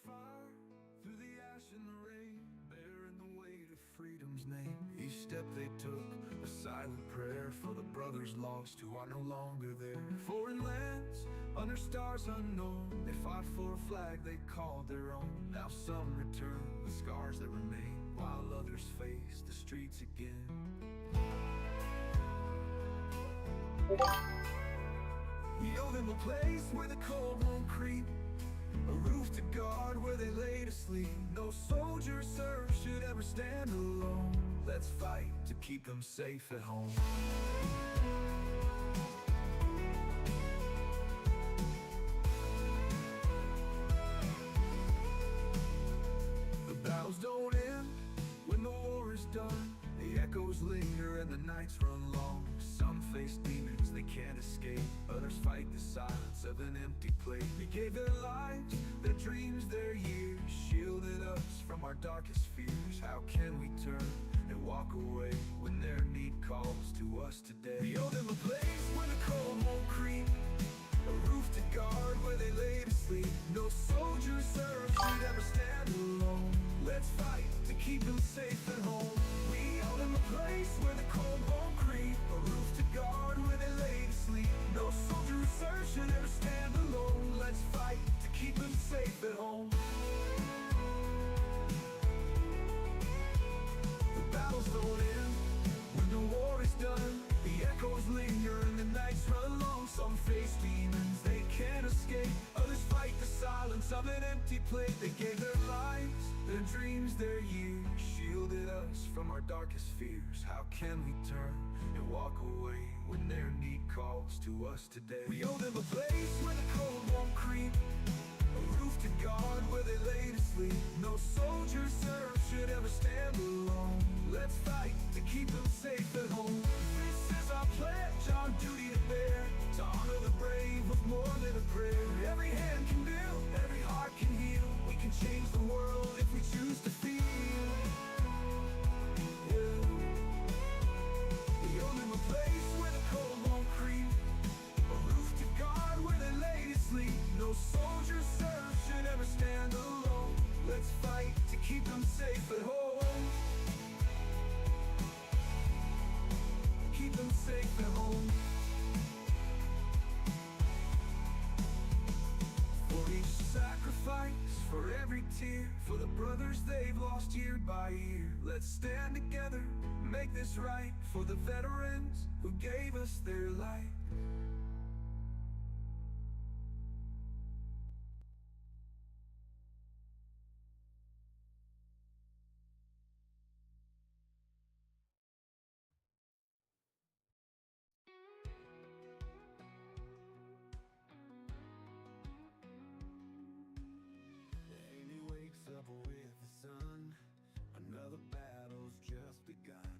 fire, through the ash and the rain, bearing the weight of freedom's name. Each step they took, a silent prayer for the brothers lost who are no longer there. Foreign lands, under stars unknown, they fought for a flag they called their own. Now some return with scars that remain, while others face the streets again. We owe them a place where the cold won't creep, a roof to guard where they lay to sleep. No soldier served should ever stand alone. Let's fight to keep them safe at home. The battles don't end when the war is done. The echoes linger and the nights run long. Some face demons they can't escape, others fight the silence of an empty plate. They gave their lives, their dreams, their years, shielded us from our darkest fears. How can we turn and walk away when their need calls to us today? We owe them a place where the cold won't creep, a roof to guard where they lay to sleep. No soldier served should ever stand alone. Let's fight to keep them safe at home. We owe them a place where the cold won't creep, a roof to guard where they lay to sleep. No soldier served should ever stand alone. Let's fight to keep them safe at home. The battles don't end when the war is done. The echoes linger and the nights run long. Some face demons they can't escape, others fight the silence of an empty plate. They gave their lives, their dreams, their years, shielded us from our darkest fears. How can we turn and walk away when their need calls to us today? We owe them a place where the cold won't creep, a roof to guard where they lay to sleep. No soldier served should ever stand alone. Let's fight to keep them safe at home. This is our pledge, our duty to bear, to honor the brave with more than a prayer. Every hand can build, every heart can heal. We can change the world if we choose to feel. Yeah. We owe them a place where the cold won't creep, a roof to guard where they lay to sleep. No soldier served should ever stand alone. Let's fight to keep them safe at home. Keep them safe at home. For each sacrifice, for every tear, for the brothers they've lost year by year. Let's stand together, make this right, for the veterans who gave us their life. Amy wakes up with the sun, another battle's just begun.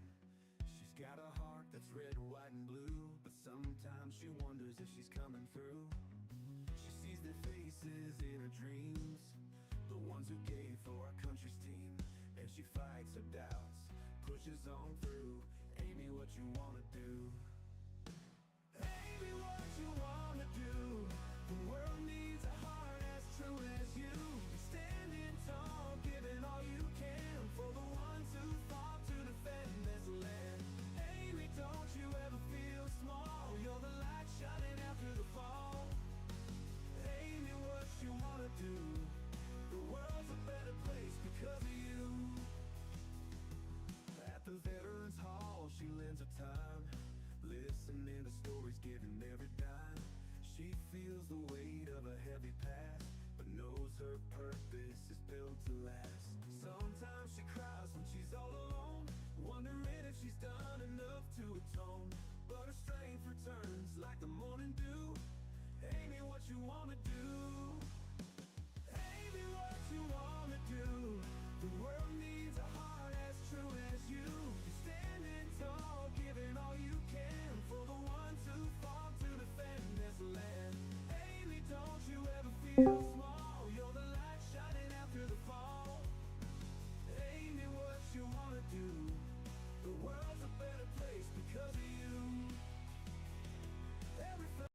She's got a heart that's red, white, and blue, but sometimes she wonders if she's coming through. She sees their faces in her dreams, the ones who gave for our country's team, and she fights her doubts, pushes on through. Amy, what you wanna do? Amy, what you wanna do? The world needs a heart as true as you. You're standing tall, giving all you can for the ones who fought to defend this land. Amy, don't you ever feel small? You're the light shining out through the fall. Amy, what you wanna do? The world's a better place because of you. At the Veterans Hall, she lends her time, listening to stories, giving every dime. She feels the weight of a heavy past, but knows her purpose is built to last. Sometimes she cries when she's all alone, wondering if she's done enough to atone. But her strength returns like the morning dew. Amy, what you wanna do? Amy, what you wanna do? The world needs a heart as true as you. You're standing tall, giving all you can for the ones who fought to defend this land. Amy, don't you ever feel small? You're the light shining out through the fall. Amy, what you wanna do? The world's a better place because of you. Everything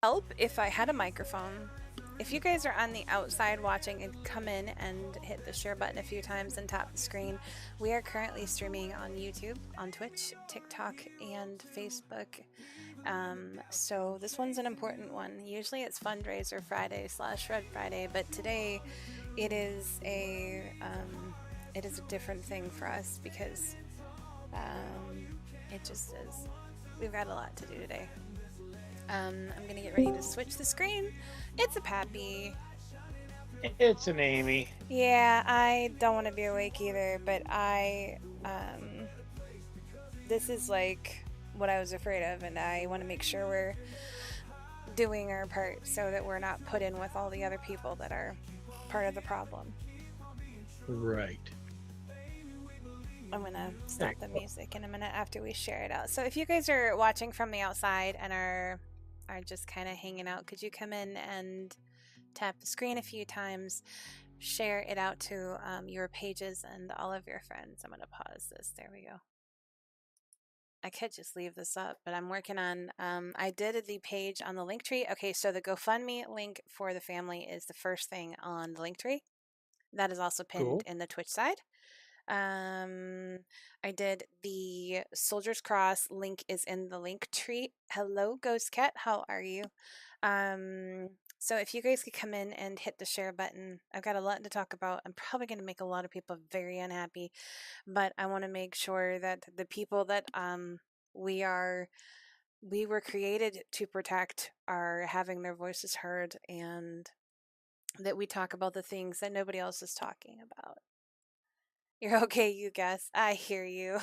help if I had a microphone. If you guys are on the outside watching and come in and hit the share button a few times and tap the screen, we are currently streaming on YouTube, on Twitch, TikTok, and Facebook. So this one's an important one. Usually it's fundraiser Friday / Red Friday, but today it is a different thing for us because it just is. We've got a lot to do today. I'm gonna get ready to switch the screen. It's a Pappy. It's an Amy. Yeah, I don't want to be awake either, but this is like what I was afraid of, and I want to make sure we're doing our part so that we're not put in with all the other people that are part of the problem. Right. I'm gonna There stop you the go. music in a minute after we share it out. So if you guys are watching from the outside and are just kind of hanging out, could you come in and tap the screen a few times, share it out to your pages and all of your friends? I'm gonna pause this. There we go. I could just leave this up, but I'm working on. I did the page on the link tree. Okay, so the GoFundMe link for the family is the first thing on the link tree. That is also pinned Cool. in the Twitch side. I did the Soldier's Cross link is in the link tree. Hello, Ghost Cat. How are you? So if you guys could come in and hit the share button, I've got a lot to talk about. I'm probably going to make a lot of people very unhappy, but I want to make sure that the people that we were created to protect are having their voices heard, and that we talk about the things that nobody else is talking about. You're okay, you guess. I hear you.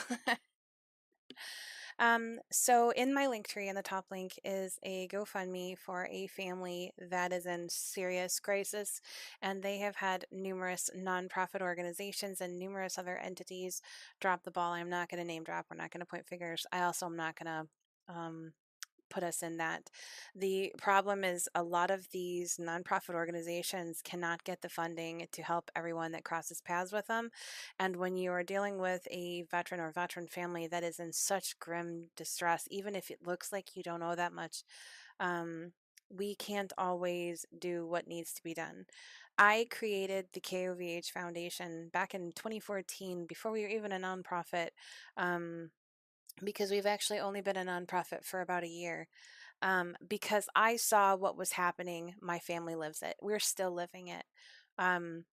So in my link tree in the top link is a GoFundMe for a family that is in serious crisis, and they have had numerous nonprofit organizations and numerous other entities drop the ball. I'm not going to name drop. We're not going to point fingers. I also am not going to put us in that. The problem is a lot of these nonprofit organizations cannot get the funding to help everyone that crosses paths with them. And when you are dealing with a veteran or veteran family that is in such grim distress, even if it looks like you don't owe that much, we can't always do what needs to be done. I created the KOVH Foundation back in 2014 before we were even a nonprofit. Because we've actually only been a nonprofit for about a year. Because I saw what was happening. My family lives it. We're still living it. Um,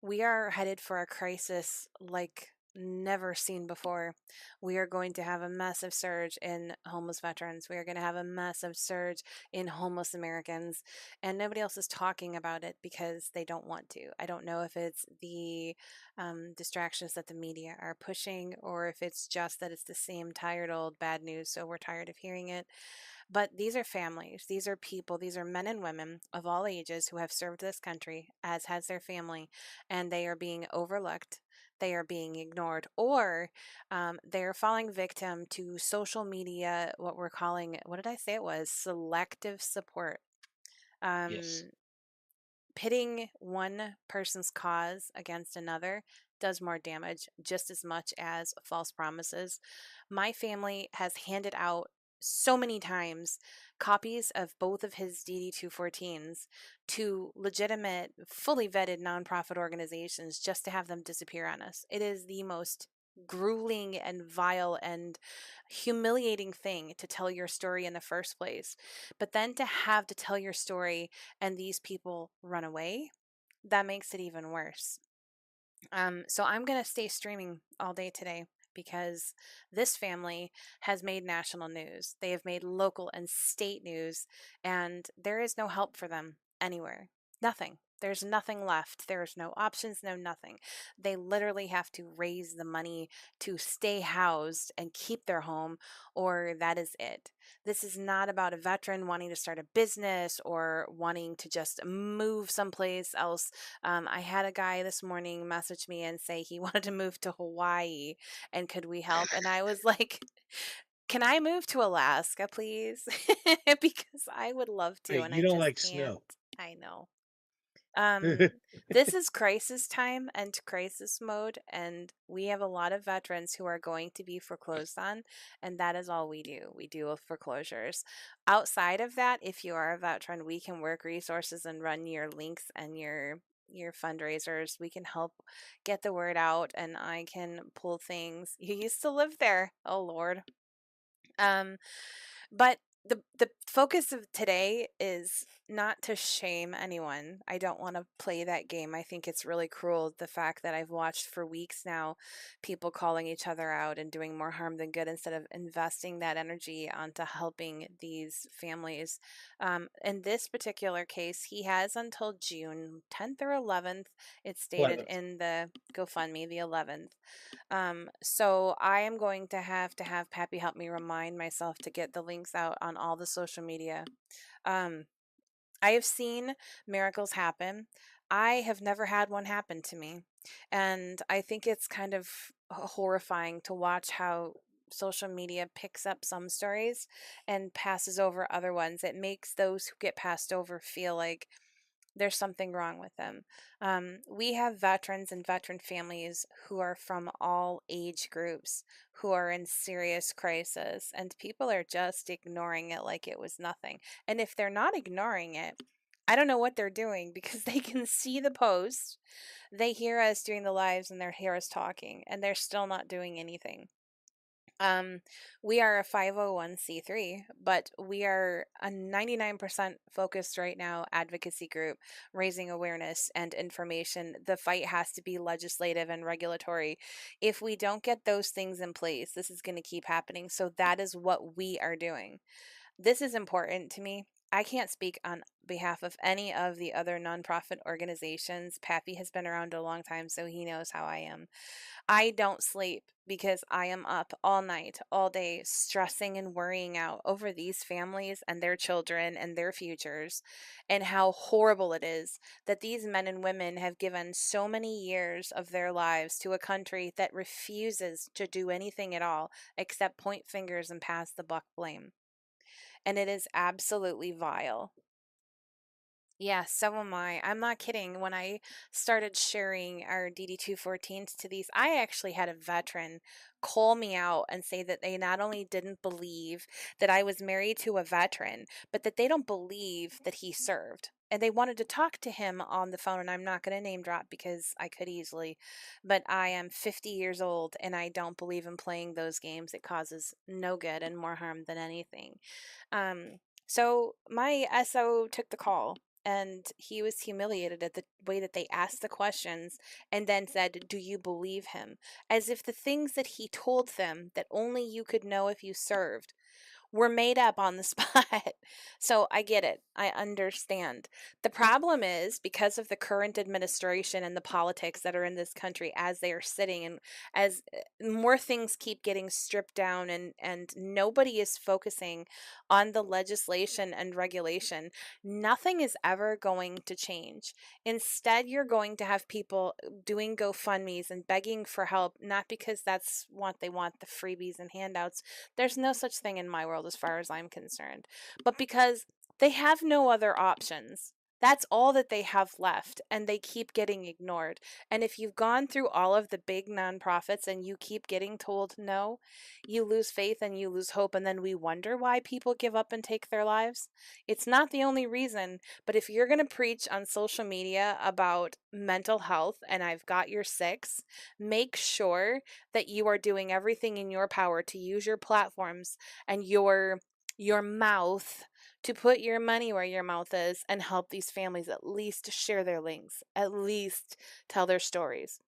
we are headed for a crisis like never seen before. We are going to have a massive surge in homeless veterans. We are going to have a massive surge in homeless Americans, and nobody else is talking about it because they don't want to. I don't know if it's the distractions that the media are pushing, or if it's just that it's the same tired old bad news, so we're tired of hearing it. But these are families, these are people, these are men and women of all ages who have served this country, as has their family, and they are being overlooked. They are being ignored, or they are falling victim to social media, what we're calling, what did I say it was? Selective support. Yes. Um, Pitting one person's cause against another does more damage just as much as false promises. My family has handed out so many times copies of both of his DD 214s to legitimate, fully vetted nonprofit organizations just to have them disappear on us. It is the most grueling and vile and humiliating thing to tell your story in the first place. But then to have to tell your story and these people run away, that makes it even worse. So I'm going to stay streaming all day today because this family has made national news. They have made local and state news, and there is no help for them anywhere. Nothing. There's nothing left. There's no options, no nothing. They literally have to raise the money to stay housed and keep their home, or that is it. This is not about a veteran wanting to start a business or wanting to just move someplace else. I had a guy this morning message me and say he wanted to move to Hawaii and could we help? And I was like, can I move to Alaska, please? Because I would love to, Hey, and you I don't just like can't. snow. I know. Um, this is crisis time and crisis mode, and we have a lot of veterans who are going to be foreclosed on, and that is all we do. We deal with foreclosures. Outside of that, if you are a veteran, we can work resources and run your links and your fundraisers. We can help get the word out, and I can pull things. You used to live there. Oh Lord. Um, but the focus of today is not to shame anyone. I don't want to play that game. I think it's really cruel the fact that I've watched for weeks now people calling each other out and doing more harm than good instead of investing that energy onto helping these families. In this particular case, he has until June 10th or 11th. It's stated 11th. in the GoFundMe, the 11th. So I am going to have Pappy help me remind myself to get the links out on all the social media. Um, I have seen miracles happen. I have never had one happen to me. And I think it's kind of horrifying to watch how social media picks up some stories and passes over other ones. It makes those who get passed over feel like there's something wrong with them. We have veterans and veteran families who are from all age groups who are in serious crisis, and people are just ignoring it like it was nothing. And if they're not ignoring it, I don't know what they're doing because they can see the posts, they hear us doing the lives, and they hear us talking, and they're still not doing anything. Um, we are a 501c3, but we are a 99% focused right now advocacy group, raising awareness and information. The fight has to be legislative and regulatory. If we don't get those things in place, this is going to keep happening. So that is what we are doing. This is important to me. I can't speak on behalf of any of the other nonprofit organizations. Pappy has been around a long time, so he knows how I am. I don't sleep because I am up all night, all day, stressing and worrying out over these families and their children and their futures, and how horrible it is that these men and women have given so many years of their lives to a country that refuses to do anything at all except point fingers and pass the buck blame. And it is absolutely vile. Yeah, so am I. I'm not kidding. When I started sharing our DD-214s to these, I actually had a veteran call me out and say that they not only didn't believe that I was married to a veteran, but that they don't believe that he served. And they wanted to talk to him on the phone, and I'm not going to name drop because I could easily, but I am 50 years old and I don't believe in playing those games. It causes no good and more harm than anything. So my SO took the call, and he was humiliated at the way that they asked the questions and then said, "Do you believe him?" As if the things that he told them that only you could know if you served were made up on the spot. So I get it. I understand. The problem is because of the current administration and the politics that are in this country as they are sitting, and as more things keep getting stripped down, and nobody is focusing on the legislation and regulation, nothing is ever going to change. Instead, you're going to have people doing GoFundMes and begging for help, not because that's what they want, the freebies and handouts. There's no such thing in my world as far as I'm concerned. But because they have no other options. That's all that they have left, and they keep getting ignored. And if you've gone through all of the big nonprofits and you keep getting told no, you lose faith and you lose hope, and then we wonder why people give up and take their lives. It's not the only reason, but if you're going to preach on social media about mental health, and I've got your six, make sure that you are doing everything in your power to use your platforms and your mouth to put your money where your mouth is and help these families at least share their links, at least tell their stories.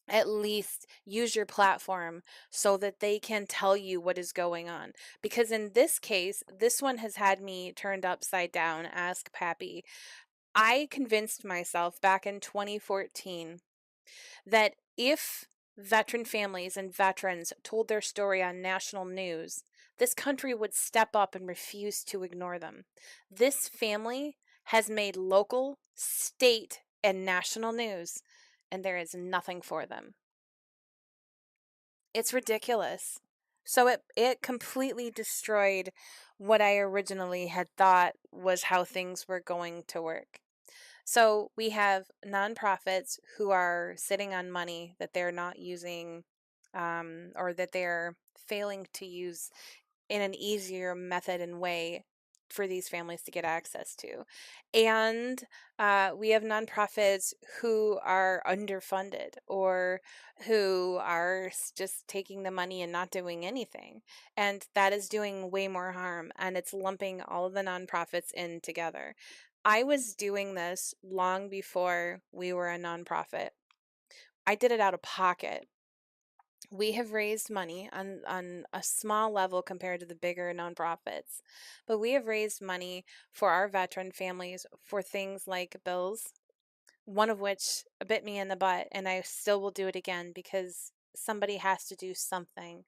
At least use your platform so that they can tell you what is going on. Because in this case, this one has had me turned upside down. Ask Pappy. I convinced myself back in 2014 that if veteran families and veterans told their story on national news, this country would step up and refuse to ignore them. This family has made local, state, and national news, and there is nothing for them. It's ridiculous. So it completely destroyed what I originally had thought was how things were going to work. So we have nonprofits who are sitting on money that they're not using, or that they're failing to use in an easier method and way for these families to get access to. And we have nonprofits who are underfunded, or who are just taking the money and not doing anything. And that is doing way more harm. And it's lumping all of the nonprofits in together. I was doing this long before we were a nonprofit. I did it out of pocket. We have raised money on a small level compared to the bigger nonprofits, but we have raised money for our veteran families for things like bills, one of which bit me in the butt, and I still will do it again because somebody has to do something.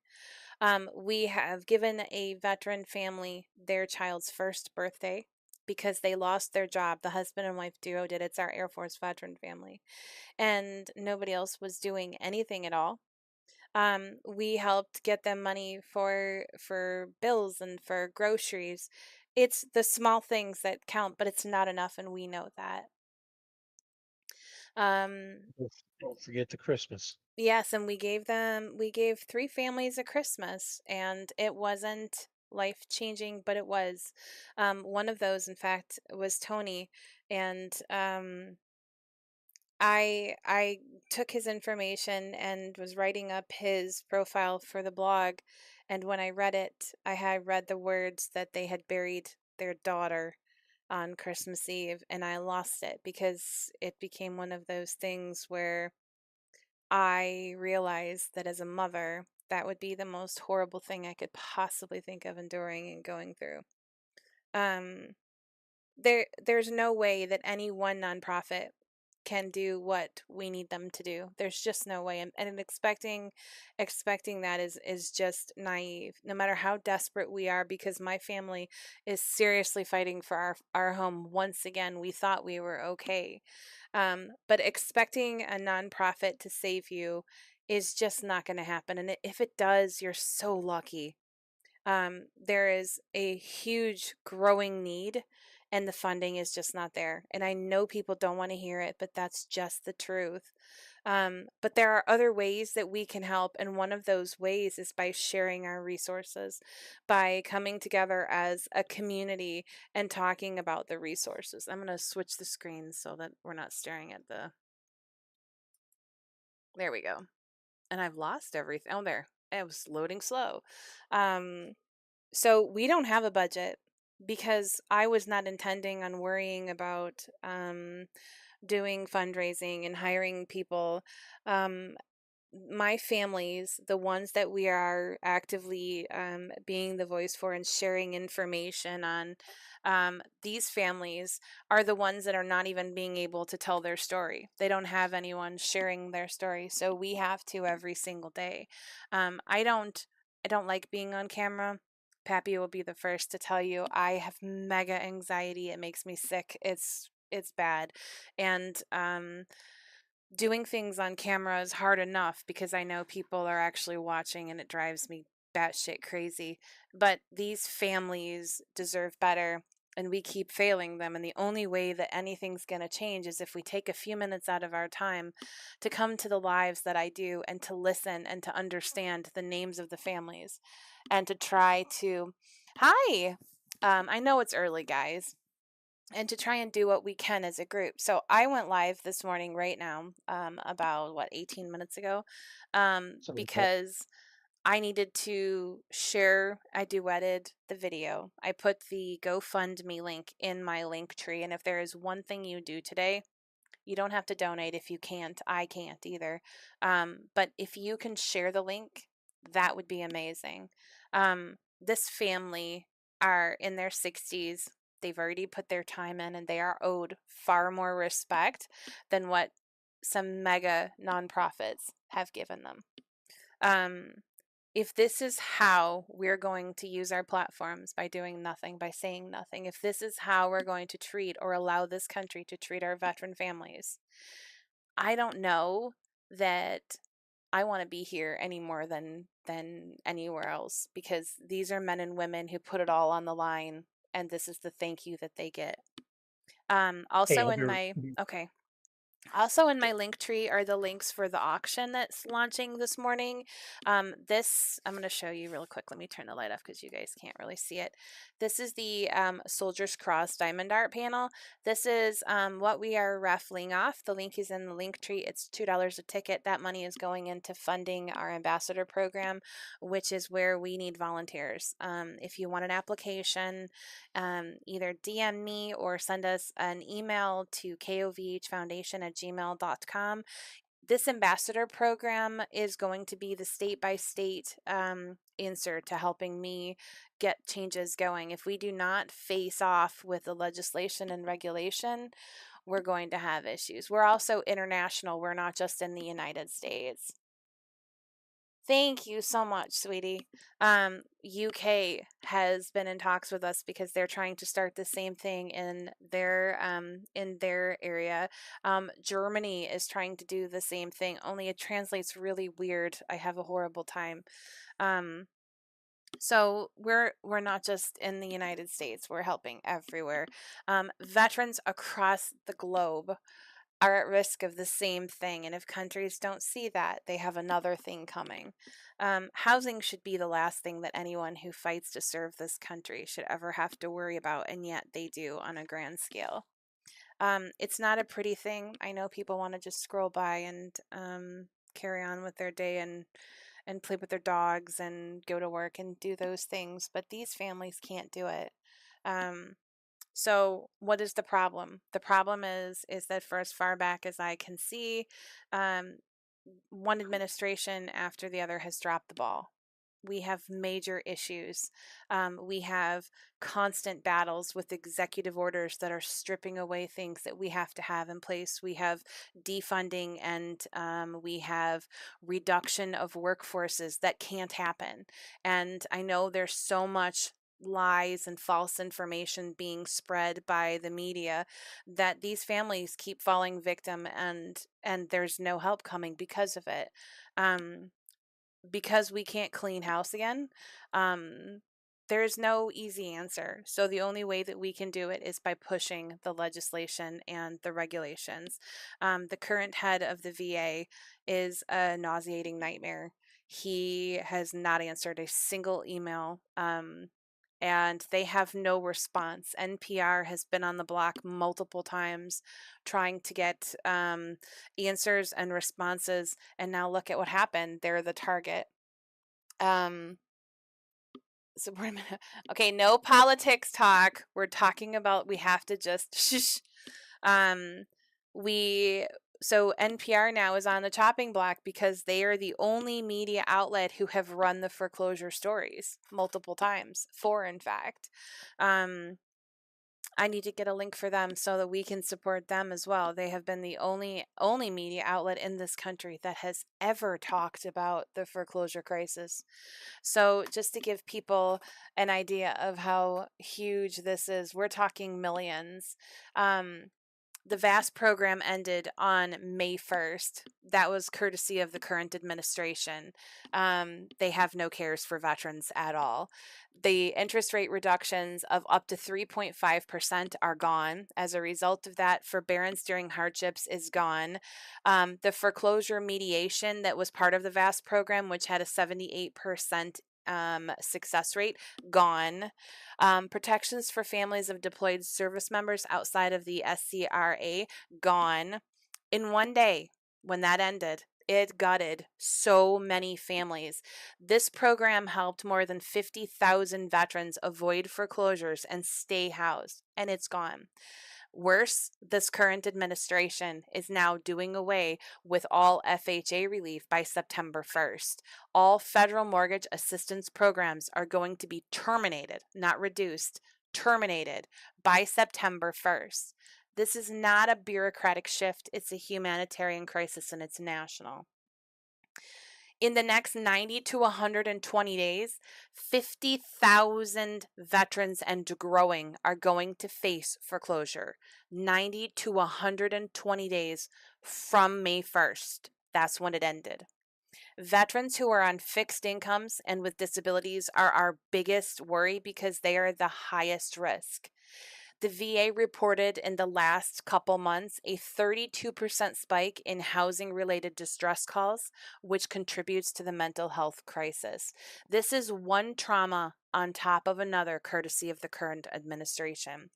We have given a veteran family their child's first birthday because they lost their job. The husband and wife duo did. It's our Air Force veteran family, and nobody else was doing anything at all. We helped get them money for bills and for groceries. It's the small things that count, but it's not enough, and we know that. Um, Don't forget the Christmas. yes, and we gave three families a Christmas, and it wasn't life changing, but it was. One of those, in fact, was Tony, and I took his information and was writing up his profile for the blog, and when I read it, I had read the words that they had buried their daughter on Christmas Eve, and I lost it because it became one of those things where I realized that as a mother, that would be the most horrible thing I could possibly think of enduring and going through. Um, there's no way that any one nonprofit can do what we need them to do. There's just no way, and expecting that is just naive, no matter how desperate we are, because my family is seriously fighting for our home once again. We thought we were okay, but expecting a nonprofit to save you is just not going to happen, and if it does, you're so lucky. There is a huge growing need, and the funding is just not there. And I know people don't want to hear it, but that's just the truth. But there are other ways that we can help, and one of those ways is by sharing our resources, by coming together as a community and talking about the resources. I'm going to switch the screen so that we're not staring at the. There we go. And I've lost everything. Oh, there. It was loading slow. So we don't have a budget because I was not intending on worrying about doing fundraising and hiring people. Um, my families, the ones that we are actively being the voice for and sharing information on, these families are the ones that are not even being able to tell their story. They don't have anyone sharing their story, so we have to every single day. I don't like being on camera. Pappy will be the first to tell you I have mega anxiety. It makes me sick. It's bad, and doing things on camera is hard enough because I know people are actually watching and it drives me batshit crazy. But these families deserve better, and we keep failing them. And the only way that anything's going to change is if we take a few minutes out of our time to come to the lives that I do and to listen and to understand the names of the families and to try to. Hi! I know it's early, guys, and to try and do what we can as a group. So I went live this morning right now, about 18 minutes ago, Something like that. because I needed to share. I duetted the video. I put the GoFundMe link in my link tree. And if there is one thing you do today, you don't have to donate if you can't. I can't either. But if you can share the link, that would be amazing. This family are in their 60s. They've already put their time in, and they are owed far more respect than what some mega nonprofits have given them. Um, if this is how we're going to use our platforms, by doing nothing, by saying nothing, if this is how we're going to treat or allow this country to treat our veteran families, I don't know that I want to be here any more than anywhere else, because these are men and women who put it all on the line, and this is the thank you that they get. Hey, Also have in you, my, okay. Also in my link tree are the links for the auction that's launching this morning. This, I'm going to show you real quick. Let me turn the light off because you guys can't really see it. This is the Soldier's Cross Diamond Art panel. This is what we are raffling off. The link is in the link tree. It's $2 a ticket. That money is going into funding our ambassador program, which is where we need volunteers. If you want an application, either DM me or send us an email to kovhfoundation@gmail.com. This ambassador program is going to be the state by state answer to helping me get changes going. If we do not face off with the legislation and regulation, we're going to have issues. We're also international. We're not just in the United States. Thank you so much, sweetie. UK has been in talks with us because they're trying to start the same thing in their area. Germany is trying to do the same thing, only it translates really weird. I have a horrible time. So we're not just in the United States, we're helping everywhere. Veterans across the globe are at risk of the same thing. And if countries don't see that, they have another thing coming. Housing should be the last thing that anyone who fights to serve this country should ever have to worry about, and yet they do on a grand scale. It's not a pretty thing. I know people want to just scroll by and carry on with their day and play with their dogs and go to work and do those things, but these families can't do it. So what is the problem? The problem is that for as far back as I can see, one administration after the other has dropped the ball. We have major issues. We have constant battles with executive orders that are stripping away things that we have to have in place. We have defunding and we have reduction of workforces that can't happen. And I know there's so much lies and false information being spread by the media that these families keep falling victim, and there's no help coming because of it. Because we can't clean house again, there's no easy answer. So the only way that we can do it is by pushing the legislation and the regulations. The current head of the VA is a nauseating nightmare. He has not answered a single email. And they have no response. NPR has been on the block multiple times trying to get answers and responses, and now look at what happened. They're the target. So wait a minute. Okay, no politics talk. We're talking about, we have to just shh. We So NPR now is on the chopping block because they are the only media outlet who have run the foreclosure stories multiple times, four in fact. I need to get a link for them so that we can support them as well. They have been the only media outlet in this country that has ever talked about the foreclosure crisis. So just to give people an idea of how huge this is, we're talking millions. The VAST program ended on May 1st. That was courtesy of the current administration. They have no cares for veterans at all. The interest rate reductions of up to 3.5% are gone. As a result of that, forbearance during hardships is gone. The foreclosure mediation that was part of the VAST program, which had a 78% success rate, gone. Protections for families of deployed service members outside of the SCRA, gone. In one day, when that ended, it gutted so many families. This program helped more than 50,000 veterans avoid foreclosures and stay housed, and it's gone. Worse, this current administration is now doing away with all FHA relief by September 1st. All federal mortgage assistance programs are going to be terminated, not reduced, terminated by September 1st. This is not a bureaucratic shift, it's a humanitarian crisis, and it's national. In the next 90 to 120 days, 50,000 veterans and growing are going to face foreclosure. 90 to 120 days from May 1st. That's when it ended. Veterans who are on fixed incomes and with disabilities are our biggest worry because they are the highest risk. The VA reported in the last couple months a 32% spike in housing-related distress calls, which contributes to the mental health crisis. This is one trauma on top of another, courtesy of the current administration.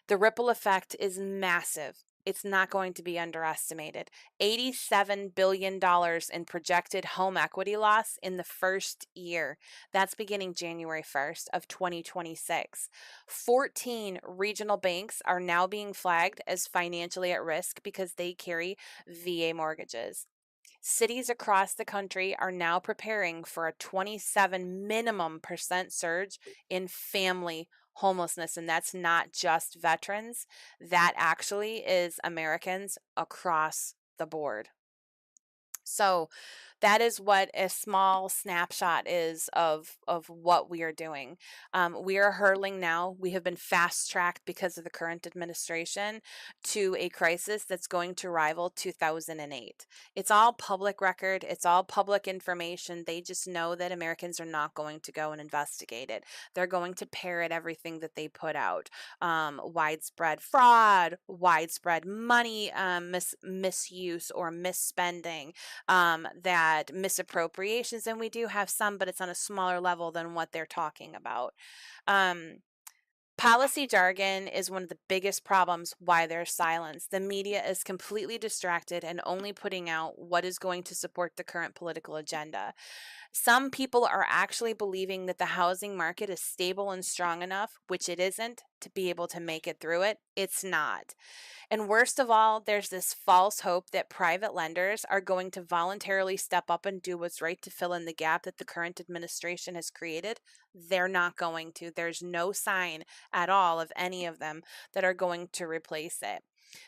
The ripple effect is massive. It's not going to be underestimated. $87 billion in projected home equity loss in the first year. That's beginning January 1st of 2026. 14 regional banks are now being flagged as financially at risk because they carry VA mortgages. Cities across the country are now preparing for a 27 minimum percent surge in family homelessness. And that's not just veterans, that actually is Americans across the board. So that is what a small snapshot is of what we are doing. We are hurtling now. We have been fast tracked because of the current administration to a crisis that's going to rival 2008. It's all public record. It's all public information. They just know that Americans are not going to go and investigate it. They're going to parrot everything that they put out. Widespread fraud, widespread money misuse or misspending, that misappropriations, and we do have some, but it's on a smaller level than what they're talking about. Policy jargon is one of the biggest problems why there's silence. The media is completely distracted and only putting out what is going to support the current political agenda. Some people are actually believing that the housing market is stable and strong enough, which it isn't, to be able to make it through it. It's not. And worst of all, there's this false hope that private lenders are going to voluntarily step up and do what's right to fill in the gap that the current administration has created. They're not going to. There's no sign at all of any of them that are going to replace it.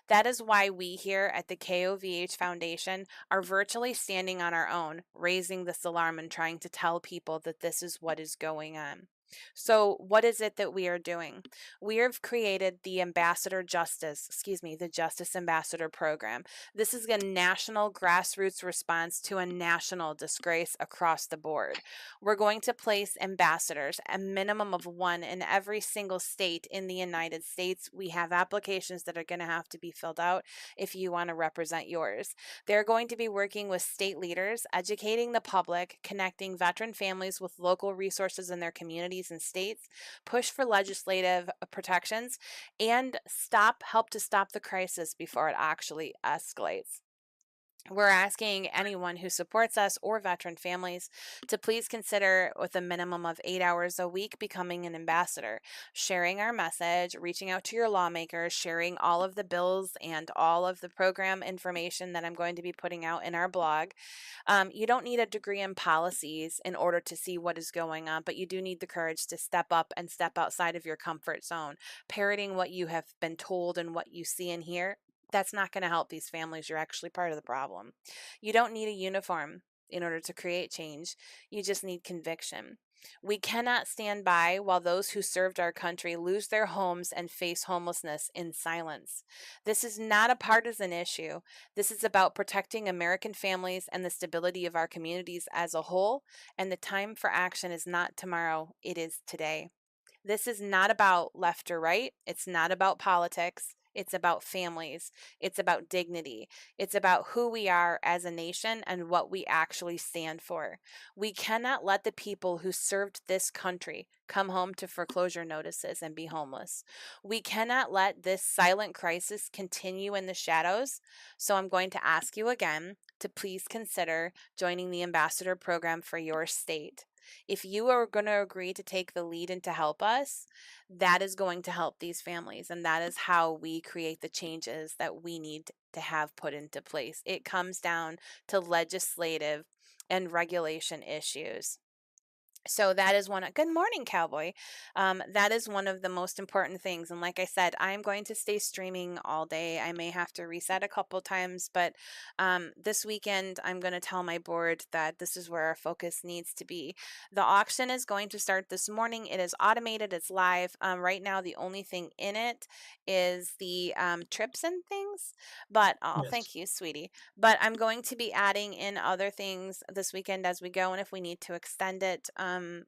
That is why we here at the KOVH Foundation are virtually standing on our own, raising this alarm and trying to tell people that this is what is going on. So what is it that we are doing? We have created the the Justice Ambassador Program. This is a national grassroots response to a national disgrace across the board. We're going to place ambassadors, a minimum of one in every single state in the United States. We have applications that are going to have to be filled out if you want to represent yours. They're going to be working with state leaders, educating the public, connecting veteran families with local resources in their communities and states, push for legislative protections, and help to stop the crisis before it actually escalates. We're asking anyone who supports us or veteran families to please consider, with a minimum of 8 hours a week, becoming an ambassador, sharing our message, reaching out to your lawmakers, sharing all of the bills and all of the program information that I'm going to be putting out in our blog. You don't need a degree in policies in order to see what is going on, but you do need the courage to step up and step outside of your comfort zone. Parroting what you have been told and what you see and hear, that's not going to help these families. You're actually part of the problem. You don't need a uniform in order to create change. You just need conviction. We cannot stand by while those who served our country lose their homes and face homelessness in silence. This is not a partisan issue. This is about protecting American families and the stability of our communities as a whole, and the time for action is not tomorrow, it is today. This is not about left or right. It's not about politics. It's about families. It's about dignity. It's about who we are as a nation and what we actually stand for. We cannot let the people who served this country come home to foreclosure notices and be homeless. We cannot let this silent crisis continue in the shadows. So I'm going to ask you again to please consider joining the ambassador program for your state. If you are going to agree to take the lead and to help us, that is going to help these families. And that is how we create the changes that we need to have put into place. It comes down to legislative and regulation issues. So that is good morning, Cowboy. That is one of the most important things. And like I said, I'm going to stay streaming all day. I may have to reset a couple times, but this weekend, I'm going to tell my board that this is where our focus needs to be. The auction is going to start this morning. It is automated. It's live. Right now, the only thing in it is the trips and things. things, but Yes. thank you, sweetie. But I'm going to be adding in other things this weekend as we go, and if we need to extend it,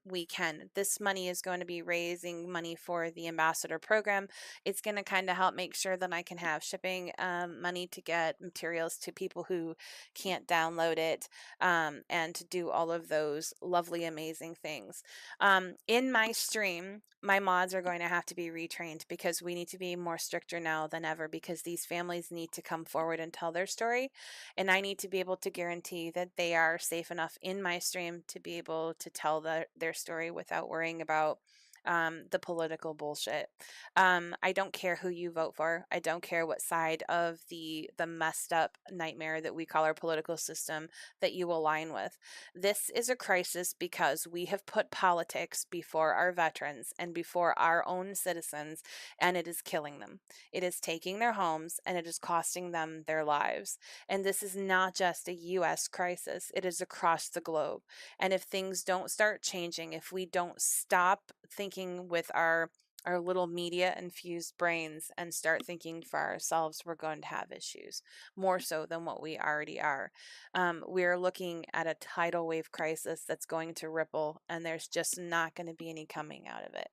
we can. This money is going to be raising money for the ambassador program. It's going to kind of help make sure that I can have shipping money to get materials to people who can't download it, and to do all of those lovely, amazing things. In my stream, my mods are going to have to be retrained because we need to be more stricter now than ever, because these families need to come forward and tell their story. And I need to be able to guarantee that they are safe enough in my stream to be able to tell their story without worrying about the political bullshit. I don't care who you vote for. I don't care what side of the messed up nightmare that we call our political system that you align with. This is a crisis because we have put politics before our veterans and before our own citizens, and it is killing them. It is taking their homes and it is costing them their lives. And this is not just a US crisis, it is across the globe. And if things don't start changing, if we don't stop thinking with our little media infused brains and start thinking for ourselves, we're going to have issues more so than what we already are. We're looking at a tidal wave crisis that's going to ripple, and there's just not going to be any coming out of it.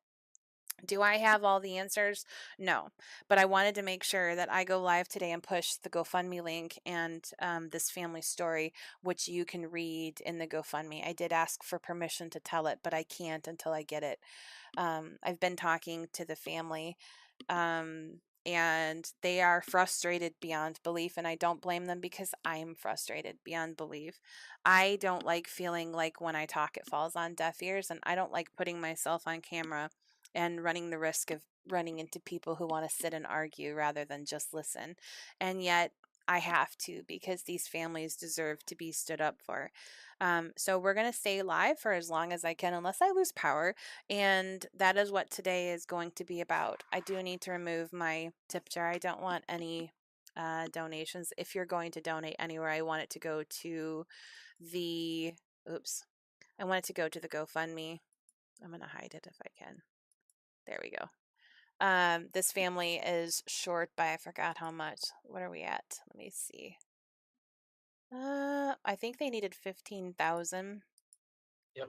Do I have all the answers? No, but I wanted to make sure that I go live today and push the GoFundMe link and this family story, which you can read in the GoFundMe. I did ask for permission to tell it, but I can't until I get it. I've been talking to the family, and they are frustrated beyond belief, and I don't blame them because I'm frustrated beyond belief. I don't like feeling like when I talk it falls on deaf ears, and I don't like putting myself on camera and running the risk of running into people who want to sit and argue rather than just listen. And yet I have to, because these families deserve to be stood up for. So we're going to stay live for as long as I can, unless I lose power. And that is what today is going to be about. I do need to remove my tip jar. I don't want any donations. If you're going to donate anywhere, I want it to go to the, I want it to go to the GoFundMe. I'm going to hide it if I can. There we go. This family is short by, I forgot how much. What are we at? Let me see. I think they needed 15,000. Yep.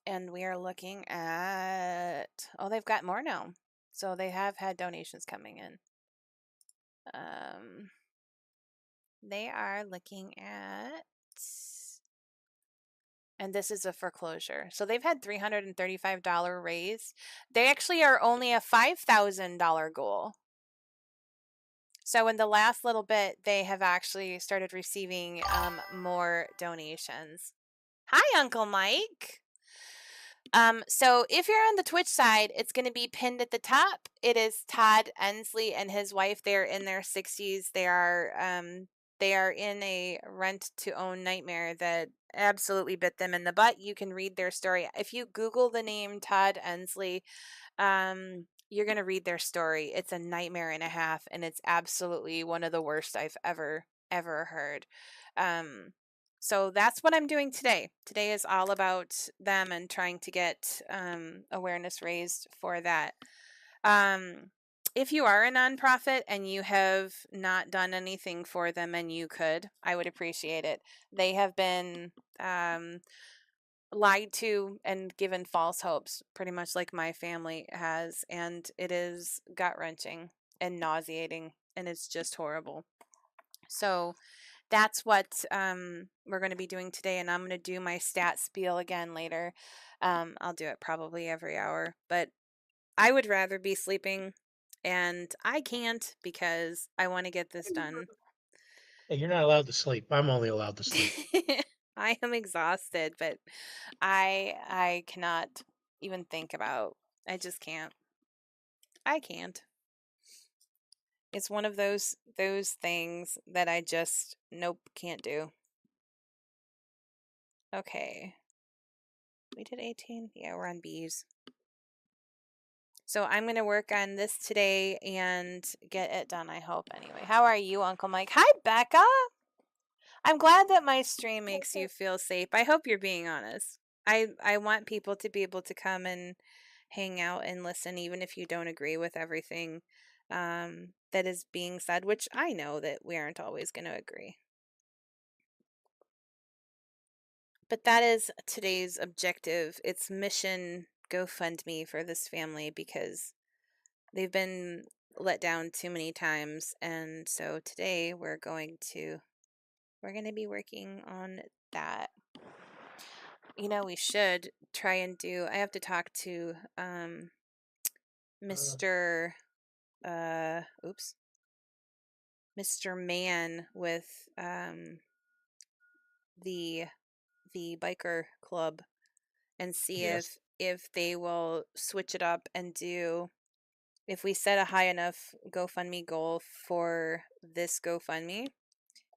And we are looking at, oh, they've got more now. So they have had donations coming in. They are looking at, and this is a foreclosure. So they've had $335 raised. They actually are only a $5,000 goal. So in the last little bit, they have actually started receiving more donations. Hi, Uncle Mike. So if you're on the Twitch side, it's going to be pinned at the top. It is Todd Ensley and his wife. They're in their 60s. They are in a rent-to-own nightmare that absolutely bit them in the butt. You can read their story. If you Google the name Todd Ensley, you're going to read their story. It's a nightmare and a half, and it's absolutely one of the worst I've ever heard. So that's what I'm doing today. Today is all about them and trying to get awareness raised for that. If you are a nonprofit and you have not done anything for them and you could, I would appreciate it. They have been lied to and given false hopes, pretty much like my family has, and it is gut-wrenching and nauseating, and it's just horrible. So that's what we're going to be doing today, and I'm going to do my stat spiel again later. I'll do it probably every hour, but I would rather be sleeping, and I can't because I want to get this done. Hey, you're not allowed to sleep. I'm only allowed to sleep. I am exhausted, but I cannot even think about. I just can't. I can't. It's one of those things that I just nope, can't do. Okay. We did 18. Yeah, we're on B's. So I'm going to work on this today and get it done, I hope. Anyway, how are you, Uncle Mike? Hi, Becca. I'm glad that my stream makes you feel safe. I hope you're being honest. I want people to be able to come and hang out and listen, even if you don't agree with everything. that is being said, which I know that we aren't always going to agree. But that is today's objective. It's mission GoFundMe for this family because they've been let down too many times. And so today we're going to be working on that. We should try and do, I have to talk to Mr. Oops. Mr. Mann with the biker club and see Yes. if they will switch it up and do, if we set a high enough GoFundMe goal for this GoFundMe,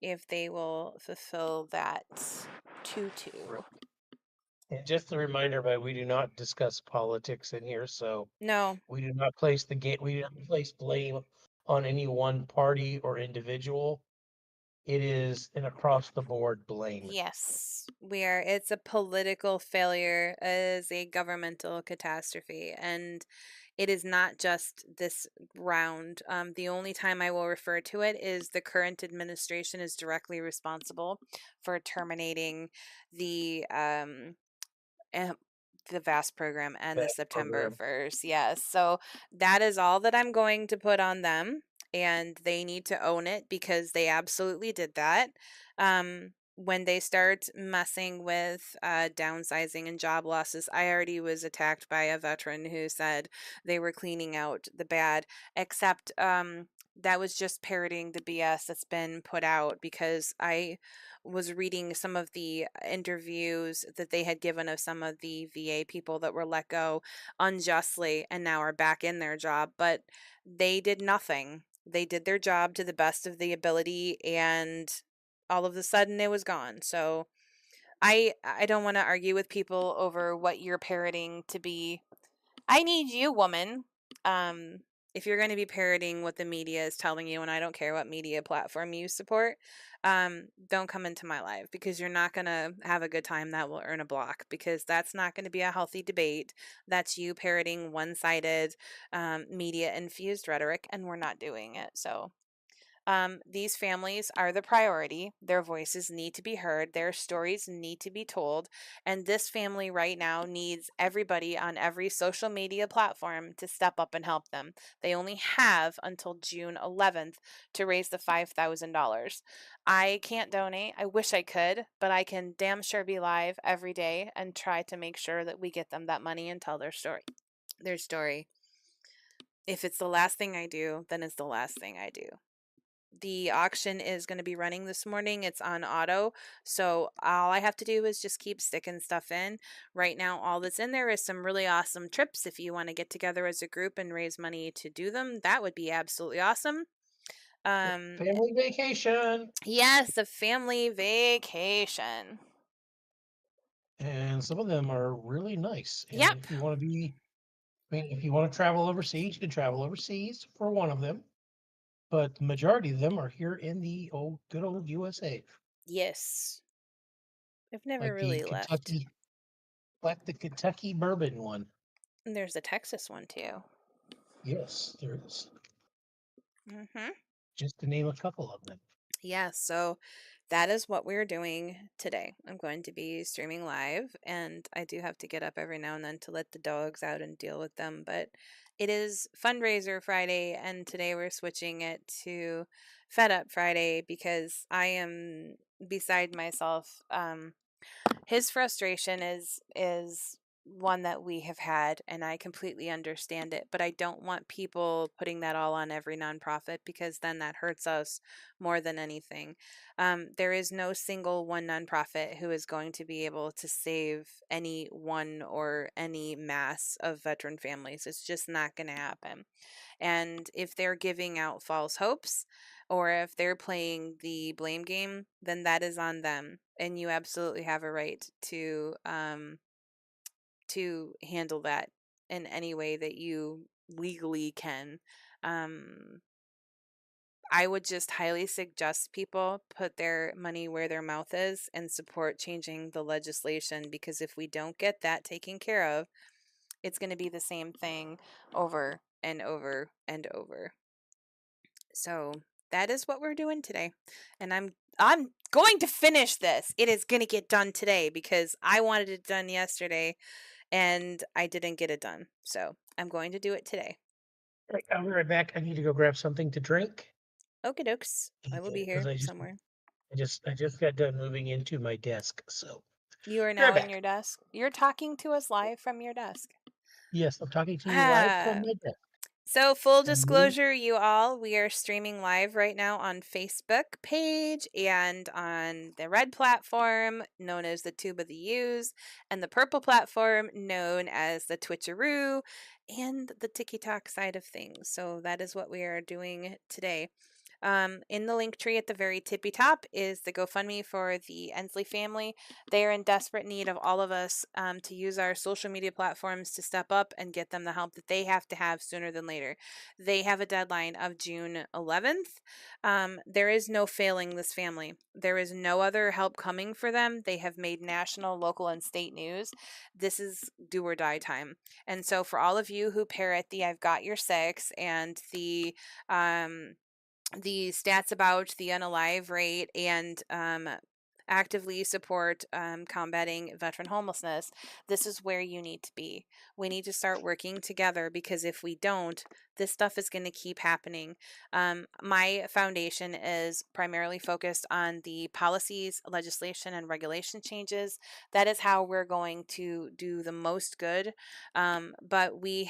if they will fulfill that tutu. And just a reminder, but we do not discuss politics in here, so No. we do not place we do not place blame on any one party or individual. It is an across the board blame. Yes, it's a political failure as a governmental catastrophe, and it is not just this round. The only time I will refer to it is the current administration is directly responsible for terminating the eh, the VAST program and the That September program. 1st. Yes. So that is all that I'm going to put on them. And they need to own it because they absolutely did that. When they start messing with downsizing and job losses, I already was attacked by a veteran who said they were cleaning out the bad, except that was just parroting the BS that's been put out because I was reading some of the interviews that they had given of some of the VA people that were let go unjustly and now are back in their job, but they did nothing. They did their job to the best of the ability, and all of a sudden it was gone. So I don't want to argue with people over what you're parroting to be. I need you, woman. Um, if you're going to be parroting what the media is telling you, and I don't care what media platform you support, don't come into my life because you're not going to have a good time. That will earn a block because that's not going to be a healthy debate. That's you parroting one-sided media-infused rhetoric, and we're not doing it. So these families are the priority. Their voices need to be heard. Their stories need to be told. And this family right now needs everybody on every social media platform to step up and help them. They only have until June 11th to raise the $5,000. I can't donate. I wish I could, but I can damn sure be live every day and try to make sure that we get them that money and tell their story. Their story. If it's the last thing I do, then it's the last thing I do. The auction is going to be running this morning. It's on auto. So all I have to do is just keep sticking stuff in. Right now, all that's in there is some really awesome trips. If you want to get together as a group and raise money to do them, that would be absolutely awesome. Family vacation. Yes, a family vacation. And some of them are really nice. And Yep. if you want to if you want to travel overseas, you can travel overseas for one of them. But the majority of them are here in the good old USA. Yes. I've never Like the really left. Kentucky bourbon one. And there's a Texas one too. Yes, there is. Mm-hmm. Just to name a couple of them. Yeah, so that is what we're doing today. I'm going to be streaming live, and I do have to get up every now and then to let the dogs out and deal with them. But it is Fundraiser Friday, and today we're switching it to Fed Up Friday because I am beside myself. His frustration is one that we have had, and I completely understand it, but I don't want people putting that all on every nonprofit because then that hurts us more than anything. There is no single one nonprofit who is going to be able to save any one or any mass of veteran families. It's just not going to happen. And if they're giving out false hopes or if they're playing the blame game, then that is on them. And you absolutely have a right to handle that in any way that you legally can. Um, I would just highly suggest people put their money where their mouth is and support changing the legislation because if we don't get that taken care of, it's going to be the same thing over and over and over. So that is what we're doing today. And I'm going to finish this. It is going to get done today because I wanted it done yesterday and I didn't get it done. So I'm going to do it today. Right, I'll be right back. I need to go grab something to drink Okie dokes. I will be because here somewhere. I just got done moving into my desk. So You are be right now in back. your desk. You're talking to us live from your desk. Yes, I'm talking to you live from Ah, my desk. so full And we disclosure, you all, we are streaming live right now on Facebook page and on the red platform known as the Tube of the Use and the purple platform known as the Twitcheroo and the TikTok side of things. So that is what we are doing today. In the link tree at the very tippy top is the GoFundMe for the Ensley family. They are in desperate need of all of us to use our social media platforms to step up and get them the help that they have to have sooner than later. They have a deadline of June 11th. There is no failing this family. There is no other help coming for them. They have made national, local, and state news. This is do or die time. And so, for all of you who parrot the I've got your six and the stats about the unalive rate and actively support combating veteran homelessness, this is where you need to be. We need to start working together because if we don't, this stuff is going to keep happening. My foundation is primarily focused on the policies, legislation, and regulation changes. That is how we're going to do the most good. But we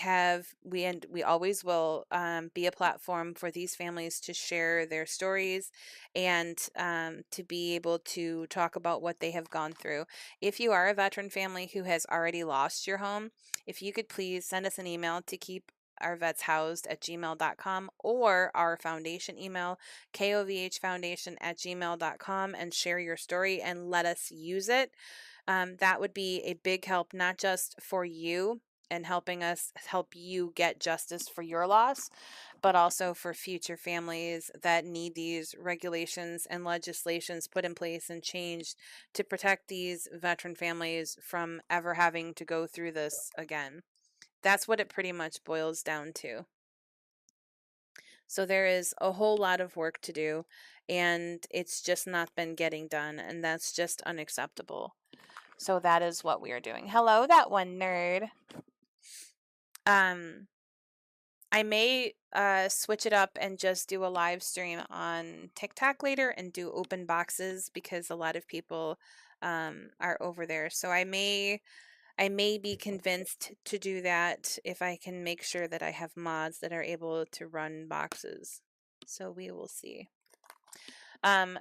always will be a platform for these families to share their stories and to be able to talk about what they have gone through. If you are a veteran family who has already lost your home, if you could please send us an email to keep our vets housed at gmail.com or our foundation email, kovhfoundation@gmail.com, and share your story and let us use it. That would be a big help, not just for you and helping us help you get justice for your loss, but also for future families that need these regulations and legislations put in place and changed to protect these veteran families from ever having to go through this again. That's what it pretty much boils down to. So there is a whole lot of work to do, and it's just not been getting done, and that's just unacceptable. So that is what we are doing. Hello, that one nerd. Um, I may switch it up and just do a live stream on TikTok later and do open boxes because a lot of people are over there. So I may be convinced to do that if I can make sure that I have mods that are able to run boxes. So we will see.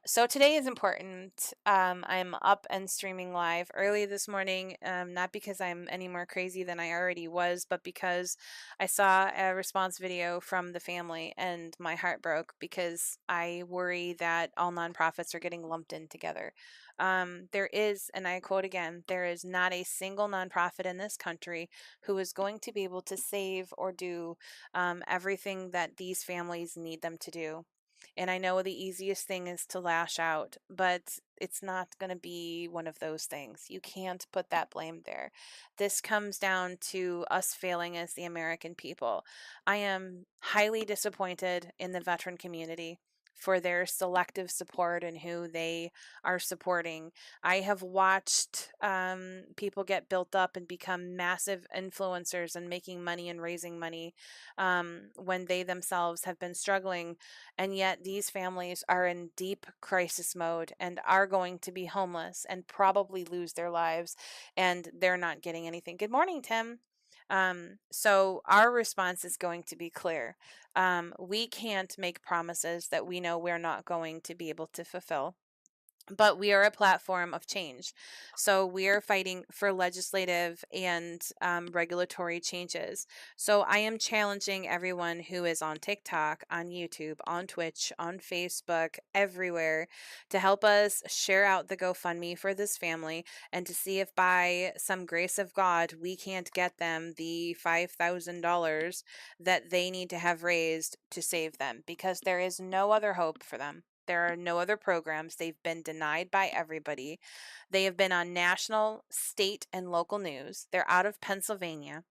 So today is important. I'm up and streaming live early this morning, not because I'm any more crazy than I already was, but because I saw a response video from the family and my heart broke because I worry that all nonprofits are getting lumped in together. There is, and I quote again, there is not a single nonprofit in this country who is going to be able to save or do everything that these families need them to do. And I know the easiest thing is to lash out, but it's not going to be one of those things. You can't put that blame there. This comes down to us failing as the American people. I am highly disappointed in the veteran community for their selective support and who they are supporting. I have watched people get built up and become massive influencers and making money and raising money when they themselves have been struggling, and yet these families are in deep crisis mode and are going to be homeless and probably lose their lives, and they're not getting anything. Good morning, Tim. So our response is going to be clear. We can't make promises that we know we're not going to be able to fulfill. But we are a platform of change. So we are fighting for legislative and regulatory changes. So I am challenging everyone who is on TikTok, on YouTube, on Twitch, on Facebook, everywhere to help us share out the GoFundMe for this family and to see if by some grace of God we can't get them the $5,000 that they need to have raised to save them, because there is no other hope for them. There are no other programs. They've been denied by everybody. They have been on national, state, and local news. They're out of Pennsylvania.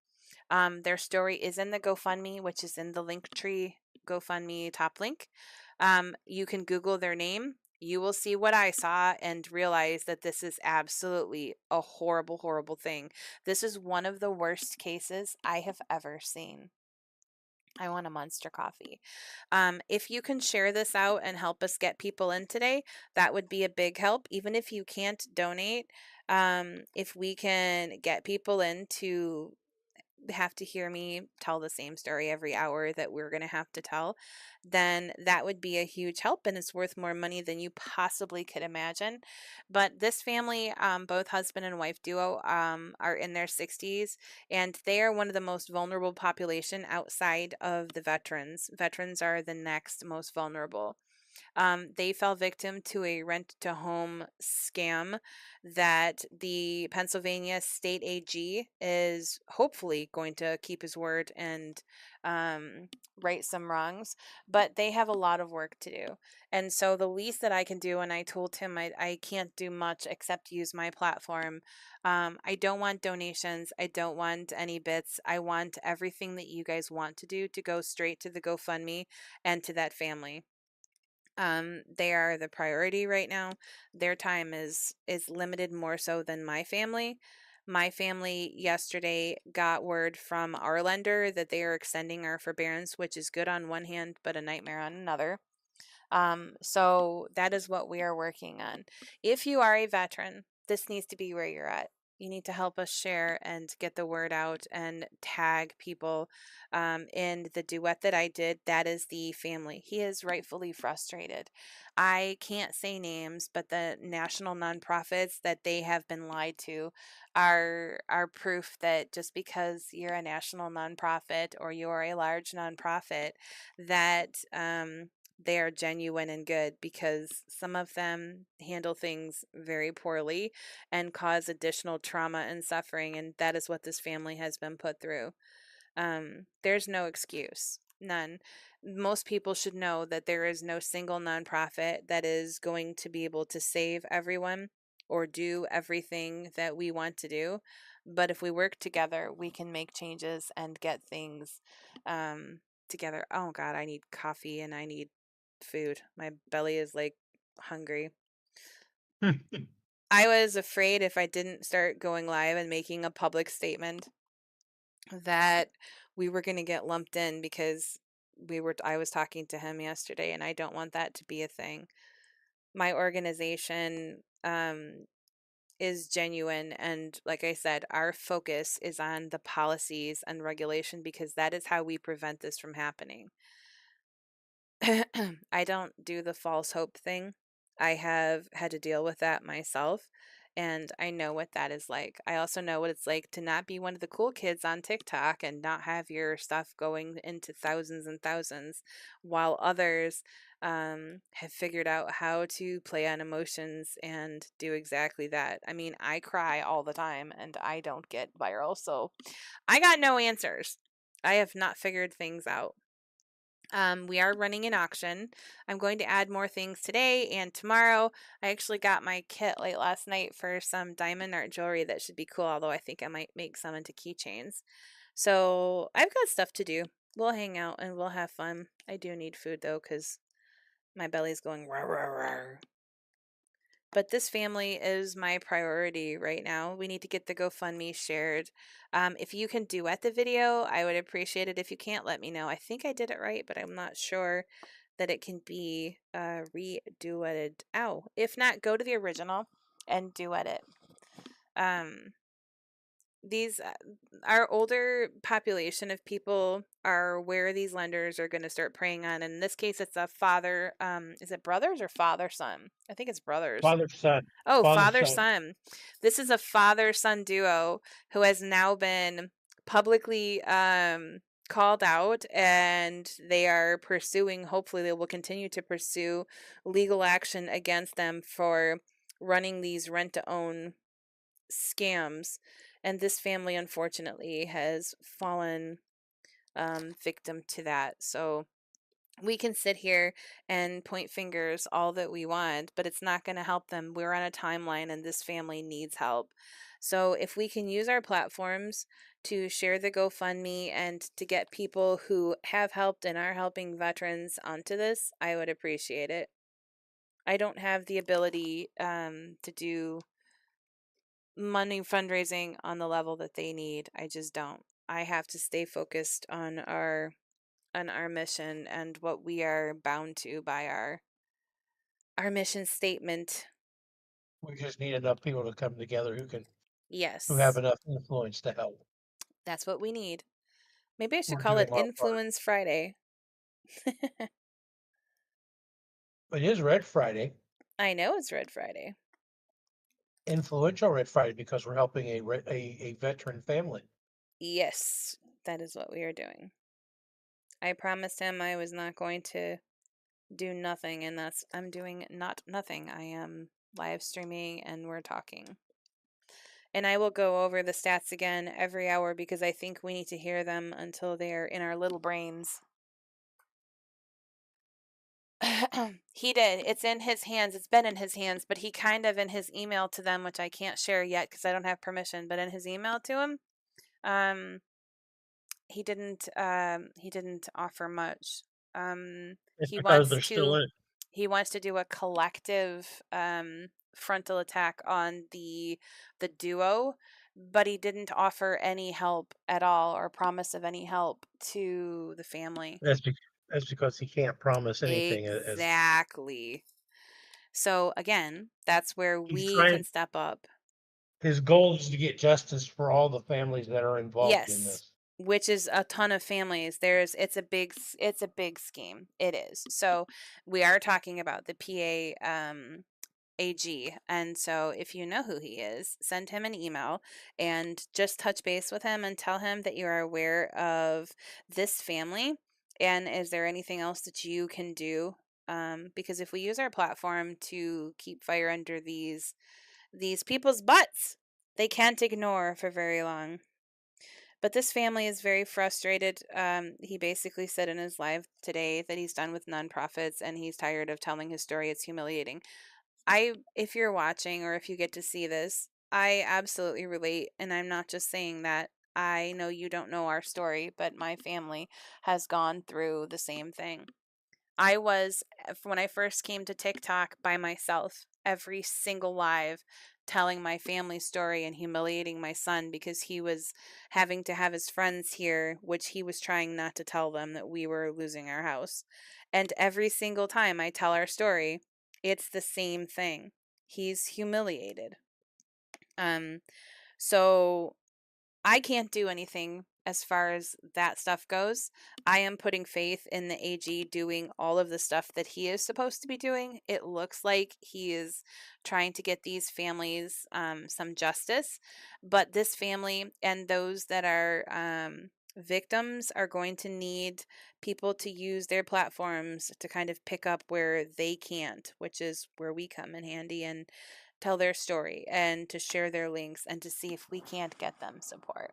Their story is in the GoFundMe, which is in the link tree GoFundMe top link. You can Google their name. You will see what I saw and realize that this is absolutely a horrible, horrible thing. This is one of the worst cases I have ever seen. I want a Monster coffee. If you can share this out and help us get people in today, that would be a big help. Even if you can't donate, if we can get people in to have to hear me tell the same story every hour that we're going to have to tell, then that would be a huge help, and it's worth more money than you possibly could imagine. But this family, both husband and wife duo, are in their 60s, and they are one of the most vulnerable population outside of the veterans. Veterans are the next most vulnerable. They fell victim to a rent to home scam that the Pennsylvania state AG is hopefully going to keep his word and right some wrongs, but they have a lot of work to do. And so the least that I can do, and I told him I can't do much except use my platform. I don't want donations. I don't want any bits. I want everything that you guys want to do to go straight to the GoFundMe and to that family. They are the priority right now. Their time is limited more so than my family. My family yesterday got word from our lender that they are extending our forbearance, which is good on one hand but a nightmare on another. So that is what we are working on. If you are a veteran, this needs to be where you're at. You need to help us share and get the word out and tag people. In the duet that I did, that is the family. He is rightfully frustrated. I can't say names, but the national nonprofits that they have been lied to are proof that just because you're a national nonprofit or you're a large nonprofit, that they are genuine and good, because some of them handle things very poorly and cause additional trauma and suffering, and that is what this family has been put through. There's no excuse, none. Most people should know that there is no single nonprofit that is going to be able to save everyone or do everything that we want to do. But if we work together, we can make changes and get things together. Oh God, I need coffee and I need food. My belly is like hungry. I was afraid if I didn't start going live and making a public statement that we were going to get lumped in, because I was talking to him yesterday, and I don't want that to be a thing. My organization is genuine, and like I said, our focus is on the policies and regulation, because that is how we prevent this from happening. I don't do the false hope thing. I have had to deal with that myself, and I know what that is like. I also know what it's like to not be one of the cool kids on TikTok and not have your stuff going into thousands and thousands, while others have figured out how to play on emotions and do exactly that. I mean, I cry all the time and I don't get viral, so I got no answers. I have not figured things out. We are running an auction. I'm going to add more things today and tomorrow. I actually got my kit late last night for some diamond art jewelry that should be cool, although I think I might make some into keychains. So I've got stuff to do. We'll hang out and we'll have fun. I do need food though, because my belly's going rawr, rawr, rawr. But this family is my priority right now. We need to get the GoFundMe shared. If you can duet the video, I would appreciate it. If you can't, let me know. I think I did it right, but I'm not sure that it can be reduetted. Ow. If not, go to the original and duet it. These our older population of people are where these lenders are going to start preying on. In this case, it's a father. Is it brothers or father son? I think it's brothers. Father, son. Oh, Father, father son. son. This is a father son duo who has now been publicly called out, and they are pursuing, hopefully they will continue to pursue legal action against them for running these rent to own scams. And this family unfortunately has fallen victim to that. So we can sit here and point fingers all that we want, but it's not going to help them. We're on a timeline and this family needs help. So if we can use our platforms to share the GoFundMe and to get people who have helped and are helping veterans onto this, I would appreciate it. I don't have the ability to do money fundraising on the level that they need. I just don't. I have to stay focused on our mission and what we are bound to by our mission statement. We just need enough people to come together who have Yes, enough influence to help. that's what we need. Maybe I should We're call it doing our part. Influence Friday. It is Red Friday, I know it's Red Friday. influential Red Friday, because we're helping a veteran family. Yes, that is what we are doing. I promised him I was not going to do nothing, and I'm doing not nothing. I am live streaming and we're talking. And I will go over the stats again every hour because I think we need to hear them until they're in our little brains. He did. It's in his hands. It's been in his hands, but he kind of in his email to them, which I can't share yet because I don't have permission, but in his email to him, um, he didn't offer much. It's He because wants they're still to in it. he wants to do a collective frontal attack on the duo, but he didn't offer any help at all or promise of any help to the family. That's because he can't promise anything. As Exactly. So again, that's where he's we can trying, step up. his goal is to get justice for all the families that are involved in Yes, this. which is a ton of families. It's a big scheme. It is. So we are talking about the PA AG. And so if you know who he is, send him an email and just touch base with him and tell him that you are aware of this family and is there anything else that you can do? Because if we use our platform to keep fire under these people's butts, they can't ignore for very long. But this family is very frustrated. He basically said in his live today that he's done with nonprofits and he's tired of telling his story. It's humiliating. If you're watching or if you get to see this, I absolutely relate. And I'm not just saying that. I know you don't know our story, but my family has gone through the same thing. I was, when I first came to TikTok by myself, every single live, telling my family story and humiliating my son because he was having to have his friends here, which he was trying not to tell them that we were losing our house. And every single time I tell our story, it's the same thing. He's humiliated. Um, so I can't do anything as far as that stuff goes. I am putting faith in the AG doing all of the stuff that he is supposed to be doing. It looks like he is trying to get these families some justice, but this family and those that are victims are going to need people to use their platforms to kind of pick up where they can't, which is where we come in handy and tell their story and to share their links and to see if we can't get them support.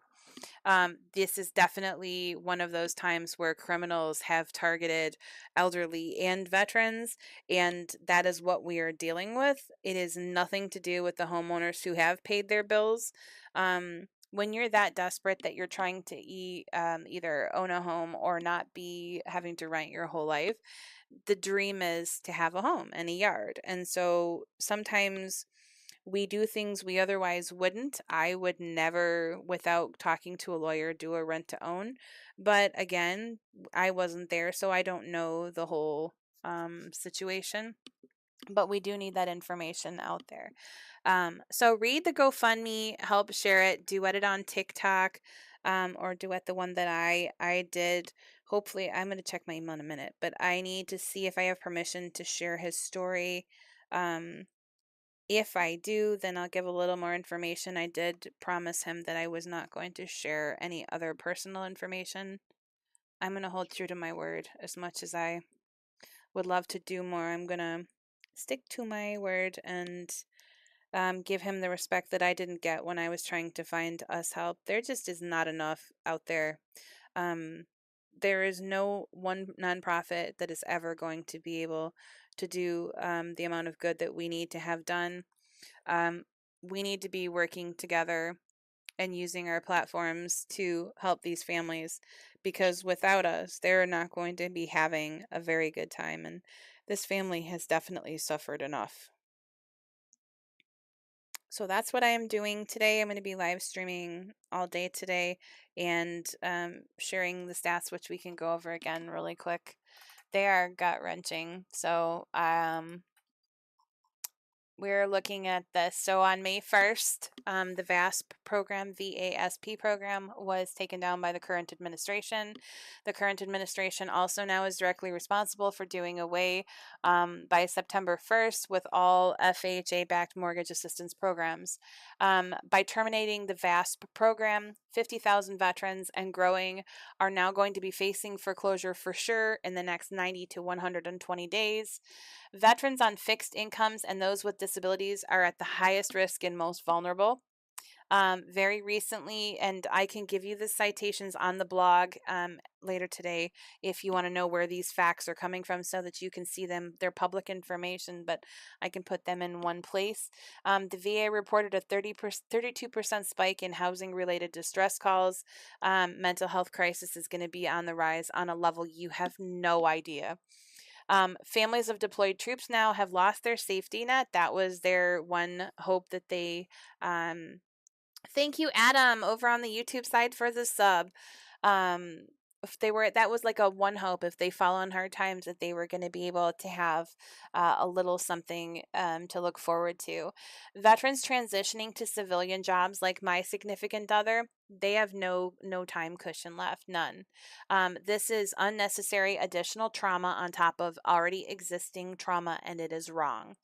This is definitely one of those times where criminals have targeted elderly and veterans, and that is what we are dealing with. It is nothing to do with the homeowners who have paid their bills. When you're that desperate that you're trying to either own a home or not be having to rent your whole life, the dream is to have a home and a yard. And so sometimes we do things we otherwise wouldn't. I would never, without talking to a lawyer, do a rent to own. But again, I wasn't there, so I don't know the whole situation. But we do need that information out there. So read the GoFundMe, help share it, duet it on TikTok, or duet the one that I did. Hopefully, I'm going to check my email in a minute, but I need to see if I have permission to share his story. If I do, then I'll give a little more information. I did promise him that I was not going to share any other personal information. I'm going to hold true to my word. As much as I would love to do more, I'm going to stick to my word and give him the respect that I didn't get when I was trying to find us help. There just is not enough out there. Um, there is no one nonprofit that is ever going to be able to do the amount of good that we need to have done. Um, we need to be working together and using our platforms to help these families, because without us, they're not going to be having a very good time. And this family has definitely suffered enough. So that's what I am doing today. I'm going to be live streaming all day today and sharing the stats, which we can go over again really quick. They are gut wrenching. So we're looking at this. So on May 1st, the VASP program was taken down by the current administration. The current administration also now is directly responsible for doing away by September 1st with all FHA-backed mortgage assistance programs. By terminating the VASP program, 50,000 veterans and growing are now going to be facing foreclosure for sure in the next 90 to 120 days. Veterans on fixed incomes and those with disabilities are at the highest risk and most vulnerable. Very recently, and I can give you the citations on the blog later today if you want to know where these facts are coming from so that you can see them. They're public information, but I can put them in one place. The VA reported a 32% spike in housing-related distress calls. Mental health crisis is going to be on the rise on a level you have no idea. Families of deployed troops now have lost their safety net. That was their one hope that they thank you, Adam, over on the YouTube side for the sub. If they were, that was like a one hope if they fall on hard times that they were going to be able to have a little something to look forward to. Veterans transitioning to civilian jobs, like my significant other, they have no time cushion left, none. This is unnecessary additional trauma on top of already existing trauma, and it is wrong.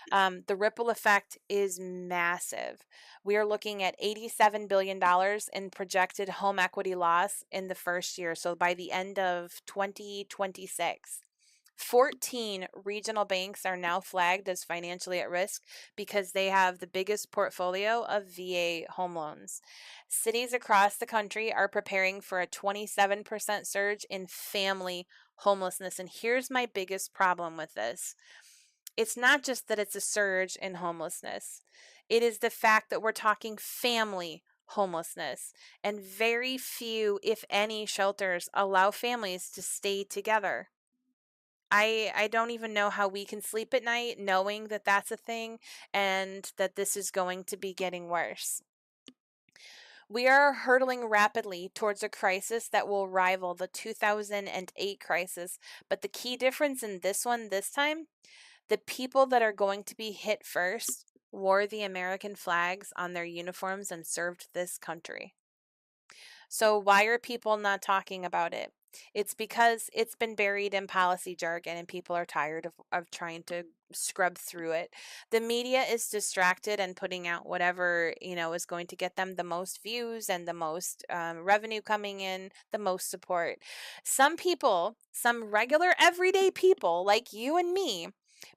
The ripple effect is massive. We are looking at $87 billion in projected home equity loss in the first year. So by the end of 2026, 14 regional banks are now flagged as financially at risk because they have the biggest portfolio of VA home loans. Cities across the country are preparing for a 27% surge in family homelessness. And here's my biggest problem with this. It's not just that it's a surge in homelessness. It is the fact that we're talking family homelessness, and very few, if any, shelters allow families to stay together. I don't even know how we can sleep at night knowing that that's a thing and that this is going to be getting worse. We are hurtling rapidly towards a crisis that will rival the 2008 crisis, but the key difference in this one this time, the people that are going to be hit first wore the American flags on their uniforms and served this country. So why are people not talking about it? It's because it's been buried in policy jargon and people are tired of trying to scrub through it. The media is distracted and putting out whatever, is going to get them the most views and the most revenue coming in, the most support. Some people, some regular everyday people like you and me,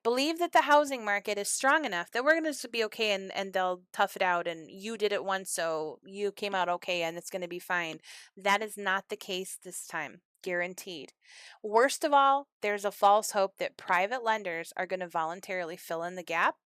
believe that the housing market is strong enough that we're going to be okay and they'll tough it out and you did it once so you came out okay and it's going to be fine. That is not the case this time, guaranteed. Worst of all, there's a false hope that private lenders are going to voluntarily fill in the gap,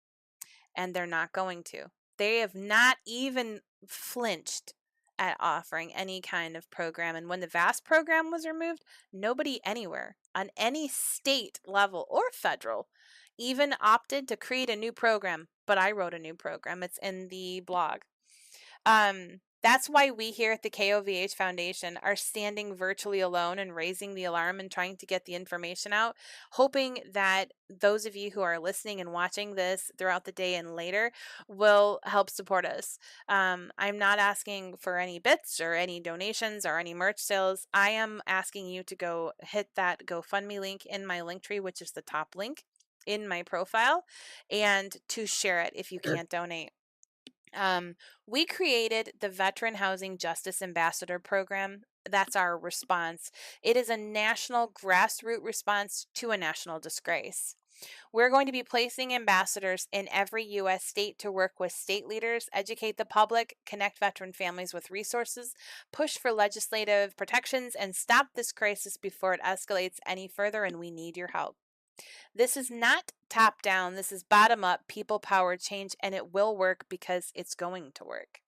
and they're not going to. They have not even flinched at offering any kind of program. And when the VASP program was removed, nobody anywhere on any state level or federal even opted to create a new program. But I wrote a new program. It's in the blog. That's why we here at the KOVH Foundation are standing virtually alone and raising the alarm and trying to get the information out, hoping that those of you who are listening and watching this throughout the day and later will help support us. I'm not asking for any bits or any donations or any merch sales. I am asking you to go hit that GoFundMe link in my link tree, which is the top link in my profile, and to share it if you can't donate. We created the Veteran Housing Justice Ambassador Program. That's our response. It is a national grassroots response to a national disgrace. We're going to be placing ambassadors in every U.S. state to work with state leaders, educate the public, connect veteran families with resources, push for legislative protections, and stop this crisis before it escalates any further, and we need your help. This is not top down, this is bottom up, people powered change, and it will work because it's going to work.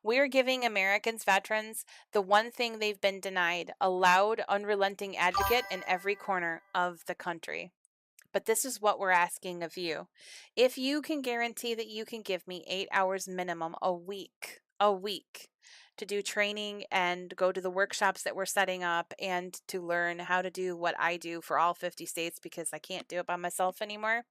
We're giving Americans, veterans, the one thing they've been denied: a loud, unrelenting advocate in every corner of the country. But this is what we're asking of you. If you can guarantee that you can give me 8 hours minimum a week to do training and go to the workshops that we're setting up and to learn how to do what I do for all 50 states because I can't do it by myself anymore.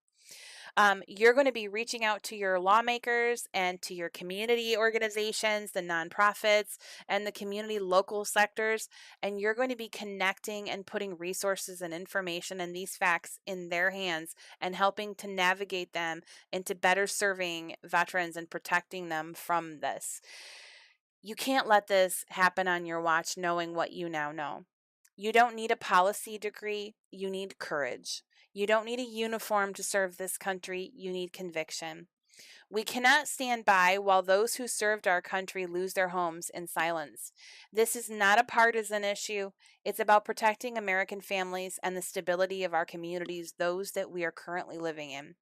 You're going to be reaching out to your lawmakers and to your community organizations, the nonprofits, and the community local sectors, and you're going to be connecting and putting resources and information and these facts in their hands and helping to navigate them into better serving veterans and protecting them from this. You can't let this happen on your watch knowing what you now know. You don't need a policy degree, you need courage. You don't need a uniform to serve this country, you need conviction. We cannot stand by while those who served our country lose their homes in silence. This is not a partisan issue. It's about protecting American families and the stability of our communities, those that we are currently living in.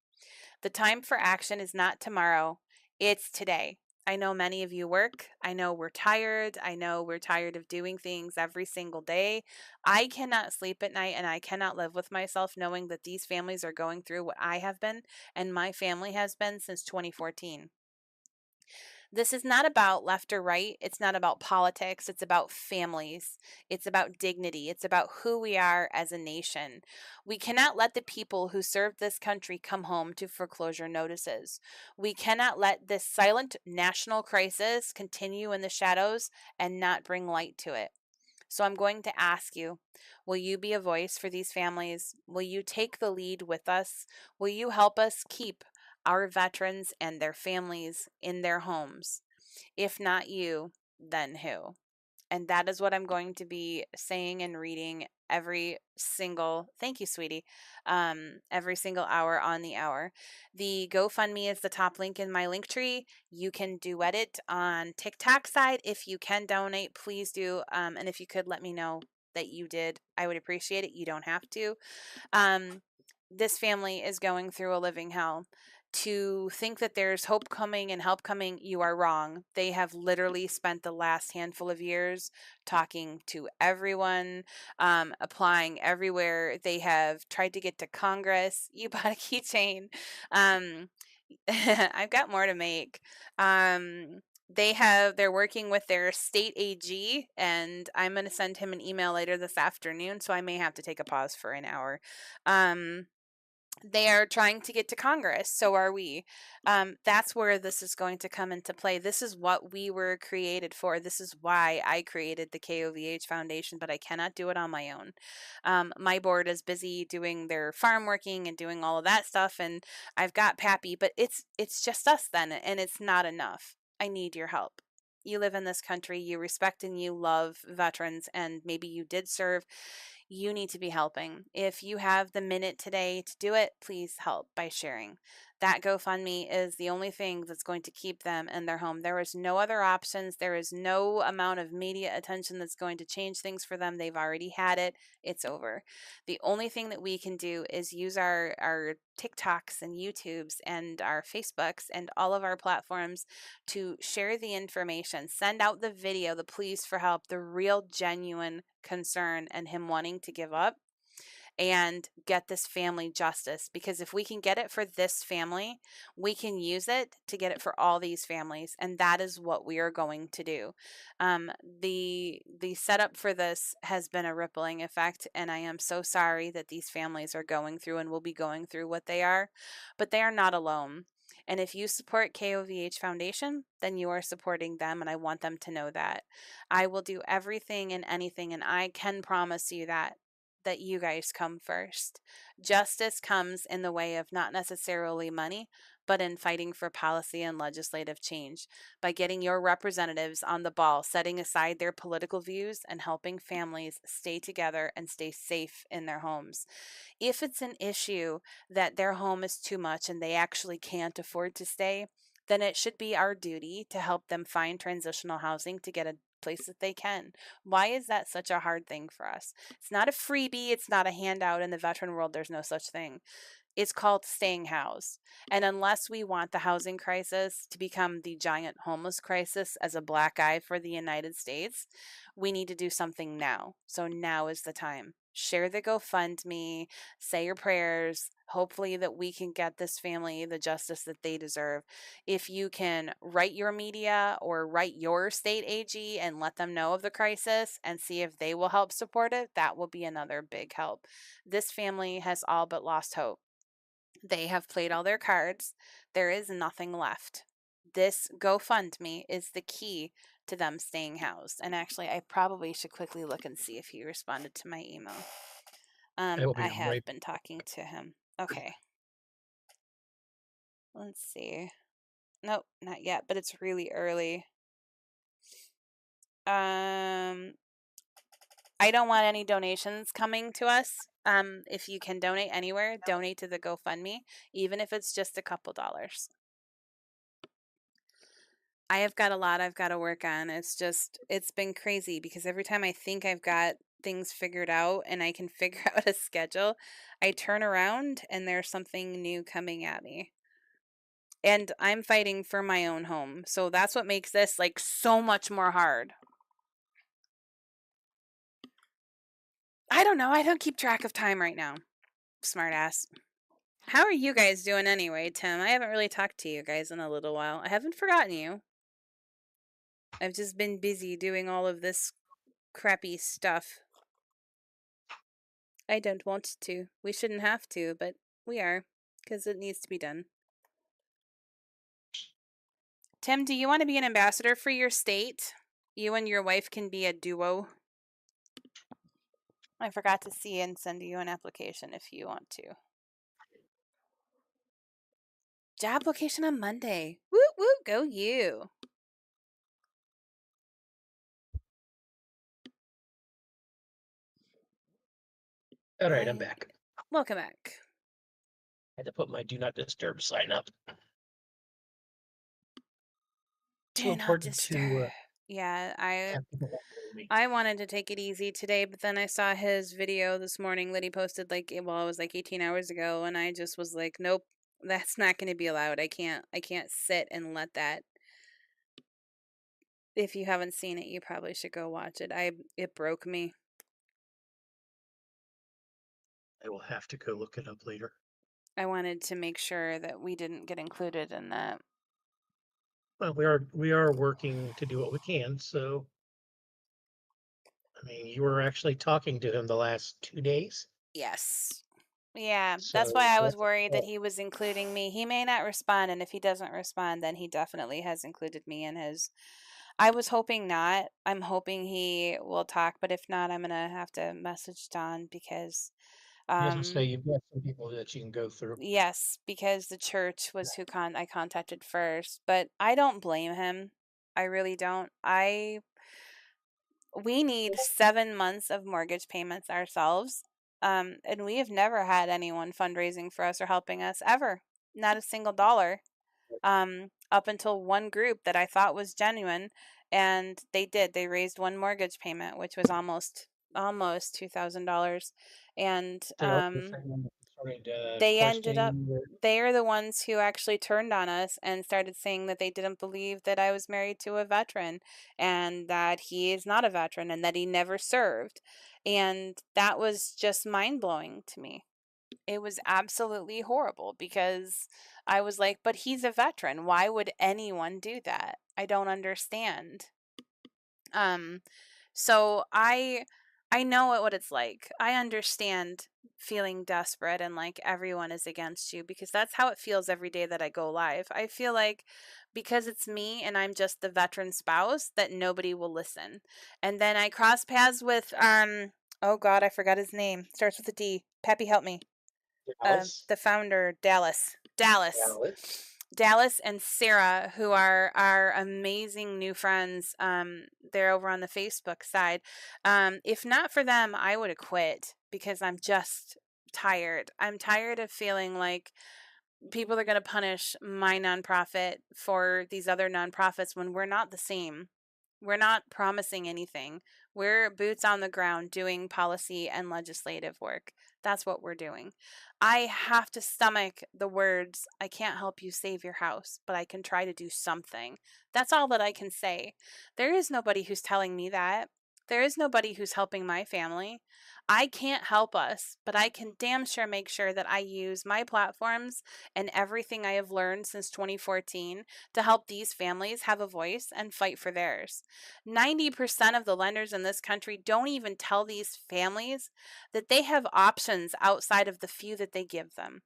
The time for action is not tomorrow, it's today. I know many of you work. I know we're tired. I know we're tired of doing things every single day. I cannot sleep at night and I cannot live with myself knowing that these families are going through what I have been and my family has been since 2014. This is not about left or right. It's not about politics. It's about families. It's about dignity. It's about who we are as a nation. We cannot let the people who served this country come home to foreclosure notices. We cannot let this silent national crisis continue in the shadows and not bring light to it. So I'm going to ask you, will you be a voice for these families? Will you take the lead with us? Will you help us keep our veterans and their families in their homes? If not you, then who? And that is what I'm going to be saying and reading every single, thank you, sweetie, every single hour on the hour. The GoFundMe is the top link in my link tree. You can duet it on TikTok side. If you can donate, please do. And if you could let me know that you did, I would appreciate it. You don't have to. This family is going through a living hell. To think that there's hope coming and help coming, you are wrong. They have literally spent the last handful of years talking to everyone, applying everywhere. They have tried to get to Congress. You bought a keychain. I've got more to make. They're working with their state AG, and I'm going to send him an email later this afternoon, so I may have to take a pause for an hour. They are trying to get to Congress. So are we. That's where this is going to come into play. This is what we were created for. This is why I created the KOVH Foundation, but I cannot do it on my own. My board is busy doing their farm working and doing all of that stuff, and I've got Pappy, but it's just us then, and it's not enough. I need your help. You live in this country, you respect and you love veterans, and maybe you did serve. You need to be helping. If you have the minute today to do it, please help by sharing. That GoFundMe is the only thing that's going to keep them in their home. There is no other options. There is no amount of media attention that's going to change things for them. They've already had it. It's over. The only thing that we can do is use our TikToks and YouTubes and our Facebooks and all of our platforms to share the information, send out the video, the pleas for help, the real genuine concern and him wanting to give up and get this family justice. Because if we can get it for this family, we can use it to get it for all these families, and that is what we are going to do. The setup for this has been a rippling effect, and I am so sorry that these families are going through and will be going through what they are, but they are not alone. And if you support KOVH Foundation, then you are supporting them, and I want them to know that. I will do everything and anything, and I can promise you that you guys come first. Justice comes in the way of not necessarily money, but in fighting for policy and legislative change, by getting your representatives on the ball, setting aside their political views, and helping families stay together and stay safe in their homes. If it's an issue that their home is too much and they actually can't afford to stay, then it should be our duty to help them find transitional housing to get a place that they can. Why is that such a hard thing for us? It's not a freebie. It's not a handout. In the veteran world, there's no such thing. It's called staying housed. And unless we want the housing crisis to become the giant homeless crisis as a black eye for the United States, we need to do something now. So now is the time. Share the GoFundMe, say your prayers. Hopefully that we can get this family the justice that they deserve. If you can write your media or write your state AG and let them know of the crisis and see if they will help support it, that will be another big help. This family has all but lost hope. They have played all their cards. There is nothing left. This GoFundMe is the key to them staying housed. And actually, I probably should quickly look and see if he responded to my email. I will be I have right. been talking to him. Okay. Let's see. Nope, not yet, but it's really early. I don't want any donations coming to us. If you can donate anywhere, donate to the GoFundMe, even if it's just a couple dollars. I have got a lot I've got to work on. It's been crazy because every time I think I've got things figured out and I can figure out a schedule, I turn around and there's something new coming at me. And I'm fighting for my own home. So that's what makes this like so much more hard. I don't know. I don't keep track of time right now. Smartass. How are you guys doing anyway, Tim? I haven't really talked to you guys in a little while. I haven't forgotten you. I've just been busy doing all of this crappy stuff. I don't want to. We shouldn't have to, but we are, because it needs to be done. Tim, do you want to be an ambassador for your state? You and your wife can be a duo. I forgot to see and send you an application if you want to. Job application on Monday. Woo woo, go you. All right, I'm back. Welcome back. I had to put my do not disturb sign up. Do not disturb. Yeah, I wanted to take it easy today, but then I saw his video this morning that he posted it was like 18 hours ago, and I just was like, nope, that's not going to be allowed. I can't sit and let that. If you haven't seen it, you probably should go watch it. It broke me. I will have to go look it up later. I wanted to make sure that we didn't get included in that. Well, we are working to do what we can, so I mean, you were actually talking to him the last 2 days. Yes. Yeah, that's So why I was worried that he was including me. He may not respond, and if he doesn't respond, then he definitely has included me in his. I was hoping not. I'm hoping he will talk, but if not, I'm gonna have to message Don because I was gonna say you've got some people that you can go through. yes, because the church was who I contacted first, but I don't blame him. I really don't. We need 7 months of mortgage payments ourselves. And we have never had anyone fundraising for us or helping us ever. Not a single dollar. Up until one group that I thought was genuine, and they raised one mortgage payment, which was almost $2,000, and they ended up they are the ones who actually turned on us and started saying that they didn't believe that I was married to a veteran and that he is not a veteran and that he never served, and that was just mind-blowing to me. It was absolutely horrible because I was like, but he's a veteran. Why would anyone do that? I don't understand. So I know what it's like. I understand feeling desperate and like everyone is against you because that's how it feels every day that I go live. I feel like because it's me and I'm just the veteran spouse that nobody will listen. And then I cross paths with oh god, I forgot his name. Starts with a D. Pappy, help me. The founder, Dallas and Sarah, who are our amazing new friends. They're over on the Facebook side. If not for them, I would have quit because I'm just tired. I'm tired of feeling like people are going to punish my nonprofit for these other nonprofits when we're not the same. We're not promising anything. We're boots on the ground doing policy and legislative work. That's what we're doing. I have to stomach the words, I can't help you save your house, but I can try to do something. That's all that I can say. There is nobody who's telling me that. There is nobody who's helping my family. I can't help us, but I can damn sure make sure that I use my platforms and everything I have learned since 2014 to help these families have a voice and fight for theirs. 90% of the lenders in this country don't even tell these families that they have options outside of the few that they give them.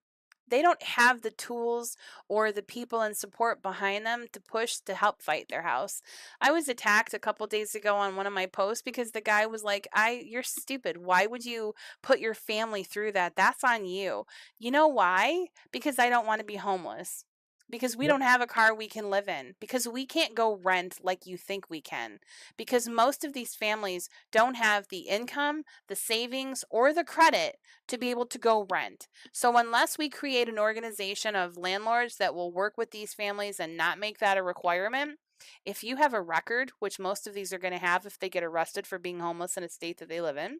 They don't have the tools or the people and support behind them to push to help fight their house. I was attacked a couple days ago on one of my posts because the guy was like, you're stupid. Why would you put your family through that? That's on you. You know why? Because I don't want to be homeless. Because we Yep. don't have a car we can live in. Because we can't go rent like you think we can. Because most of these families don't have the income, the savings, or the credit to be able to go rent. So unless we create an organization of landlords that will work with these families and not make that a requirement, if you have a record, which most of these are going to have if they get arrested for being homeless in a state that they live in,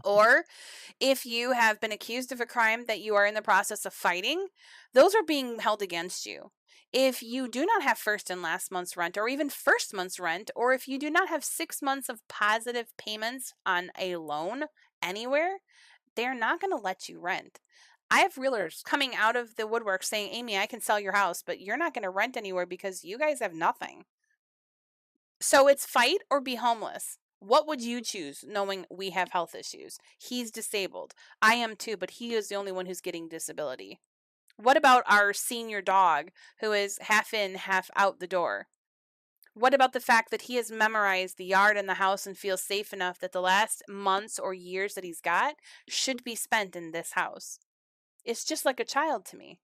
or if you have been accused of a crime that you are in the process of fighting, those are being held against you. If you do not have first and last month's rent, or even first month's rent, or if you do not have 6 months of positive payments on a loan anywhere, they're not going to let you rent. I have realtors coming out of the woodwork saying, Amy, I can sell your house, but you're not going to rent anywhere because you guys have nothing. So it's fight or be homeless. What would you choose knowing we have health issues? He's disabled. I am too, but he is the only one who's getting disability. What about our senior dog who is half in, half out the door? What about the fact that he has memorized the yard and the house and feels safe enough that the last months or years that he's got should be spent in this house? It's just like a child to me.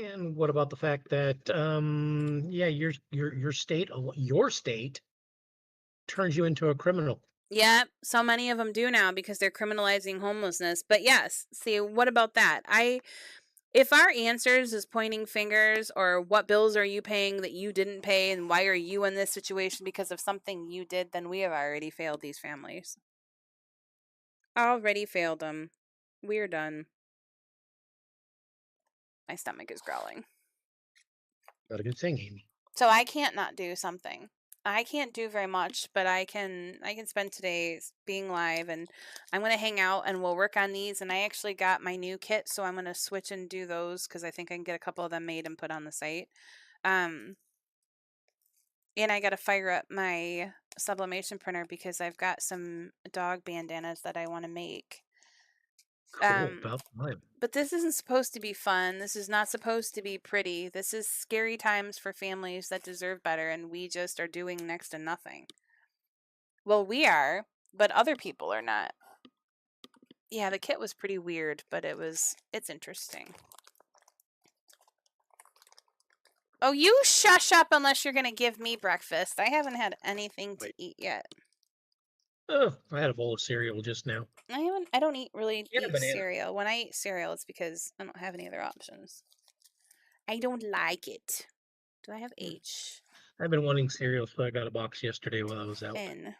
And what about the fact that, yeah, your state turns you into a criminal? Yeah, so many of them do now because they're criminalizing homelessness. But yes, see, what about that? If our answers is pointing fingers or what bills are you paying that you didn't pay and why are you in this situation because of something you did, then we have already failed these families. Already failed them. We're done. My stomach is growling. Not a good thing, Amy. So I can't not do something. I can't do very much, but I can spend today being live, and I'm going to hang out and we'll work on these. And I actually got my new kit, so I'm going to switch and do those because I think I can get a couple of them made and put on the site. And I got to fire up my sublimation printer because I've got some dog bandanas that I want to make. Cool, about time. But this isn't supposed to be fun. This is not supposed to be pretty. This is scary times for families that deserve better, and we just are doing next to nothing. Well, we are, but other people are not. Yeah, the kit was pretty weird, but it's interesting. Oh, you shush up unless you're going to give me breakfast. I haven't had anything to eat yet. Oh, I had a bowl of cereal just now. I don't really And a eat banana. cereal. When I eat cereal, it's because I don't have any other options. I don't like it. Do I have H? I've been wanting cereal, so I got a box yesterday while I was out. N.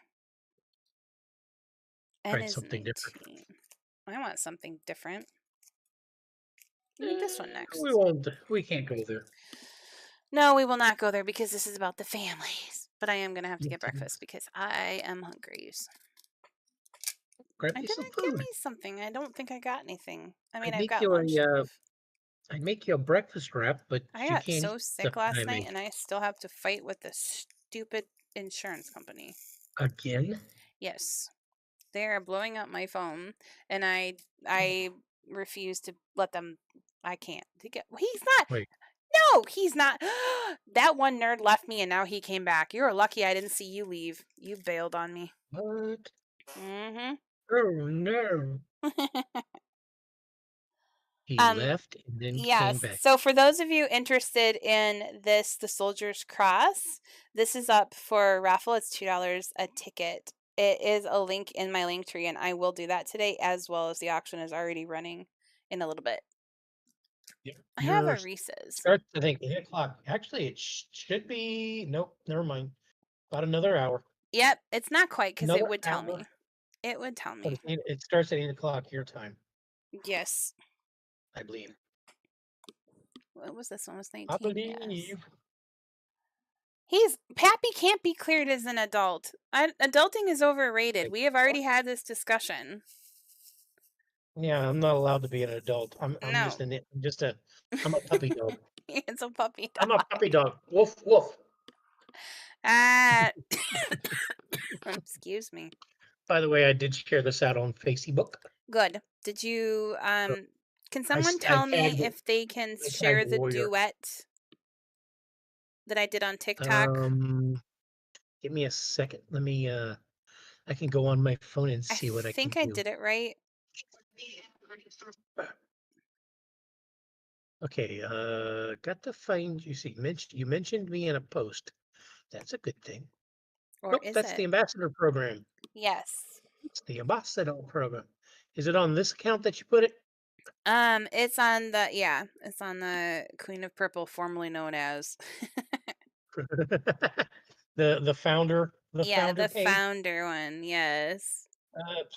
N Tried is something 19. different. I want something different. Maybe this one next. We won't. We can't go there. No, we will not go there because this is about the families. But I am going to have to Yes, get it breakfast is. because I am hungry. Grab I you some didn't get food. me something. I don't think I got anything. I mean, I'd I've make got you lunch a. stuff. I'd make you a breakfast wrap, but I you got can't so eat stuff sick that I last night make. and I still have to fight with this stupid insurance company. Again? Yes. They are blowing up my phone and I refuse to let them. I can't. He's not. Wait, No, he's not. That one nerd left me and now he came back. You're lucky I didn't see you leave. You bailed on me. what? Mm-hmm. Oh no! He Um, left and then came yes. back. So for those of you interested in this, the Soldier's Cross, this is up for raffle. It's $2 a ticket. It is a link in my link tree, and I will do that today as well as the auction is already running in a little bit. I have a Yours Reese's. starts, I think, 8 o'clock. Actually, it should be. Nope, never mind. About another hour. Yep, it's not quite because it Another would tell hour. me. It would tell But me. it starts at 8 o'clock your time, Yes. I believe. What was this one? Was I 19? Yes. believe. Pappy can't be cleared as an adult. Adulting is overrated. Like, We have already had this discussion. yeah, I'm not allowed to be an adult. I'm No. I'm a puppy dog. It's a puppy dog. I'm a puppy dog. Woof woof. Excuse me. By the way, I did share this out on Facebook. Good. Did you can someone I tell me if they can share tagged the Warrior. duet that I did on TikTok? Give me a second. Let me I can go on my phone and see what I can think I do. did it right. Okay, got to find you see you mentioned me in a post. That's a good thing. Or Nope, is that's it? the ambassador program. Yes. It's the ambassador program. Is it on this account that you put it? It's on the Queen of Purple, formerly known as. The founder Yeah, the page. founder one. Yes.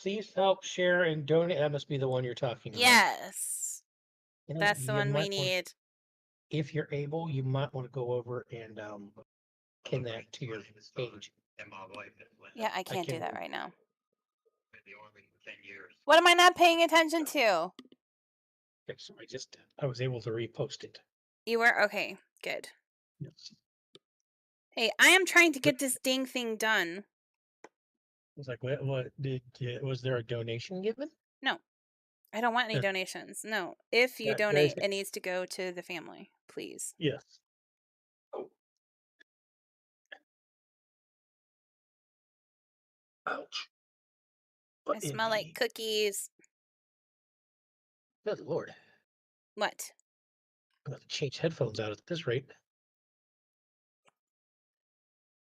Please help share and donate. That must be the one you're talking about. Yes. You know, That's the you one we might want, need. if you're able, you might want to go over and pin that to your page. Yeah, I can't do can- that right now. What am I not paying attention to? Okay, so I was able to repost it. You were? Okay, good. Yes. Hey, I am trying to get this dang thing done. I was like, was there a donation given? No, I don't want any Yeah. donations. No, if you Yeah, donate, it needs to go to the family, please. Yes. Oh. Ouch. I smell like cookies. Good Lord. What? I'm going to change headphones out at this rate.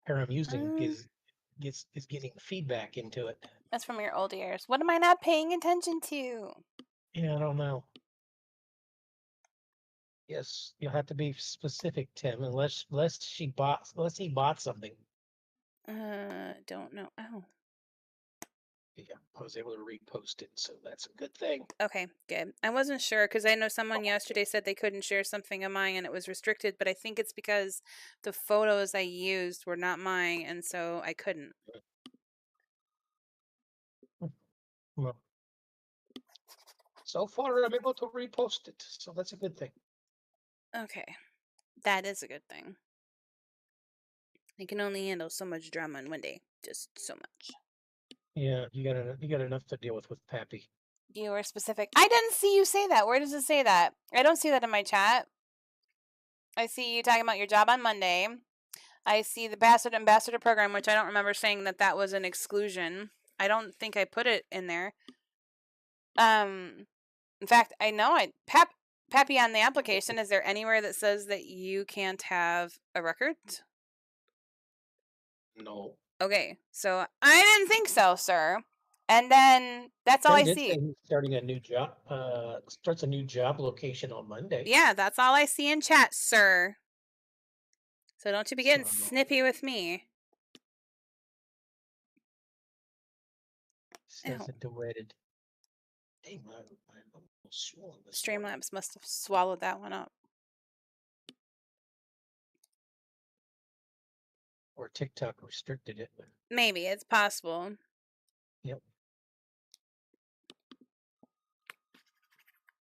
Here I'm using is getting feedback into it. That's from your old ears. What am I not paying attention to? Yeah, I don't know. Yes, you'll have to be specific, Tim, unless he bought something. Don't know. Oh. Yeah, I was able to repost it, so that's a good thing. Okay, good. I wasn't sure because I know someone yesterday said they couldn't share something of mine and it was restricted, but I think it's because the photos I used were not mine, and so I couldn't. Well, so far I'm able to repost it, so that's a good thing. Okay, that is a good thing. I can only handle so much drama in one day, just so much. Yeah, you got enough to deal with Pappy. You were specific. I didn't see you say that. Where does it say that? I don't see that in my chat. I see you talking about your job on Monday. I see the ambassador program, which I don't remember saying that was an exclusion. I don't think I put it in there. In fact, I know Pappy on the application. Is there anywhere that says that you can't have a record? No. Okay, so I didn't think so, sir. And then that's all I see. He's starting a new job. Starts a new job location on Monday. Yeah, that's all I see in chat, sir. So don't you be getting snippy with me. Says it duetted. Dang, I'm swollen this Streamlabs must have swallowed that one up. Or TikTok restricted it. Maybe, it's possible. Yep.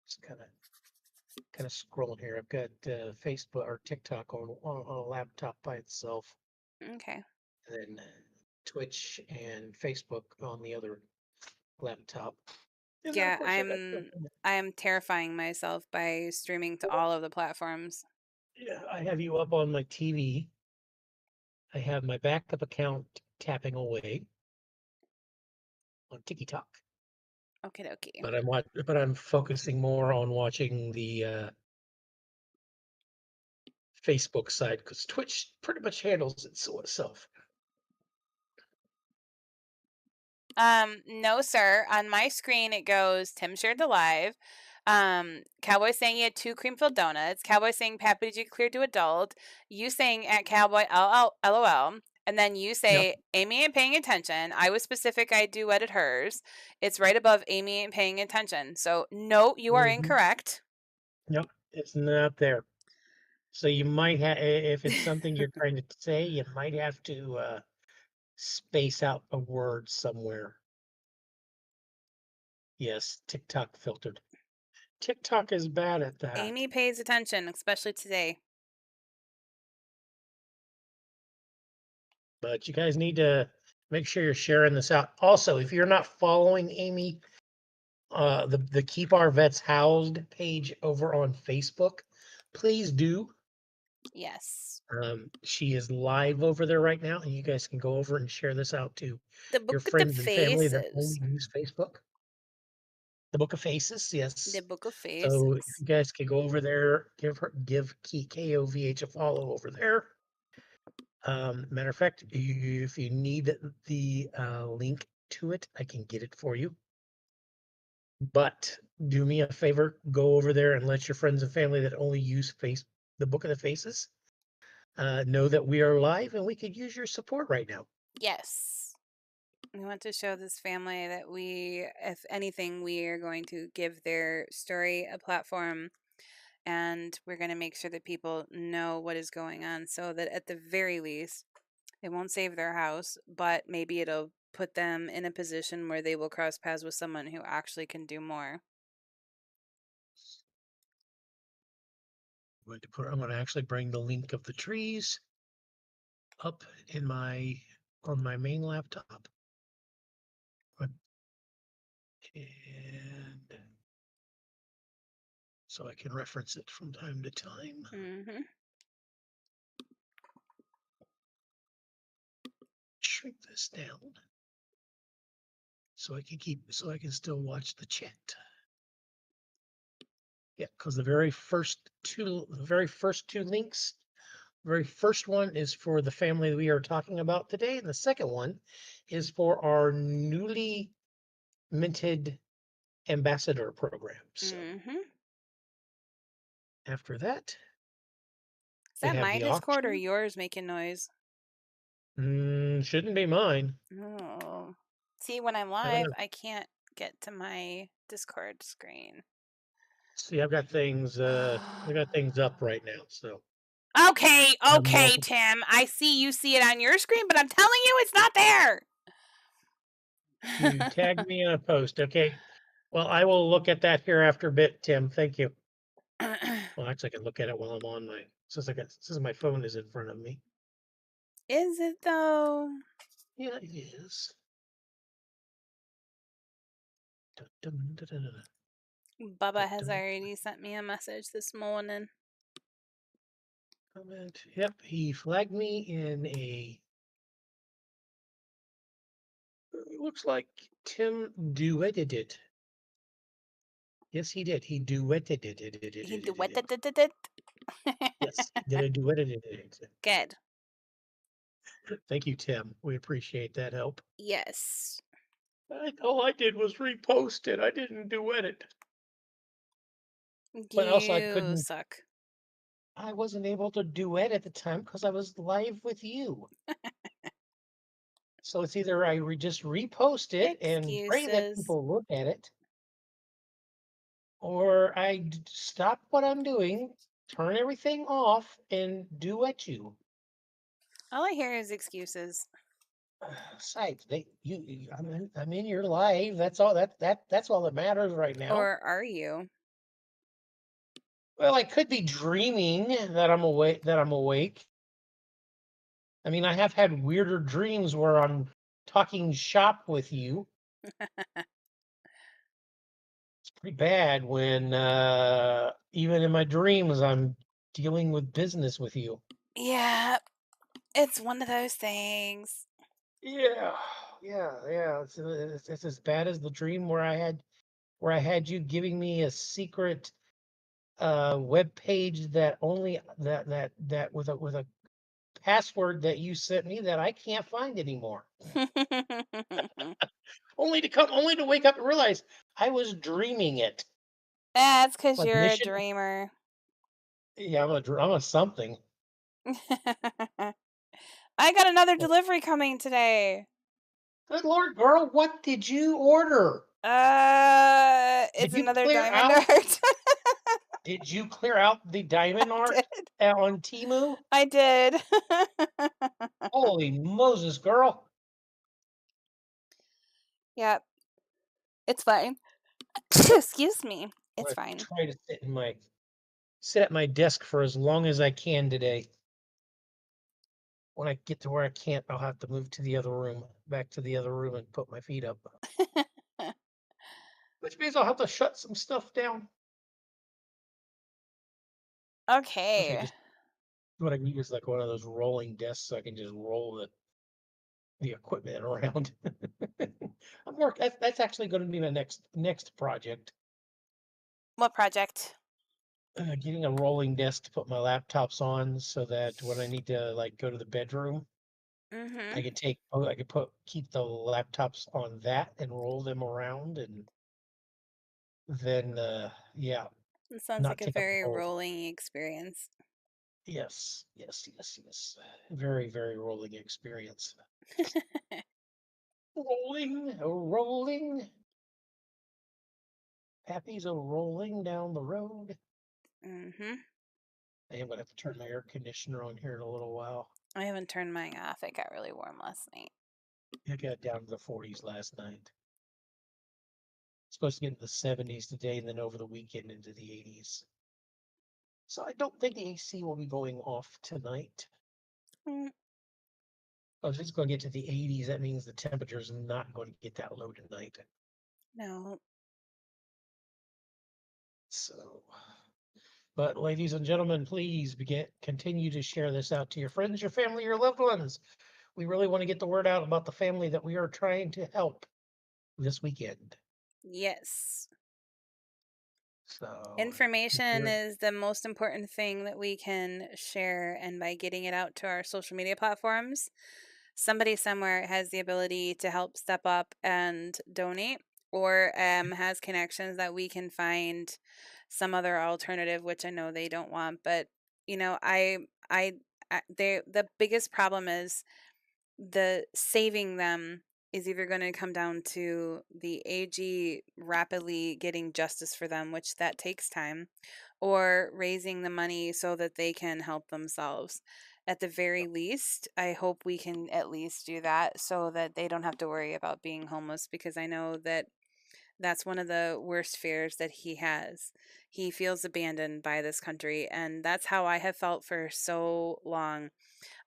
Just kind of scrolling here. I've got Facebook or TikTok on a laptop by itself. Okay. And then Twitch and Facebook on the other laptop. And yeah, I am terrifying myself by streaming to all of the platforms. Yeah, I have you up on my TV. I have my backup account tapping away on TikTok. Okay. But I'm focusing more on watching the Facebook side because Twitch pretty much handles it itself. No, sir. On my screen, it goes Tim shared the live. Cowboy saying he had 2 cream-filled donuts. Cowboy saying Pappy, did you clear to adult? You saying at Cowboy LOL. And then you Yep. say, Amy ain't paying attention. I was specific, I duetted hers. It's right above Amy ain't paying attention. So, no, you are Mhm. incorrect. Yep. It's not there. So you might have, if it's something you're trying to say, you might have to space out a word somewhere. Yes, TikTok filtered. TikTok is bad at that. Amy pays attention, especially today. But you guys need to make sure you're sharing this out. Also, if you're not following Amy, the Keep Our Vets Housed page over on Facebook, please do. Yes. She is live over there right now, and you guys can go over and share this out to The your Book of the friends and family that Faces. only use Facebook. The Book of Faces, The yes. Book of So if Faces. you guys can go over there, give KOVH a follow over there. Matter of fact, if you need the link to it, I can get it for you. But do me a favor, go over there and let your friends and family that only use the Book of the Faces know that we are live and we could use your support right now. Yes. We want to show this family that we, if anything, we are going to give their story a platform, and we're going to make sure that people know what is going on so that at the very least, it won't save their house, but maybe it'll put them in a position where they will cross paths with someone who actually can do more. I'm going to actually bring the link of the trees up on my main laptop. And so I can reference it from time to time. Mm-hmm. Shrink this down so I can still watch the chat. Yeah, because the very first two links, very first one is for the family we are talking about today, and the second one is for our newly minted ambassador program. So Mm-hmm. after that, Is we that have my the Discord or auction. yours making noise? Shouldn't be mine. Oh. See, when I'm I don't live, know. I can't get to my Discord screen. See, I got things up right now, so Okay, I'm okay, welcome. Tim. I see you see it on your screen, but I'm telling you it's not there. You tagged me in a post. Okay. Well, I will look at that here after a bit, Tim. Thank you. Well, actually, I can look at it while I'm on since my phone is in front of me. Is it though? Yeah, it is. Dun, dun, dun, dun, dun, Bubba dun, has dun. already sent me a message this morning. Comment. Yep, he flagged me in a. It looks like Tim duetted it. Yes, he did. He duetted He it. duetted it. Yes, he did a duetted it. Good. Thank you, Tim. We appreciate that help. Yes. All I did was repost it. I didn't duet it. But also, You suck. I wasn't able to duet at the time because I was live with you. So it's either just repost it and pray that Excuses. people look at it, or stop what I'm doing, turn everything off, and duet you. All I hear is excuses. Sites, I'm in your live. That's all. That's all that matters right now. Or are you? Well, I could be dreaming that I'm awake. I mean, I have had weirder dreams where I'm talking shop with you. It's pretty bad when even in my dreams I'm dealing with business with you. Yeah, it's one of those things. Yeah, yeah. It's as bad as the dream where I had you giving me a secret web page that only that with a password that you sent me that I can't find anymore. Only to wake up and realize I was dreaming it. That's because Like you're a mission. dreamer. Yeah, I'm a something. I got another delivery coming today. Good Lord, girl, what did you order? It's Did you another clear diamond out? art. Did you clear out the diamond art Did. on Temu? I did. Holy Moses, girl. Yep. It's fine. Excuse me. I'm It's gonna fine. try to sit at my desk for as long as I can today. When I get to where I can't, I'll have to move to the other room, back to the other room and put my feet up. Which means I'll have to shut some stuff down. Wish I Okay. just what I need is like one of those rolling desks so I can just roll the equipment around. That's actually going to be my next project. What project? Getting a rolling desk to put my laptops on so that when I need to like go to the bedroom, Mm-hmm. I could keep the laptops on that and roll them around and then yeah, It sounds not like a take up the very whole. rolling experience. Yes. Very, very rolling experience. Rolling. Happy's a rolling down the road. Mm-hmm. I am gonna have to turn my air conditioner on here in a little while. I haven't turned mine off. It got really warm last night. It got down to the 40s last night. It's supposed to get into the 70s today and then over the weekend into the 80s. So I don't think the AC will be going off tonight. Mm, Oh, if it's going to get to the 80s, that means the temperature is not going to get that low tonight. no. So, but ladies and gentlemen, please continue to share this out to your friends, your family, your loved ones. We really want to get the word out about the family that we are trying to help this weekend. Yes. So, Information is the most important thing that we can share, and by getting it out to our social media platforms, somebody somewhere has the ability to help step up and donate, or has connections that we can find some other alternative, which I know they don't want. But you know, the biggest problem is the saving them is either going to come down to the AG rapidly getting justice for them, which that takes time, or raising the money so that they can help themselves. At the very least, I hope we can at least do that so that they don't have to worry about being homeless, because I know that that's one of the worst fears that he has. He feels abandoned by this country, and that's how I have felt for so long.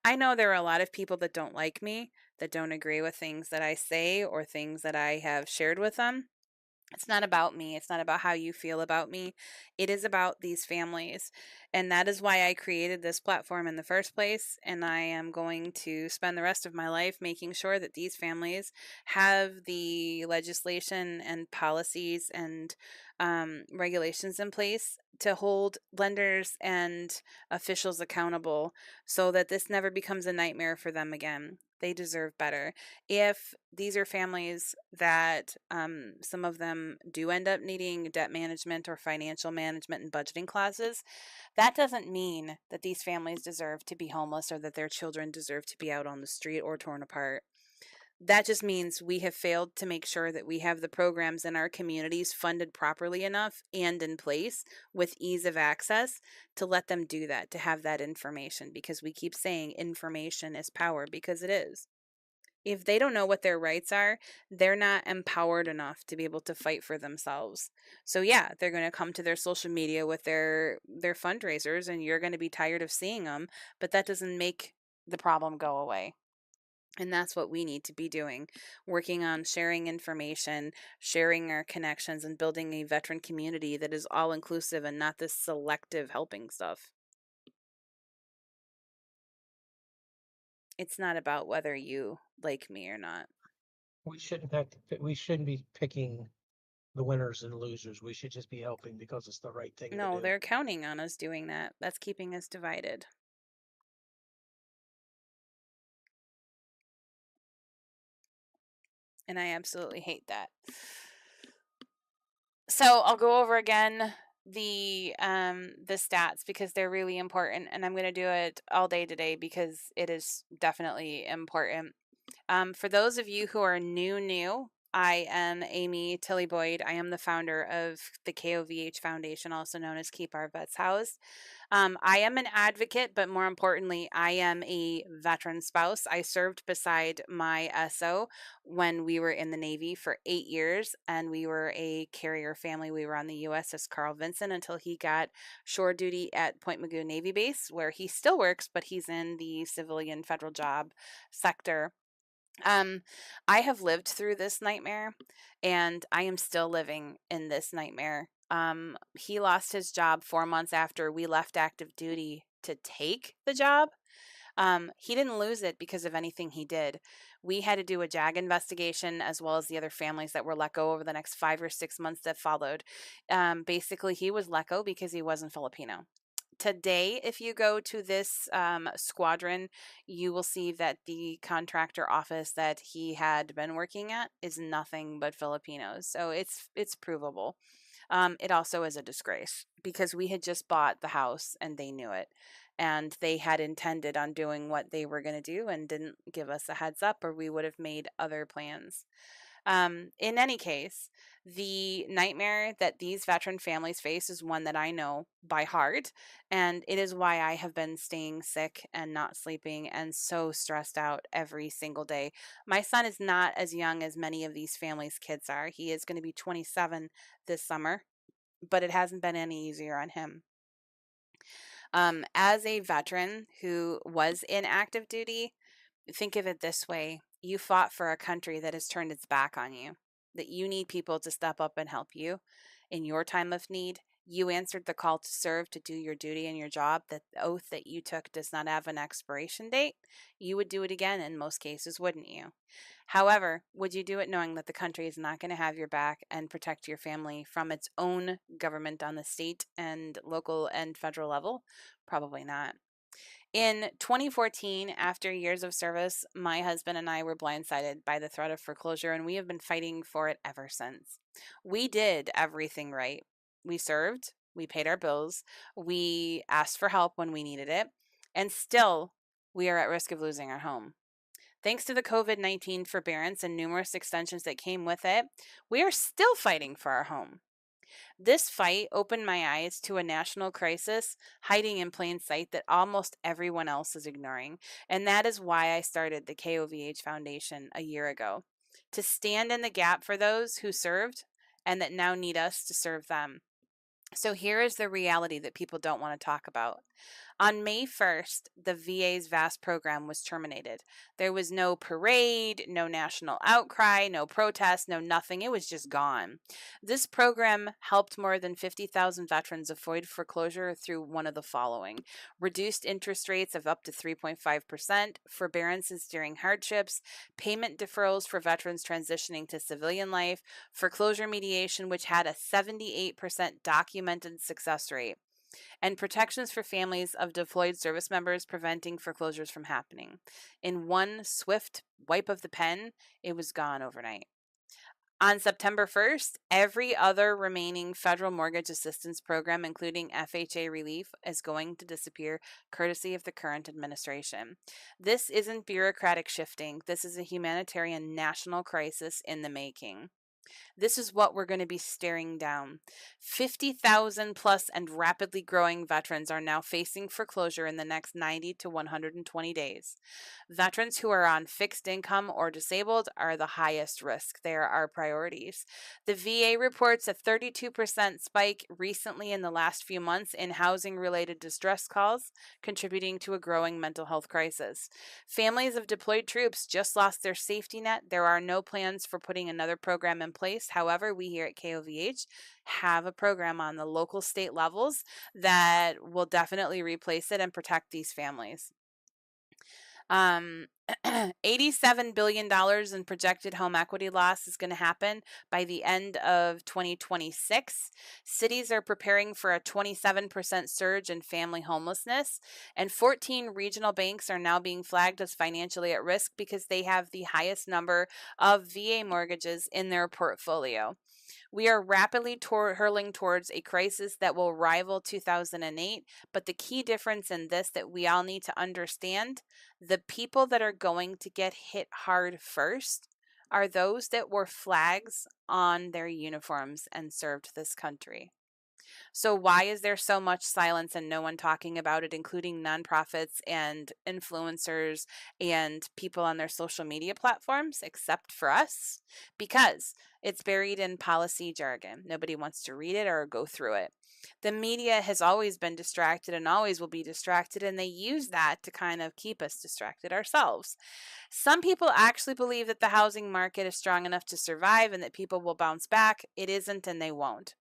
I know there are a lot of people that don't like me, that don't agree with things that I say or things that I have shared with them. It's not about me. It's not about how you feel about me. It is about these families. And that is why I created this platform in the first place. And I am going to spend the rest of my life making sure that these families have the legislation and policies and regulations in place to hold lenders and officials accountable so that this never becomes a nightmare for them again. They deserve better. If these are families that some of them do end up needing debt management or financial management and budgeting classes, that doesn't mean that these families deserve to be homeless or that their children deserve to be out on the street or torn apart. That just means we have failed to make sure that we have the programs in our communities funded properly enough and in place with ease of access to let them do that, to have that information, because we keep saying information is power, because it is. If they don't know what their rights are, they're not empowered enough to be able to fight for themselves. So yeah, they're going to come to their social media with their fundraisers, and you're going to be tired of seeing them, but that doesn't make the problem go away. And that's what we need to be doing, working on sharing information, sharing our connections, and building a veteran community that is all inclusive and not this selective helping stuff. It's not about whether you like me or not. we shouldn't be picking the winners and losers. We should just be helping because it's the right thing to No, do. they're counting on us doing that. That's keeping us divided. And I absolutely hate that. So I'll go over again the stats because they're really important, and I'm going to do it all day today because it is definitely important. For those of you who are new, I am Amy Tilly Boyd. I am the founder of the KOVH Foundation, also known as Keep Our Vets Housed. I am an advocate, but more importantly, I am a veteran spouse. I served beside my SO when we were in the Navy for 8 years, and we were a carrier family. We were on the USS Carl Vinson until he got shore duty at Point Mugu Navy Base, where he still works, but he's in the civilian federal job sector. Um, I have lived through this nightmare and I am still living in this nightmare. He lost his job 4 months after we left active duty to take the job. He didn't lose it because of anything he did. We had to do a JAG investigation as well as the other families that were let go over the next 5 or 6 months that followed. Basically, he was let go because he wasn't Filipino. Today, if you go to this squadron, you will see that the contractor office that he had been working at is nothing but Filipinos. So it's provable. It also is a disgrace because we had just bought the house and they knew it. And they had intended on doing what they were going to do and didn't give us a heads up, or we would have made other plans. In any case, the nightmare that these veteran families face is one that I know by heart, and it is why I have been staying sick and not sleeping and so stressed out every single day. My son is not as young as many of these families' kids are. He is going to be 27 this summer, but it hasn't been any easier on him. As a veteran who was in active duty, think of it this way: you fought for a country that has turned its back on you, that you need people to step up and help you in your time of need. You answered the call to serve, to do your duty and your job. That oath that you took does not have an expiration date. You would do it again in most cases, wouldn't you? However, would you do it knowing that the country is not going to have your back and protect your family from its own government on the state and local and federal level? Probably not. In 2014, after years of service, my husband and I were blindsided by the threat of foreclosure, and we have been fighting for it ever since. We did everything right. We served, we paid our bills, we asked for help when we needed it, and still we are at risk of losing our home. Thanks to the COVID-19 forbearance and numerous extensions that came with it, we are still fighting for our home. This fight opened my eyes to a national crisis hiding in plain sight that almost everyone else is ignoring. And that is why I started the KOVH Foundation a year ago, to stand in the gap for those who served and that now need us to serve them. So here is the reality that people don't want to talk about. On May 1st, the VA's VAST program was terminated. There was no parade, no national outcry, no protest, no nothing. It was just gone. This program helped more than 50,000 veterans avoid foreclosure through one of the following: reduced interest rates of up to 3.5%, forbearances during hardships, payment deferrals for veterans transitioning to civilian life, foreclosure mediation, which had a 78% documented success rate, and protections for families of deployed service members, preventing foreclosures from happening. In one swift wipe of the pen, it was gone overnight. On September 1st, every other remaining federal mortgage assistance program, including FHA relief, is going to disappear, courtesy of the current administration. This isn't bureaucratic shifting. This is a humanitarian national crisis in the making. This is what we're going to be staring down. 50,000 plus and rapidly growing veterans are now facing foreclosure in the next 90 to 120 days. Veterans who are on fixed income or disabled are the highest risk. They are our priorities. The VA reports a 32% spike recently in the last few months in housing-related distress calls, contributing to a growing mental health crisis. Families of deployed troops just lost their safety net. There are no plans for putting another program in place. However, we here at KOVH have a program on the local state levels that will definitely replace it and protect these families. $87 billion in projected home equity loss is going to happen by the end of 2026. Cities are preparing for a 27% surge in family homelessness, and 14 regional banks are now being flagged as financially at risk because they have the highest number of VA mortgages in their portfolio. We are rapidly hurling towards a crisis that will rival 2008, but the key difference in this that we all need to understand, the people that are going to get hit hard first are those that wore flags on their uniforms and served this country. So, why is there so much silence and no one talking about it, including nonprofits and influencers and people on their social media platforms, except for us? Because it's buried in policy jargon. Nobody wants to read it or go through it. The media has always been distracted and always will be distracted, and they use that to kind of keep us distracted ourselves. Some people actually believe that the housing market is strong enough to survive and that people will bounce back. It isn't, and they won't.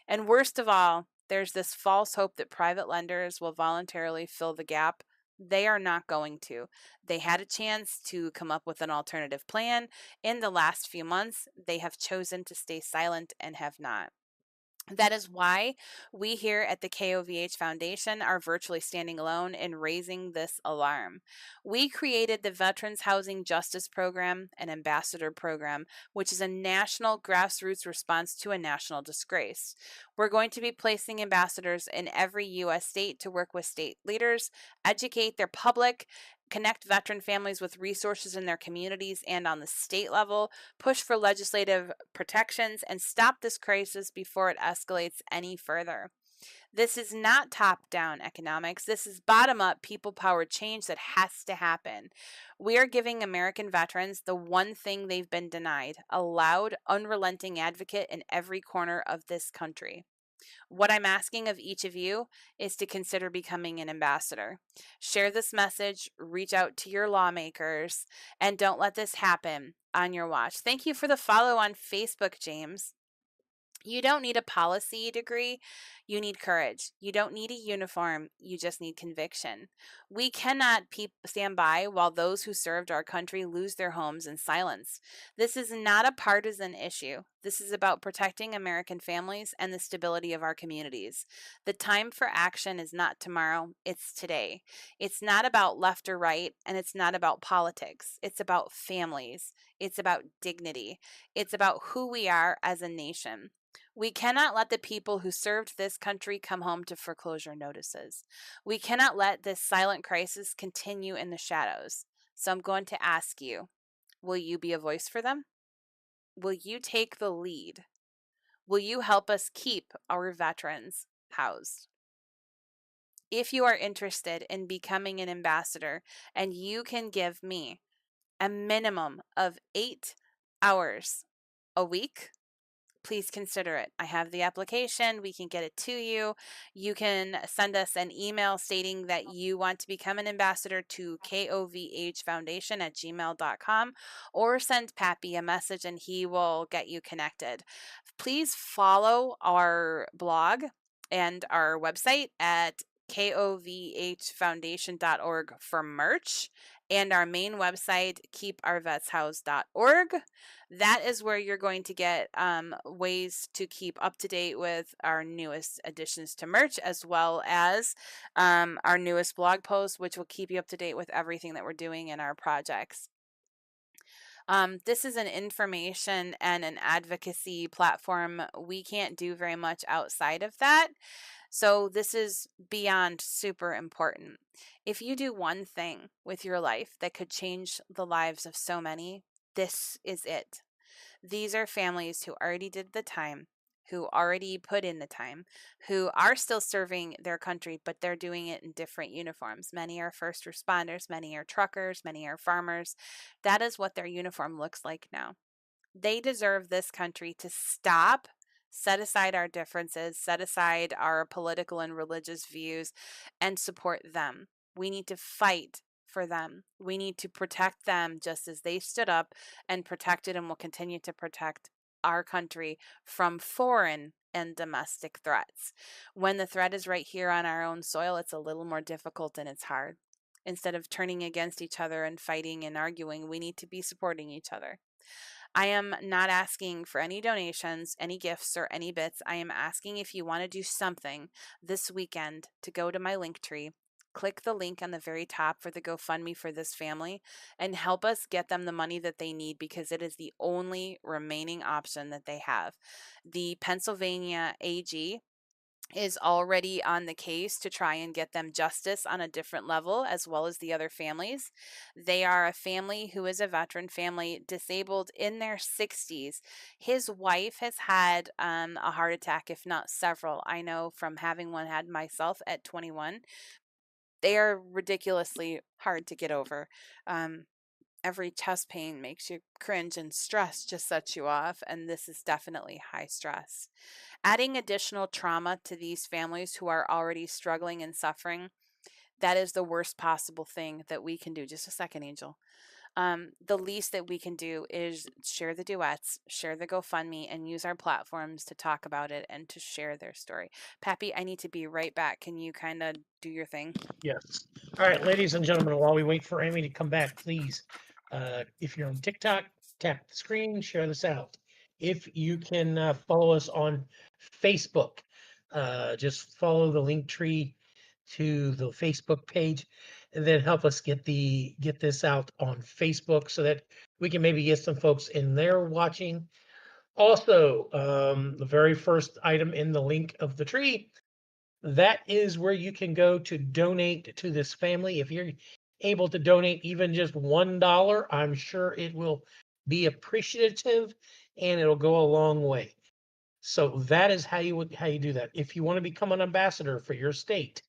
And worst of all, there's this false hope that private lenders will voluntarily fill the gap. They are not going to. They had a chance to come up with an alternative plan. In the last few months, they have chosen to stay silent and have not. That is why we here at the KOVH Foundation are virtually standing alone in raising this alarm. We created the Veterans Housing Justice Program, an ambassador program, which is a national grassroots response to a national disgrace. We're going to be placing ambassadors in every U.S. state to work with state leaders, educate their public, connect veteran families with resources in their communities and on the state level, push for legislative protections, and stop this crisis before it escalates any further. This is not top-down economics. This is bottom-up, people-powered change that has to happen. We are giving American veterans the one thing they've been denied: a loud, unrelenting advocate in every corner of this country. What I'm asking of each of you is to consider becoming an ambassador. Share this message, reach out to your lawmakers, and don't let this happen on your watch. Thank you for the follow on Facebook, James. You don't need a policy degree. You need courage. You don't need a uniform. You just need conviction. We cannot stand by while those who served our country lose their homes in silence. This is not a partisan issue. This is about protecting American families and the stability of our communities. The time for action is not tomorrow, it's today. It's not about left or right, and it's not about politics. It's about families. It's about dignity. It's about who we are as a nation. We cannot let the people who served this country come home to foreclosure notices. We cannot let this silent crisis continue in the shadows. So I'm going to ask you, will you be a voice for them? Will you take the lead? Will you help us keep our veterans housed? If you are interested in becoming an ambassador and you can give me a minimum of 8 hours a week, please consider it. I have the application. We can get it to you. You can send us an email stating that you want to become an ambassador to kovhfoundation@gmail.com, or send Pappy a message and he will get you connected. Please follow our blog and our website at kovhfoundation.org for merch, and our main website, keepourvetshoused.org. That is where you're going to get ways to keep up to date with our newest additions to merch, as well as our newest blog post, which will keep you up to date with everything that we're doing in our projects. This is an information and an advocacy platform. We can't do very much outside of that. So this is beyond super important. If you do one thing with your life that could change the lives of so many, this is it. These are families who already did the time, who already put in the time, who are still serving their country, but they're doing it in different uniforms. Many are first responders, many are truckers, many are farmers. That is what their uniform looks like now. They deserve this country to stop, set aside our differences, set aside our political and religious views, and support them. We need to fight for them. We need to protect them just as they stood up and protected and will continue to protect our country from foreign and domestic threats. When the threat is right here on our own soil, it's a little more difficult and it's hard. Instead of turning against each other and fighting and arguing, we need to be supporting each other. I am not asking for any donations, any gifts, or any bits. I am asking if you want to do something this weekend to go to my link tree, click the link on the very top for the GoFundMe for this family and help us get them the money that they need, because it is the only remaining option that they have. The Pennsylvania AG is already on the case to try and get them justice on a different level, as well as the other families. They are a family who is a veteran family, disabled in their 60s. His wife has had a heart attack, if not several. I know from having one had myself at 21. They are ridiculously hard to get over. Every chest pain makes you cringe, and stress just sets you off, and this is definitely high stress. Adding additional trauma to these families who are already struggling and suffering, that is the worst possible thing that we can do. Just a second, Angel. The least that we can do is share the duets, share the GoFundMe, and use our platforms to talk about it and to share their story. Pappy, I need to be right back. Can you kind of do your thing? Yes. All right, ladies and gentlemen, while we wait for Amy to come back, please, if you're on TikTok, tap the screen, share this out. If you can follow us on Facebook, just follow the link tree to the Facebook page, and then help us get this out on Facebook so that we can maybe get some folks in there watching. Also, the very first item in the link of the tree, that is where you can go to donate to this family. If you're able to donate even just $1, I'm sure it will be appreciative and it'll go a long way. So that is how you do that. If you want to become an ambassador for your state,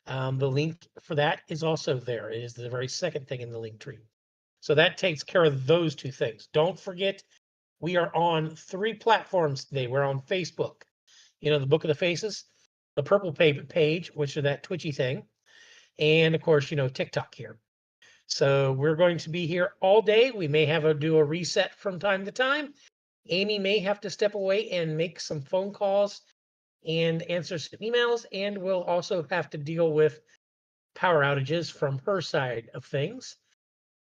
the link for that is also there. It is the very second thing in the link tree. So that takes care of those two things. Don't forget, we are on 3 platforms today. We're on Facebook, the Book of the Faces, the purple page, which is that twitchy thing, and of course, TikTok here. So we're going to be here all day. We may do a reset from time to time. Amy may have to step away and make some phone calls and answer some emails, and we'll also have to deal with power outages from her side of things.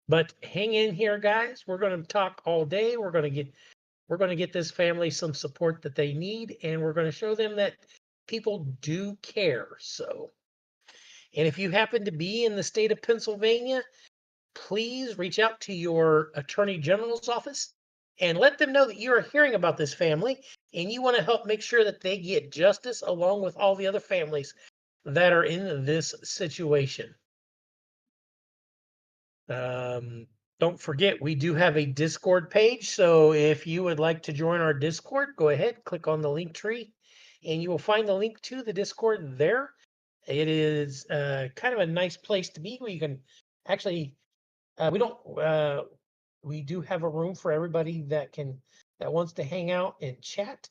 But hang in here, guys. We're going to talk all day. We're going to get this family some support that they need, and we're going to show them that people do care. So, and if you happen to be in the state of Pennsylvania, please reach out to your attorney general's office and let them know that you are hearing about this family and you want to help make sure that they get justice along with all the other families that are in this situation. Don't forget, we do have a Discord page. So if you would like to join our Discord, go ahead, click on the link tree, and you will find the link to the Discord there. It is kind of a nice place to be where you can actually, we do have a room for everybody that wants to hang out and chat.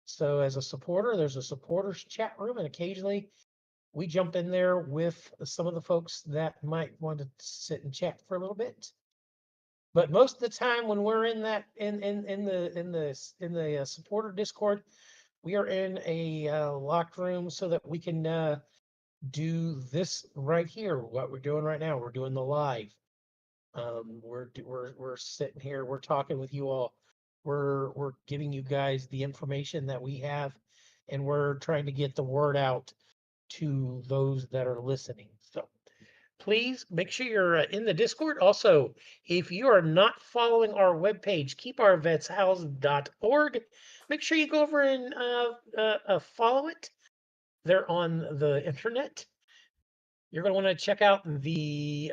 So as a supporter, there's a supporters chat room, and occasionally we jump in there with some of the folks that might want to sit and chat for a little bit. But most of the time when we're in the supporter Discord, we are in a locked room so that we can do this right here. What we're doing right now, we're doing the live. We're sitting here, we're talking with you all. We're giving you guys the information that we have, and we're trying to get the word out to those that are listening. So please make sure you're in the Discord. Also, if you are not following our webpage, keepourvetshoused.org, make sure you go over and follow it. They're on the internet. You're going to want to check out the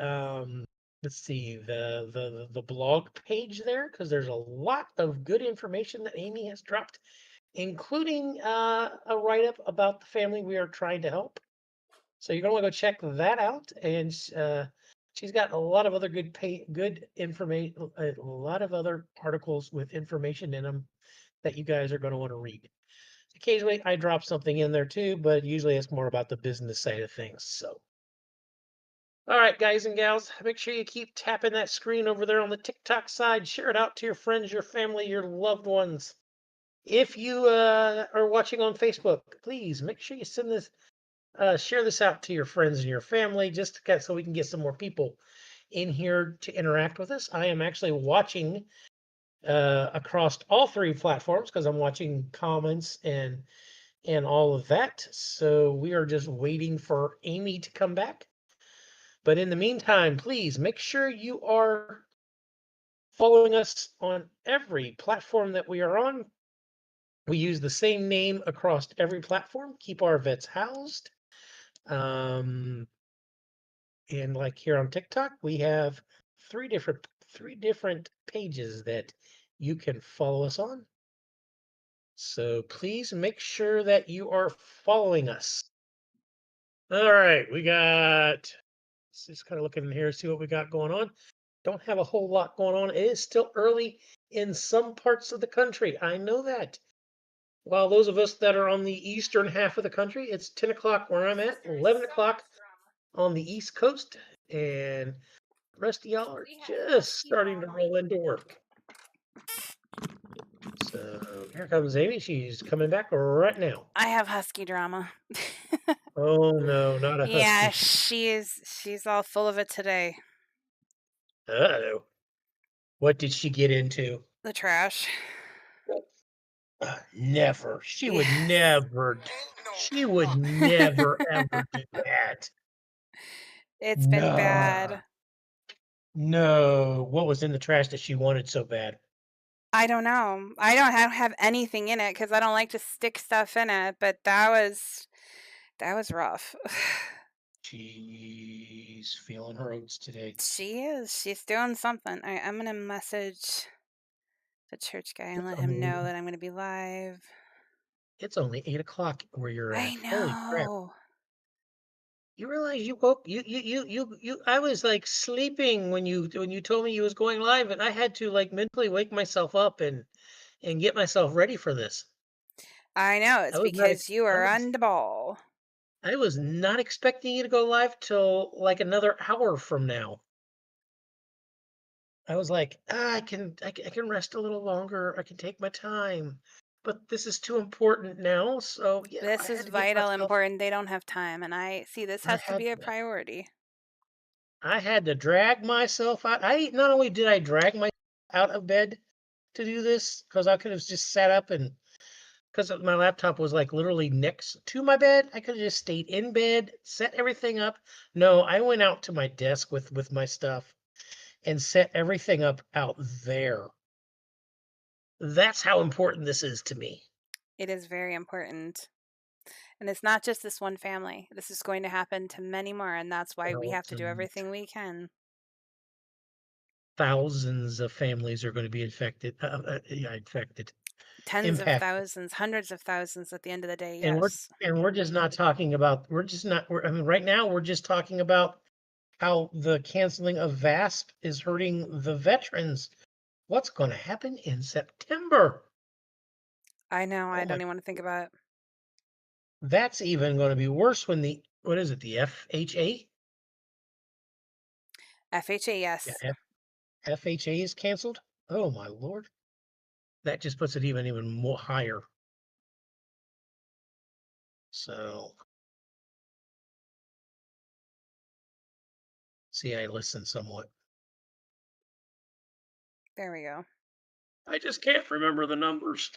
let's see, the blog page there, because there's a lot of good information that Amy has dropped, including a write-up about the family we are trying to help. So you're going to want to go check that out. And she's got a lot of other good information, a lot of other articles with information in them that you guys are going to want to read. Occasionally I drop something in there too, but usually it's more about the business side of things. So, all right, guys and gals, make sure you keep tapping that screen over there on the TikTok side. Share it out to your friends, your family, your loved ones. If you are watching on Facebook, please make sure you share this out to your friends and your family, just so we can get some more people in here to interact with us. I am actually watching across all 3 platforms because I'm watching comments and all of that. So we are just waiting for Amy to come back. But in the meantime, please make sure you are following us on every platform that we are on. We use the same name across every platform. Keep our vets housed. Um, and like here on TikTok, we have three different pages that you can follow us on. So please make sure that you are following us. All right, we got. Let's just kind of look in here, see what we got going on. Don't have a whole lot going on. It is still early in some parts of the country. I know that. While those of us that are on the eastern half of the country, it's 10 o'clock where I'm at, 11 o'clock on the East Coast, and the rest of y'all are just starting to roll into work. So here comes Amy. She's coming back right now. I have husky drama. Oh no, not a Yeah, husky. she's all full of it today. Uh-oh. What did she get into? The trash. Never. She would Yes. never. She would never ever do that. It's been No. bad. No. What was in the trash that she wanted so bad? I don't know. I don't have anything in it because I don't like to stick stuff in it, but that was rough. She's feeling her oats today. She is. She's doing something. I'm gonna message the church guy and It's let him only, know that I'm gonna be live. it's only 8 o'clock where you're I at. Holy crap. know. You realize you woke I was like sleeping when you told me you was going live, and I had to like mentally wake myself up and get myself ready for this. I know. I It's was not because you are on the ball. I was not expecting you to go live till like another hour from now. I was like, I can rest a little longer. I can take my time. But this is too important now. So yeah, I This is had to get vital, myself important. They don't have time, and I see this I has to had be a priority. I had to drag myself out. I not only did I drag myself out of bed to do this, because I could have just sat up and because my laptop was like literally next to my bed, I could have just stayed in bed, set everything up. No, I went out to my desk with my stuff and set everything up out there. That's how important this is to me. It is very important. And it's not just this one family. This is going to happen to many more, and that's why we have to do Thousands, everything we can. thousands of families are going to be infected. Yeah, infected, Tens of impacted, thousands, hundreds of thousands at the end of the day, and yes. we're just not talking about. We're just not. I mean, right now we're just talking about how the canceling of VASP is hurting the veterans. What's going to happen in September? I know, I Oh don't my, even want to think about it. that's even going to be worse when the what is it? The FHA? FHA, Yeah, yes. FHA is canceled. Oh my lord, that just puts it even more higher. So see, I listen somewhat. There we go. I just can't remember the numbers.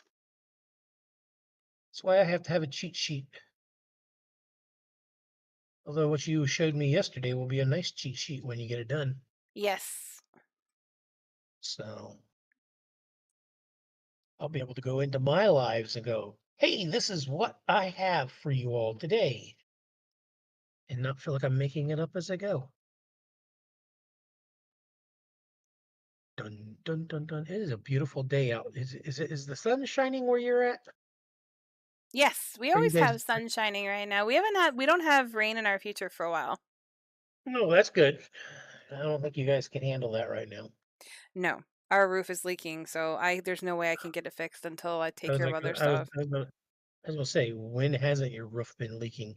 That's why I have to have a cheat sheet. Although what you showed me yesterday will be a nice cheat sheet when you get it done. Yes. So I'll be able to go into my lives and go, hey, this is what I have for you all today. And not feel like I'm making it up as I go. Dun dun dun dun. It is a beautiful day out. Is the sun shining where you're at? Yes, we Are you always guys have sun shining right now. We don't have rain in our future for a while. no, that's good. I don't think you guys can handle that right now. No. Our roof is leaking, so I there's no way I can get it fixed until I I take was care of like, other stuff. I was gonna say, when hasn't your roof been leaking?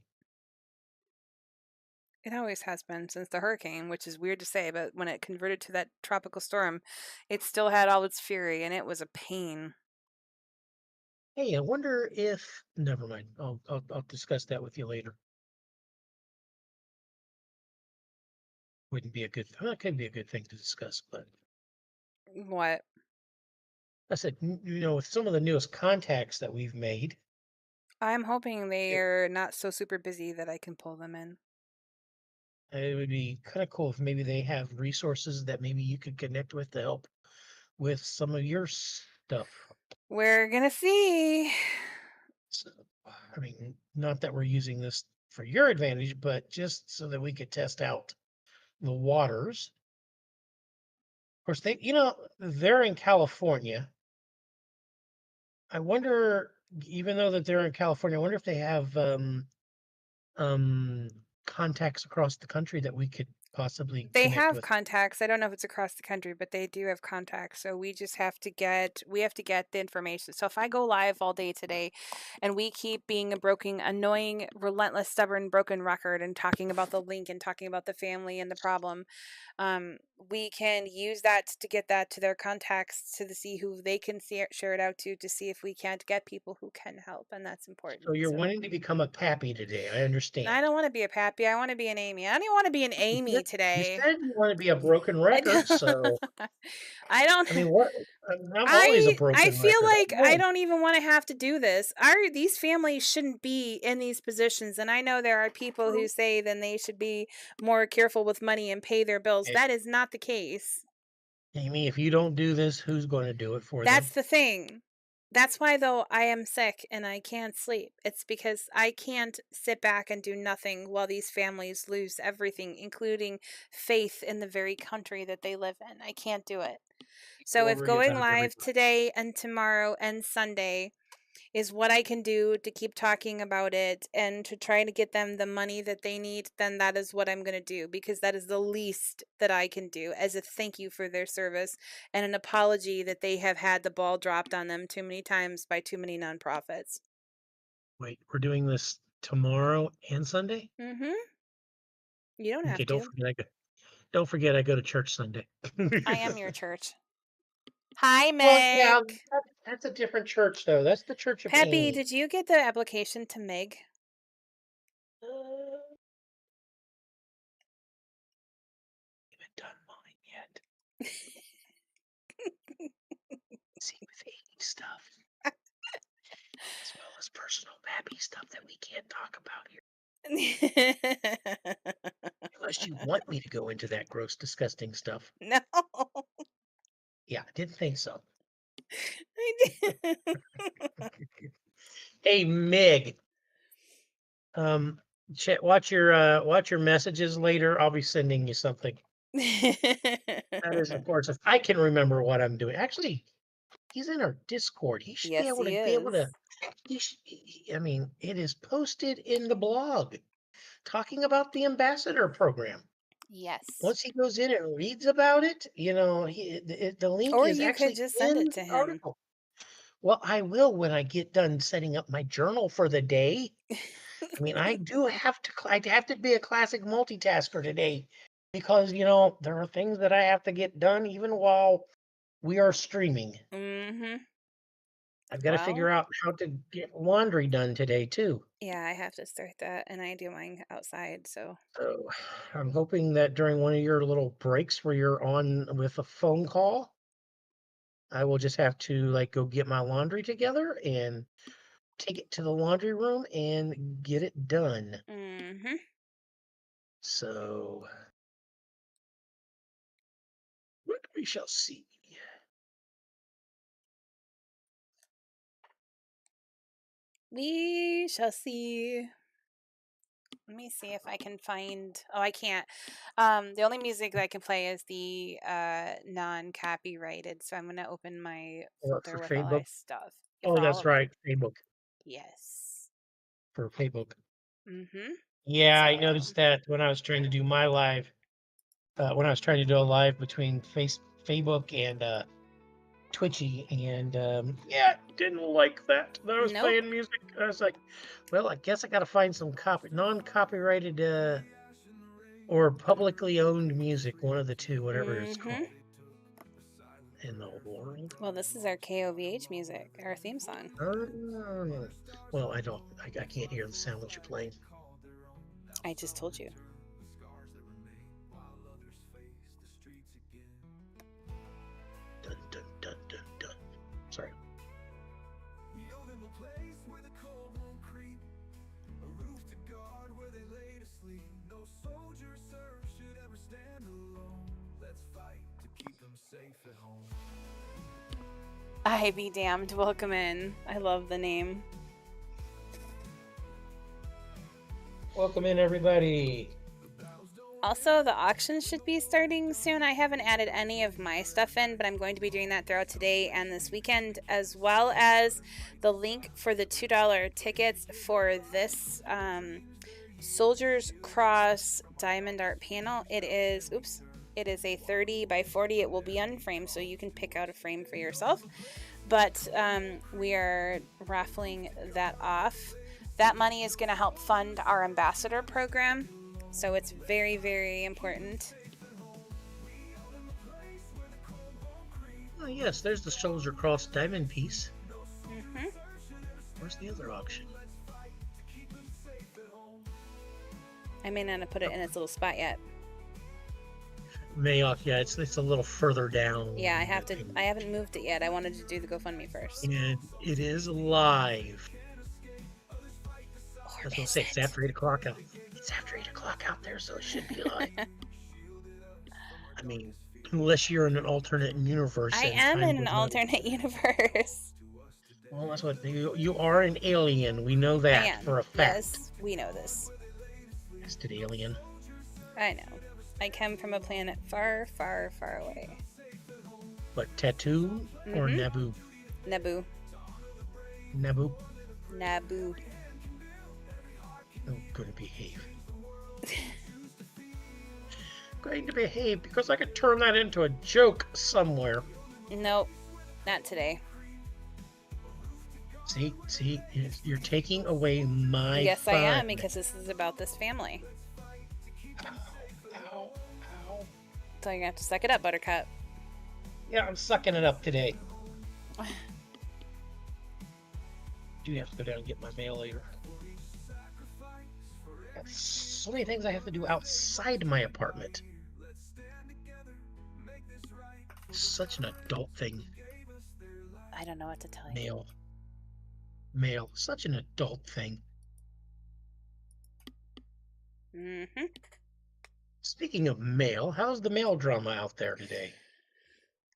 It always has been since the hurricane, which is weird to say, but when it converted to that tropical storm, it still had all its fury and it was a pain. Hey, I wonder if. Never mind. I'll discuss that with you later. Wouldn't be a good. Well, it could be a good thing to discuss, but What? I said, with some of the newest contacts that we've made, I'm hoping they it, are not so super busy that I can pull them in. It would be kind of cool if maybe they have resources that maybe you could connect with to help with some of your stuff. We're gonna see. So, I mean, not that we're using this for your advantage, but just so that we could test out the waters. Of course, they're in California. I wonder, even though that they're in California, I wonder if they have um, contacts across the country that we could possibly They connect have with. contacts. I don't know if it's across the country, but they do have contacts. So we have to get the information. So if I go live all day today and we keep being a broken, annoying, relentless, stubborn, broken record and talking about the link and talking about the family and the problem, we can use that to get that to their contacts to see who they can share it out to see if we can't get people who can help. And that's So important. you're So wanting to become a pappy today. I I understand. don't want to be a Pappy. I want to be an Amy. I don't even want to be an You said Amy you today. said you want to be a broken I record, so don't. I don't. I mean, what? I'm always a I broken feel record. like I'm I always don't even want to have to do this. These families shouldn't be in these positions, and I know there are people who true. say then they should be more careful with money and pay their bills. Eh, That is not the case. Amy, if you don't do this, who's going to do it for That's them? the thing. That's why though I am sick and I can't sleep. It's because I can't sit back and do nothing while these families lose everything, including faith in the very country that they live in. I can't do it. You So if worry going about live everybody. today and tomorrow and Sunday is what I can do to keep talking about it and to try to get them the money that they need, then that is what I'm going to do because that is the least that I can do as a thank you for their service and an apology that they have had the ball dropped on them too many times by too many nonprofits. Wait, we're doing this tomorrow and Sunday? Mhm. You don't Okay, have to. don't forget I go to church Sunday. I am your church. Hi, Well, yeah, Meg. that's a different church though. That's the Church of Peppy, Amy. did you get the application to Meg? Uh, haven't done mine yet. See with Amy stuff, as well as personal pappy stuff that we can't talk about here. Unless you want me to go into that gross, disgusting stuff. No. Yeah, I didn't think so. I did. Hey, Mig. Um, watch your messages later. I'll be sending you something. That is, of course, if I can remember what I'm doing. Actually, he's in our Discord. He should Yes, he be able is. to. I mean, it is posted in the blog talking about the ambassador program. Yes. Once he goes in and reads about it, the link Or is you could actually just send in it the to him. article. Well, I will when I get done setting up my journal for the day. I mean, I do have to. I have to be a classic multitasker today because there are things that I have to get done even while we are streaming. Mhm. I've got to figure Well, out how to get laundry done today too. yeah, I have to start that and I do mine outside, so So I'm hoping that during one of your little breaks where you're on with a phone call, I will just have to like go get my laundry together and take it to the laundry room and get it done. mhm. So we shall see. We shall see. Let me see if I can find. Oh, I can't. The only music that I can play is the non-copyrighted. So I'm gonna open my Or folder for with all my Facebook. stuff. Yeah, Oh, for all that's of it. right, Facebook Yes. for Facebook. Mhm. Yeah, I So noticed that when I was trying to do my live, when I was trying to do a live between Facebook and Twitchy, and yeah, didn't like that. I was nope. playing music. I was like, well, I guess I got to find some non-copyrighted or publicly owned music, one of the two, whatever it's Mhm. called in the world. Well, this is our KOVH music, our theme song. Oh, well, I can't hear the sound that you're playing. I just told you. Dun, dun, dun, dun, dun. Sorry. We owe them a place where the cold won't creep, a roof to guard where they lay to sleep. No soldier I be damned. Welcome in. I love the name. Welcome in, everybody. Also, the auction should be starting soon. I haven't added any of my stuff in, but I'm going to be doing that throughout today and this weekend, as well as the link for the $2 tickets for this Soldiers Cross Diamond Art panel. It is a 30 by 40. It will be unframed, so you can pick out a frame for yourself. But we are raffling that off. That money is going to help fund our ambassador program. So it's very, very important. Oh, yes, there's the Soldier Cross diamond piece. Mm-hmm. Where's the other auction? I may not have put it in its little spot yet. Yeah, it's a little further down. Yeah, I haven't moved it yet. I wanted to do the GoFundMe first. And it is live. I was going to say, it's after 8 o'clock out. It's after 8 o'clock out there, so it should be live. I mean, unless you're in an alternate universe. I am in an alternate universe. Well, that's what you are, an alien. We know that for a fact. Yes, we know this. Nested alien. I know. I come from a planet far, far, far away. What, Tattoo or Naboo? Naboo. Naboo? Naboo. I'm going to behave. Going to behave because I could turn that into a joke somewhere. Nope, not today. See, you're taking away my Yes, fun. I am, because this is about this family. Ow. So you're gonna have to suck it up, Buttercup. Yeah, I'm sucking it up today. Do have to go down and get my mail later. Got so many things I have to do outside my apartment. Such an adult thing. I don't know what to tell you. Mail. Such an adult thing. Mm-hmm. Speaking of mail, how's the mail drama out there today?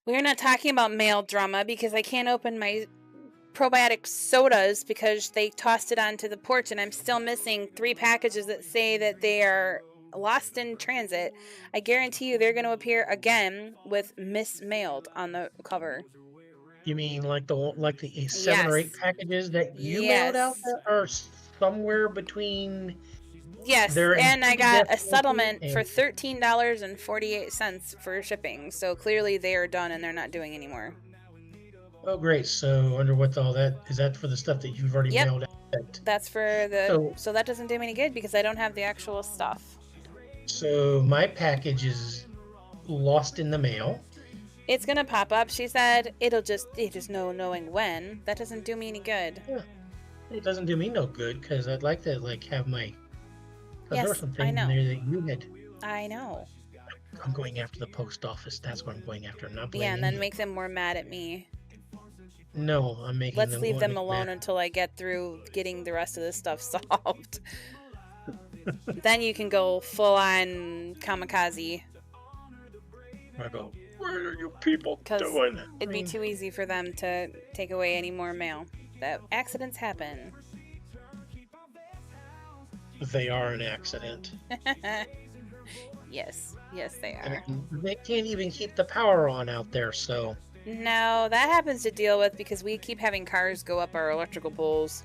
We're not talking about mail drama because I can't open my probiotic sodas because they tossed it onto the porch and I'm still missing 3 packages that say that they are lost in transit. I guarantee you they're going to appear again with mismailed on the cover. You mean like the 7 or 8 packages that you mailed out there are somewhere between? Yes, and I got a settlement for $13.48 for shipping. So clearly they are done and they're not doing anymore. Oh, great. So under what's all that? Is that for the stuff that you've already mailed out? That's for the... So that doesn't do me any good because I don't have the actual stuff. So my package is lost in the mail. It's going to pop up. She said it just knowing when. That doesn't do me any good. Yeah. It doesn't do me no good because I'd like to have my... There were some things in there that you had. I know. I'm going after the post office. That's what I'm going after. Not blaming and then make them more mad at me. No, I'm making Let's leave them alone until I get through getting the rest of this stuff solved. Then you can go full on kamikaze. I go, what are you people doing? It'd be too easy for them to take away any more mail. That accidents happen. They are an accident. Yes, they are. And they can't even keep the power on out there, so... No, that happens to deal with because we keep having cars go up our electrical poles.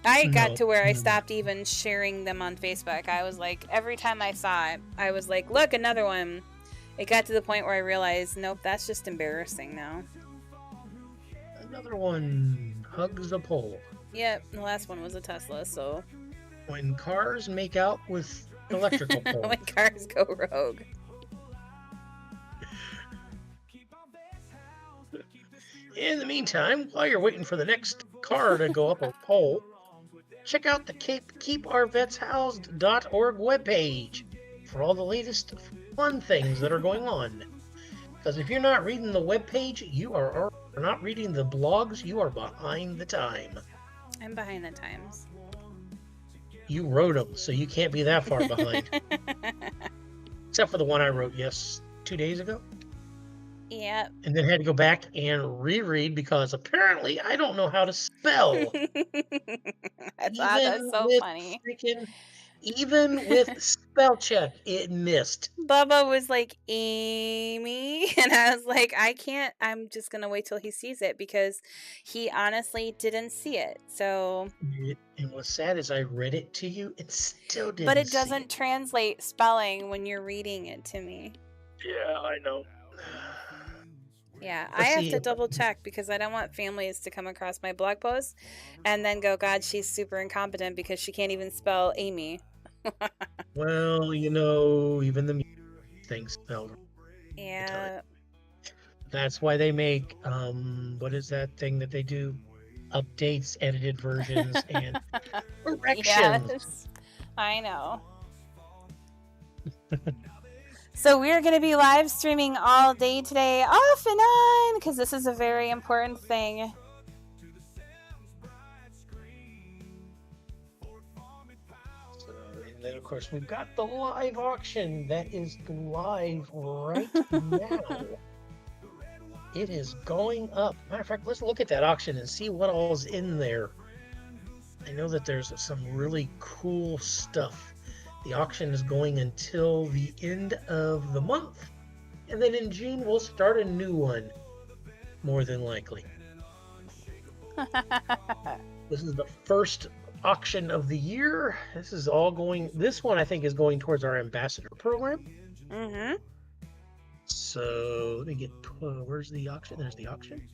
I got to where I stopped even sharing them on Facebook. I was like, every time I saw it, I was like, look, another one. It got to the point where I realized, nope, that's just embarrassing now. Another one hugs a pole. Yep, the last one was a Tesla, so... When cars make out with electrical poles. When cars go rogue. In the meantime, while you're waiting for the next car to go up a pole, check out the KeepOurVetsHoused.org webpage for all the latest fun things that are going on. Because if you're not reading the webpage, you are not reading the blogs, you are behind the time. I'm behind the times. you wrote them, so you can't be that far behind. Except for the one I wrote 2 days ago. Yeah. And then had to go back and reread because apparently I don't know how to spell. That's so funny. Even with spell check, it missed. Bubba was like, Amy, and I was like, I'm just gonna wait till he sees it because he honestly didn't see it. So, And what's sad is I read it to you, it still didn't but it see doesn't translate spelling when you're reading it to me. Yeah, I know. Yeah, Let's I have see to if- double check because I don't want families to come across my blog post and then go, God, she's super incompetent because she can't even spell Amy. Well, even the things spelled. Yeah. That's why they make what is that thing that they do? Updates, edited versions, and corrections. Yes, I know. So we're going to be live streaming all day today, off and on, because this is a very important thing. And then, of course, we've got the live auction that is live right now. It is going up. Matter of fact, let's look at that auction and see what all's in there. I know that there's some really cool stuff. The auction is going until the end of the month. And then in June, we'll start a new one, more than likely. This is the first auction of the year. This one I think is going towards our ambassador program. Mm-hmm. So let me get, where's the auction? There's the auction.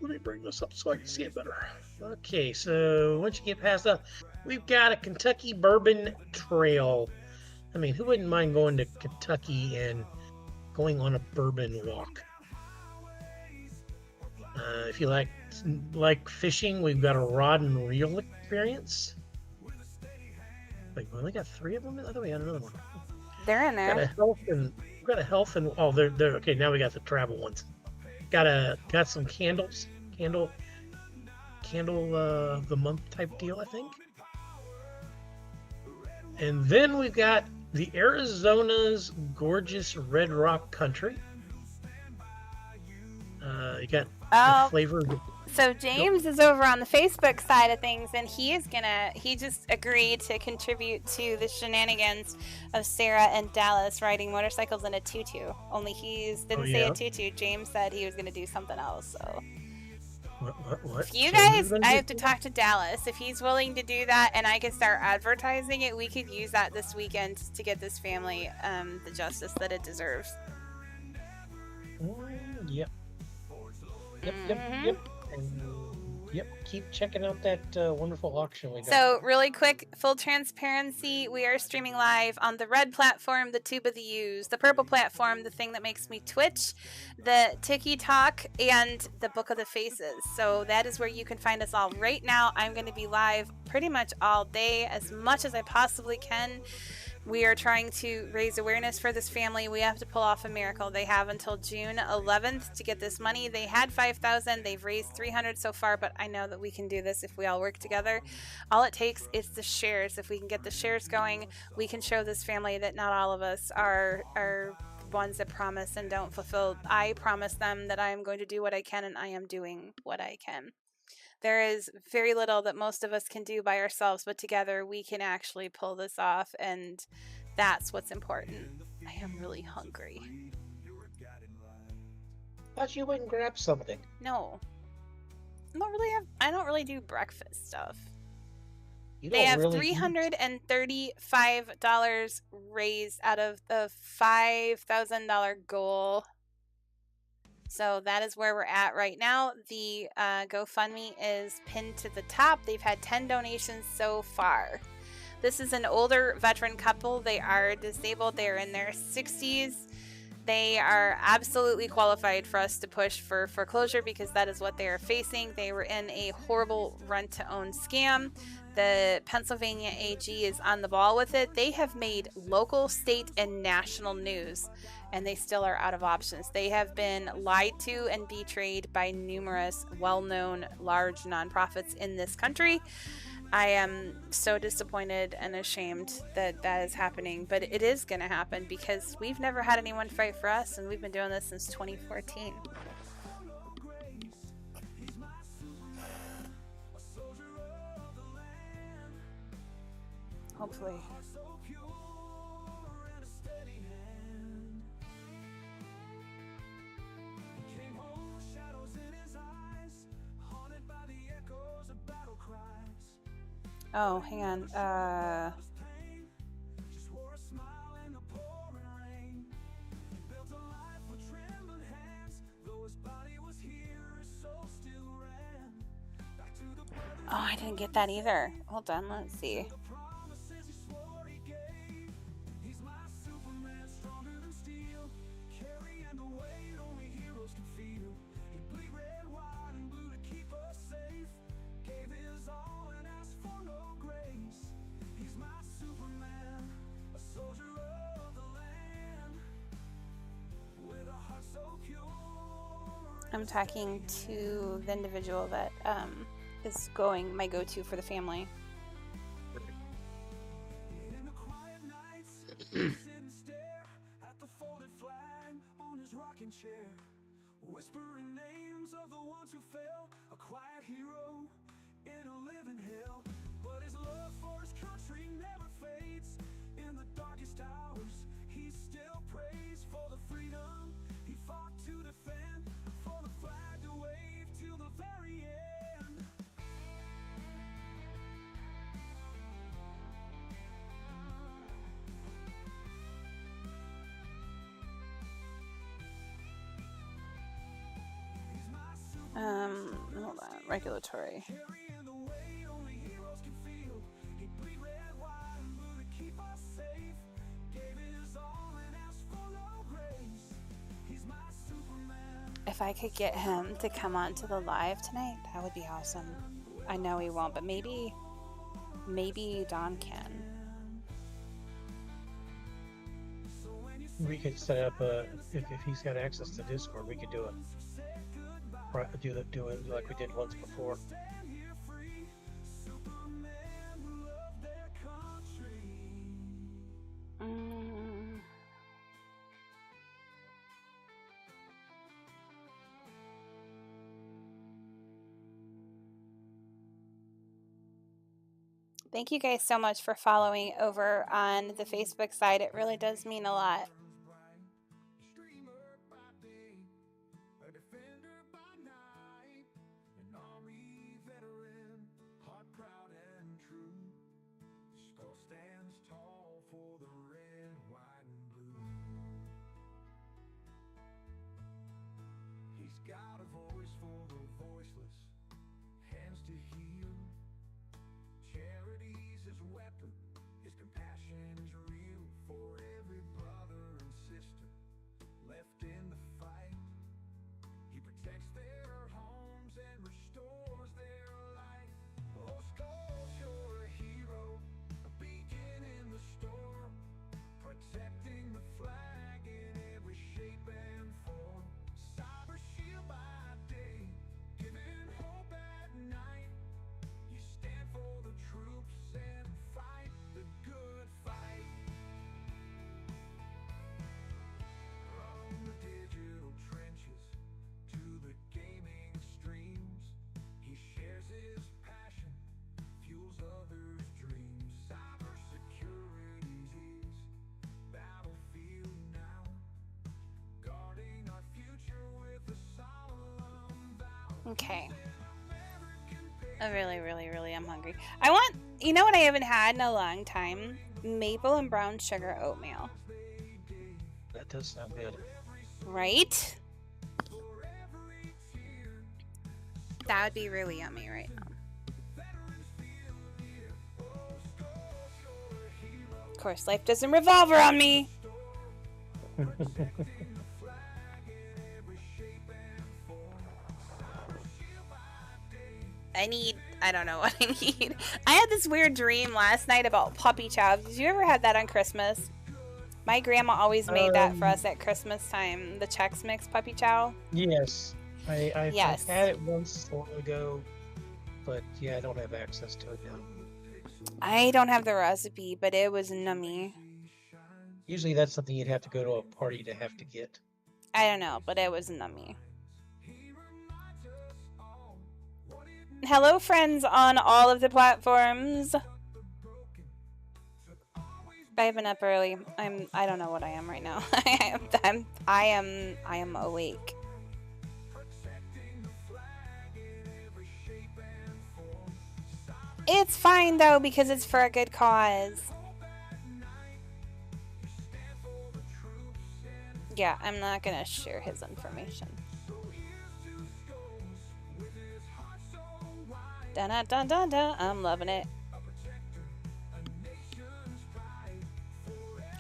Let me bring this up so I can see it better. Okay, so once you get past that, we've got a Kentucky Bourbon Trail. I mean, who wouldn't mind going to Kentucky and going on a bourbon walk? If you like fishing, we've got a rod and reel experience. Wait, we only got 3 of them? I thought we had another one. They're in there. Got a health and oh, they're okay. Now we got the travel ones. Got some candles, candle of the month type deal, I think. And then we've got the Arizona's gorgeous Red Rock Country. You got the flavor. So James is over on the Facebook side of things, and he just agreed to contribute to the shenanigans of Sarah and Dallas riding motorcycles in a tutu. Only he didn't say a tutu. James said he was going to do something else. So what? If you guys, I have to talk to Dallas. If he's willing to do that, and I can start advertising it, we could use that this weekend to get this family the justice that it deserves. Yep. And keep checking out that wonderful auction we got. So really quick, full transparency, we are streaming live on the red platform, the Tube of the U's, the purple platform, the thing that makes me twitch, the TikTok, and the Book of the Faces. So that is where you can find us all right now. I'm going to be live pretty much all day, as much as I possibly can. We are trying to raise awareness for this family. We have to pull off a miracle. They have until June 11th to get this money. They had $5,000. They've raised $300 so far, but I know that we can do this if we all work together. All it takes is the shares. If we can get the shares going, we can show this family that not all of us are ones that promise and don't fulfill. I promise them that I am going to do what I can, and I am doing what I can. There is very little that most of us can do by ourselves, but together we can actually pull this off, and that's what's important. I am really hungry. Thought you went and grab something. No. I don't really do breakfast stuff. They have $335 raised out of the $5,000 goal. So that is where we're at right now. The GoFundMe is pinned to the top. They've had 10 donations so far. This is an older veteran couple. They are disabled. They are in their 60s. They are absolutely qualified for us to push for foreclosure because that is what they are facing. They were in a horrible rent-to-own scam. The Pennsylvania AG is on the ball with it. They have made local, state, and national news, and they still are out of options. They have been lied to and betrayed by numerous well-known large nonprofits in this country. I am so disappointed and ashamed that that is happening, but it is going to happen because we've never had anyone fight for us, and we've been doing this since 2014. Hopefully. Oh, hang on. Oh, I didn't get that either. Hold on, let's see. I'm talking to the individual that is going my go-to for the family. Whispering names of the ones who fell, a quiet hero in a living hell. But his love for his country never fades. In the darkest hours, he still prays for the freedom he fought to defend, for the flag to wave till the very end. Hold on, regulatory. If I could get him to come on to the live tonight, that would be awesome. I know he won't, but maybe Don can. We could set up if he's got access to Discord, we could do it. Do it like we did once before. Thank you guys so much for following over on the Facebook side. It really does mean a lot. Okay. I really am hungry. I want, you know what I haven't had in a long time? Maple and brown sugar oatmeal. That does sound good. Right? That would be really yummy right now. Of course, life doesn't revolve around me. I don't know what I need. I had this weird dream last night about puppy chow. Did you ever have that on Christmas? My grandma always made that for us at Christmas time. The Chex Mix puppy chow. Yes. I Yes. had it once a while ago, but yeah, I don't have access to it now. I don't have the recipe, but it was nummy. Usually that's something you'd have to go to a party to have to get. I don't know, but it was nummy. Hello, friends on all of the platforms. I've been up early. I don't know what I am right now. I am awake. It's fine though because it's for a good cause. Yeah, I'm not gonna share his information. Dun dun dun dun dun. I'm loving it.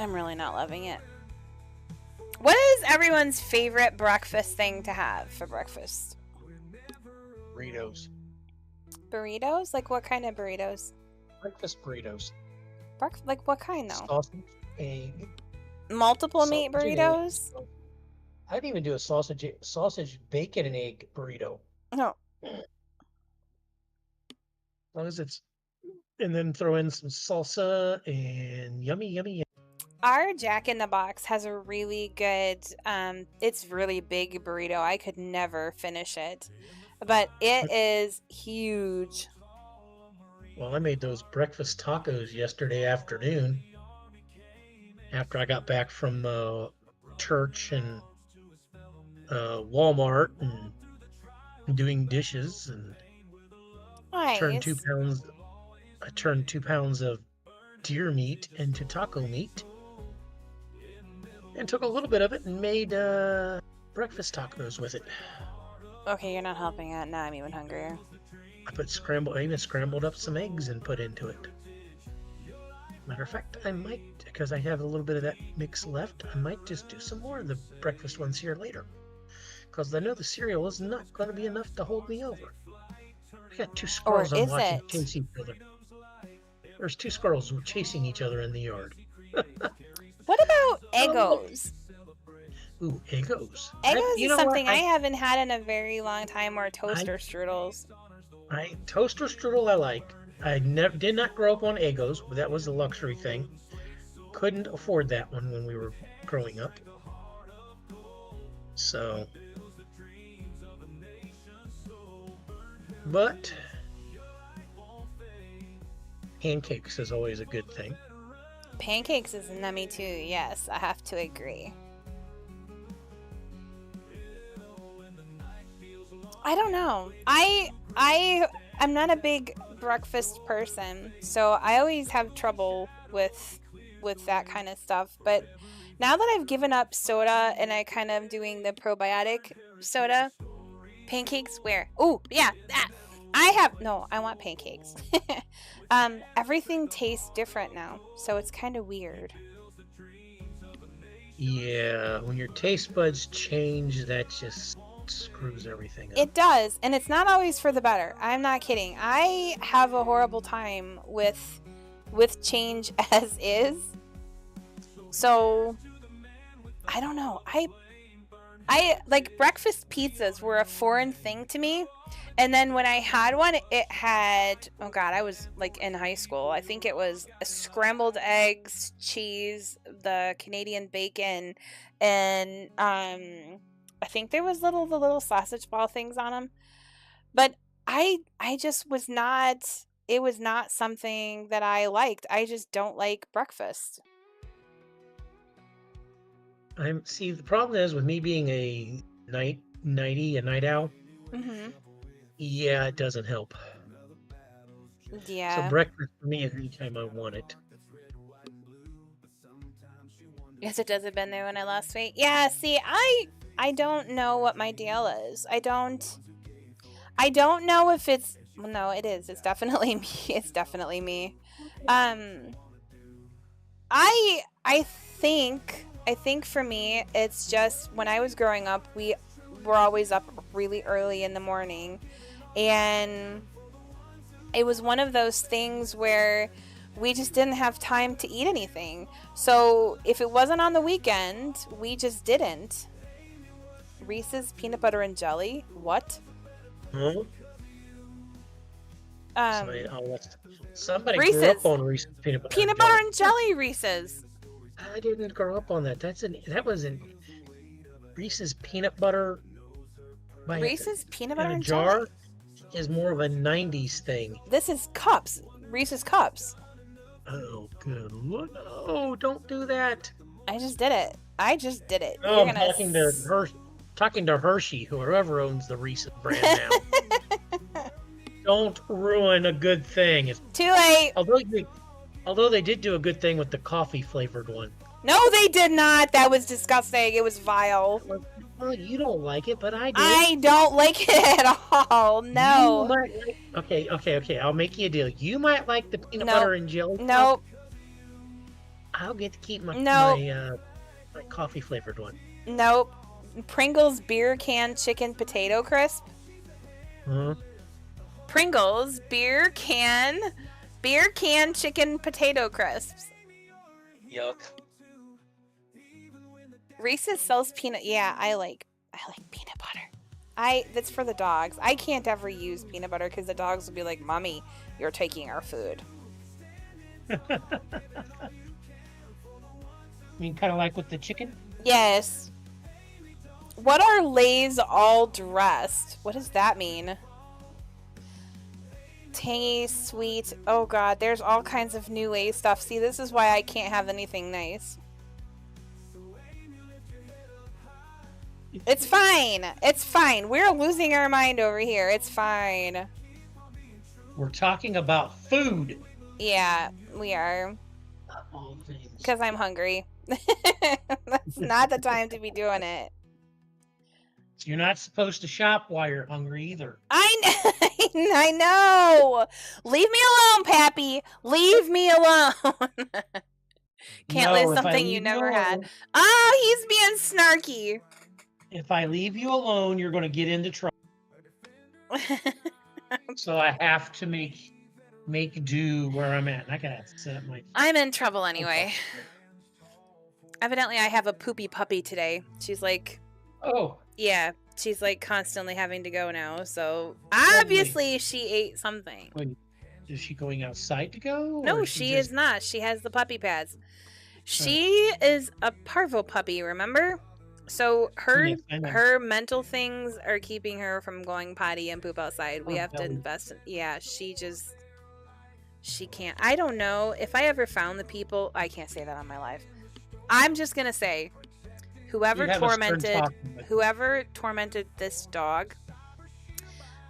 I'm really not loving it. What is everyone's favorite breakfast thing to have for breakfast? Burritos. Burritos? Like what kind of burritos? Breakfast burritos. Like what kind though? Sausage, egg. Multiple meat burritos? I'd even do a sausage, bacon, and egg burrito. No. As long as it's, and then throw in some salsa and yummy. Our Jack in the Box has a really good, it's really big burrito. I could never finish it, but it is huge. Well, I made those breakfast tacos yesterday afternoon after I got back from church and Walmart and doing dishes, and Nice. I turned 2 pounds of deer meat into taco meat and took a little bit of it and made breakfast tacos with it. Okay, you're not helping out. Now I'm even hungrier. I even scrambled up some eggs and put into it. Matter of fact, I might, because I have a little bit of that mix left, I might just do some more of the breakfast ones here later. Because I know the cereal is not going to be enough to hold me over. I got 2 squirrels I'm watching chase each other. There's 2 squirrels chasing each other in the yard. What about Eggos? Ooh, Eggos. Eggos is something I haven't had in a very long time, or toaster strudels. Toaster strudel I like. I did not grow up on Eggos, but that was a luxury thing. Couldn't afford that one when we were growing up. So, but pancakes is always a good thing. Pancakes is nummy too. Yes, I have to agree. I don't know. I'm not a big breakfast person, so I always have trouble with that kind of stuff. But now that I've given up soda and I kind of doing the probiotic soda, pancakes where? Oh, yeah. I want pancakes. Everything tastes different now, so it's kind of weird. Yeah, when your taste buds change, that just screws everything up. It does, and it's not always for the better. I'm not kidding. I have a horrible time with change as is. So I don't know. I like breakfast pizzas were a foreign thing to me. And then when I had one, it had, oh God, I was like in high school. I think it was scrambled eggs, cheese, the Canadian bacon, and I think there was the little sausage ball things on them. But I just was not, it was not something that I liked. I just don't like breakfast. See, the problem is with me being a night owl. Mm-hmm. Yeah, it doesn't help. Yeah. So breakfast for me is anytime I want it. Yes, it does. Have been there when I lost weight. Yeah. See, I don't know what my deal is. I don't know if it's. Well, no, it is. It's definitely me. It's definitely me. I think for me, it's just when I was growing up, we were always up really early in the morning, and it was one of those things where we just didn't have time to eat anything. So if it wasn't on the weekend, we just didn't. Reese's peanut butter and jelly? What? Huh? Somebody grew up Reese's on Reese's peanut butter and peanut butter jelly. and jelly Reese's. I didn't grow up on that. That was an Reese's peanut butter Reese's peanut in butter a and jar jelly. is more of a 90s thing. This is cups. Reese's cups. Oh, good Lord. No, don't do that. I just did it. Oh, You're I'm gonna. talking to Hershey, whoever owns the Reese's brand now. Don't ruin a good thing. Too late. Although they did do a good thing with the coffee flavored one. No, they did not. That was disgusting. It was vile. Well, you don't like it, but I do. I don't like it at all. No. Okay. I'll make you a deal. You might like the peanut butter and jelly. Nope. I'll get to keep my coffee flavored one. Nope. Pringles beer can chicken potato crisp. Huh? Pringles beer can chicken potato crisps. Yuck. Reese's sells peanut. Yeah, I like peanut butter. That's for the dogs. I can't ever use peanut butter because the dogs will be like, "Mommy, you're taking our food." I mean, kind of like with the chicken? Yes. What are Lay's all dressed? What does that mean? Tangy, sweet. Oh god, there's all kinds of new Lay's stuff. See, this is why I can't have anything nice. It's fine. It's fine. We're losing our mind over here. It's fine. We're talking about food. Yeah, we are. All things. Because I'm hungry. That's not the time to be doing it. You're not supposed to shop while you're hungry either. I know. Leave me alone, Pappy. Leave me alone. Can't lose something you never had. Oh, he's being snarky. If I leave you alone, you're going to get into trouble. So I have to make do where I'm at. I gotta set up my. I'm in trouble anyway. Evidently, I have a poopy puppy today. She's like, oh yeah, she's like constantly having to go now. So obviously, she ate something. Wait, is she going outside to go? No, she is not. She has the puppy pads. She is a parvo puppy. Remember? So her mental things are keeping her from going potty and poop outside. We have to invest in, yeah, she can't. I don't know if I ever found the people. I can't say that on my life. I'm just gonna say whoever tormented this dog,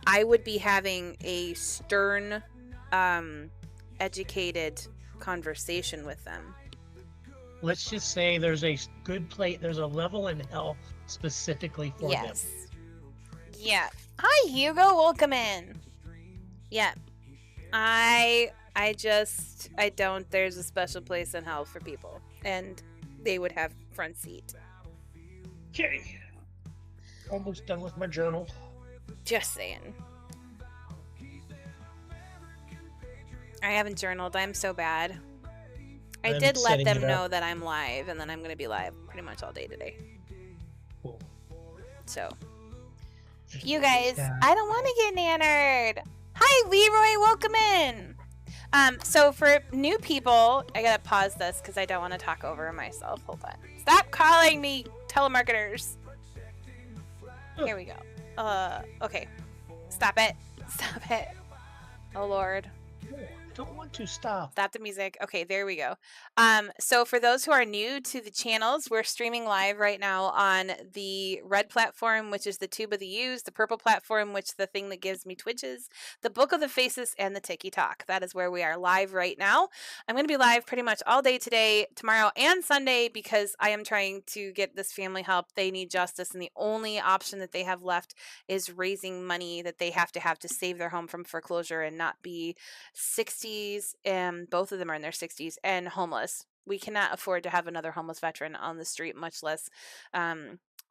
I would be having a stern educated conversation with them. Let's just say there's a there's a level in hell specifically for them. Yeah. Hi, Hugo. Welcome in. Yeah. There's a special place in hell for people. And they would have front seat. Okay. Almost done with my journal. Just saying. I haven't journaled. I'm so bad. I did let them know that I'm live, and then I'm going to be live pretty much all day today. Cool. So, you guys, I don't want to get nannered. Hi, Leroy. Welcome in. So for new people, I got to pause this because I don't want to talk over myself. Hold on. Stop calling me telemarketers. Here we go. Okay. Stop it. Stop it. Oh, Lord. I don't want to stop. Stop the music. Okay, there we go. So for those who are new to the channels, we're streaming live right now on the red platform, which is the Tube of the U's, the purple platform, which is the thing that gives me twitches, the Book of the Faces, and the Tiki Talk. That is where we are live right now. I'm going to be live pretty much all day today, tomorrow, and Sunday because I am trying to get this family help. They need justice, and the only option that they have left is raising money that they have to save their home from foreclosure and not be 60s, and both of them are in their 60s, and homeless. We cannot afford to have another homeless veteran on the street, much less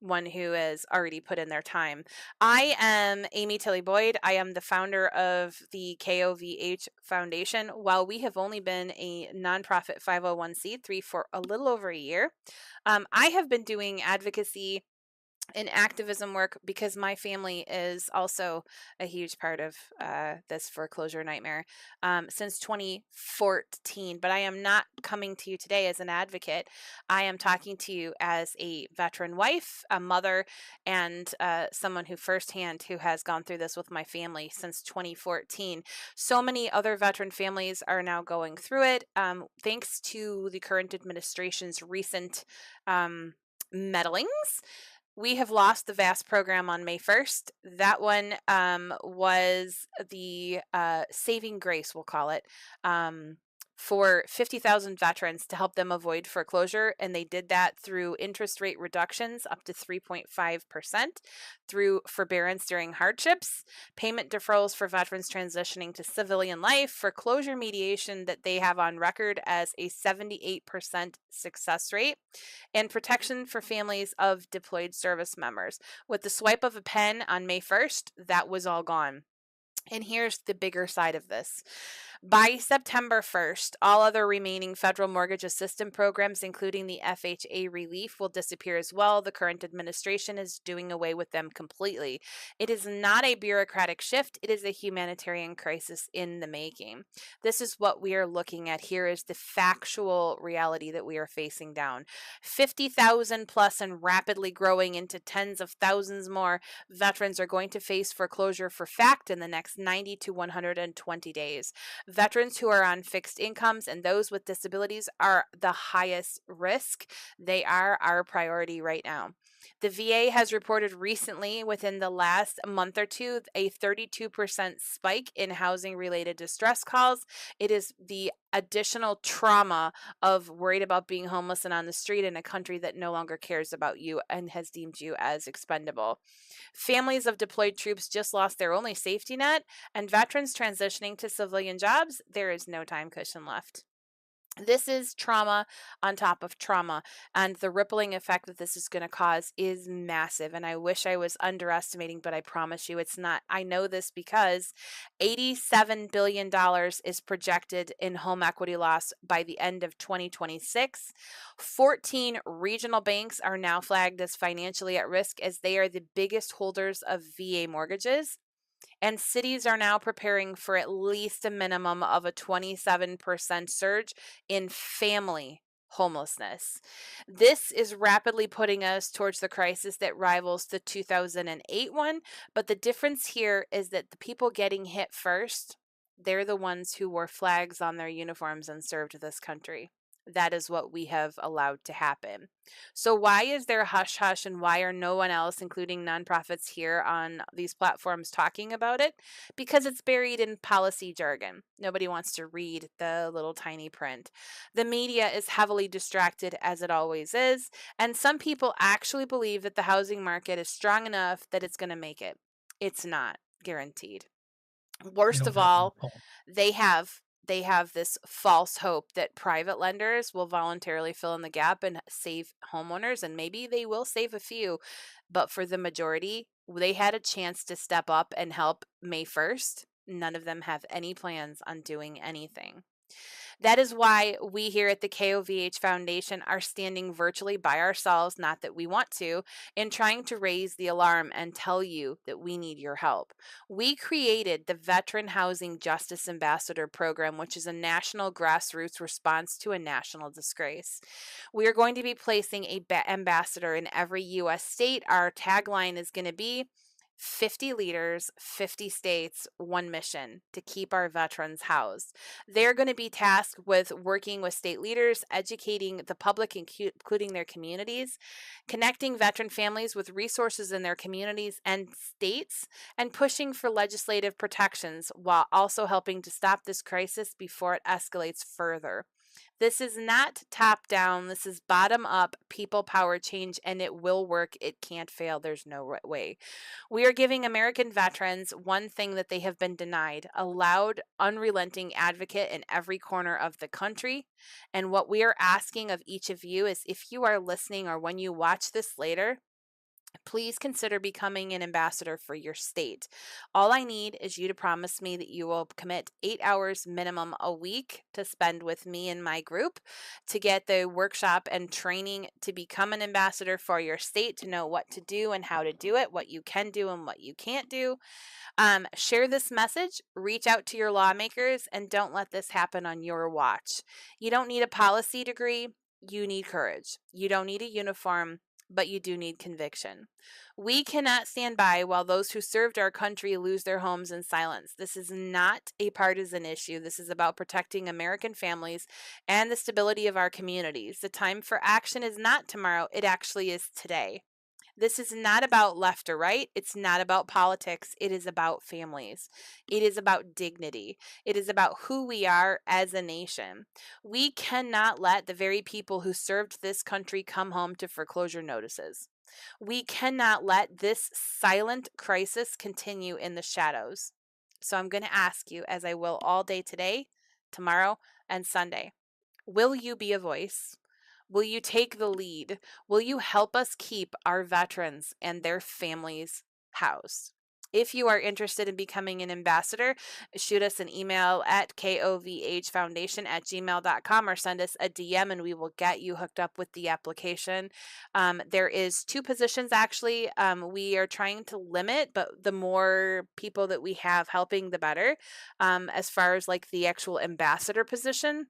one who has already put in their time. I am Amy Tilly Boyd. I am the founder of the KOVH Foundation. While we have only been a nonprofit 501c3 for a little over a year, I have been doing advocacy in activism work, because my family is also a huge part of this foreclosure nightmare, since 2014. But I am not coming to you today as an advocate. I am talking to you as a veteran wife, a mother, and someone who firsthand who has gone through this with my family since 2014. So many other veteran families are now going through it, thanks to the current administration's recent meddlings. We have lost the VAST program on May 1st. That one was the saving grace, we'll call it, for 50,000 veterans to help them avoid foreclosure. And they did that through interest rate reductions up to 3.5%, through forbearance during hardships, payment deferrals for veterans transitioning to civilian life, foreclosure mediation that they have on record as a 78% success rate, and protection for families of deployed service members. With the swipe of a pen on May 1st, that was all gone. And here's the bigger side of this. By September 1st, all other remaining federal mortgage assistance programs, including the FHA relief, will disappear as well. The current administration is doing away with them completely. It is not a bureaucratic shift, it is a humanitarian crisis in the making. This is what we are looking at here, is the factual reality that we are facing down. 50,000 plus and rapidly growing into tens of thousands more veterans are going to face foreclosure for fact in the next 90 to 120 days. Veterans who are on fixed incomes and those with disabilities are the highest risk. They are our priority right now. The VA has reported recently, within the last month or two, a 32% spike in housing-related distress calls. It is the additional trauma of worried about being homeless and on the street in a country that no longer cares about you and has deemed you as expendable. Families of deployed troops just lost their only safety net, and veterans transitioning to civilian jobs, there is no time cushion left. This is trauma on top of trauma, and the rippling effect that this is going to cause is massive. And I wish I was underestimating, but I promise you it's not. I know this because $87 billion is projected in home equity loss by the end of 2026. 14 regional banks are now flagged as financially at risk, as they are the biggest holders of VA mortgages. And cities are now preparing for at least a minimum of a 27% surge in family homelessness. This is rapidly putting us towards the crisis that rivals the 2008 one, but the difference here is that the people getting hit first, they're the ones who wore flags on their uniforms and served this country. That is what we have allowed to happen. So why is there hush hush, and why are no one else, including nonprofits here on these platforms, talking about it? Because it's buried in policy jargon. Nobody wants to read the little tiny print. The media is heavily distracted, as it always is, and some people actually believe that the housing market is strong enough that it's going to make it. It's not guaranteed. Worst of all, they have this false hope that private lenders will voluntarily fill in the gap and save homeowners, and maybe they will save a few, but for the majority, they had a chance to step up and help May 1st. None of them have any plans on doing anything. That is why we here at the KOVH Foundation are standing virtually by ourselves, not that we want to, in trying to raise the alarm and tell you that we need your help. We created the Veteran Housing Justice Ambassador Program, which is a national grassroots response to a national disgrace. We are going to be placing a ambassador in every U.S. state. Our tagline is going to be 50 leaders, 50 states, one mission: to keep our veterans housed. They're going to be tasked with working with state leaders, educating the public, including their communities, connecting veteran families with resources in their communities and states, and pushing for legislative protections while also helping to stop this crisis before it escalates further. This is not top down. This is bottom up, people power change, and it will work. It can't fail. There's no way. We are giving American veterans one thing that they have been denied: a loud, unrelenting advocate in every corner of the country. And what we are asking of each of you is, if you are listening or when you watch this later, please consider becoming an ambassador for your state. All I need is you to promise me that you will commit 8 hours minimum a week to spend with me and my group to get the workshop and training to become an ambassador for your state, to know what to do and how to do it, what you can do and what you can't do. Share this message, reach out to your lawmakers, and don't let this happen on your watch. You don't need a policy degree, you need courage. You don't need a uniform, but you do need conviction. We cannot stand by while those who served our country lose their homes in silence. This is not a partisan issue. This is about protecting American families and the stability of our communities. The time for action is not tomorrow, it actually is today. This is not about left or right. It's not about politics. It is about families. It is about dignity. It is about who we are as a nation. We cannot let the very people who served this country come home to foreclosure notices. We cannot let this silent crisis continue in the shadows. So I'm going to ask you, as I will all day today, tomorrow, and Sunday, will you be a voice? Will you take the lead? Will you help us keep our veterans and their families housed? If you are interested in becoming an ambassador, shoot us an email at kovhfoundation@gmail.com or send us a DM and we will get you hooked up with the application. There is 2 positions actually. We are trying to limit, but the more people that we have helping, the better, as far as like the actual ambassador position.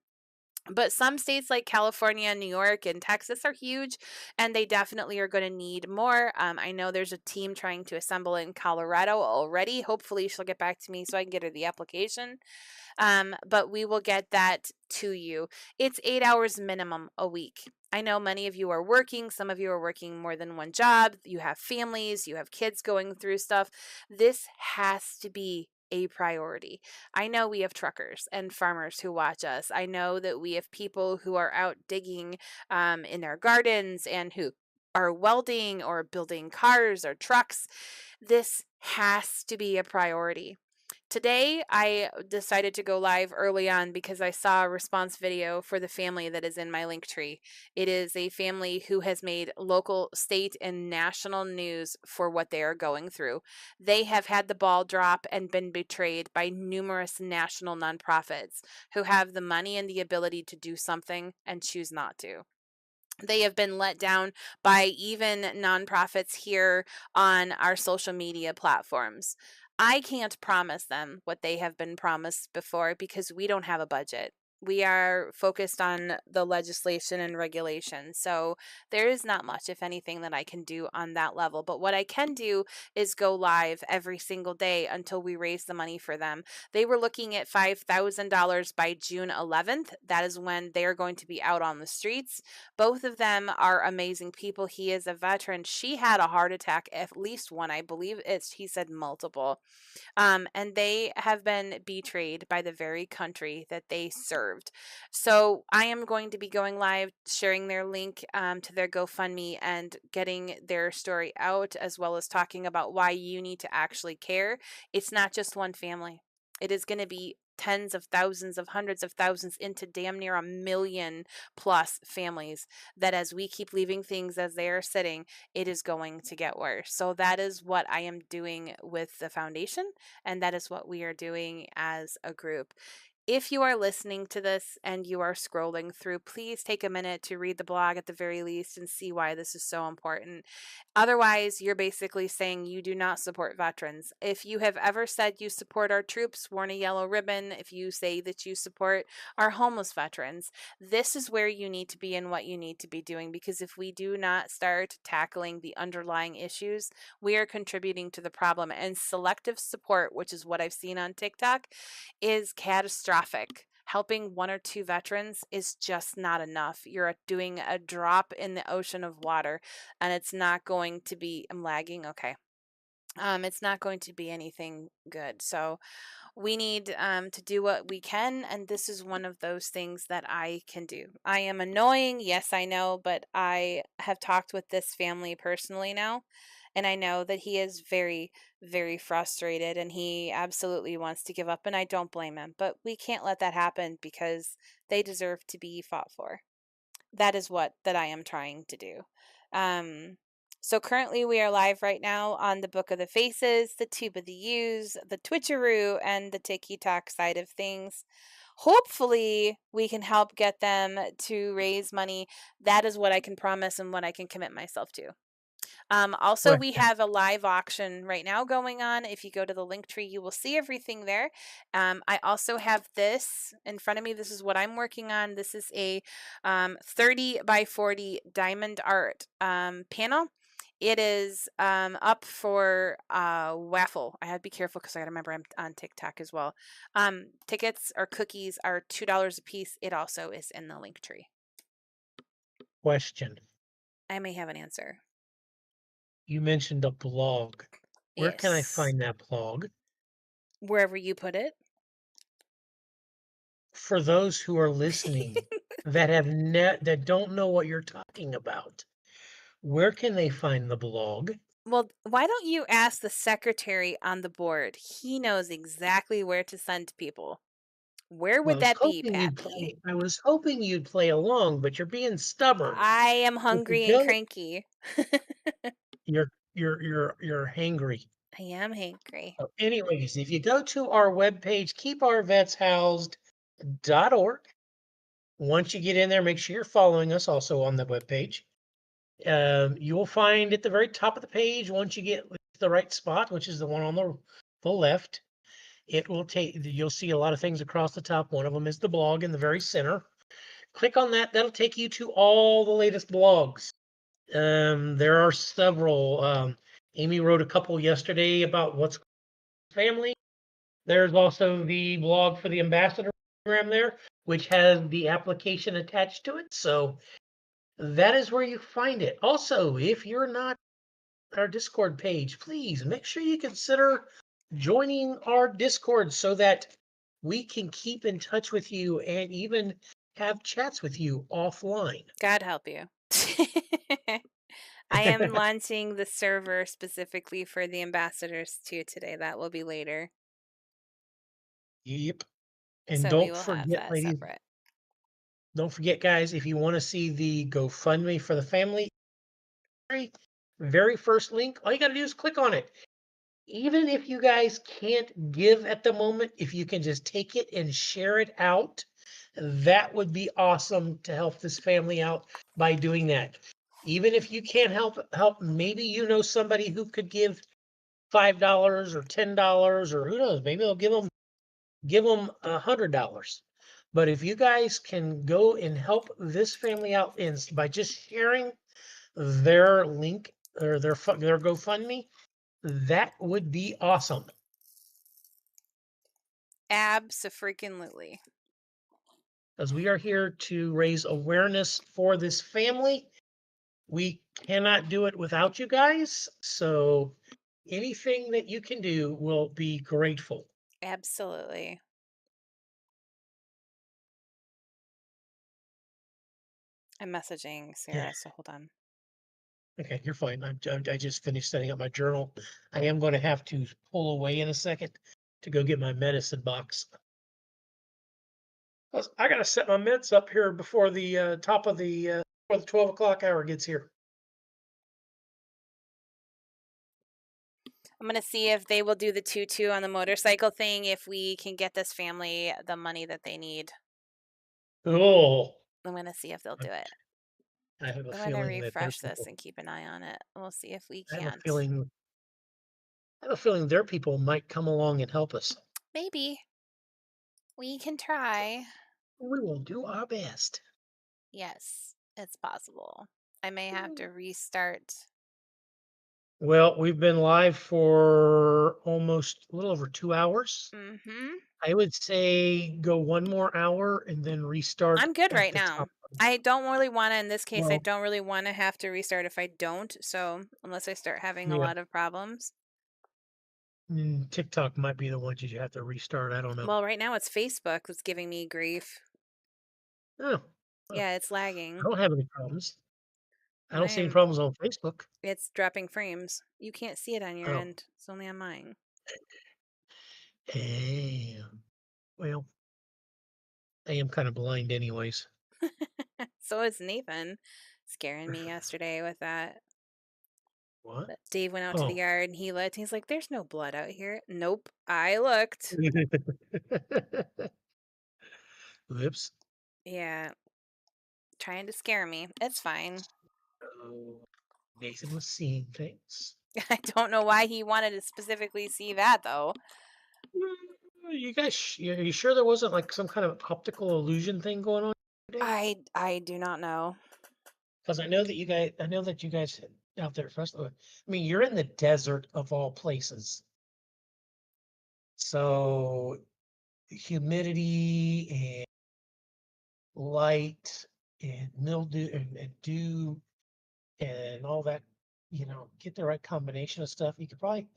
But some states like California, New York, and Texas are huge, and they definitely are going to need more. I know there's a team trying to assemble in Colorado already. Hopefully, she'll get back to me so I can get her the application. But we will get that to you. It's 8 hours minimum a week. I know many of you are working. Some of you are working more than one job. You have families, you have kids going through stuff. This has to be a priority. I know we have truckers and farmers who watch us. I know that we have people who are out digging in their gardens and who are welding or building cars or trucks. This has to be a priority. Today, I decided to go live early on because I saw a response video for the family that is in my link tree. It is a family who has made local, state, and national news for what they are going through. They have had the ball drop and been betrayed by numerous national nonprofits who have the money and the ability to do something and choose not to. They have been let down by even nonprofits here on our social media platforms. I can't promise them what they have been promised before because we don't have a budget. We are focused on the legislation and regulation. So there is not much, if anything, that I can do on that level. But what I can do is go live every single day until we raise the money for them. They were looking at $5,000 by June 11th. That is when they are going to be out on the streets. Both of them are amazing people. He is a veteran. She had a heart attack, at least one, I believe he said multiple. And they have been betrayed by the very country that they served. So I am going to be going live, sharing their link to their GoFundMe and getting their story out, as well as talking about why you need to actually care. It's not just one family. It is going to be tens of thousands of hundreds of thousands into damn near 1 million plus families that as we keep leaving things as they are sitting, it is going to get worse. So that is what I am doing with the foundation, and that is what we are doing as a group. If you are listening to this and you are scrolling through, please take a minute to read the blog at the very least and see why this is so important. Otherwise, you're basically saying you do not support veterans. If you have ever said you support our troops, worn a yellow ribbon, if you say that you support our homeless veterans, this is where you need to be and what you need to be doing, because if we do not start tackling the underlying issues, we are contributing to the problem. And selective support, which is what I've seen on TikTok, is catastrophic. Helping 1 or 2 veterans is just not enough. You're doing a drop in the ocean of water, and it's not going to be, I'm lagging, okay. It's not going to be anything good. So we need to do what we can, and this is one of those things that I can do. I am annoying, yes, I know, but I have talked with this family personally now, and I know that he is very, very frustrated, and he absolutely wants to give up, and I don't blame him. But we can't let that happen because they deserve to be fought for. That is what that I am trying to do. Um, So currently we are live right now on the Book of the Faces, the Tube of the U's, the Twitcheroo, and the TikTok side of things. Hopefully we can help get them to raise money. That is what I can promise and what I can commit myself to. Also, Right. we have a live auction right now going on. If you go to the link tree, you will see everything there. I also have this in front of me. This is what I'm working on. This is a 30 by 40 diamond art panel. It is up for waffle. I have to be careful because I got to remember I'm on TikTok as well. Tickets or cookies are $2 a piece. It also is in the link tree. Question. I may have an answer. You mentioned a blog. Where can I Yes. find that blog? Wherever you put it. For those who are listening that that don't know what you're talking about, where can they find the blog? Well, why don't you ask the secretary on the board? He knows exactly where to send people. Where Well, would that be, Pappy? I was hoping you'd play along, but you're being stubborn. I am If you hungry and go, cranky. you're hangry. I am hangry. So anyways, if you go to our webpage, keepourvetshoused.org. Once you get in there, make sure you're following us also on the webpage. You will find at the very top of the page, once you get to the right spot, which is the one on the left, it will take, you'll see a lot of things across the top. One of them is the blog in the very center. Click on that. That'll take you to all the latest blogs. There are several. Amy wrote a couple yesterday about what's family. There's also the blog for the ambassador program there, which has the application attached to it. So that is where you find it. Also, if you're not our Discord page, please make sure you consider joining our Discord so that we can keep in touch with you and even have chats with you offline. God help you. I am launching the server specifically for the ambassadors too today. That will be later. Yep. And So we will have that ladies, separate. don't forget, guys, if you want to see the GoFundMe for the family, very first link, all you got to do is click on it. Even if you guys can't give at the moment, if you can just take it and share it out, that would be awesome to help this family out by doing that. Even if you can't help, maybe you know somebody who could give $5 or $10 or who knows, maybe they'll give them $100. But if you guys can go and help this family out by just sharing their link or their GoFundMe, that would be awesome. Abso-freaking-lutely. As we are here to raise awareness for this family. We cannot do it without you guys. So anything that you can do will be grateful. Absolutely. I'm messaging Yeah. Sarah, so hold on. Okay, you're fine. I just finished setting up my journal. I am going to have to pull away in a second to go get my medicine box. I got to set my meds up here before the top of before the 12 o'clock hour gets here. I'm going to see if they will do the tutu on the motorcycle thing, if we can get this family the money that they need. Oh, I'm going to see if they'll do it. I have a I'm going to feeling that there's refresh this people. and keep an eye on it. We'll see if we I have a can't. feeling. I have a feeling their people might come along and help us. Maybe. We can try. We will do our best. Yes, it's possible. I may have to restart. Well, we've been live for almost a little over 2 hours. Mm-hmm. I would say go one more hour and then restart I'm good at right the now. top. I don't really want to, in this case, I Well, don't really want to have to restart if I don't. So, unless I start having a yeah, lot of problems. TikTok might be the ones you have to restart. I don't know. Well, right now it's Facebook that's giving me grief. Oh, well, Yeah, it's I lagging. don't have any problems. I don't see any Mine, problems on Facebook. it's dropping frames. You can't see it on your Oh, end. It's only on mine. damn. Well, I am kind of blind anyways. So is Nathan scaring me yesterday with that. What? Dave went out to the Oh. yard and he looked. He's like, "There's no blood out here." Nope, I looked. Oops. Yeah, trying to scare me. It's fine. Oh, Nathan was seeing things. I don't know why he wanted to specifically see that though. You guys, are you sure there wasn't like some kind of optical illusion thing going on today? I do not know. Because I know that you guys out there first. I mean, you're in the desert of all places, so humidity and light and mildew and dew and all that, get the right combination of stuff. You could probably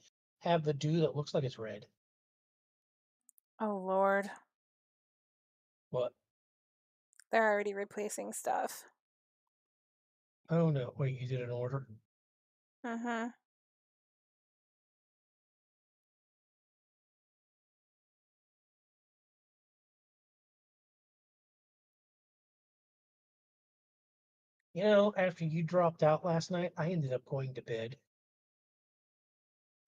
have the dew that looks like it's red. Oh Lord, What? they're already replacing stuff. Oh no! Wait, you did an order? Mm-hmm. After you dropped out last night, I ended up going to bed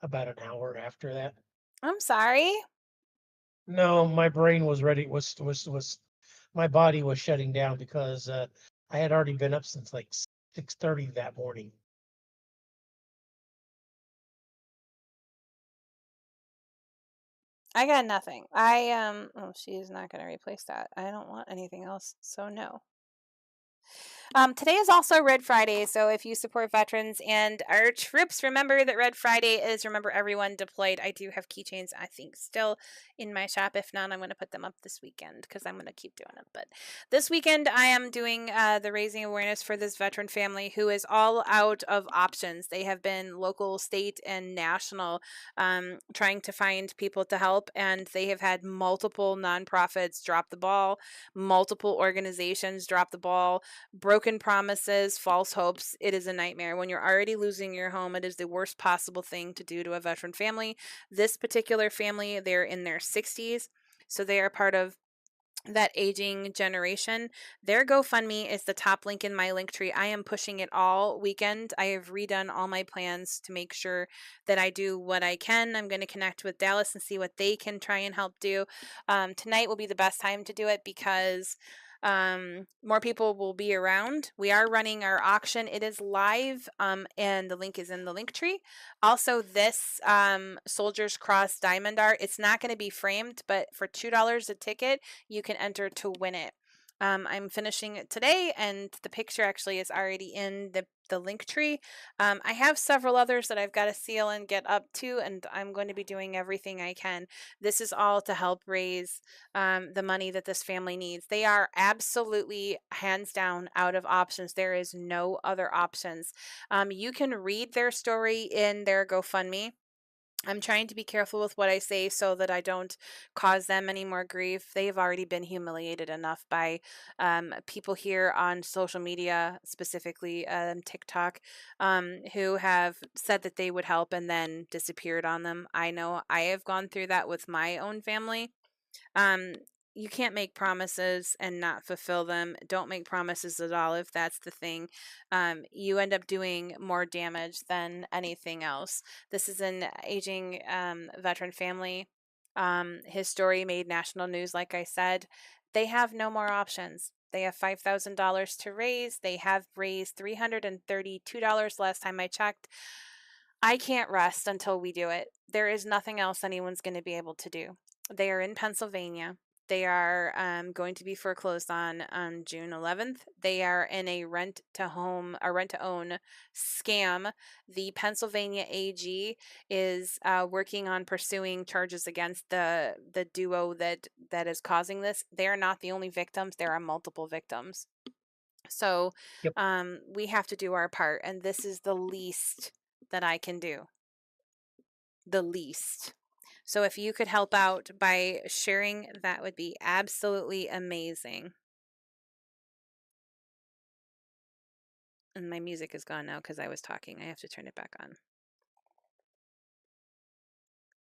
about an hour after that. I'm sorry. No, my brain was ready. Was my body was shutting down because I had already been up since like 6:30 that morning. I got nothing. Oh, she's not going to replace that. I don't want anything else, so no. Today is also Red Friday, so if you support veterans and our troops, remember that Red Friday is Remember Everyone Deployed. I do have keychains, I think, still in my shop. If not, I'm going to put them up this weekend because I'm going to keep doing it. But this weekend, I am doing the raising awareness for this veteran family who is all out of options. They have been local, state, and national trying to find people to help, and they have had multiple nonprofits drop the ball, multiple organizations drop the ball, broken promises, false hopes. It is a nightmare. When you're already losing your home, it is the worst possible thing to do to a veteran family. This particular family, they're in their 60s, so they are part of that aging generation. Their GoFundMe is the top link in my link tree. I am pushing it all weekend. I have redone all my plans to make sure that I do what I can. I'm going to connect with Dallas and see what they can try and help do. Tonight will be the best time to do it because more people will be around. We are running our auction. It is live, and the link is in the link tree. Also, this Soldiers Cross Diamond Art, it's not going to be framed, but for $2 a ticket, you can enter to win it. I'm finishing it today, and the picture actually is already in the link tree. I have several others that I've got to seal and get up to, and I'm going to be doing everything I can. This is all to help raise the money that this family needs. They are absolutely hands down out of options. There is no other options. You can read their story in their GoFundMe. I'm trying to be careful with what I say so that I don't cause them any more grief. They have already been humiliated enough by people here on social media, specifically TikTok, who have said that they would help and then disappeared on them. I know I have gone through that with my own family. um, you can't make promises and not fulfill them. Don't make promises at all if that's the thing. You end up doing more damage than anything else. This is an aging veteran family. His story made national news, like I said. They have no more options. They have $5,000 to raise. They have raised $332 last time I checked. I can't rest until we do it. There is nothing else anyone's going to be able to do. They are in Pennsylvania. They are going to be foreclosed on June 11th. They are in a rent to own scam. The Pennsylvania AG is working on pursuing charges against the duo that is causing this. They are not the only victims. There are multiple victims. So Yep. we have to do our part, and this is the least that I can do. The least. So if you could help out by sharing, that would be absolutely amazing. And my music is gone now because I was talking. I have to turn it back on.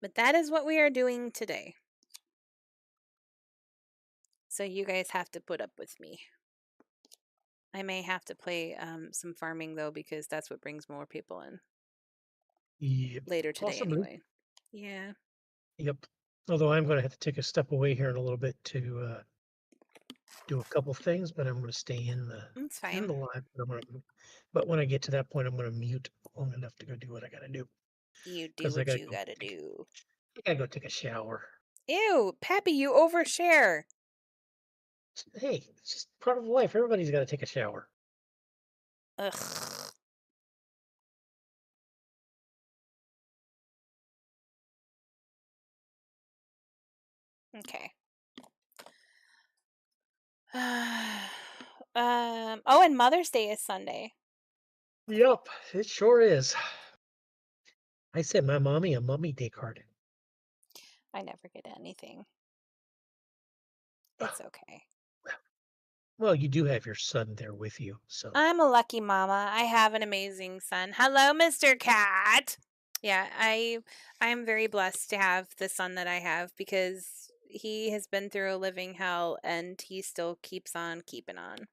But that is what we are doing today. So you guys have to put up with me. I may have to play some farming though, because that's what brings more people in. Yep. later today Possibly. anyway. Yeah, Yep. Although I'm going to have to take a step away here in a little bit to do a couple things, but I'm going to stay that's in fine. the live. But when I get to that point, I'm going to mute long enough to go do what I got to do You do because I what got to you go gotta do. take a shower. Ew, Pappy, you overshare. Hey, it's just part of life. Everybody's got to take a shower. Ugh. Okay. Oh, and Mother's Day is Sunday. Yep, it sure is. I sent my mommy a mummy day card. I never get anything. It's okay. Well, you do have your son there with you, so I'm a lucky mama. I have an amazing son. Hello, Mr. Cat. Yeah, I'm very blessed to have the son that I have because he has been through a living hell and he still keeps on keeping on.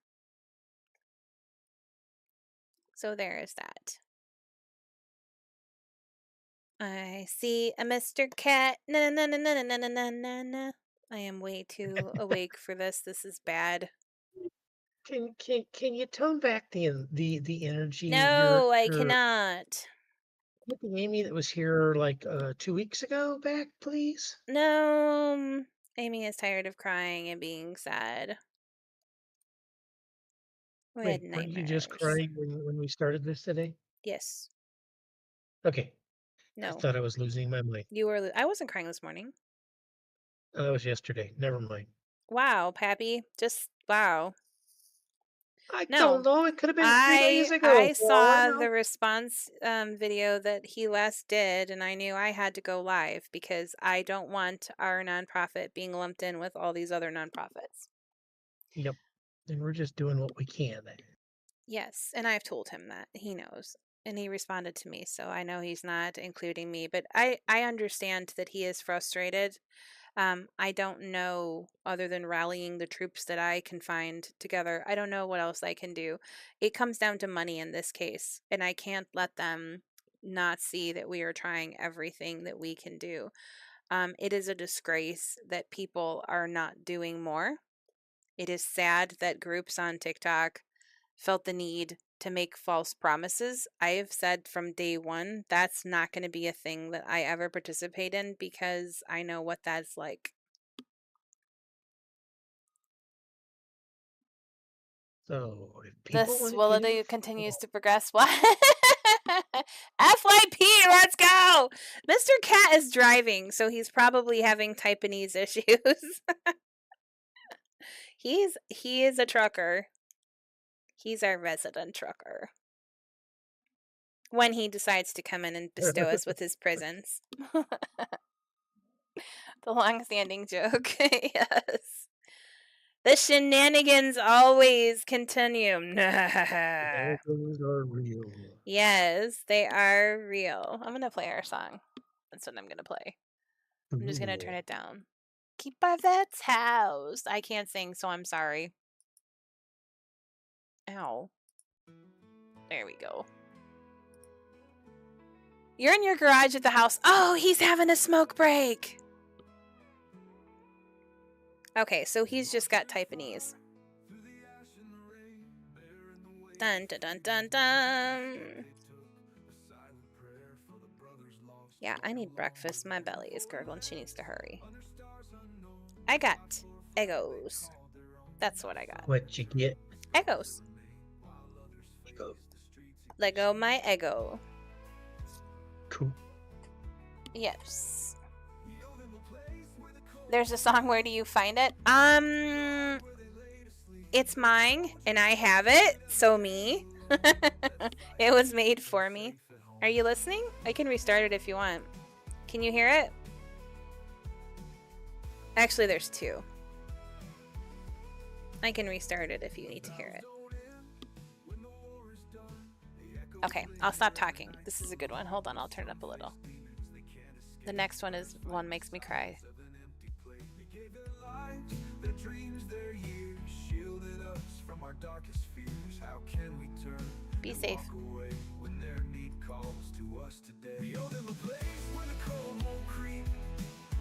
So there is that. I see a Mr. Cat. Na na na na na na na na na. I am way too awake for this. This is bad. can you tone back the energy? No, I Your cannot. get the Amy that was here like 2 weeks ago back, please. No, Amy is tired of crying and being sad. We had Wait, weren't you just nightmares. crying when we started this today? Yes. Okay, I No. thought I was losing my mind. You were. I wasn't crying this morning. Oh, that was yesterday. Never mind. Wow, Pappy. Just wow. I don't No. know. It could have been 3 days ago I for all I saw know. the response video that he last did, and I knew I had to go live because I don't want our nonprofit being lumped in with all these other nonprofits. Yep. And we're just doing what we can. Yes, and I've told him that. He knows. And he responded to me, so I know he's not including me, but I understand that he is frustrated. I don't know, other than rallying the troops that I can find together, I don't know what else I can do. It comes down to money in this case, and I can't let them not see that we are trying everything that we can do. It is a disgrace that people are not doing more. It is sad that groups on TikTok felt the need to make false promises. I have said from day one that's not going to be a thing that I ever participate in because I know what that's like. So if people This want to get Willowdale continues involved, to progress. What? FYP, let's go! Mr. Cat is driving, so he's probably having Taiwanese issues. He is a trucker. He's our resident trucker. When he decides to come in and bestow us with his presence. The long-standing joke. Yes. The shenanigans always continue. shenanigans are real. Yes, they are real. I'm going to play our song. That's what I'm going to play. I'm just going to turn Cool. it down. Keep by that's house. I can't sing, so I'm sorry. Ow. There we go. You're in your garage at the house. Oh, he's having a smoke break. Okay, so he's just got Taiwanese. Dun dun dun dun dun. Yeah, I need breakfast. My belly is gurgling. She needs to hurry. I got Eggos. That's what I got. What you get? Eggos. Lego my Eggo. Cool. Yes. There's a song. Where do you find it? It's mine, and I have it. So me. It was made for me. Are you listening? I can restart it if you want. Can you hear it? Actually, there's two. I can restart it if you need to hear it. Okay, I'll stop talking. This is a good one. Hold on, I'll turn it up a little. The next one is one makes me cry. Their dreams, their years, shielded us from our darkest fears. How can we turn Be and safe. walk away when their need calls to us today. We owe them a place where the cold won't creep,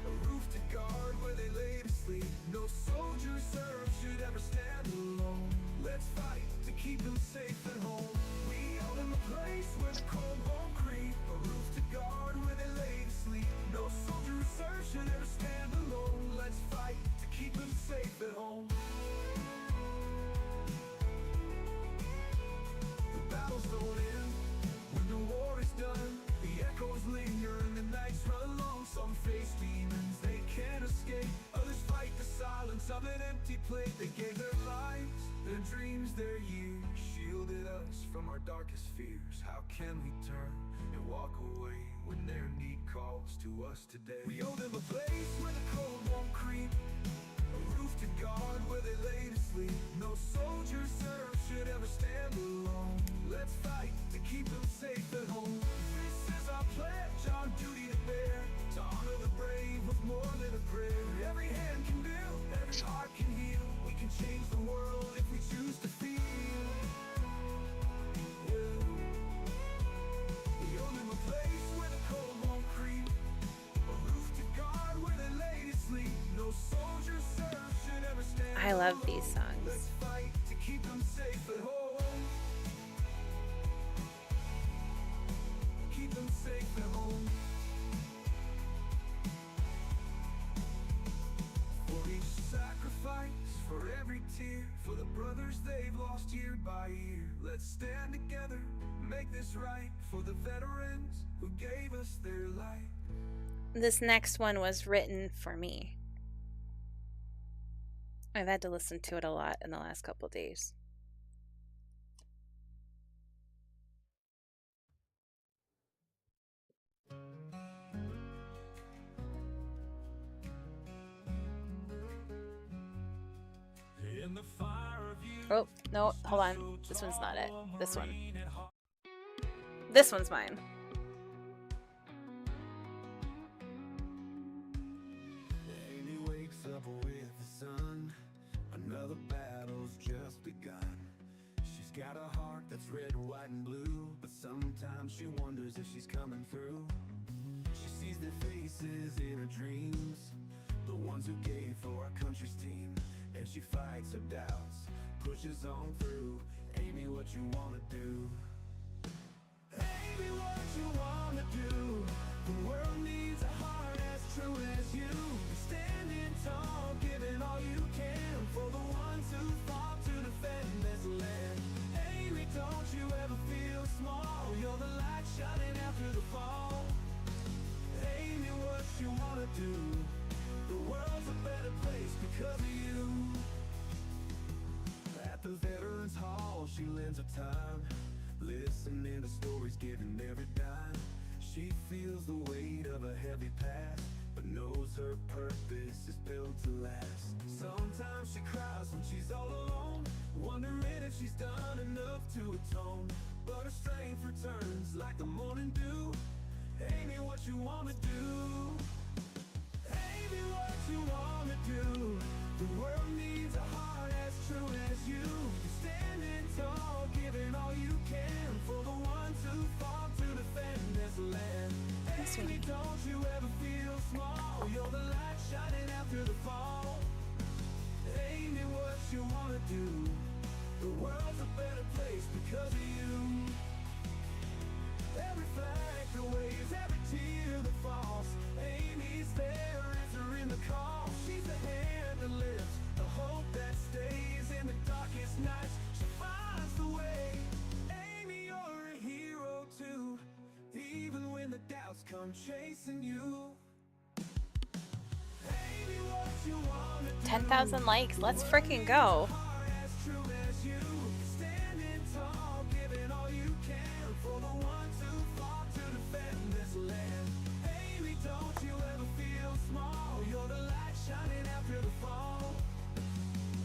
a roof to guard where they lay to sleep. No soldier served should ever stand alone. Let's fight to keep them safe at home. We owe them a place where the cold won't creep, a roof to guard where they lay to sleep. No soldier served should ever stand alone. Let's fight to keep them safe at home. The battles don't end when the war is done. The echoes linger and the nights run long. Some face demons they can't escape, others fight the silence of an empty plate. They gave their lives, their dreams, their years, shielded us from our darkest fears. How can we turn and walk away when their need calls to us today? We owe them a place where the cold won't creep, a roof to guard where they lay to sleep. No soldier served should ever stand alone. Let's fight to keep them safe at home. This is our pledge, our duty to bear, to honor the brave with more than a prayer. Every hand can build, every heart can heal. We can change the world if we choose to feel. Yeah. We owe them a place where the cold won't creep, a roof to guard where they lay to sleep. No soldier served should ever stand I love these alone. songs. Let's fight to keep them safe at home. Keep them safe at home. For each sacrifice, for every tear, for the brothers they've lost year by year. Let's stand together, make this right, for the veterans who gave us their life. This next one was written for me. I've had to listen to it a lot in the last couple of days. In the fire of you, Oh, no, hold on. This one's not it. This one. This one's mine. Amy wakes up with the sun. Another battle's just begun. She's got a heart that's red, white, and blue, but sometimes she wonders if she's coming through. She sees their faces in her dreams, the ones who gave for our country's team. And she fights her doubts, pushes on through. Amy, what you wanna do? Amy, what you wanna do? The world needs a heart as true as you. Standing tall, giving all you can for the ones who fought to defend this land. Amy, don't you ever feel small? You're the light shining after the fall. Amy, what you wanna do? The world's a better place because of you. At the Veterans Hall, she lends her time, listening to stories, giving every dime. She feels the weight of a heavy past, but knows her purpose is built to last. Sometimes she cries when she's all alone, wondering if she's done enough to atone. But her strength returns like the morning dew. Amy, what you wanna do? Amy, what you wanna do? The world needs a heart as true as you. Standing tall, giving all you can for the ones who fought to defend this land. Amy, don't you ever feel small? You're the light shining after the fall. Amy, what you wanna do? The world's a better place because of you. Every flag that waves, every tear that falls, Amy's there answering the call. She's the hand that lifts, the hope that stays in the darkest nights. She finds the way. Amy, you're a hero too, even when the doubts come chasing you. Amy, what you wanna do? 10,000 likes. Let's freaking go. As true as you, standing tall, giving all you can for the ones who fought to defend this land. Amy, don't you ever feel small? You're the light shining after the fall.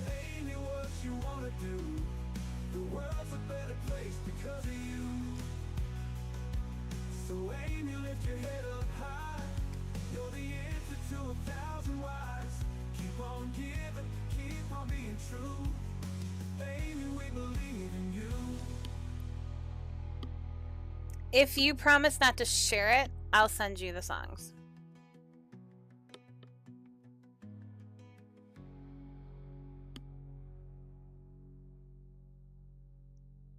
Amy, what you wanna do? The world's a better place because of you. So Amy, lift your head up high. You're the answer to 1,000 whys. Keep on giving, keep on being true. If you promise not to share it, I'll send you the songs.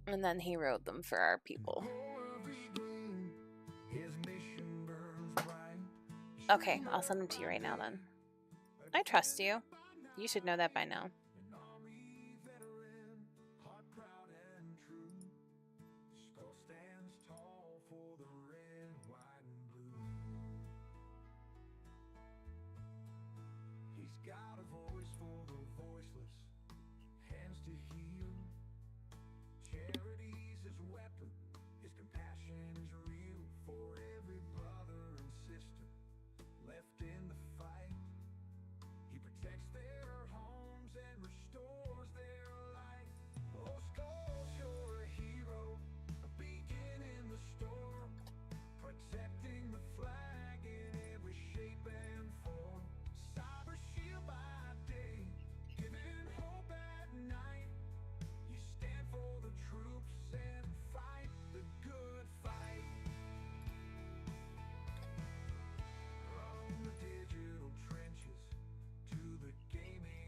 And then he wrote them for our people. Okay, I'll send them to you right now then. I trust you. You should know that by now.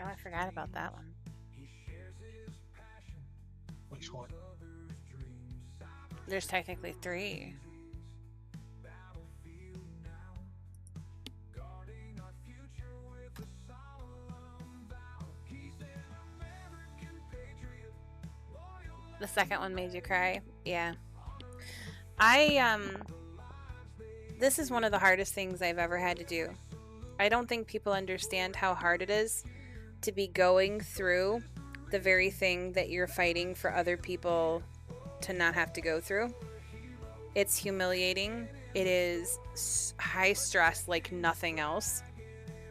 Oh, I forgot about that one. Which one? There's technically 3. The second one made you cry? Yeah. This is one of the hardest things I've ever had to do. I don't think people understand how hard it is to be going through the very thing that you're fighting for other people to not have to go through. It's humiliating. It is high stress like nothing else.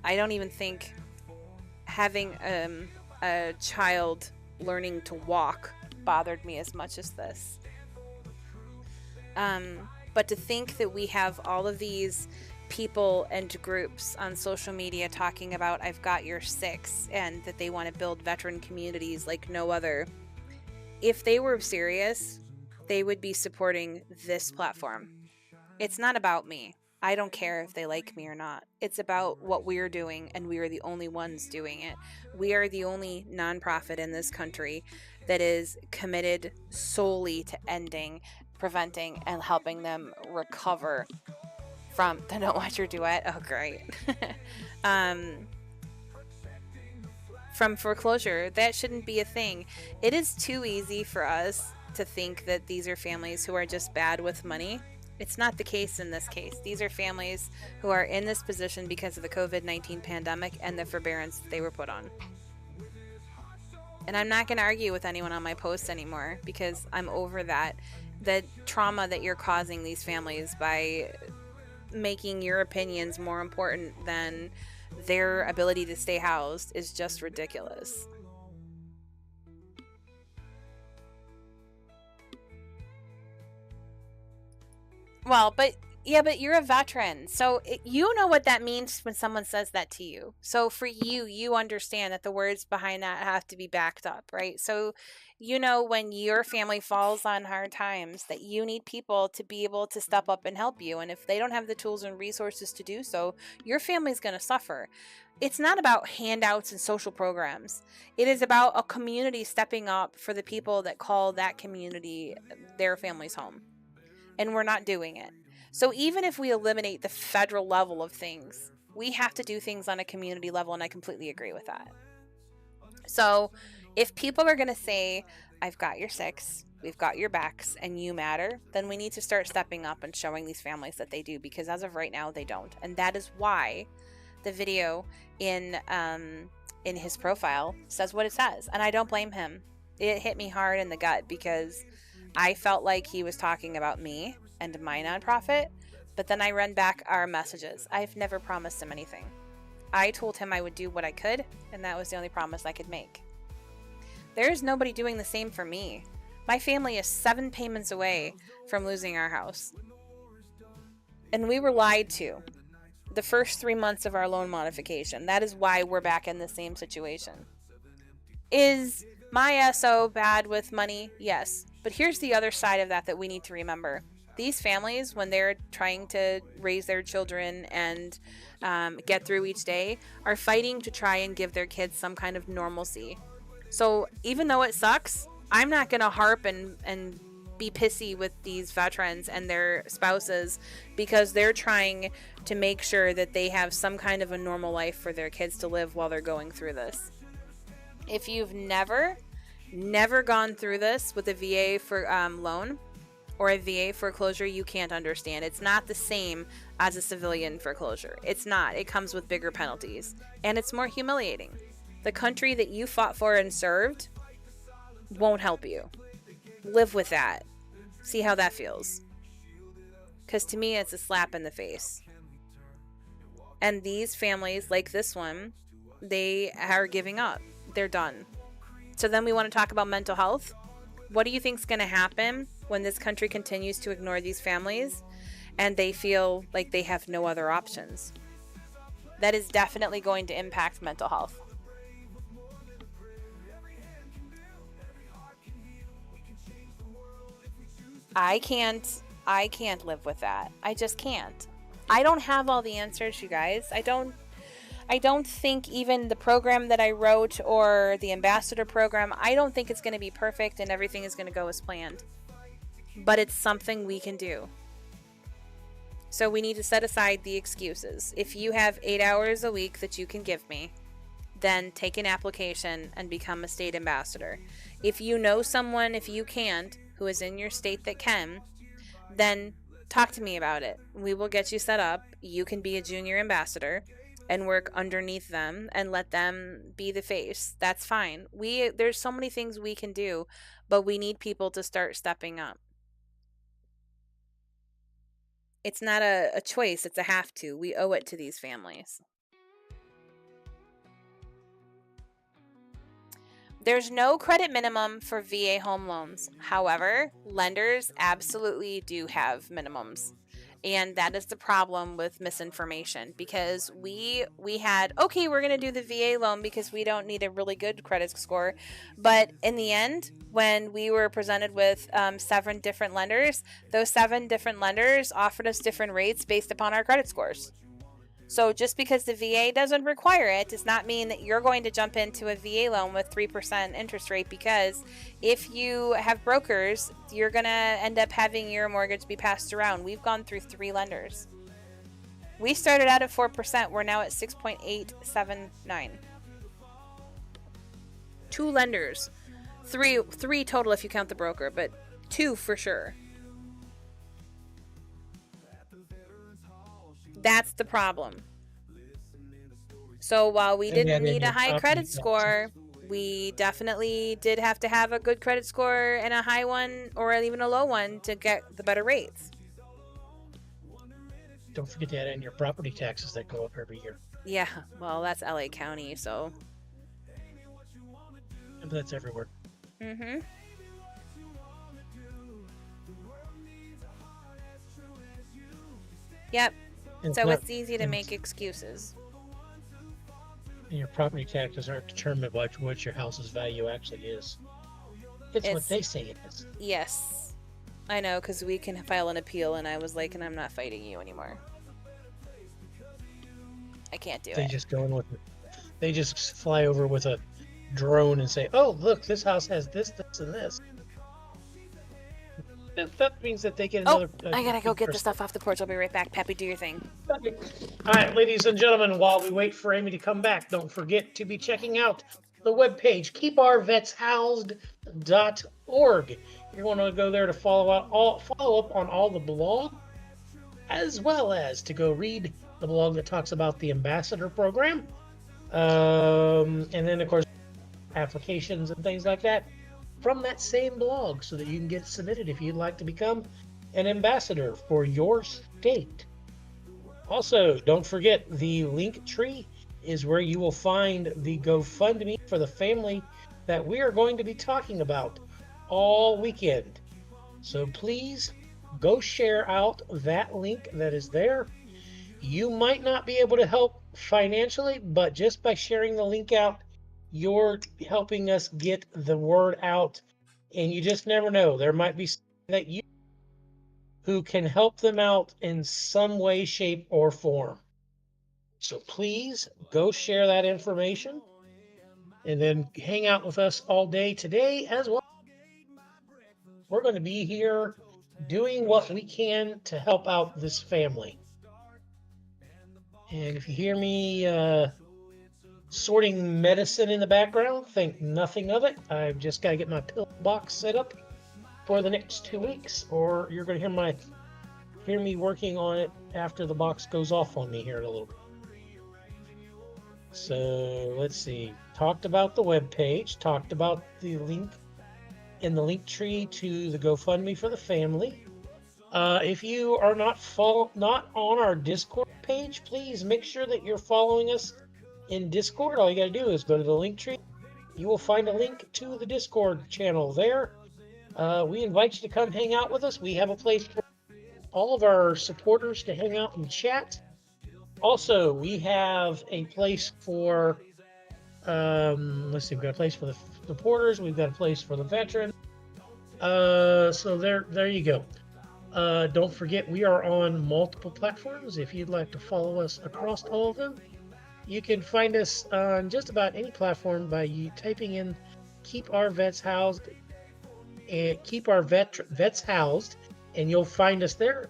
I don't even think having a child learning to walk bothered me as much as this. But to think that we have all of these people and groups on social media talking about I've got your 6 and that they want to build veteran communities like no other. If they were serious, they would be supporting this platform. It's not about me. I don't care if they like me or not. It's about what we're doing, and we are the only ones doing it. We are the only nonprofit in this country that is committed solely to ending, preventing, and helping them recover from the Don't Watch Your Duet. Oh, great. From foreclosure. That shouldn't be a thing. It is too easy for us to think that these are families who are just bad with money. It's not the case in this case. These are families who are in this position because of the COVID-19 pandemic and the forbearance they were put on. And I'm not going to argue with anyone on my posts anymore because I'm over that. The trauma that you're causing these families by making your opinions more important than their ability to stay housed is just ridiculous. Well, but you're a veteran. So you know what that means when someone says that to you. So for you, you understand that the words behind that have to be backed up, right? So you know when your family falls on hard times that you need people to be able to step up and help you. And if they don't have the tools and resources to do so, your family's going to suffer. It's not about handouts and social programs. It is about a community stepping up for the people that call that community their family's home. And we're not doing it. So even if we eliminate the federal level of things, we have to do things on a community level, and I completely agree with that. So if people are going to say, I've got your 6, we've got your backs, and you matter, then we need to start stepping up and showing these families that they do, because as of right now, they don't. And that is why the video in his profile says what it says. And I don't blame him. It hit me hard in the gut because I felt like he was talking about me and my nonprofit, but then I run back our messages. I've never promised him anything. I told him I would do what I could, and that was the only promise I could make. There's nobody doing the same for me. My family is 7 payments away from losing our house. And we were lied to the first 3 months of our loan modification. That is why we're back in the same situation. Is my SO bad with money? Yes. But here's the other side of that we need to remember. these families, when they're trying to raise their children and get through each day, are fighting to try and give their kids some kind of normalcy. So even though it sucks, I'm not going to harp and be pissy with these veterans and their spouses, because they're trying to make sure that they have some kind of a normal life for their kids to live while they're going through this. If you've never gone through this with a VA for loan or a VA foreclosure, you can't understand. It's not the same as a civilian foreclosure. It's not. It comes with bigger penalties, and it's more humiliating. The country that you fought for and served won't help you. Live with that. See how that feels. Because to me, it's a slap in the face. And these families, like this one, they are giving up. They're done. So then we want to talk about mental health. What do you think is going to happen when this country continues to ignore these families and they feel like they have no other options? That is definitely going to impact mental health. I can't live with that. I just can't. I don't have all the answers, you guys. I don't think even the program that I wrote or the ambassador program, I don't think it's going to be perfect and everything is going to go as planned. But it's something we can do. So we need to set aside the excuses. If you have 8 hours a week that you can give me, then take an application and become a state ambassador. If you know someone, if you can't, who is in your state that can, then talk to me about it. We will get you set up. You can be a junior ambassador and work underneath them and let them be the face. That's fine. There's so many things we can do, but we need people to start stepping up. It's not a choice, it's a have to. We owe it to these families. There's no credit minimum for VA home loans. However, lenders absolutely do have minimums. And that is the problem with misinformation, because we had, okay, we're going to do the VA loan because we don't need a really good credit score. But in the end, when we were presented with 7 different lenders, those 7 different lenders offered us different rates based upon our credit scores. So just because the VA doesn't require it does not mean that you're going to jump into a VA loan with 3% interest rate, because if you have brokers, you're going to end up having your mortgage be passed around. We've gone through 3 lenders. We started out at 4%. We're now at 6.879. 2 lenders. 3 total if you count the broker, but 2 for sure. That's the problem. So while we didn't need a high credit score, we definitely did have to have a good credit score and a high one or even a low one to get the better rates. Don't forget to add in your property taxes that go up every year. Yeah, well, that's LA County, so. But that's everywhere. Mm-hmm. Yep. So it's easy to make excuses. And your property taxes aren't determined by what your house's value actually is. It's what they say it is. Yes. I know, because we can file an appeal, and I was like, and I'm not fighting you anymore. I can't do it. They just go in with it. They just fly over with a drone and say, oh, look, this house has this, this, and this. That means that they get another... I gotta go get the stuff off the porch. I'll be right back. Pappy, do your thing. Okay. All right, ladies and gentlemen, while we wait for Amy to come back, don't forget to be checking out the webpage, keepourvetshoused.org. You're going to go there to follow up on all the blog, as well as to go read the blog that talks about the ambassador program. And then, of course, applications and things like that from that same blog, so that you can get submitted if you'd like to become an ambassador for your state. Also, don't forget, the link tree is where you will find the GoFundMe for the family that we are going to be talking about all weekend. So please go share out that link that is there. You might not be able to help financially, but just by sharing the link out, you're helping us get the word out. And you just never know. There might be something that you who can help them out in some way, shape, or form. So please go share that information and then hang out with us all day today as well. We're going to be here doing what we can to help out this family. And if you hear me sorting medicine in the background, think nothing of it. I've just got to get my pill box set up for the next 2 weeks, or you're going to hear me working on it after the box goes off on me here in a little bit. So let's see. Talked about the web page. Talked about the link in the link tree to the GoFundMe for the family. If you are not on our Discord page, please make sure that you're following us in Discord. All you got to do is go to the link tree. You will find a link to the Discord channel there. We invite you to come hang out with us. We have a place for all of our supporters to hang out and chat. Also, we have a place for, let's see, we've got a place for the supporters. We've got a place for the veterans. So there you go. Don't forget, we are on multiple platforms. If you'd like to follow us across all of them, you can find us on just about any platform by you typing in "Keep Our Vets Housed" and "Keep Our Vets Housed," and you'll find us there.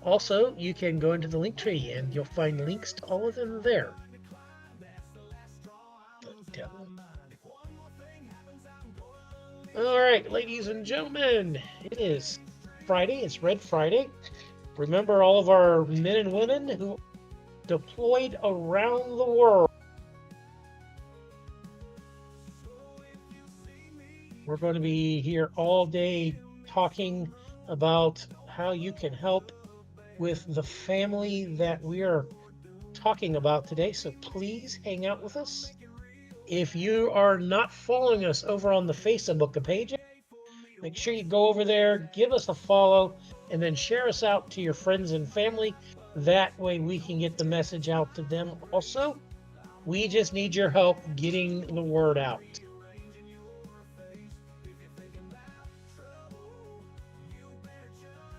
Also, you can go into the link tree and you'll find links to all of them there. All right, ladies and gentlemen, it is Friday. It's Red Friday. Remember all of our men and women who deployed around the world. We're going to be here all day talking about how you can help with the family that we are talking about today. So please hang out with us. If you are not following us over on the Facebook page, make sure you go over there, give us a follow, and then share us out to your friends and family. That way we can get the message out to them also. We just need your help getting the word out.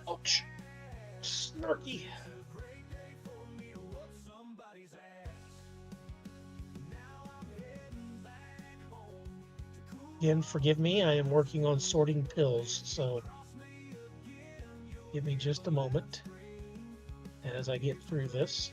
Ouch. Snarky. Again, forgive me, I am working on sorting pills, so give me just a moment as I get through this.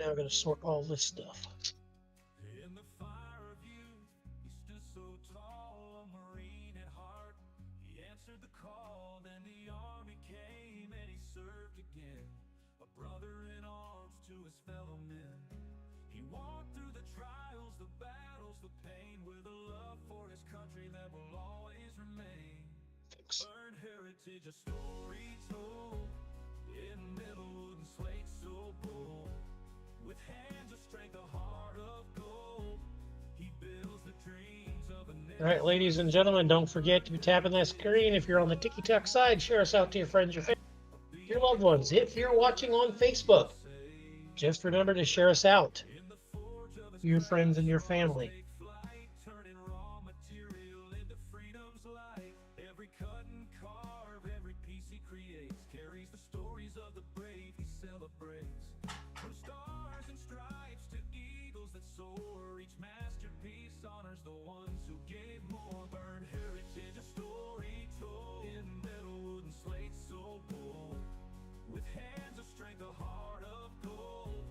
Now I'm going to sort all this stuff. In the fire of youth, he stood so tall, a Marine at heart. He answered the call, then the army came and he served again. A brother in arms to his fellow men. He walked through the trials, the battles, the pain, with a love for his country that will always remain. Earned heritage, a story told, in metalwood and slate so bold. With hands of strength, a heart of gold, he builds the dreams of a nation. All right, ladies and gentlemen, don't forget to be tapping that screen. If you're on the TikTok side, share us out to your friends, your family, your loved ones. If you're watching on Facebook, just remember to share us out to your friends and your family. Turning raw material into freedom's light. Every cut and carve, every piece he creates, carries the stories of the brave he celebrates. From stars and stripes to eagles that soar, each masterpiece honors the ones who gave more. Burned heritage, a story told, in metalwood and slate so bold. With hands of strength, a heart of gold,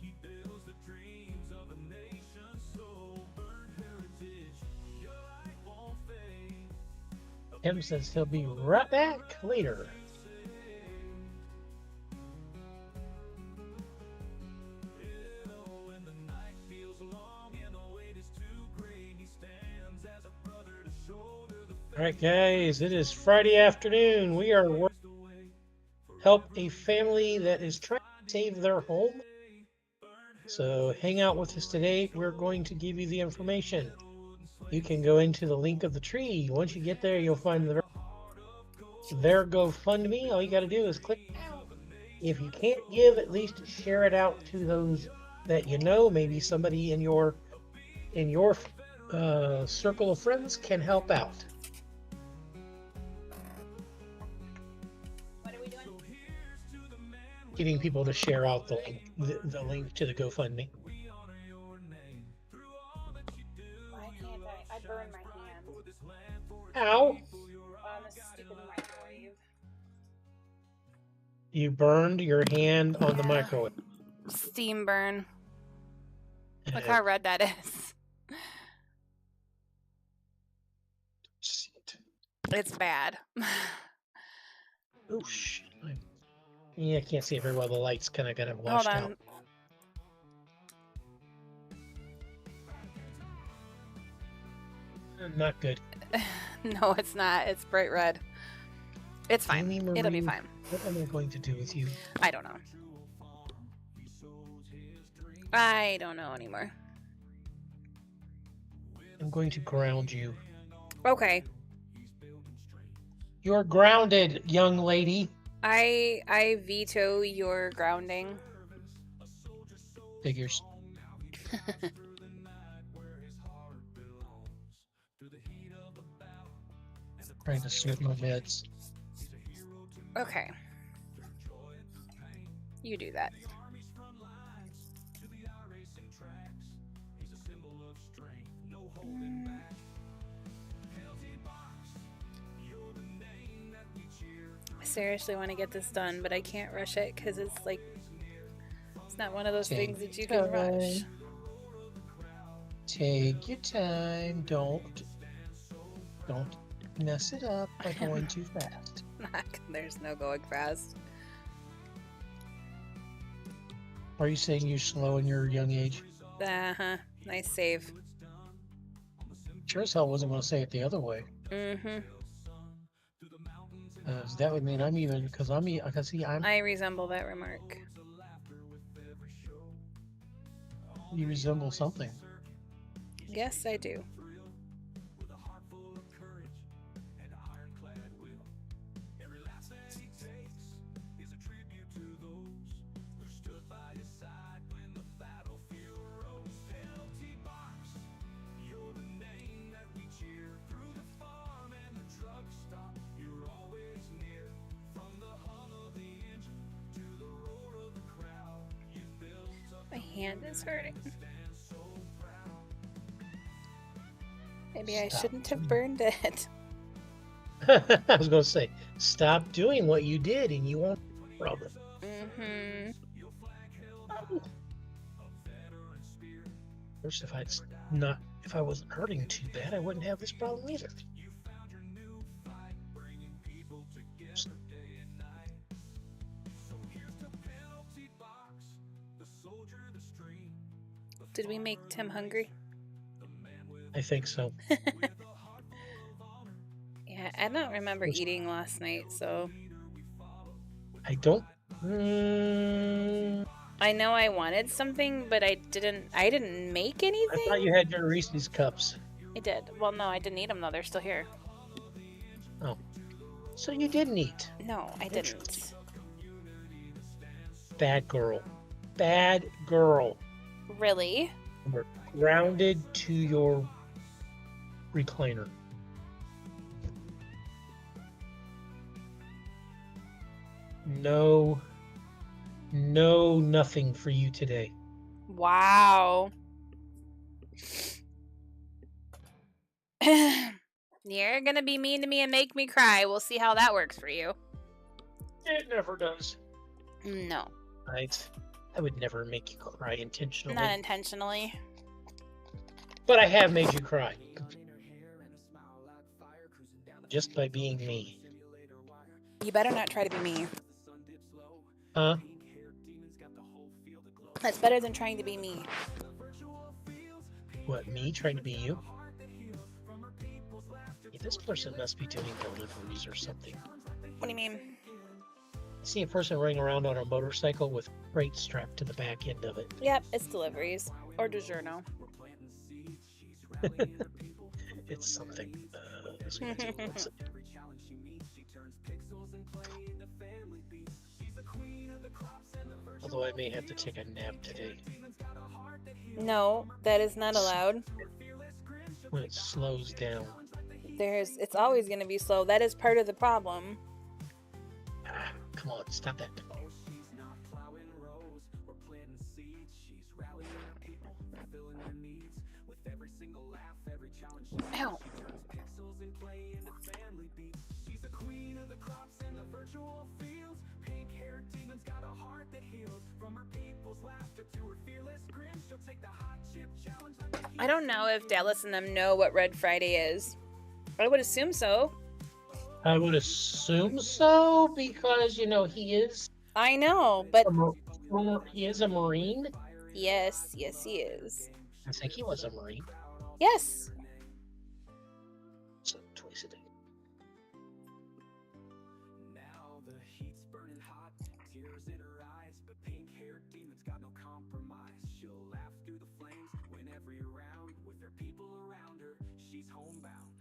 he builds the dreams of a nation's soul. Burned heritage, your light won't fade. Tim says he'll be right back later. When the night feels long and the weight is too great, he stands as a brother to shoulder the All right, guys, it is Friday afternoon. We are help a family that is trying to save their home. So hang out with us today. We're going to give you the information. You can go into the link of the tree. Once you get there, you'll find their GoFundMe. All you got to do is click now. If you can't give, at least share it out to those that you know. Maybe somebody in your circle of friends can help out. What are we doing? Getting people to share out the link to the GoFundMe. Why can't I? I burned my hand Ow! on this stupid microwave. You burned your hand on the microwave. Steam burn. Look how red that is. It's bad. Oh shit! Yeah, I can't see it very well. The light's kind of got it washed Hold on. out. Not good. No, it's not. It's bright red. It's fine. Amy Marie, It'll be fine. What am I going to do with you? I don't know. I don't know anymore. I'm going to ground you. Okay. You're grounded, young lady. I veto your grounding. Figures. Trying to sort my meds. Okay. You do that. I seriously want to get this done, but I can't rush it because it's like it's not one of those things that you can rush. Take your time. Don't mess it up by going too fast. There's no going fast. Are you saying you're slow in your young age? Uh-huh. Nice save. Sure as hell wasn't going to say it the other way. Mm-hmm. That would mean I'm even, because I resemble that remark. You resemble something. Yes, I do. My hand is hurting. Maybe I shouldn't have burned it. I was going to say, stop doing what you did and you won't have a problem. Mm-hmm. First, if I wasn't hurting too bad, I wouldn't have this problem either. Did we make Tim hungry? I think so. Yeah, I don't remember eating last night, so I don't. I know I wanted something, but I didn't make anything. I thought you had your Reese's cups. I did. Well, no, I didn't eat them though. They're still here. Oh, so you didn't eat? No, I didn't. Bad girl. Bad girl. Really? We're grounded to your recliner. No, nothing for you today. Wow. You're gonna be mean to me and make me cry. We'll see how that works for you. It never does. No. I would never make you cry intentionally. Not intentionally. But I have made you cry. Just by being me. You better not try to be me. Huh? That's better than trying to be me. What, me trying to be you? This person must be doing deliveries or something. What do you mean? I see a person running around on a motorcycle with crates strapped to the back end of it. Yep, it's deliveries or DiGiorno. It's something. So that's what it looks like. Although I may have to take a nap today. No, that is not allowed. When it slows down. It's always going to be slow. That is part of the problem. Ah, come on, stop that. Ow. I don't know if Dallas and them know what Red Friday is. I would assume so. I would assume so because he is. I know, but He is a Marine. yes, he is. I think he was a Marine. Yes. So twice a day. Now the heat's burning hot, tears in her eyes, but pink-haired demons got no compromise. She'll laugh through the flames whenever you're around. With her people around her, she's homebound.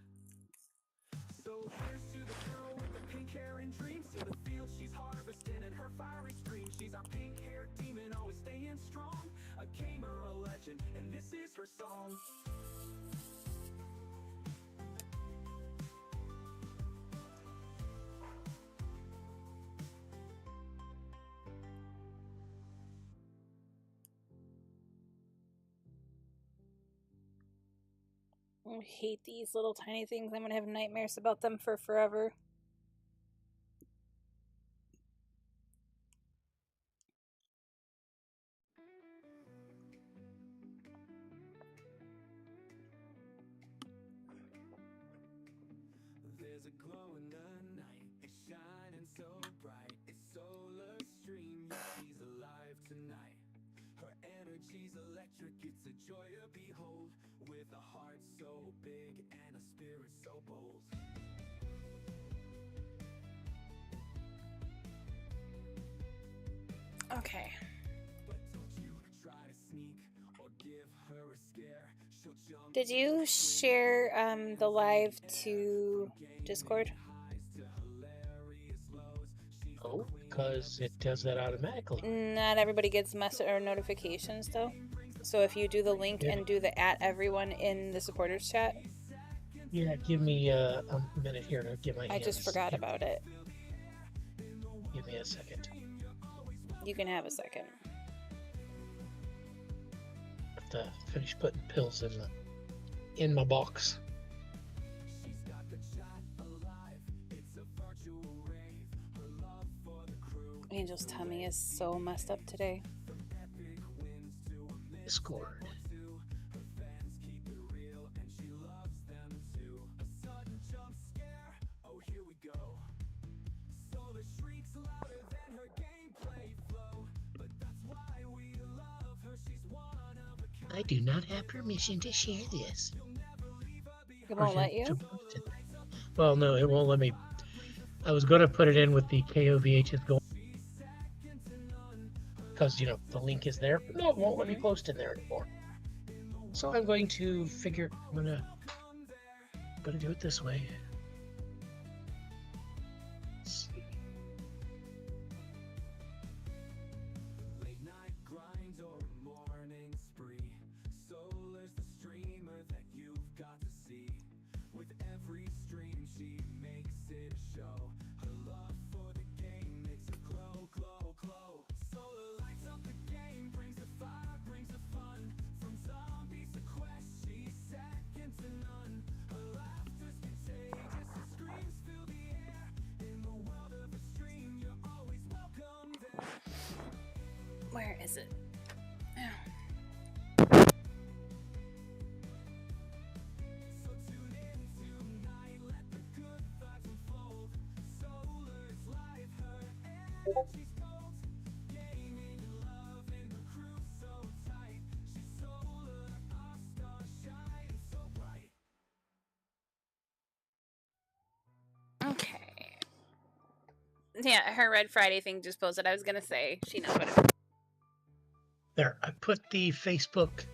So here's to the girl with the pink hair and dreams, to the field she's harvesting and her fiery scream. She's our pink-haired demon, always staying strong, a gamer, a legend, and this is her song. I hate these little tiny things. I'm going to have nightmares about them for forever. There's a glow in the night, it's shining so bright. It's solar stream, yeah, she's alive tonight. Her energy's electric, it's a joy to behold. With a heart so big and a spirit so bold. Okay. But don't you try to sneak or give her a scare. She'll jump. Did you share the live to Discord? Oh, because it does that automatically. Not everybody gets message or notifications though. So if you do the link and do the @everyone in the supporters chat. Yeah, give me a minute here to get my I just forgot about it. Give me a second. You can have a second. I have to finish putting pills in my box. Angel's tummy is so messed up today. Discord. I do not have permission to share this. It won't let you? Well, no, it won't let me. I was going to put it in with the KOVH's going. Because, the link is there. But no, it won't let me post in there anymore. So I'm going to figure, I'm going to do it this way. Let's see. Late night grind or morning spree. Solar's the streamer that you've got to see. With every stream she makes it a show. Her love for the game makes it glow, glow, glow. Solar lights up the game, brings the fire, brings the fun. From zombies to quests, she's second to none. Her laughter's contagious, her screams fill the air. In the world of a stream, you're always welcome there. Where is it? So tune in tonight, let the good vibes unfold. Solar's life, her energy's gold. Gaming, love, and the crew so tight. She's solar, our star shining so bright. Yeah, her Red Friday thing just posted. I was gonna say she knows what it is. There, I put the Facebook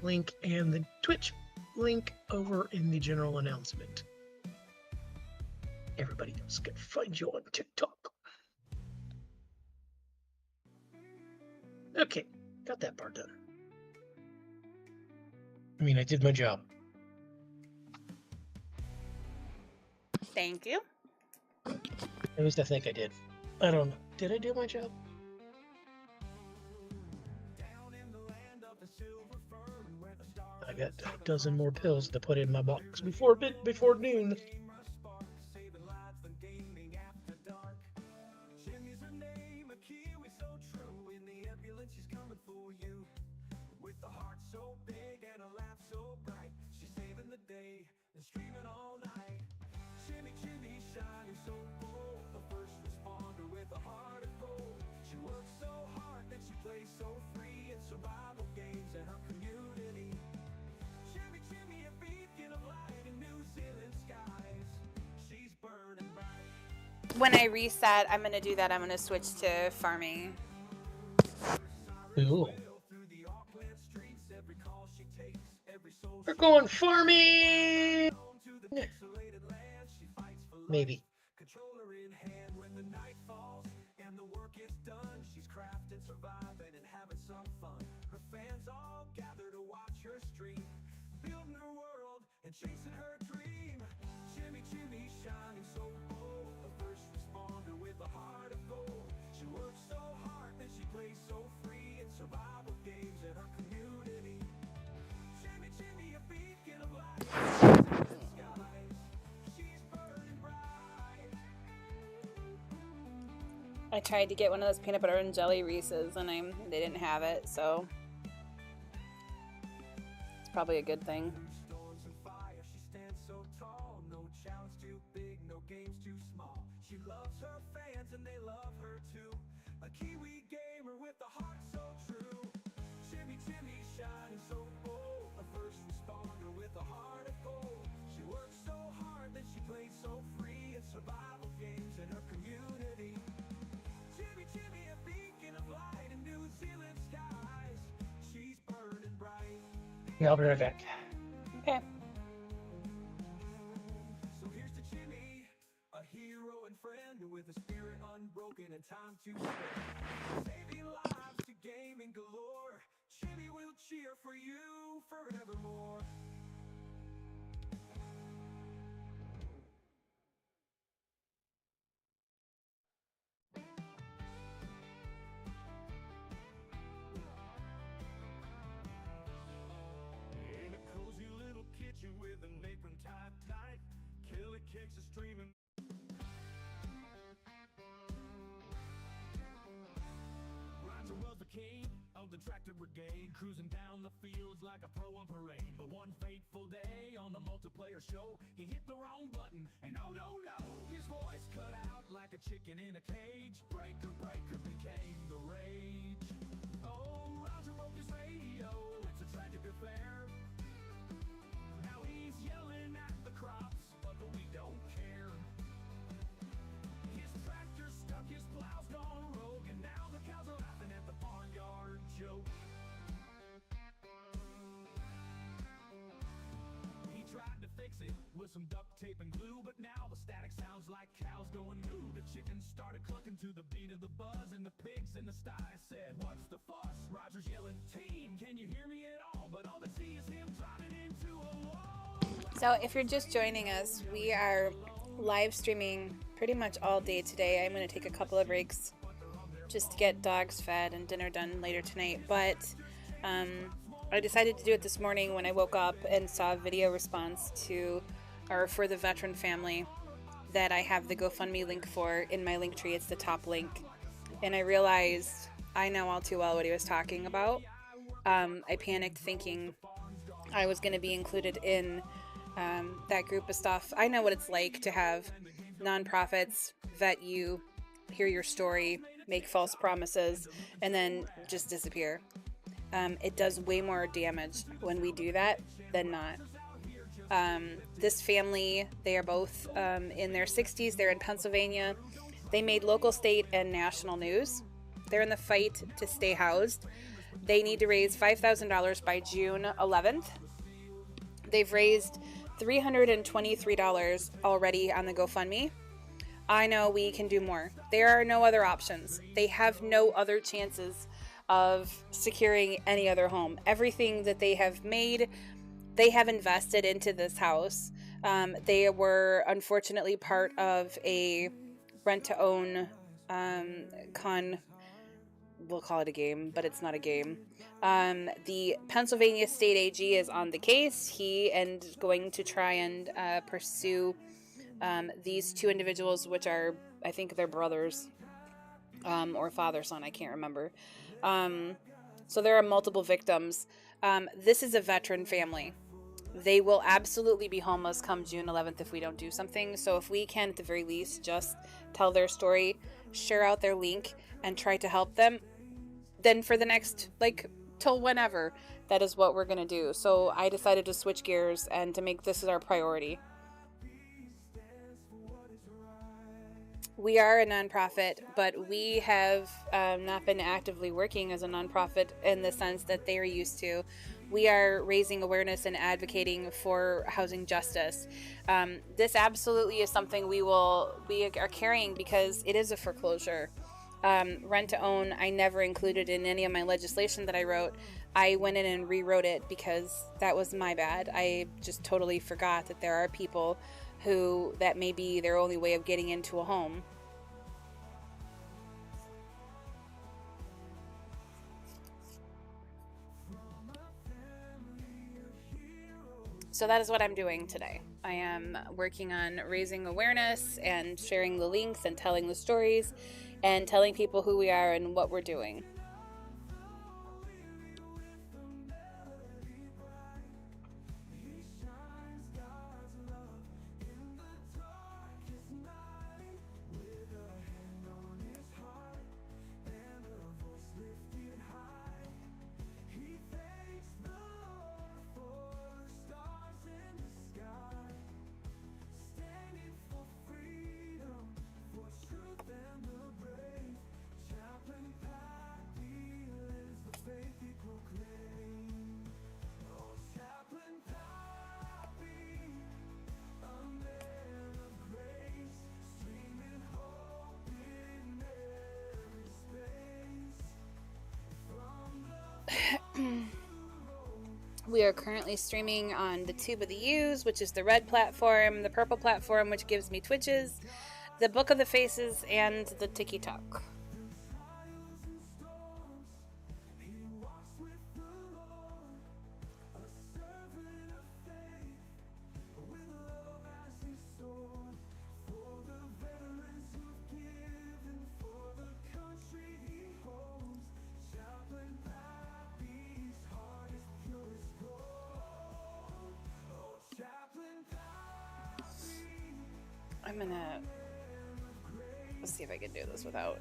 link and the Twitch link over in the general announcement. Everybody else can find you on TikTok. Okay, got that part done. I mean, I did my job. Thank you. At least I think I did. I don't know. Did I do my job? I got a dozen more pills to put in my box before noon. When I reset, I'm gonna do that. I'm gonna switch to farming. Ooh. We're going farming! Maybe. Chasing her dream, Jimmy shining so bold, a first responder with a heart of gold. She works so hard that she plays so free in survival games in her community. Jimmy, a beacon of light. She's burning bright. I tried to get one of those peanut butter and jelly Reese's, and they didn't have it, so it's probably a good thing. Yeah, I'll be right back. Okay. So here's to Jimmy, a hero and friend with a spirit unbroken and time to spend. Saving lives to gaming galore. Jimmy will cheer for you forevermore. In a cozy little kitchen with an apron tied tight, Kelly cakes are streaming. Roger was the king of the tractor brigade, cruising down the fields like a pro on parade. But one fateful day on the multiplayer show, he hit the wrong button, and oh no, his voice cut out like a chicken in a cage. Breaker became the rage. Oh, Roger broke his radio, it's a tragic affair. Now he's yelling at the crops, but we don't care. His tractor stuck, his plow's gone rogue, and now the cows are laughing at the barnyard joke. He tried to fix it with some duct tape and glue, but now the static sounds like cows going moo. The chickens started clucking to the beat of the buzz, and the pigs in the sty said, "What's the fuss?" Roger's yelling, "Team, can you hear me at all?" But all they see is him driving into a wall. So if you're just joining us, we are live streaming pretty much all day today. I'm going to take a couple of breaks just to get dogs fed and dinner done later tonight. But I decided to do it this morning when I woke up and saw a video response to, or for the veteran family that I have the GoFundMe link for in my link tree. It's the top link. And I realized I know all too well what he was talking about. I panicked thinking I was going to be included in that group of stuff. I know what it's like to have nonprofits vet you, hear your story, make false promises, and then just disappear. It does way more damage when we do that than not. This family, they are both in their 60s. They're in Pennsylvania. They made local, state, and national news. They're in the fight to stay housed. They need to raise $5,000 by June 11th. They've raised $323 already on the GoFundMe. I know we can do more. There are no other options. They have no other chances of securing any other home. Everything that they have made, they have invested into this house. They were unfortunately part of a rent-to-own we'll call it a game, but it's not a game. The Pennsylvania State AG is on the case. He is going to try and pursue these two individuals, which are, I think they're brothers, or father-son, I can't remember. So there are multiple victims. This is a veteran family. They will absolutely be homeless come June 11th if we don't do something. So if we can, at the very least, just tell their story, share out their link, and try to help them, then for the next, till whenever, that is what we're going to do. So I decided to switch gears and to make this our priority. We are a nonprofit, but we have not been actively working as a nonprofit in the sense that they are used to. We are raising awareness and advocating for housing justice. This absolutely is something we are carrying because it is a foreclosure. Rent to own, I never included in any of my legislation that I wrote. I went in and rewrote it because that was my bad. I just totally forgot that there are people who that may be their only way of getting into a home. So that is what I'm doing today. I am working on raising awareness and sharing the links and telling the stories and telling people who we are and what we're doing. We are currently streaming on the Tube of the U's, which is the red platform, the purple platform, which gives me Twitches, the Book of the Faces, and the TikTok. Let's see if I can do this without.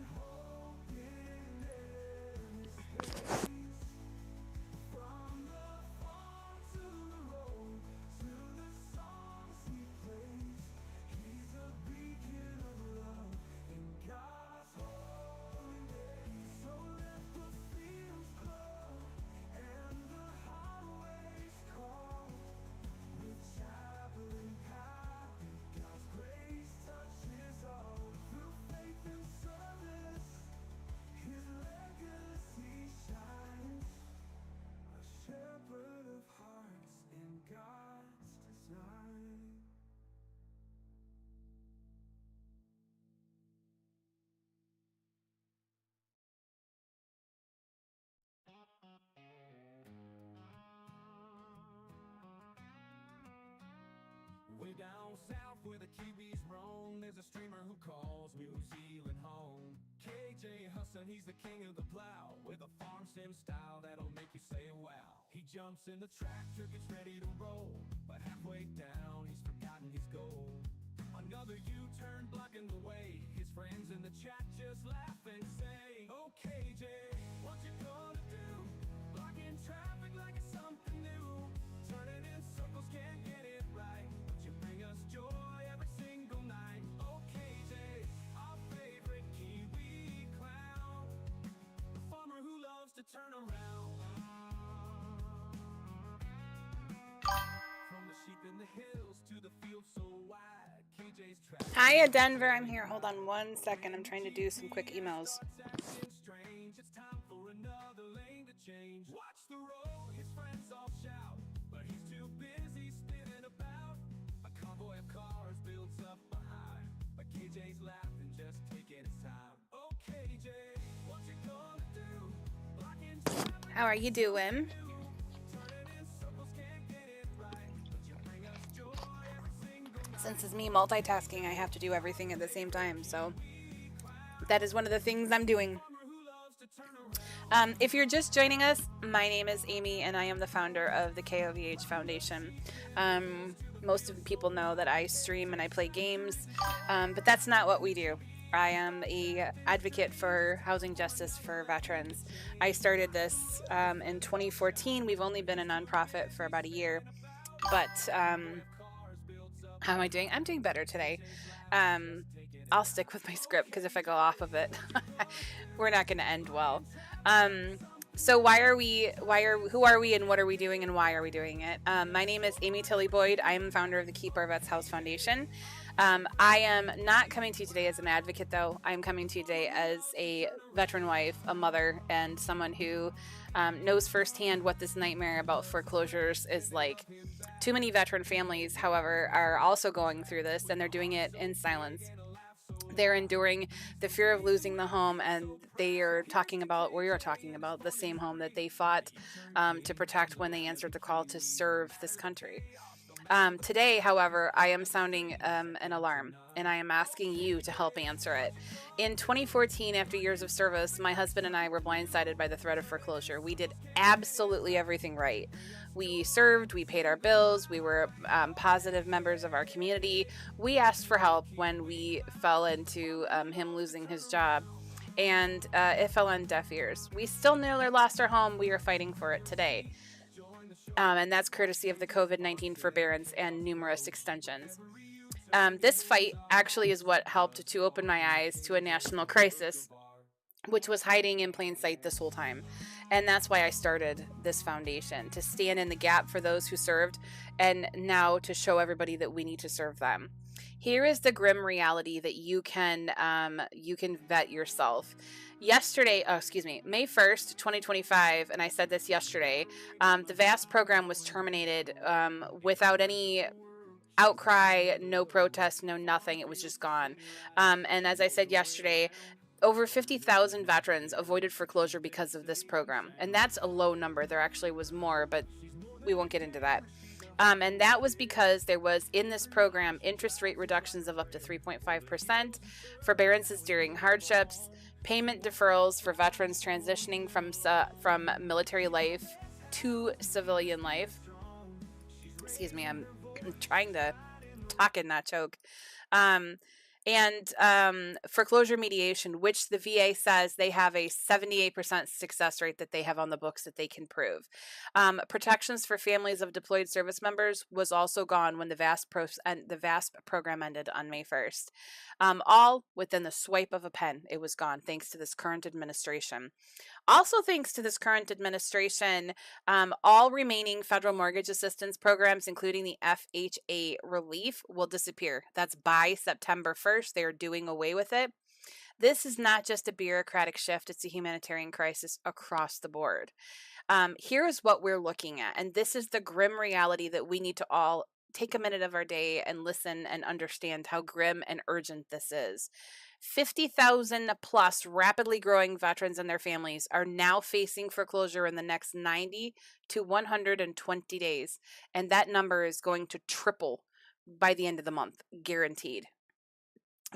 Way down south where the Kiwis roam, there's a streamer who calls New Zealand home. KJ Husson, he's the king of the plow, with a farm sim style that'll make you say wow. He jumps in the tractor, gets ready to roll, but halfway down he's forgotten his goal. Another U-turn blocking the way, his friends in the chat just laugh and say, "Oh KJ, what you gonna do? Blocking traffic like it's something new, turning in circles, can't get it right. You bring us joy every single night. Oh KJ, our favorite turn around. From the sheep in the hills to the field so wide, KJ's track. Hiya, Denver. I'm here. Hold on 1 second. I'm trying to do some quick emails. It's time for another lane to change. Watch the road, his friends all shout, but he's too busy spinning about. A convoy of cars builds up behind, but KJ's laughing, just taking his time. Oh, KJ, what you gonna do? Blocking traffic, How are you doing? turning in circles, can't get it right, but you bring us joy every single night. Since it's me multitasking, I have to do everything at the same time. So that is one of the things I'm doing. If you're just joining us, my name is Amy, and I am the founder of the KOVH Foundation. Most of the people know that I stream and I play games, but that's not what we do. I am a advocate for housing justice for veterans. I started this in 2014. We've only been a nonprofit for about a year, but how am I doing? I'm doing better today. I'll stick with my script because if I go off of it, we're not going to end well. So who are we and what are we doing and why are we doing it? My name is Amy Tilly Boyd. I am founder of the Keep Our Vets House Foundation. I am not coming to you today as an advocate, though. I'm coming to you today as a veteran wife, a mother, and someone who knows firsthand what this nightmare about foreclosures is like. Too many veteran families, however, are also going through this, and they're doing it in silence. They're enduring the fear of losing the home, and we are talking about the same home that they fought to protect when they answered the call to serve this country. Today, however, I am sounding an alarm, and I am asking you to help answer it. In 2014, after years of service, my husband and I were blindsided by the threat of foreclosure. We did absolutely everything right. We served, we paid our bills, we were positive members of our community. We asked for help when we fell into him losing his job, and it fell on deaf ears. We still nearly lost our home. We are fighting for it today. And that's courtesy of the COVID-19 forbearance and numerous extensions. This fight actually is what helped to open my eyes to a national crisis, which was hiding in plain sight this whole time. And that's why I started this foundation, to stand in the gap for those who served, and now to show everybody that we need to serve them. Here is the grim reality that you can vet yourself. May 1st, 2025, and I said this yesterday, the VAST program was terminated without any outcry, no protest, no nothing. It was just gone. And as I said yesterday, over 50,000 veterans avoided foreclosure because of this program. And that's a low number. There actually was more, but we won't get into that. And that was because there was in this program interest rate reductions of up to 3.5%, forbearances during hardships, payment deferrals for veterans transitioning from military life to civilian life. Excuse me, I'm trying to talk and not choke. And foreclosure mediation, which the VA says they have a 78% success rate that they have on the books that they can prove. Protections for families of deployed service members was also gone when the VASP program ended on May 1st. All within the swipe of a pen, it was gone, thanks to this current administration. Also, thanks to this current administration, all remaining federal mortgage assistance programs, including the FHA relief, will disappear. That's by September 1st. They are doing away with it. This is not just a bureaucratic shift. It's a humanitarian crisis across the board. Here is what we're looking at. And this is the grim reality that we need to all take a minute of our day and listen and understand how grim and urgent this is. 50,000 plus rapidly growing veterans and their families are now facing foreclosure in the next 90 to 120 days. And that number is going to triple by the end of the month, guaranteed.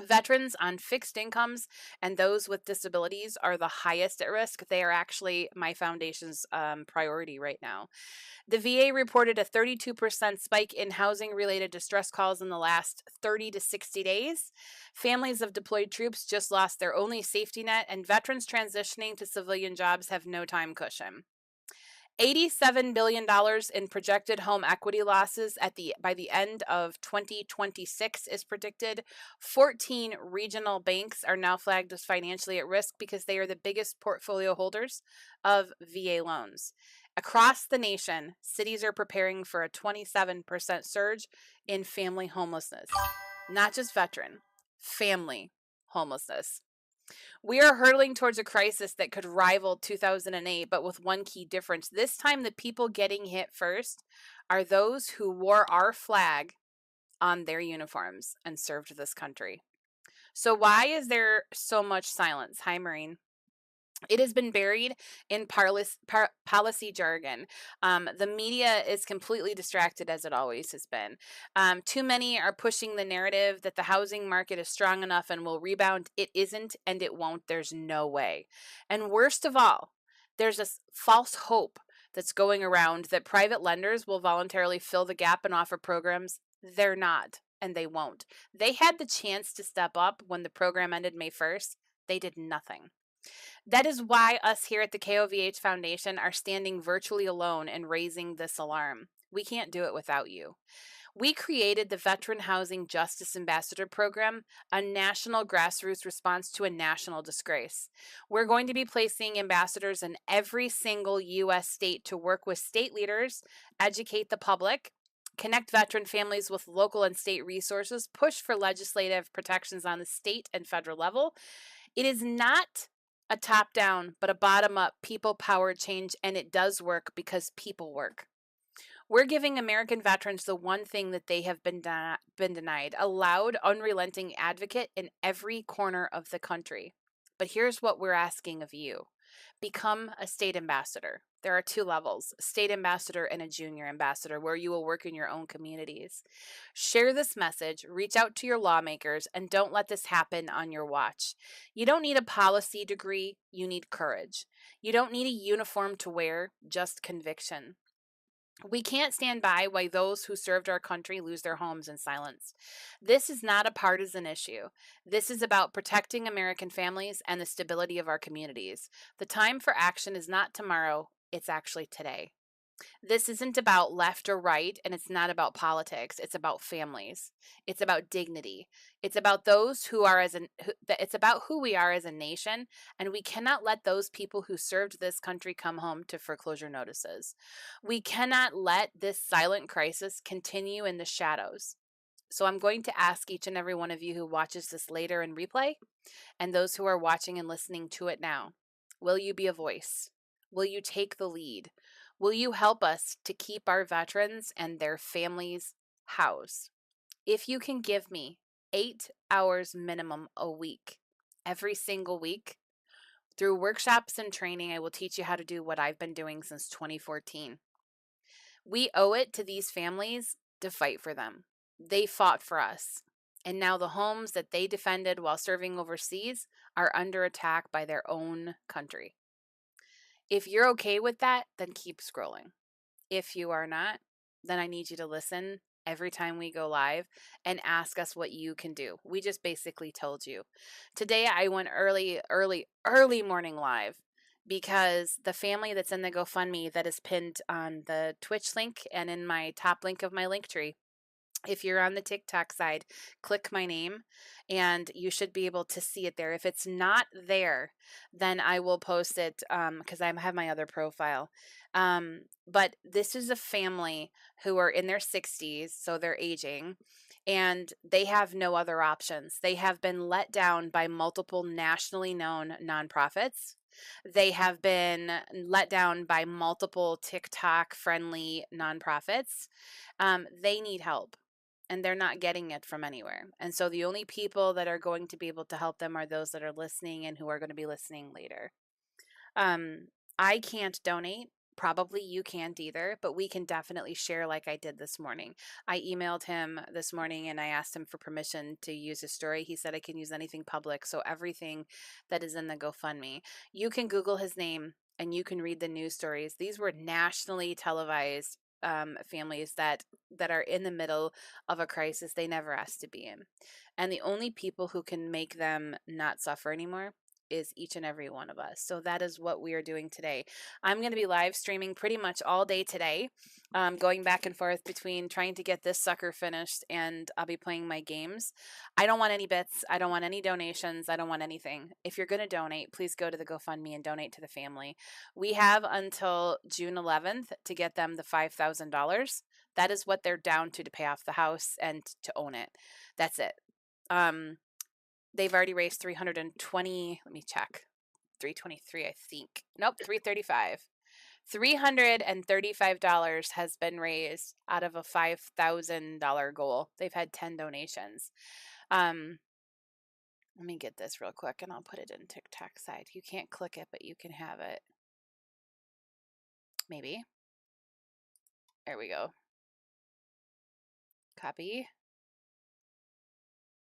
Veterans on fixed incomes and those with disabilities are the highest at risk. They are actually my foundation's priority right now. The VA reported a 32% spike in housing-related distress calls in the last 30 to 60 days. Families of deployed troops just lost their only safety net, and veterans transitioning to civilian jobs have no time cushion. $87 billion in projected home equity losses by the end of 2026 is predicted. 14 regional banks are now flagged as financially at risk because they are the biggest portfolio holders of VA loans. Across the nation, cities are preparing for a 27% surge in family homelessness. Not just veteran, family homelessness. We are hurtling towards a crisis that could rival 2008, but with one key difference. This time, the people getting hit first are those who wore our flag on their uniforms and served this country. So, why is there so much silence? Hi, Maureen. It has been buried in policy jargon. The media is completely distracted, as it always has been. Too many are pushing the narrative that the housing market is strong enough and will rebound. It isn't, and it won't. There's no way. And worst of all, there's this false hope that's going around that private lenders will voluntarily fill the gap and offer programs. They're not, and they won't. They had the chance to step up when the program ended May 1st. They did nothing. That is why us here at the KOVH Foundation are standing virtually alone in raising this alarm. We can't do it without you. We created the Veteran Housing Justice Ambassador Program, a national grassroots response to a national disgrace. We're going to be placing ambassadors in every single U.S. state to work with state leaders, educate the public, connect veteran families with local and state resources, push for legislative protections on the state and federal level. It is not a top-down, but a bottom-up, people-powered change, and it does work because people work. We're giving American veterans the one thing that they have been denied, a loud, unrelenting advocate in every corner of the country. But here's what we're asking of you. Become a state ambassador. There are 2 levels, state ambassador and a junior ambassador, where you will work in your own communities. Share this message, reach out to your lawmakers, and don't let this happen on your watch. You don't need a policy degree, you need courage. You don't need a uniform to wear, just conviction. We can't stand by while those who served our country lose their homes in silence. This is not a partisan issue. This is about protecting American families and the stability of our communities. The time for action is not tomorrow, it's actually today. This isn't about left or right, and it's not about politics. It's about families. It's about dignity. It's about those who are it's about who we are as a nation, and we cannot let those people who served this country come home to foreclosure notices. We cannot let this silent crisis continue in the shadows. So I'm going to ask each and every one of you who watches this later in replay, and those who are watching and listening to it now, will you be a voice? Will you take the lead? Will you help us to keep our veterans and their families housed? If you can give me 8 hours minimum a week, every single week, through workshops and training, I will teach you how to do what I've been doing since 2014. We owe it to these families to fight for them. They fought for us. And now the homes that they defended while serving overseas are under attack by their own country. If you're okay with that, then keep scrolling. If you are not, then I need you to listen every time we go live and ask us what you can do. We just basically told you. Today I went early morning live because the family that's in the GoFundMe that is pinned on the Twitch link and in my top link of my link tree. If you're on the TikTok side, click my name and you should be able to see it there. If it's not there, then I will post it because I have my other profile. But this is a family who are in their 60s, so they're aging, and they have no other options. They have been let down by multiple nationally known nonprofits. They have been let down by multiple TikTok-friendly nonprofits. They need help. And they're not getting it from anywhere. And so the only people that are going to be able to help them are those that are listening and who are going to be listening later. I can't donate. Probably you can't either, but we can definitely share like I did this morning. I emailed him this morning and I asked him for permission to use his story. He said I can use anything public, so everything that is in the GoFundMe. You can Google his name and you can read the news stories. These were nationally televised families that are in the middle of a crisis they never asked to be in. And the only people who can make them not suffer anymore is each and every one of us. So that is what we are doing today. I'm going to be live streaming pretty much all day today, going back and forth between trying to get this sucker finished, and I'll be playing my games. I don't want any bits. I don't want any donations. I don't want anything. If you're going to donate, please go to the GoFundMe and donate to the family. We have until June 11th to get them the $5,000. That is what they're down to pay off the house and to own it. That's it. They've already raised 320. Let me check. 323, I think. Nope, 335. $335 has been raised out of a $5,000 goal. They've had 10 donations. Let me get this real quick and I'll put it in TikTok side. You can't click it, but you can have it. Maybe. There we go. Copy.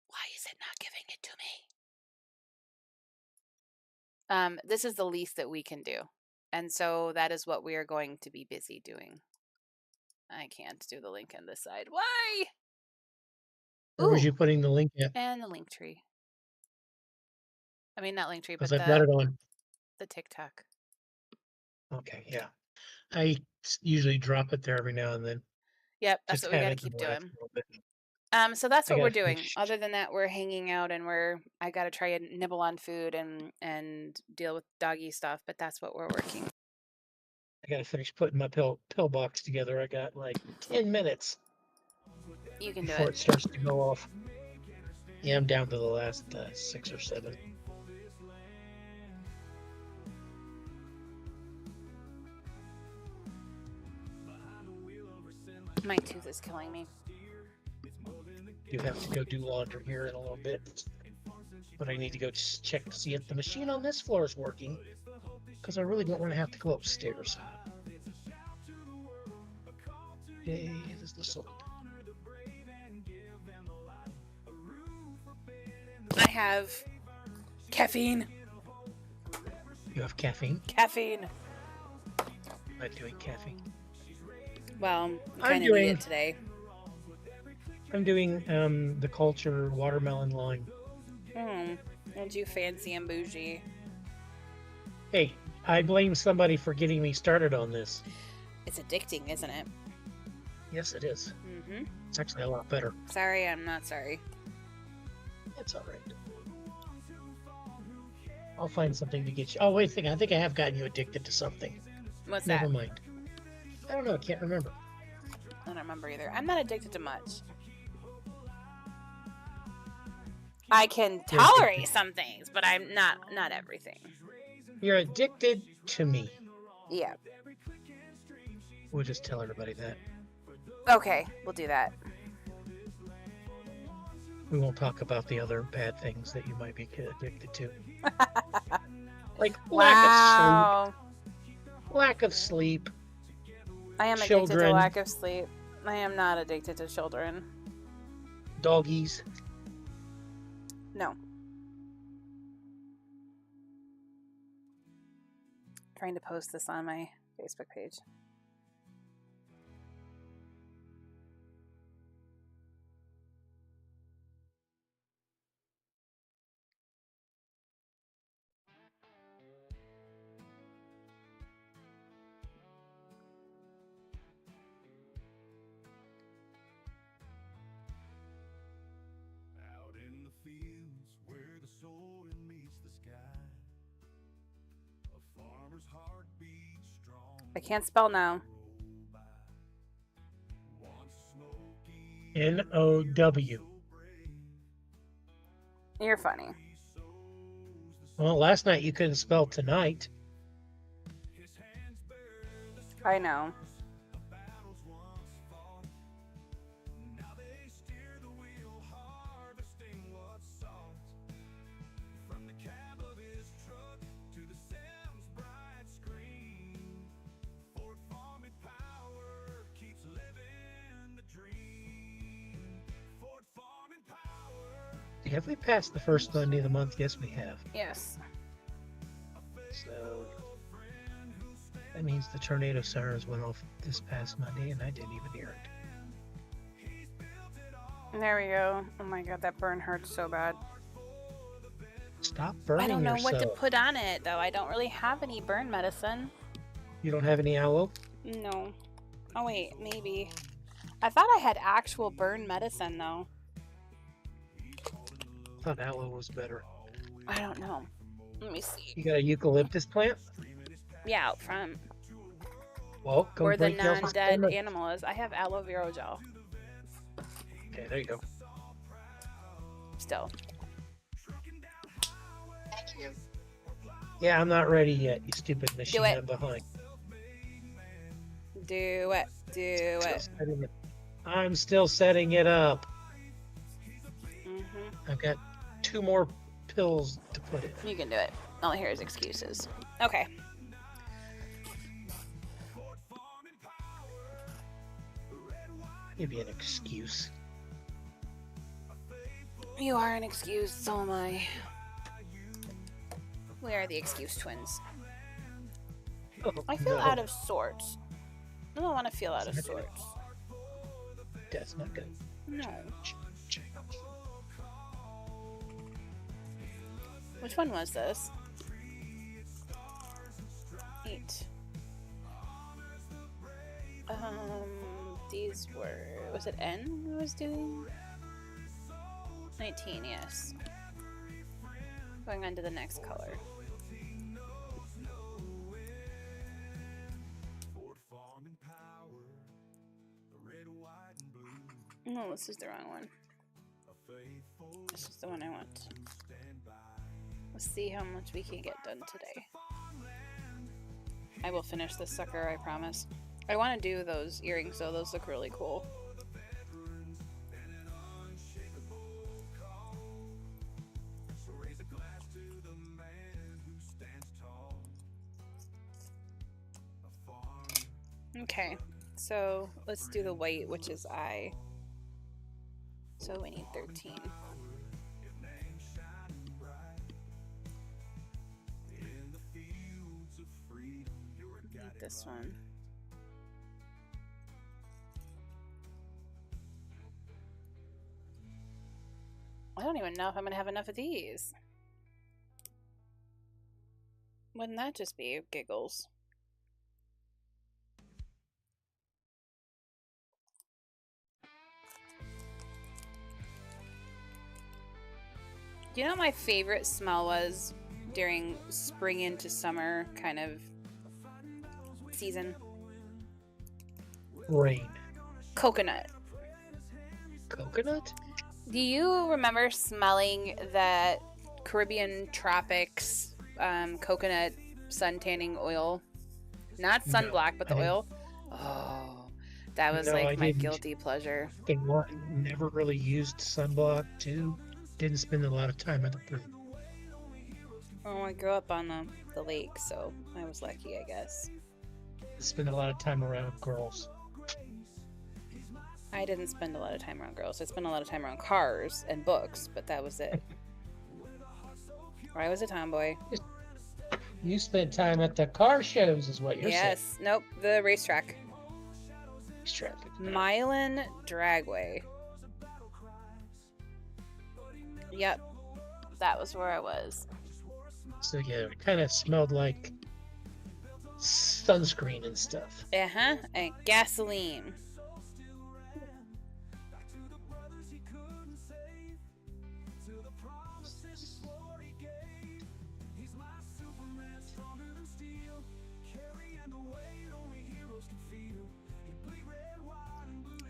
Why is it not giving it to me? This is the least that we can do. And so that is what we are going to be busy doing. I can't do the link on this side. Why? Where was Ooh, you putting the link at? and the link tree. I mean, not link tree, but Because I've got it on. the TikTok. Okay, yeah. I usually drop it there every now and then. Yep, that's Just what we have got to it keep in the last doing. little bit. So that's I what we're gotta doing. finish. Other than that, we're hanging out and I got to try and nibble on food and deal with doggy stuff, but that's what we're working. I gotta finish putting my pill box together. I got like 10 minutes You can do before it. it starts to go off. Yeah, I'm down to the last 6 or 7. My tooth is killing me. You have to go do laundry here in a little bit. But I need to go just check to see if the machine on this floor is working. Because I really don't want to have to go upstairs. Hey, this is the soap. I have caffeine. You have caffeine? Caffeine. I'm not doing caffeine. Well, I'm I kind of need doing- it today. I'm doing the culture watermelon lime. I'll do fancy and bougie. Hey, I blame somebody for getting me started on this. It's addicting, isn't it? Yes, it is. Mm-hmm. It's actually a lot better. Sorry, I'm not sorry. It's all right. I'll find something to get you. Oh, wait a second. I think I have gotten you addicted to something. What's Never that? mind. I don't know. I can't remember. I don't remember either. I'm not addicted to much. I can You're tolerate addicted. some things, but I'm not everything. You're addicted to me. Yeah. We'll just tell everybody that. Okay, we'll do that. We won't talk about the other bad things that you might be addicted to. Like Wow. lack of sleep. I am addicted to Children. lack of sleep. I am not addicted to children. Doggies. No. Trying to post this on my Facebook page. Out in the fields where the soil meets the sky, a farmer's heart beats strong. I can't spell now. Once smoky, N-O-W. You're funny. Well, last night you couldn't spell tonight. I know. battles once fought. Now they steer the wheel, harvesting what's soft. From the cab of his truck to the Sam's bright screen, Ford Farming Power keeps living the dream. Ford Farming Power. Have we passed the first Monday of the month? Yes, we have. Yes. So that means the tornado sirens went off this past Monday, and I didn't even hear it. There we go. Oh my god, that burn hurts so bad. Stop I burning don't know yourself. what to put on it, though. I don't really have any burn medicine. You don't have any aloe? No. Oh, wait, maybe. I thought I had actual burn medicine, though. I thought aloe was better. I don't know. Let me see. You got a eucalyptus plant? Yeah, out front. Well, go Where the break y'all's non-dead stomach. animal is. I have aloe vera gel. Okay, there you go. Still. Thank you. Yeah, I'm not ready yet, you stupid machine. it. I'm behind. Do it. Do it. I'm still setting it up. Mm-hmm. I've got 2 more pills to put in. You can do it. All I hear is excuses. Okay. Give you an excuse. You are an excuse, so am I. We are the excuse twins. Oh, I feel no. out of sorts. I don't want to feel out of sorts. That's not good. No. Which one was this? 8. These were... Was it N I was doing? 19, yes. Going on to the next color. No, this is the wrong one. This is the one I want. Let's see how much we can get done today. I will finish this sucker, I promise. I want to do those earrings though, those look really cool. Okay, so let's do the white, which is I. So we need 13. Need this one. I don't even know if I'm gonna have enough of these. Wouldn't that just be giggles? Do you know what my favorite smell was during spring into summer kind of season? Rain. Coconut. Coconut? Do you remember smelling that Caribbean tropics coconut sun tanning oil? Not sunblock, but the oil? Oh, that was No, like I my didn't. guilty pleasure. Never really used sunblock too. Didn't spend a lot of time at the pool. Oh, I grew up on the lake, so I was lucky, I guess. Spend a lot of time around girls. I didn't spend a lot of time around girls. I spent a lot of time around cars and books, but that was it. I was a tomboy. You spent time at the car shows, is what you're Yes. Nope. The racetrack. saying. Milan Dragway. Yep. That was where I was. So yeah, it kind of smelled like sunscreen and stuff. Uh-huh. And gasoline.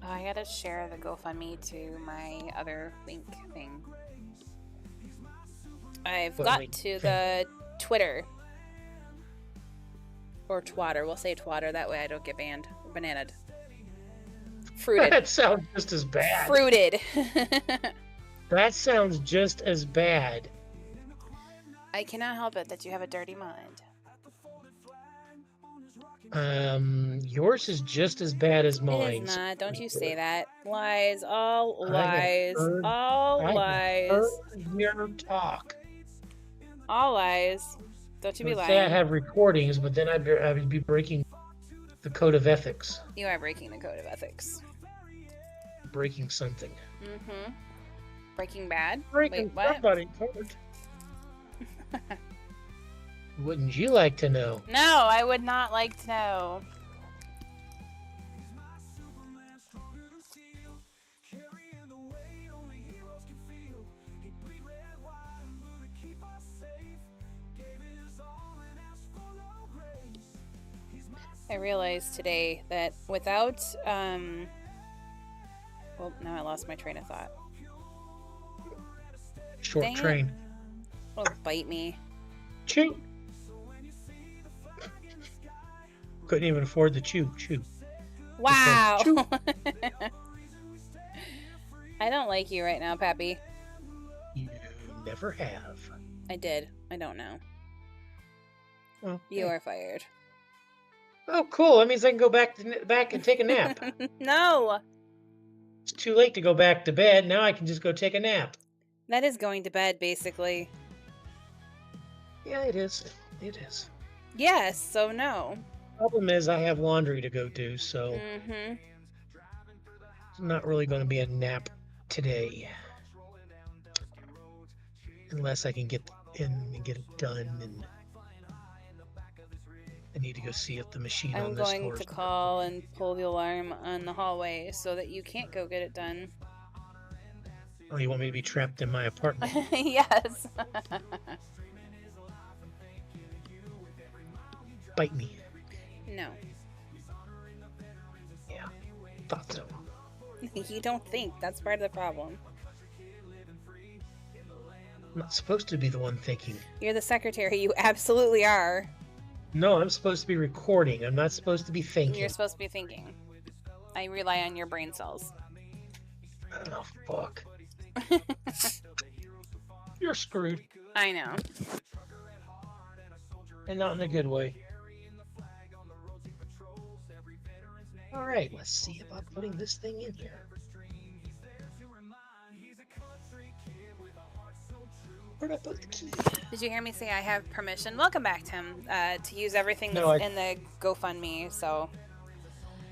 Oh, I gotta share the GoFundMe to my other link thing. I've What got link to thing? the Twitter. Or Twatter. We'll say Twatter. That way I don't get banned. Bananaed. Fruited. That sounds just as bad. Fruited. That sounds just as bad. I cannot help it that you have a dirty mind. Yours is just as bad as mine. It is not. Don't you say that. Lies. All I have lies. heard- All I have lies. heard your talk. All lies. Don't you be Let's say I lying. have recordings, but then I would be breaking the code of ethics. You are breaking the code of ethics. Breaking something. Mm-hmm. Breaking Bad? Breaking Wait, what? somebody code. Wouldn't you like to know? No, I would not like to know. I realized today that without, well, now I lost my train of thought. Short Dang it. train. Oh, bite me. Chew. Couldn't even afford the chew. Wow. Chew. I don't like you right now, Pappy. You never have. I did. I don't know. Well, You hey. are fired. Oh, cool. That means I can go back and take a nap. No. It's too late to go back to bed. Now I can just go take a nap. That is going to bed, basically. Yeah, it is. It is. Yes, so no. Problem is, I have laundry to go do, so Mm-hmm. it's not really going to be a nap today, unless I can get in and get it done. And I need to go see if the machine I'm on this going floor to is call and pull the alarm on the hallway so that you can't go get it done. Oh, you want me to be trapped in my apartment? Yes. Bite me. No. Yeah, thought so. You don't think. That's part of the problem. I'm not supposed to be the one thinking. You're the secretary. You absolutely are. No, I'm supposed to be recording. I'm not supposed to be thinking. You're supposed to be thinking. I rely on your brain cells. Oh, fuck. You're screwed. I know. And not in a good way. All right, let's see about putting this thing in here. Where'd I put the key? Did you hear me say I have permission? Welcome back, Tim. To use everything that's No, in the GoFundMe. So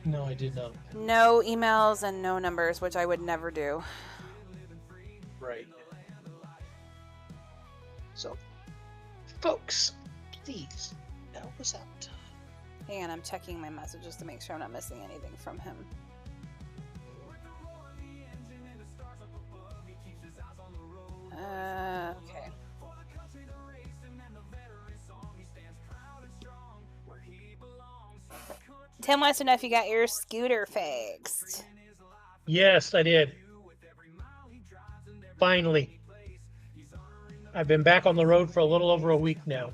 No, I did not. no emails and no numbers, which I would never do. Right. So, folks, please help us out. Hang on, I'm checking my messages to make sure I'm not missing anything from him. Okay. Tim wants to know if you got your scooter fixed. Yes, I did. Finally. I've been back on the road for a little over a week now.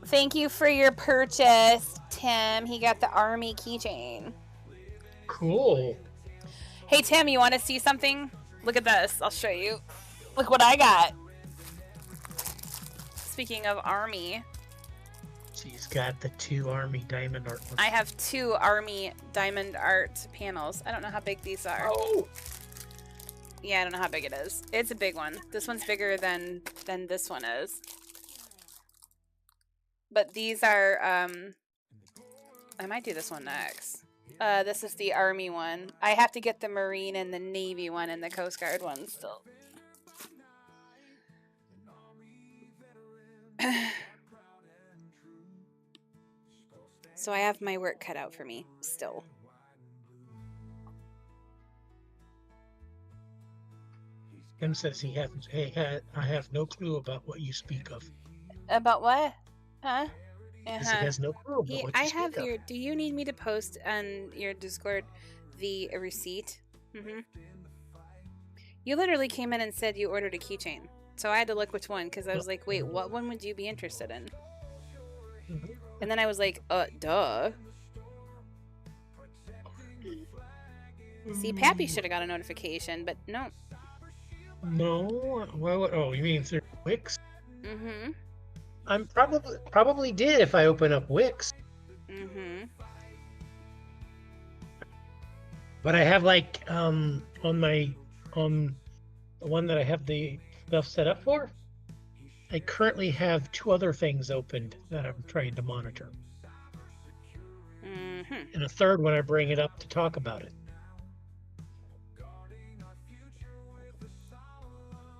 Thank you for your purchase, Tim. He got the army keychain. Cool. Hey, Tim, you want to see something? Look at this. I'll show you. Look what I got. Speaking of army, She's got the 2 Army Diamond art ones. I have 2 army diamond art panels. I don't know how big these are. Oh! Yeah, I don't know how big it is. It's a big one. This one's bigger than this one is. But these are, I might do this one next. This is the Army one. I have to get the Marine and the Navy one and the Coast Guard one still. So I have my work cut out for me still. Tim says he hasn't. Hey, I have no clue about what you speak of. About what? Huh? He has no clue about what you I speak have of. your. Do you need me to post on your Discord the receipt? You literally came in and said you ordered a keychain, so I had to look which one because I was like, wait, what one would you be interested in? And then I was like, duh. See, Pappy should have got a notification, but no. No. Well, oh, you mean through Wix? Mm-hmm. I'm probably did if I open up Wix. Mm-hmm. But I have like on the one that I have the stuff set up for, I currently have 2 other things opened that I'm trying to monitor. Mm-hmm. And a third when I bring it up to talk about it.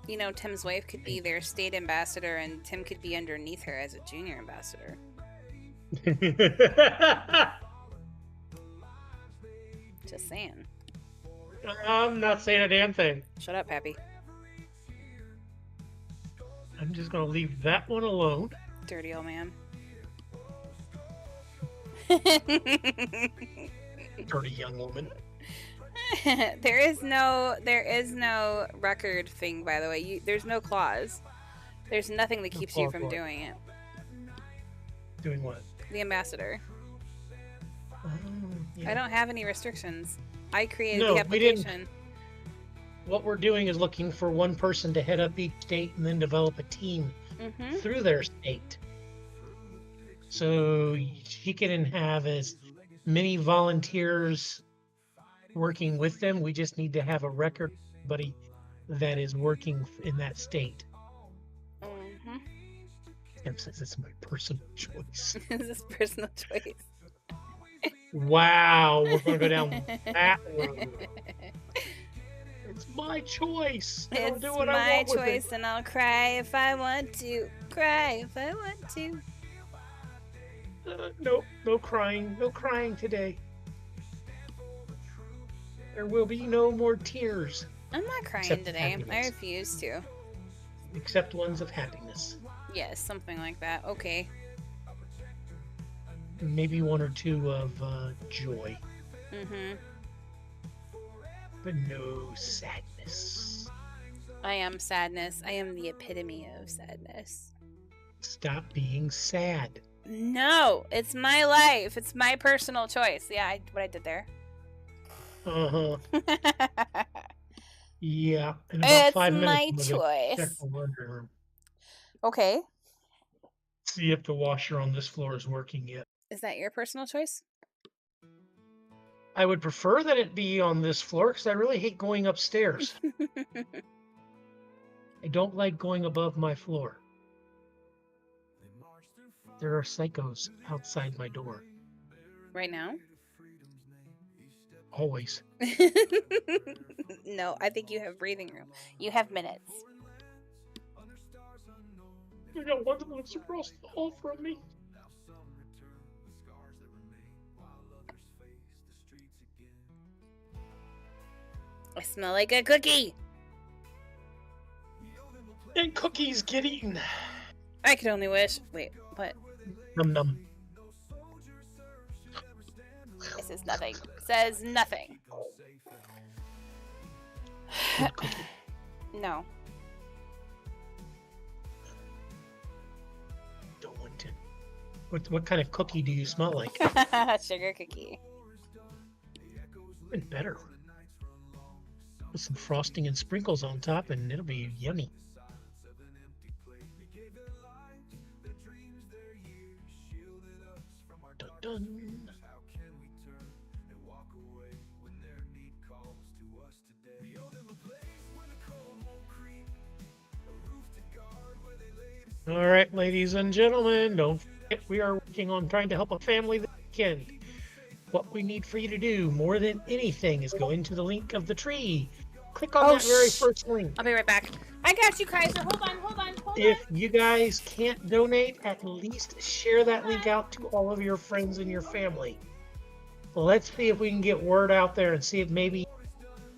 You know, Tim's wife could be their state ambassador, and Tim could be underneath her as a junior ambassador. Just saying. I'm not saying a damn thing. Shut up, Pappy. I'm just going to leave that one alone. Dirty old man. Dirty young woman. There is no record thing, by the way. There's no clause. There's nothing that keeps you from doing it. Doing what? The ambassador. Yeah. I don't have any restrictions. I created No, the we didn't. application. What we're doing is looking for one person to head up each state and then develop a team through their state. So she can have as many volunteers working with them. We just need to have a record buddy that is working in that state. Tim says it's my personal choice. This is personal choice. Wow, we're going to go down that road. It's my choice. I'll do what I want with it. It's my choice, and I'll cry if I want to. Cry if I want to. No crying. No crying today. There will be no more tears. I'm not crying Except today. happiness. I refuse to. Except ones of happiness. Yes, something like that. Okay. Maybe one or two of joy. But no sadness. I am sadness. I am the epitome of sadness. Stop being sad. No, it's my life. It's my personal choice. Yeah, what I did there. Yeah. In about It's 5 minutes, my I'm gonna check choice. the laundry room. Okay. See if the washer on this floor is working yet. Is that your personal choice? I would prefer that it be on this floor because I really hate going upstairs. I don't like going above my floor. There are psychos outside my door. Right now? Always. No, I think you have breathing room. You have minutes. I got one that lives across the hall from me. I smell like a cookie. And cookies get eaten. I could only wish. Wait, what? Num num. This is nothing. Says nothing. Good cookie. No. Don't want to. What kind of cookie do you smell like? Sugar cookie. Even better. Put some frosting and sprinkles on top and it'll be yummy. Dun dun. All right, ladies and gentlemen, don't forget we are working on trying to help a family this weekend. What we need for you to do more than anything is go into the link of the tree. Click on that very first link. I'll be right back. I got you, Kaiser. Hold on. If you guys can't donate, at least share that link out to all of your friends and your family. Let's see if we can get word out there and see if maybe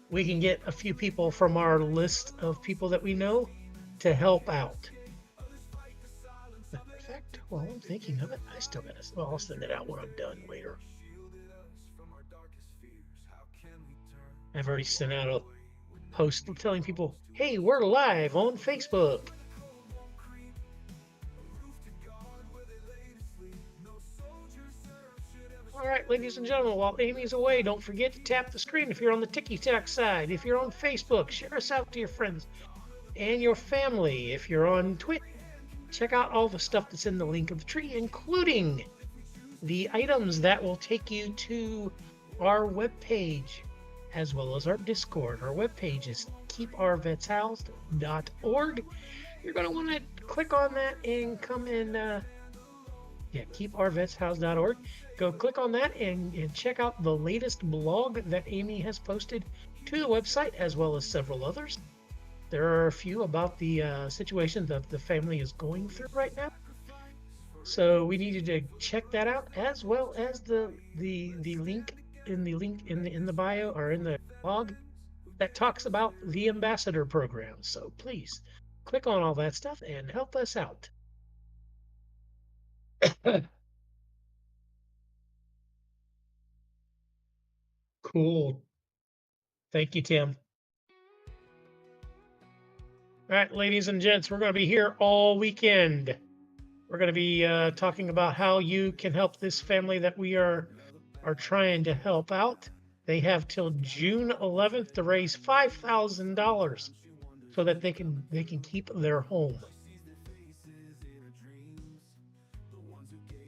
we can get a few people from our list of people that we know to help out. Matter of fact, while I'm thinking of it, I still got to. Well, I'll send it out when I'm done later. I've already sent out a post telling people, hey, we're live on Facebook. All right, ladies and gentlemen, while Amy's away, don't forget to tap the screen if you're on the TikTok side. If you're on Facebook, share us out to your friends and your family. If you're on Twitch, check out all the stuff that's in the link of the tree, including the items that will take you to our webpage, as well as our Discord. Our webpage is keepourvetshoused.org. You're going to want to click on that and come in, keepourvetshoused.org. Go click on that and check out the latest blog that Amy has posted to the website, as well as several others. There are a few about the situation that the family is going through right now. So we needed to check that out, as well as the link in the bio or in the blog that talks about the ambassador program. So please click on all that stuff and help us out. Cool. Thank you, Tim. All right, ladies and gents, we're going to be here all weekend. We're going to be talking about how you can help this family that we are trying to help out. They have till June 11th to raise $5,000 so that they can keep their home.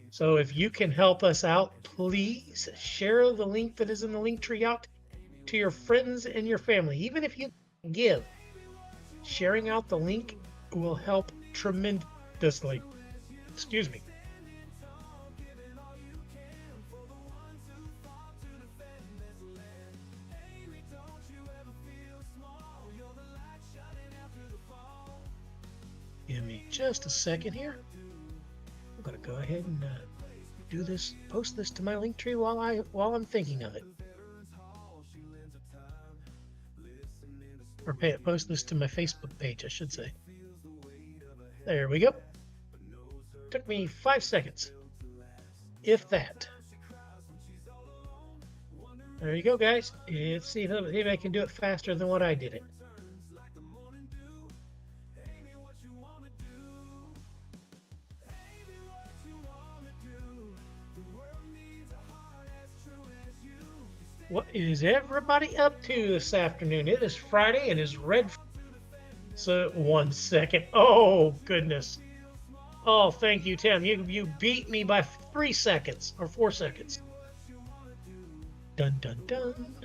So if you can help us out, please share the link that is in the link tree out to your friends and your family. Even if you give, sharing out the link will help tremendously. Excuse me. Give me just a second here. I'm going to go ahead and do this, post this to my link tree while I'm thinking of it. Or post this to my Facebook page, I should say. There we go. Took me 5 seconds, if that. There you go, guys. Let's see if I can do it faster than what I did it. What is everybody up to this afternoon? It is Friday and it's red. So 1 second. Oh, goodness. Oh, thank you, Tim. You beat me by 3 seconds or 4 seconds. Dun, dun, dun.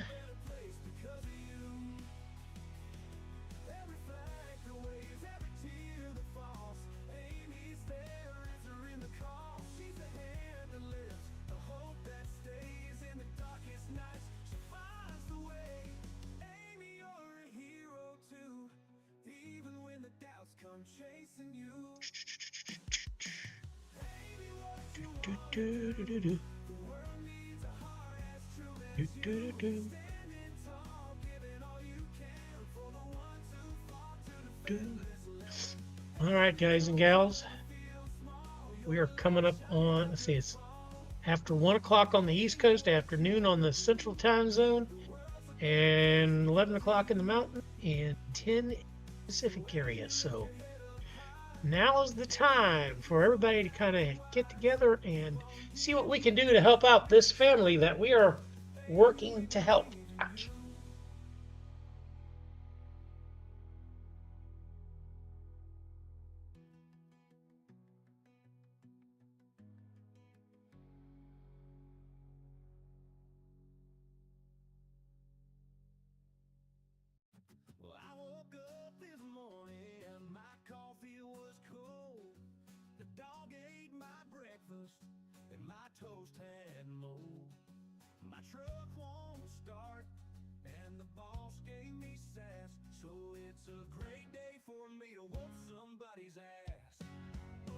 All right, guys and gals, we are coming up on, let's see, it's after 1 o'clock on the East Coast, afternoon on the Central Time Zone, and 11 o'clock in the Mountain, and 10 in the Pacific area. So now is the time for everybody to kind of get together and see what we can do to help out this family that we are working to help. Well, I woke up this morning, my coffee was cold. The dog ate my breakfast, and my toast had mold. My truck won't start, and the boss gave me sass. So it's a great day for me to whoop somebody's ass. Oh,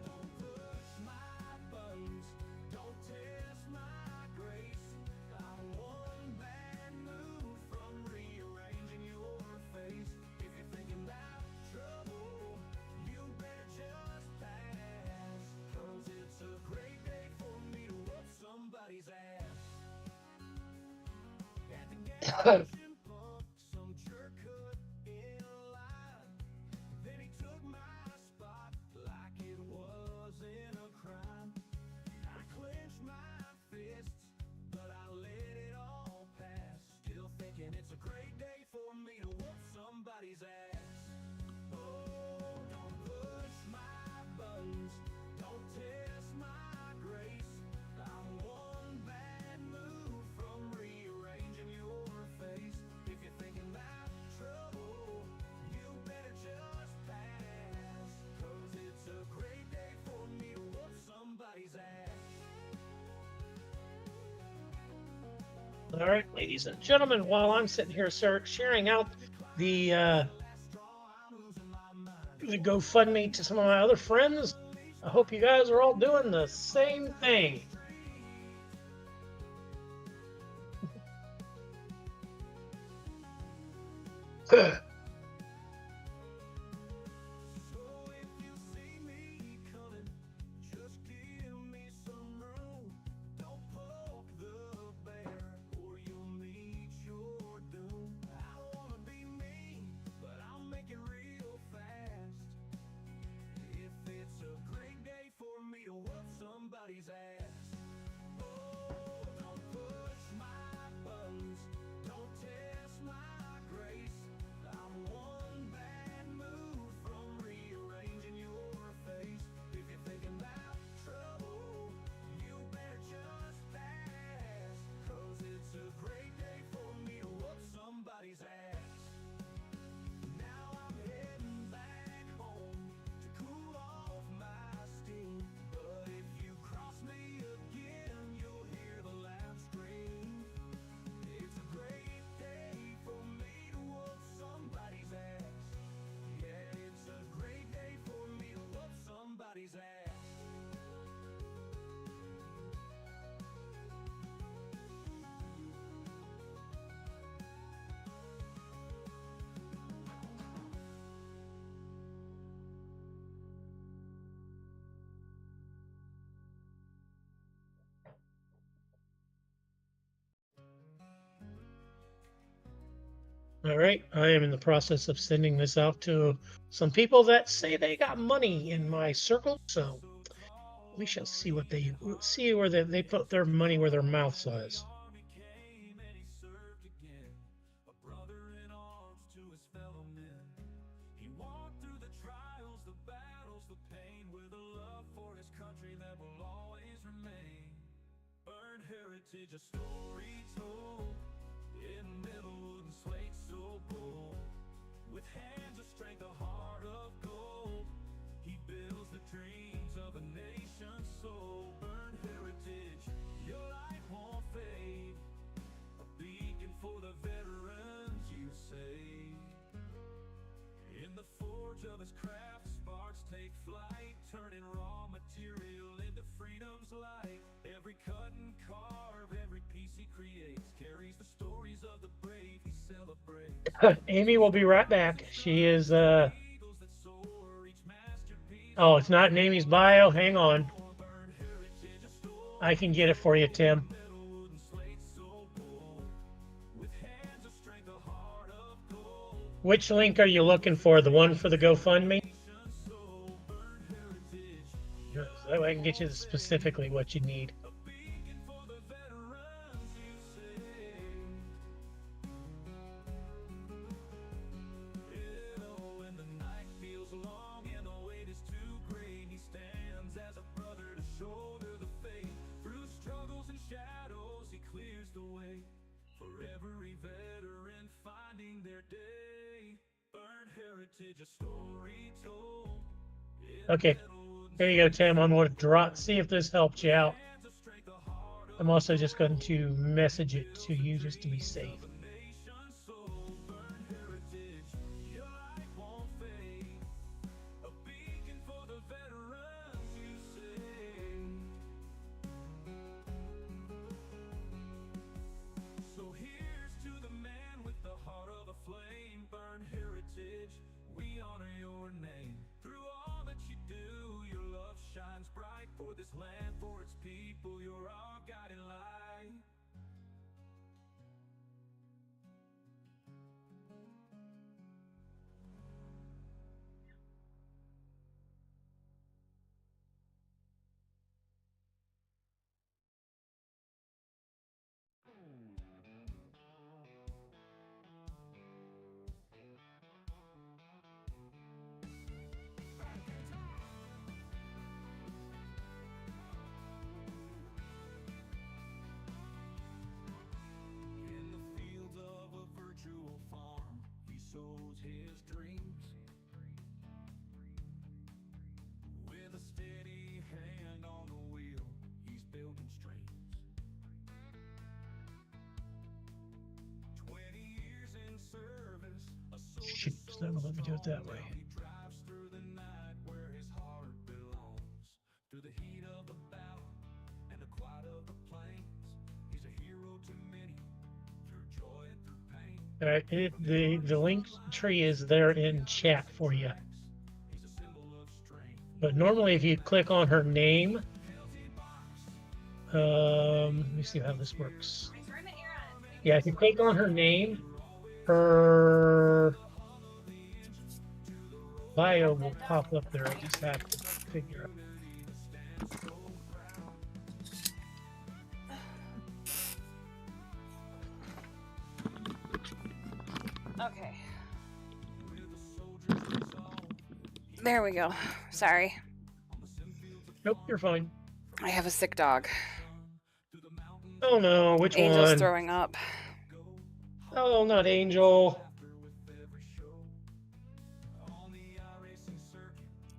don't push my buttons, don't test my grace. I'm one bad move from rearranging your face. If you're thinking about trouble, you better just pass. 'Cause it's a great day for me to whoop somebody's ass. At the gas station pump, some jerk cut in line. Then he took my spot like it wasn't a crime. I clenched my fists, but I let it all pass. Still thinking it's a great day for me to whoop somebody's ass. Oh, don't push my buttons, don't test my grace. I'm one bad move from rearranging your face. If you're thinking about trouble, you better just pass. 'Cause it's a great day for me to whoop somebody's ass. All right, ladies and gentlemen, while I'm sitting here sharing out the the GoFundMe to some of my other friends. I hope you guys are all doing the same thing. All right, I am in the process of sending this out to some people that say they got money in my circle. So we shall see what they see where they put their money where their mouth is. A story told in metal and slate so bold, with hands of strength, a heart of gold. He builds the dreams of a nation's soul. Burn heritage, your light won't fade. A beacon for the veterans you saved. In the forge of his craft, sparks take flight, turning raw material into freedom's light. Every cut and carve, every piece he creates, carries the stories of the brave he celebrates. Amy will be right back. She is oh, it's not in Amy's bio. Hang on. I can get it for you, Tim. Which link are you looking for? The one for the GoFundMe? That way I can get you specifically what you need. Okay, here you go, Tim. I'm going to drop, see if this helps you out. I'm also just going to message it to you just to be safe. For this land, for its people, you're our guiding light. Sows his dreams with a steady hand on the wheel. He's building streams. 20 years in service. Shoot, it's not gonna let me do it that way. He drives through the The link tree is there in chat for you. But normally, if you click on her name, let me see how this works. Yeah, if you click on her name, her bio will pop up there. I just have to figure out. Okay. There we go. Sorry. Nope, you're fine. I have a sick dog. Oh no, which Angel's one? throwing up. Oh, not Angel.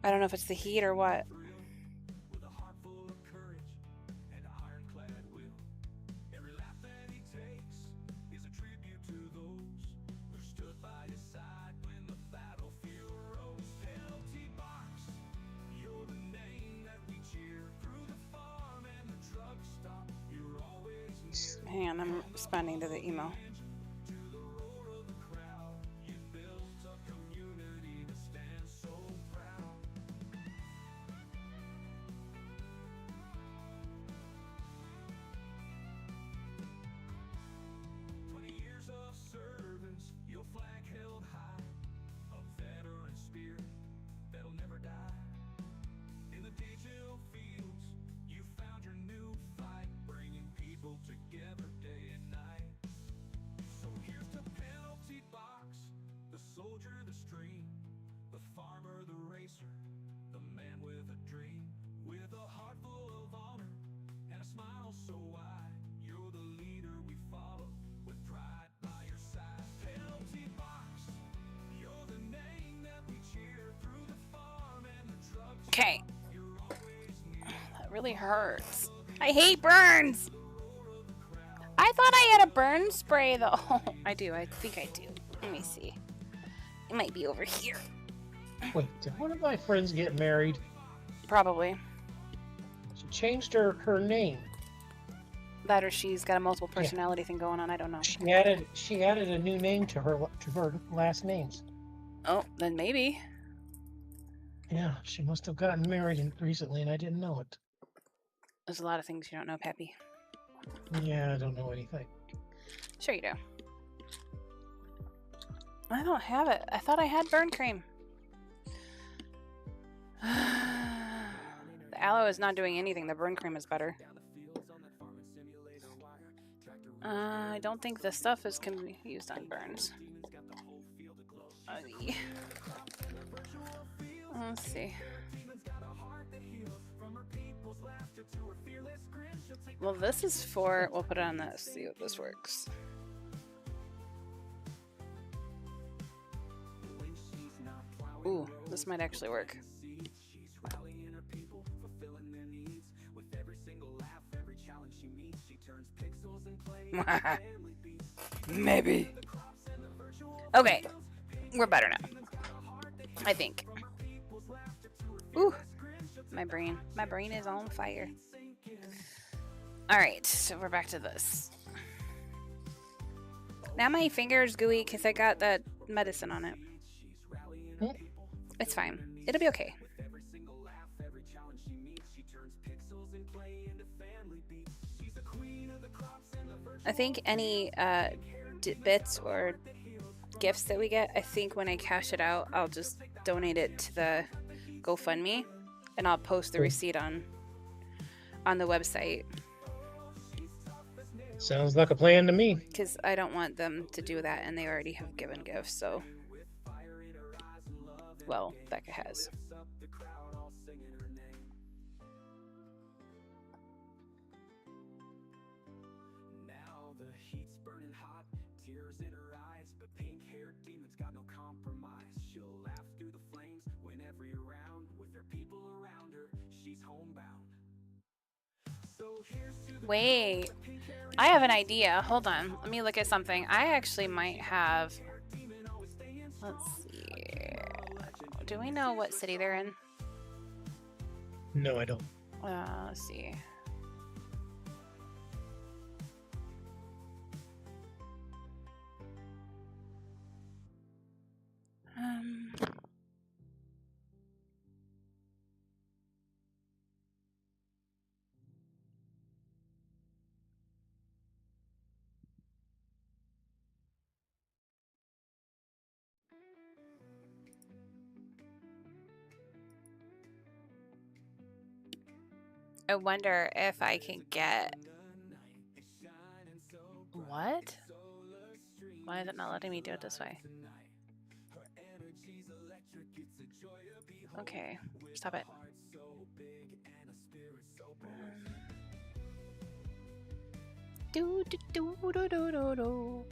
I don't know if it's the heat or what. Hang on, I'm responding to the email. Okay. That really hurts. I hate burns. I thought I had a burn spray though. I do. I think I do. Let me see. It might be over here. Wait, did one of my friends get married? Probably. She changed her name. That or she's got a multiple personality thing going on. I don't know. She added a new name to her last names. Oh, then maybe. Yeah, she must have gotten married recently, and I didn't know it. There's a lot of things you don't know, Peppy. Yeah, I don't know anything. Sure you do. I don't have it. I thought I had burn cream. The aloe is not doing anything. The burn cream is better. I don't think the stuff can be used on burns. Let's see. Well, this is for... We'll put it on this. See if this works. Ooh, this might actually work. Maybe. Okay, we're better now. I think. Ooh, my brain is on fire. All right, so we're back to this. Now my finger's gooey because I got that medicine on it. It's fine. It'll be okay. I think any bits or gifts that we get, I think when I cash it out, I'll just donate it to the GoFundMe, and I'll post the receipt on the website. Sounds like a plan to me. Because I don't want them to do that, and they already have given gifts, so... Well, Becca has. Wait, I have an idea. Hold on. Let me look at something. I actually might have... Let's see. Do we know what city they're in? No, I don't. Let's see. I wonder if I can get... What? Why is it not letting me do it this way? Okay, stop it. Do do do do do do do.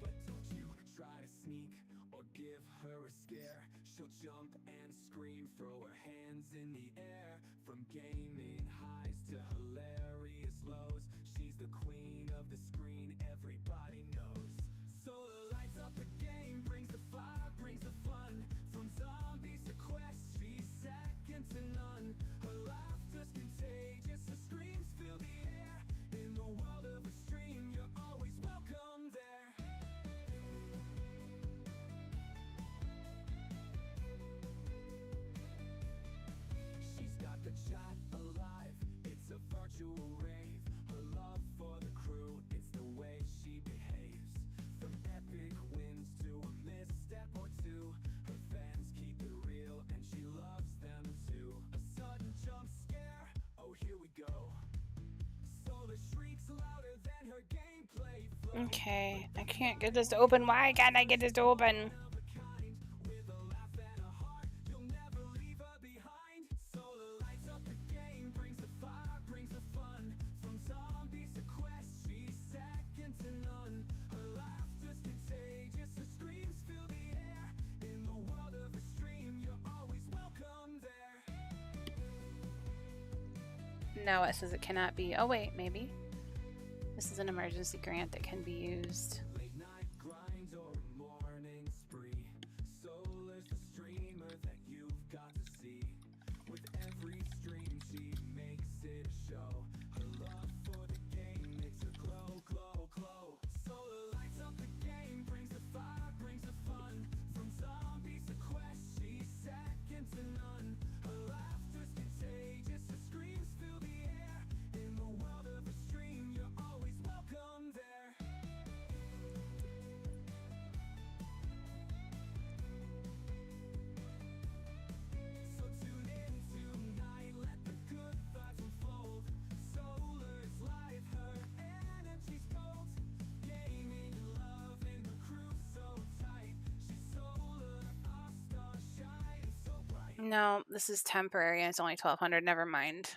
But don't you try to sneak or give her a scare. She'll jump and scream, throw her hands in the air. From gaming highs to hilarious lows, she's the queen of the screen, everybody knows. Solar lights up the game, brings the fire, brings the fun. From zombies to quests, she's second to none. Her laughter's contagious, her screams fill the air. In the world of a stream, you're always welcome there. She's got the chat alive, it's a virtual rave. Her love for the crew, it's the way she behaves. From epic wins to a misstep or two, her fans keep it real and she loves them too. A sudden jump scare, oh here we go. Solar shrieks louder than her gameplay flow. Okay, I can't get this to open. Why can't I get this to open? With a laugh and a heart, you'll never leave her behind. Solar lights up the game, brings the fire, brings the fun. From zombies to quests, she's second to none. Her laughter's contagious, her screams fill the air. In the world of a stream, you're always welcome there. No, it says it cannot be. Oh wait, maybe. This is an emergency grant that can be used. Late night grind or a morning spree. Solar's the streamer that you've got to see. With every stream she makes it a show. Her love for the game makes her glow, glow, glow. Solar lights up the game, brings the fire, brings the fun. From zombies to quests, she's second to none. Her laughter's contagious, her screams fill the air. In the world of a stream, you're always welcome there. So tune in tonight, let the good vibes unfold. Solar's life, her energy's gold. Gaming, loving, her crew so tight. She's solar, our star shining so bright. No, this is temporary and it's only 1,200. Never mind.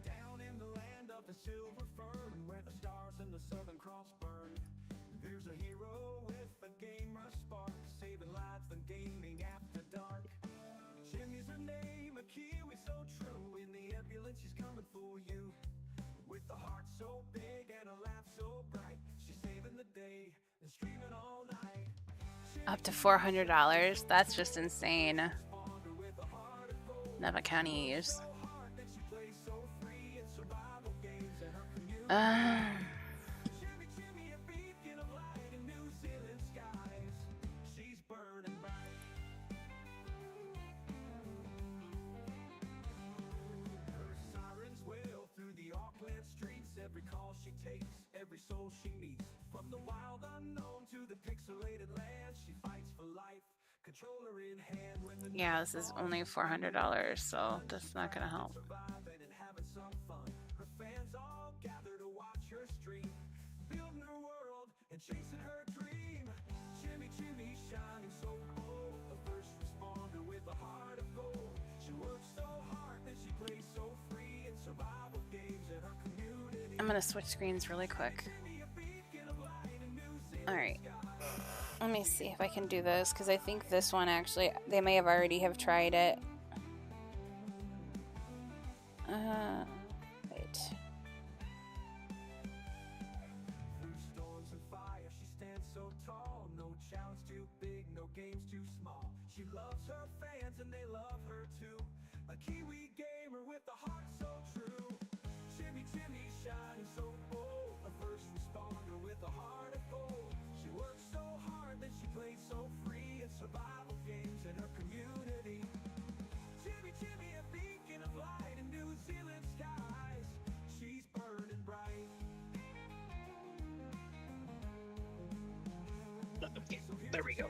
Down in the land of the silver fern, where the stars and the southern cross burn, there's a hero with a gamer spark, saving lives and gaming after dark. Jimmy's her name, a Kiwi so true. In the ambulance she's coming for you. With a heart so big and a laugh so bright, she's saving the day and streaming all night. Up to $400. That's just insane. With a heart of gold, Napa County use. heart that she plays so free in survival games and her community. Jimmy, Jimmy, a beacon of light in New Zealand skies. She's burning bright. Her sirens wail through the Auckland streets. Every call she takes, every soul she meets. From the wild unknown to the pixelated land, she fights for life. Controller in hand when the Yeah, this is only $400, so that's not gonna help. surviving and having some fun. Her fans all gather to watch her stream, building her world and chasing her dream. Jimmy, Jimmy, shining so bold, a first responder with a heart of gold. She works so hard that she plays so free in survival games and her community. I'm gonna switch screens really quick. Jimmy, a beacon of light in New Zealand Alright. skies. Let me see if I can do this, because I think this one actually, they may have already have tried it. Wait. Through storms and fire, she stands so tall. No There we go.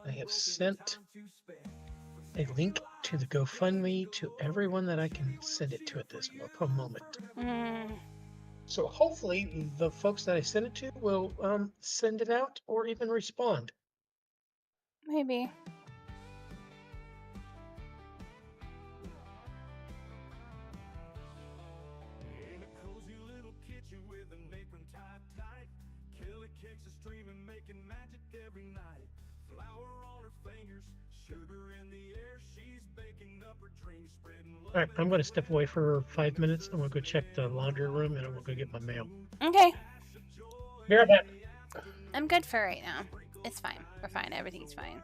I have sent a link to the GoFundMe to everyone that I can send it to at this moment. So hopefully the folks that I send it to will send it out or even respond. Maybe. All right, I'm going to step away for 5 minutes. I'm going to go check the laundry room and I'm going to go get my mail. Okay. Be right back. I'm good for right now. It's fine. We're fine. Everything's fine.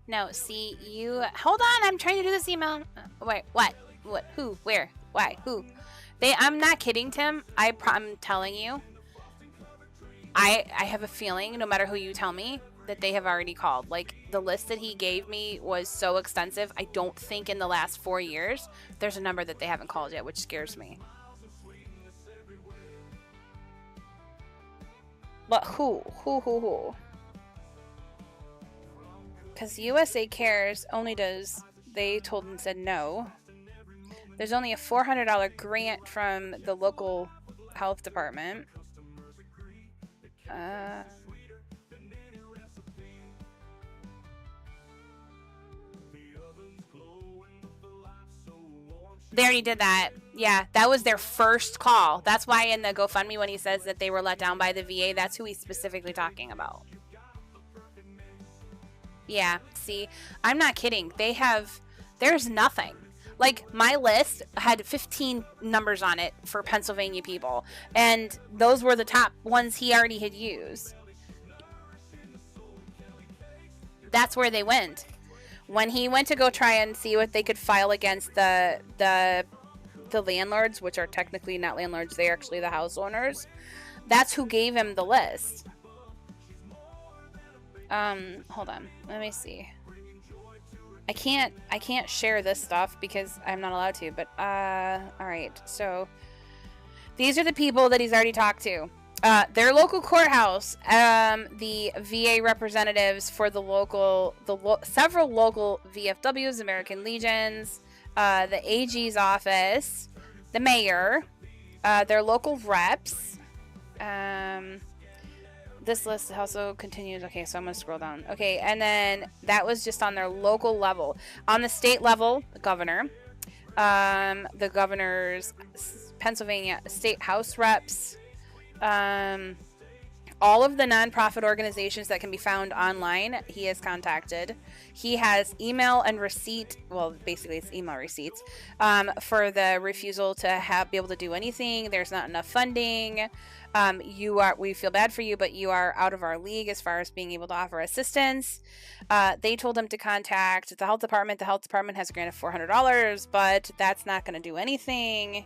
No, see, you... Hold on, I'm trying to do this email. Wait, what? What? Who? Where? Why? Who? I'm not kidding, Tim. I'm telling you. I have a feeling, no matter who you tell me, that they have already called. Like, the list that he gave me was so extensive. I don't think in the last 4 years there's a number that they haven't called yet, which scares me. But who? Who? Because USA Cares only does, they told and said no. There's only a $400 grant from the local health department. They already did that. Yeah, that was their first call. That's why in the GoFundMe, when he says that they were let down by the VA, that's who he's specifically talking about. Yeah, see, I'm not kidding. There's nothing. Like, my list had 15 numbers on it for Pennsylvania people, and those were the top ones he already had used. That's where they went. When he went to go try and see what they could file against the landlords, which are technically not landlords, they're actually the house owners, that's who gave him the list. Hold on. Let me see. I can't share this stuff because I'm not allowed to, but alright. So these are the people that he's already talked to. Their local courthouse, the VA representatives for the several local VFWs, American Legions, the AG's office, the mayor, their local reps. This list also continues. Okay, so I'm going to scroll down. Okay, and then that was just on their local level. On the state level, the governor, the governor's Pennsylvania state house reps, all of the nonprofit organizations that can be found online, he has contacted. He has email and receipt, well, basically it's email receipts, for the refusal to be able to do anything. There's not enough funding. We feel bad for you, but you are out of our league as far as being able to offer assistance. They told him to contact the health department. The health department has a grant of $400, but that's not going to do anything.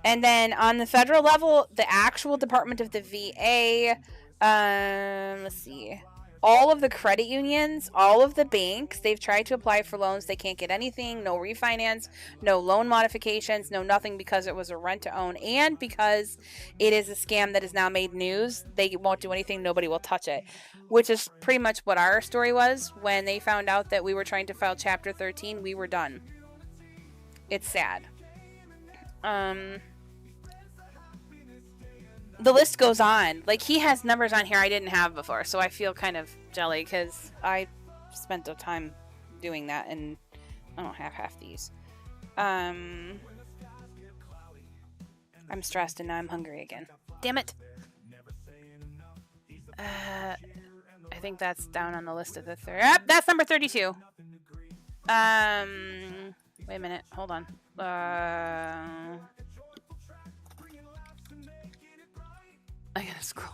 And then on the federal level, the actual Department of the VA, let's see, all of the credit unions, all of the banks, they've tried to apply for loans. They can't get anything, no refinance, no loan modifications, no nothing, because it was a rent to own and because it is a scam that has now made news. They won't do anything. Nobody will touch it, which is pretty much what our story was. When they found out that we were trying to file Chapter 13, we were done. It's sad. The list goes on. Like, he has numbers on here I didn't have before, so I feel kind of jelly because I spent the time doing that and I don't have half these. I'm stressed and now I'm hungry again. Damn it. I think that's down on the list of the third. That's number 32. Wait a minute. Hold on. I gotta scroll.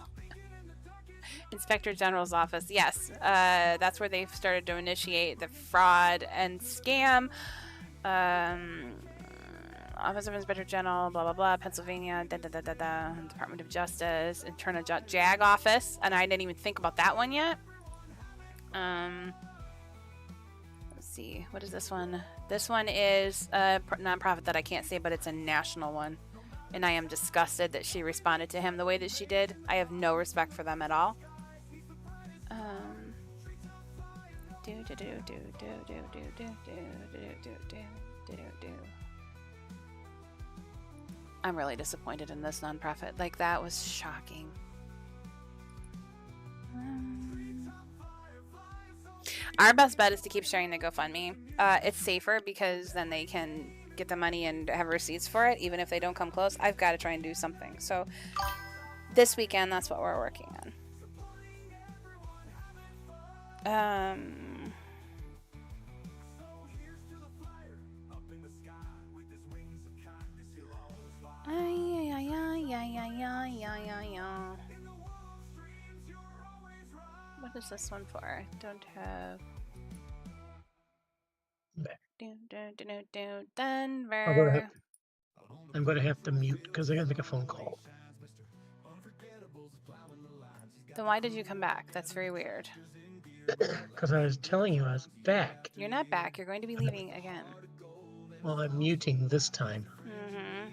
Inspector General's office. Yes, that's where they've started to initiate the fraud and scam. Office of Inspector General, blah blah blah, Pennsylvania, Department of Justice, Internal JAG office, and I didn't even think about that one yet. Let's see, what is this one? This one is a nonprofit that I can't say, but it's a national one. and I am disgusted that she responded to him the way that she did. I have no respect for them at all. I'm really disappointed in this nonprofit. Like, that was shocking. Our best bet is to keep sharing the GoFundMe. It's safer because then they can get the money and have receipts for it, even if they don't come close. I've got to try and do something. So this weekend, that's what we're working on. What is this one for? Don't have. Denver. I'm going to have to mute because I got to make a phone call. Then why did you come back? That's very weird. Because I was telling you I was back. You're not back. You're going to be leaving again. Well, I'm muting this time. Mm-hmm.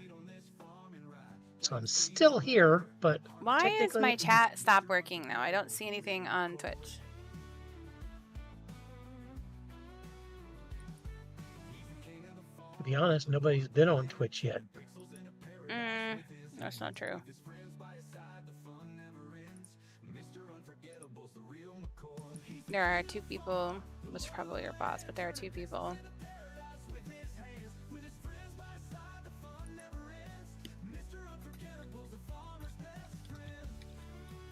So I'm still here, but why is my chat stop working now? I don't see anything on Twitch. To be honest, nobody's been on Twitch yet. That's not true. There are 2 people, which is probably your boss, but there are 2 people.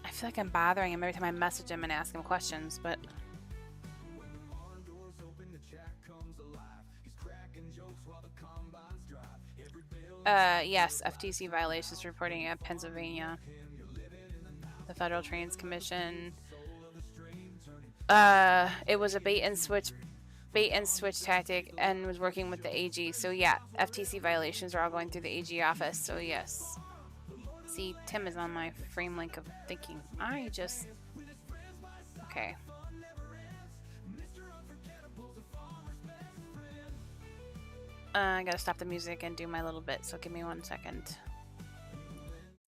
I feel like I'm bothering him every time I message him and ask him questions, but... yes, FTC violations reporting at Pennsylvania. The Federal Trades Commission. It was a bait and switch tactic and was working with the AG. So yeah, FTC violations are all going through the AG office. So yes. See, Tim is on my frame link of thinking. Okay. I gotta stop the music and do my little bit, so give me 1 second.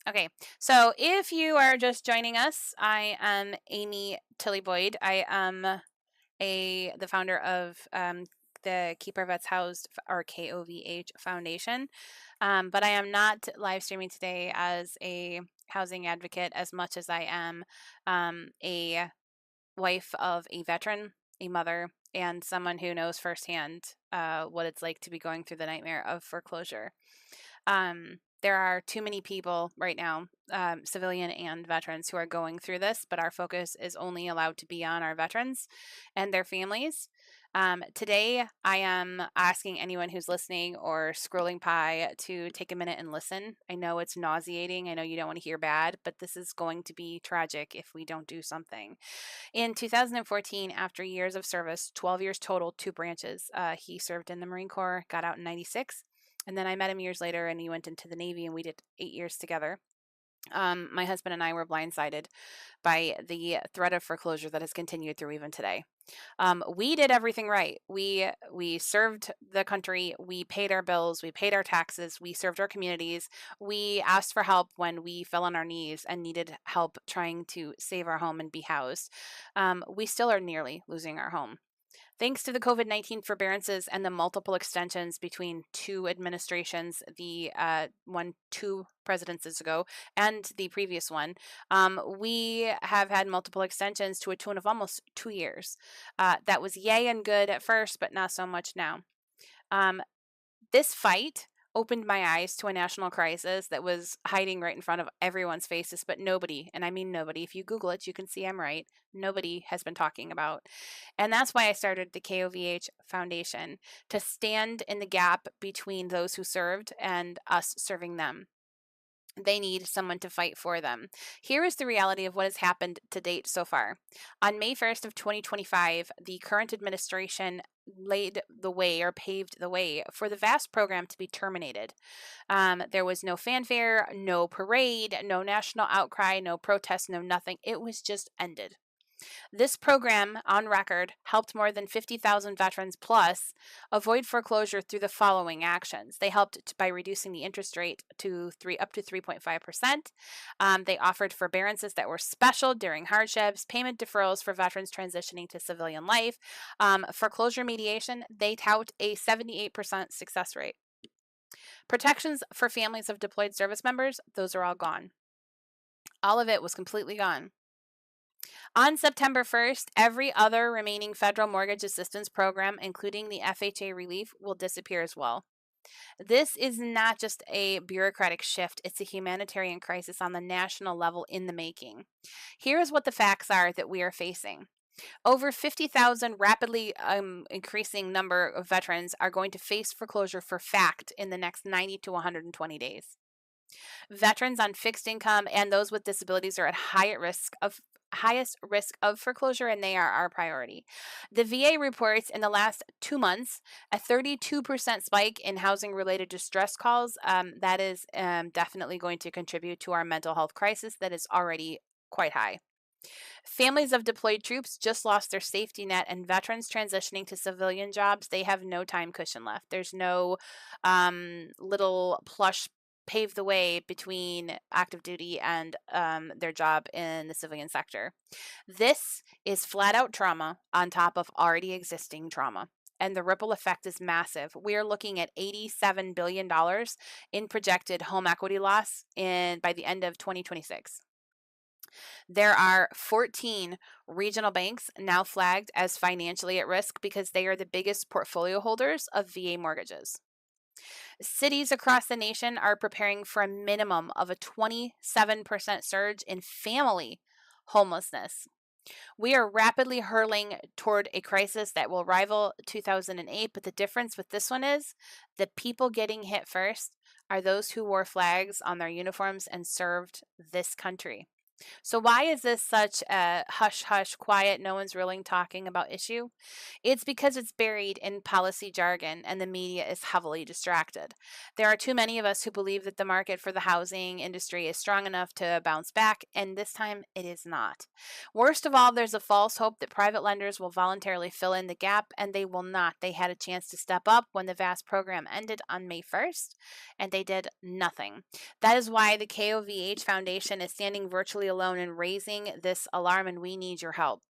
Okay, so if you are just joining us, I am Amy Tilly Boyd. I am the founder of the Keep Our Vets Housed, or KOVH Foundation, but I am not live streaming today as a housing advocate as much as I am a wife of a veteran, a mother, and someone who knows firsthand what it's like to be going through the nightmare of foreclosure. There are too many people right now, civilian and veterans, who are going through this, but our focus is only allowed to be on our veterans and their families. Today, I am asking anyone who's listening or scrolling by to take a minute and listen. I know it's nauseating. I know you don't want to hear bad, but this is going to be tragic if we don't do something. In 2014, after years of service, 12 years total, 2 branches, he served in the Marine Corps, got out in 96. And then I met him years later and he went into the Navy and we did 8 years together. My husband and I were blindsided by the threat of foreclosure that has continued through even today. We did everything right. We served the country. We paid our bills. We paid our taxes. We served our communities. We asked for help when we fell on our knees and needed help trying to save our home and be housed. We still are nearly losing our home. Thanks to the COVID-19 forbearances and the multiple extensions between 2 administrations, the 2 presidencies ago and the previous one, we have had multiple extensions to a tune of almost 2 years. That was yay and good at first, but not so much now. This fight opened my eyes to a national crisis that was hiding right in front of everyone's faces, but nobody, and I mean nobody, if you Google it, you can see I'm right, nobody has been talking about. And that's why I started the KOVH Foundation, to stand in the gap between those who served and us serving them. They need someone to fight for them. Here is the reality of what has happened to date so far. On May 1st of 2025, the current administration laid the way, or paved the way, for the VAST program to be terminated. There was no fanfare, no parade, no national outcry, no protest, no nothing. It was just ended. This program, on record, helped more than 50,000 veterans plus avoid foreclosure through the following actions. They helped by reducing the interest rate to up to 3.5%. They offered forbearances that were special during hardships, payment deferrals for veterans transitioning to civilian life. Foreclosure mediation, they tout a 78% success rate. Protections for families of deployed service members, those are all gone. All of it was completely gone. On September 1st, every other remaining federal mortgage assistance program, including the FHA relief, will disappear as well. This is not just a bureaucratic shift, it's a humanitarian crisis on the national level in the making. Here's what the facts are that we are facing. Over 50,000 rapidly increasing number of veterans are going to face foreclosure for fact in the next 90 to 120 days. Veterans on fixed income and those with disabilities are at highest risk of foreclosure, and they are our priority. The VA reports in the last 2 months a 32% spike in housing-related distress calls. That is definitely going to contribute to our mental health crisis that is already quite high. Families of deployed troops just lost their safety net, and veterans transitioning to civilian jobs, they have no time cushion left. There's no little plush pave the way between active duty and their job in the civilian sector. This is flat out trauma on top of already existing trauma. And the ripple effect is massive. We are looking at $87 billion in projected home equity loss by the end of 2026. There are 14 regional banks now flagged as financially at risk because they are the biggest portfolio holders of VA mortgages. Cities across the nation are preparing for a minimum of a 27% surge in family homelessness. We are rapidly hurtling toward a crisis that will rival 2008, but the difference with this one is the people getting hit first are those who wore flags on their uniforms and served this country. So why is this such a hush-hush, quiet, no one's really talking about issue? It's because it's buried in policy jargon and the media is heavily distracted. There are too many of us who believe that the market for the housing industry is strong enough to bounce back, and this time it is not. Worst of all, there's a false hope that private lenders will voluntarily fill in the gap, and they will not. They had a chance to step up when the VAST program ended on May 1st, and they did nothing. That is why the KOVH Foundation is standing virtually alone in raising this alarm, and we need your help.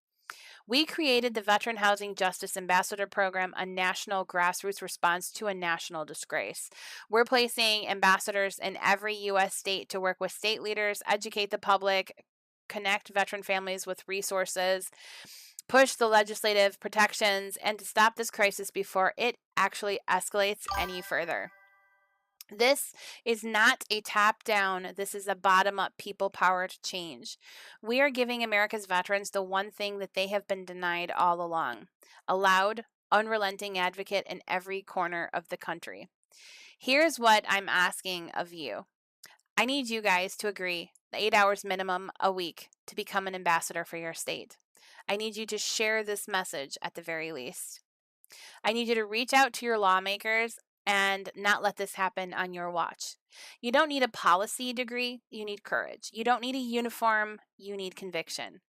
We created the Veteran Housing Justice Ambassador Program, a national grassroots response to a national disgrace. We're placing ambassadors in every U.S. state to work with state leaders, educate the public, connect veteran families with resources, push the legislative protections, and to stop this crisis before it actually escalates any further. This is not a top-down, this is a bottom-up, people-powered change. We are giving America's veterans the one thing that they have been denied all along: a loud, unrelenting advocate in every corner of the country. Here's what I'm asking of you. I need you guys to agree, 8 hours minimum a week, to become an ambassador for your state. I need you to share this message at the very least. I need you to reach out to your lawmakers and not let this happen on your watch. You don't need a policy degree, you need courage. You don't need a uniform, you need conviction.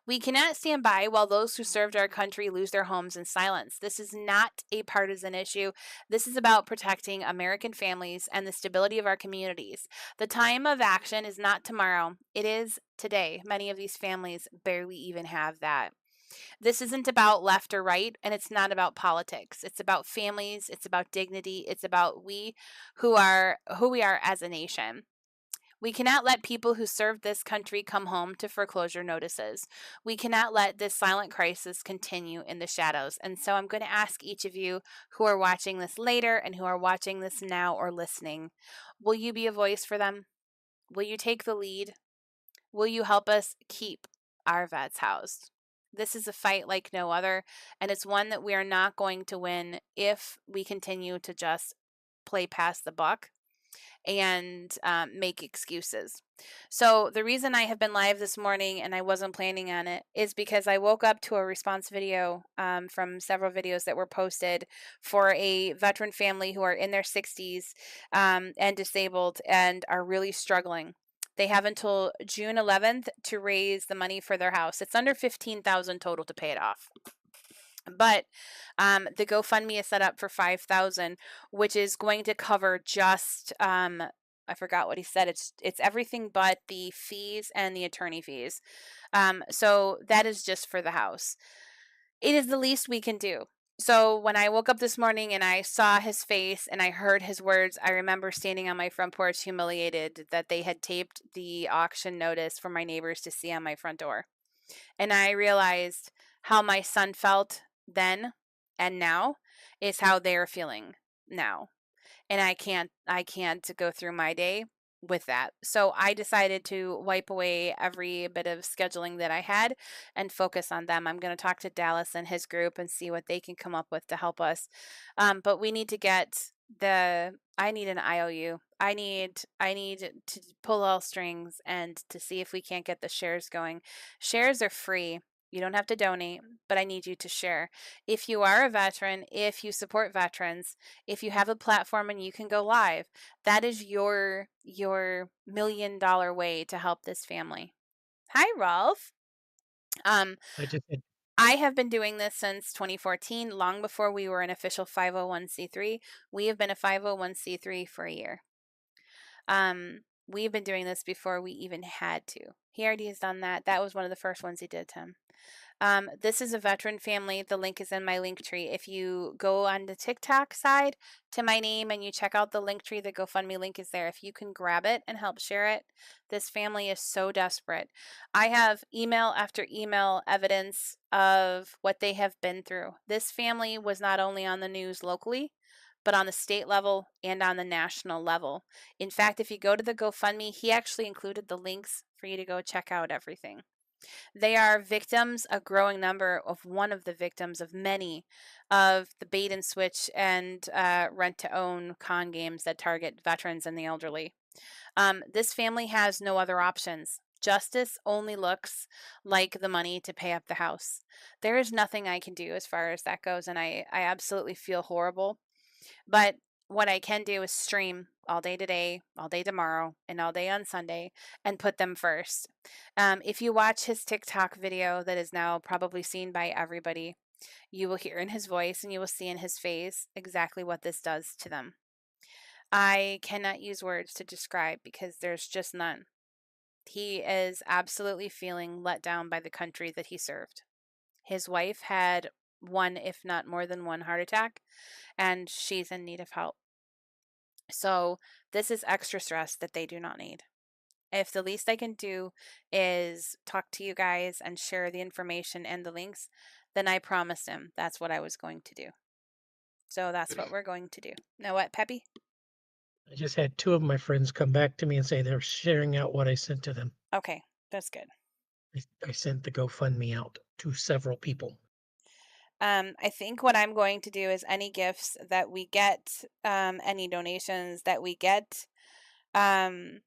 We cannot stand by while those who served our country lose their homes in silence. This is not a partisan issue. This is about protecting American families and the stability of our communities. The time of action is not tomorrow, it is today. Many of these families barely even have that. This isn't about left or right, and it's not about politics. It's about families, it's about dignity, it's about who we are as a nation. We cannot let people who served this country come home to foreclosure notices. We cannot let this silent crisis continue in the shadows. And so I'm going to ask each of you who are watching this later and who are watching this now or listening, will you be a voice for them? Will you take the lead? Will you help us keep our vets housed? This is a fight like no other, and it's one that we are not going to win if we continue to just play past the buck and make excuses. So the reason I have been live this morning and I wasn't planning on it is because I woke up to a response video from several videos that were posted for a veteran family who are in their 60s and disabled and are really struggling. They have until June 11th to raise the money for their house. It's under $15,000 total to pay it off. But the GoFundMe is set up for $5,000, which is going to cover just I forgot what he said. It's everything but the fees and the attorney fees. So that is just for the house. It is the least we can do. So when I woke up this morning and I saw his face and I heard his words, I remember standing on my front porch humiliated that they had taped the auction notice for my neighbors to see on my front door. And I realized how my son felt then and now is how they're feeling now. And I can't go through my day with that. So I decided to wipe away every bit of scheduling that I had and focus on them. I'm going to talk to Dallas and his group and see what they can come up with to help us. But we need to get I need an IOU. I need to pull all strings and to see if we can't get the shares going. Shares are free. You don't have to donate, but I need you to share. If you are a veteran, if you support veterans, if you have a platform and you can go live, that is your $1 million way to help this family. Hi, Rolf. I just had I have been doing this since 2014, long before we were an official 501c3. We have been a 501c3 for a year. We've been doing this before we even had to. He already has done that. That was one of the first ones he did, Tim. This is a veteran family. The link is in my link tree. If you go on the TikTok side to my name and you check out the link tree, the GoFundMe link is there. If you can grab it and help share it, this family is so desperate. I have email after email evidence of what they have been through. This family was not only on the news locally, but on the state level and on the national level. In fact, if you go to the GoFundMe, he actually included the links for you to go check out everything. They are victims, a growing number of one of the victims of many of the bait and switch and rent to own con games that target veterans and the elderly. This family has no other options. Justice only looks like the money to pay up the house. There is nothing I can do as far as that goes, and I absolutely feel horrible. But what I can do is stream all day today, all day tomorrow, and all day on Sunday and put them first. If you watch his TikTok video that is now probably seen by everybody, you will hear in his voice and you will see in his face exactly what this does to them. I cannot use words to describe because there's just none. He is absolutely feeling let down by the country that he served. His wife had one, if not more than one, heart attack, and she's in need of help. So this is extra stress that they do not need. If the least I can do is talk to you guys and share the information and the links, then I promised him that's what I was going to do. So that's what we're going to do. Now what, Peppy? I just had two of my friends come back to me and say they're sharing out what I sent to them. Okay, that's good. I sent the GoFundMe out to several people. I think what I'm going to do is any gifts that we get, any donations that we get, I'm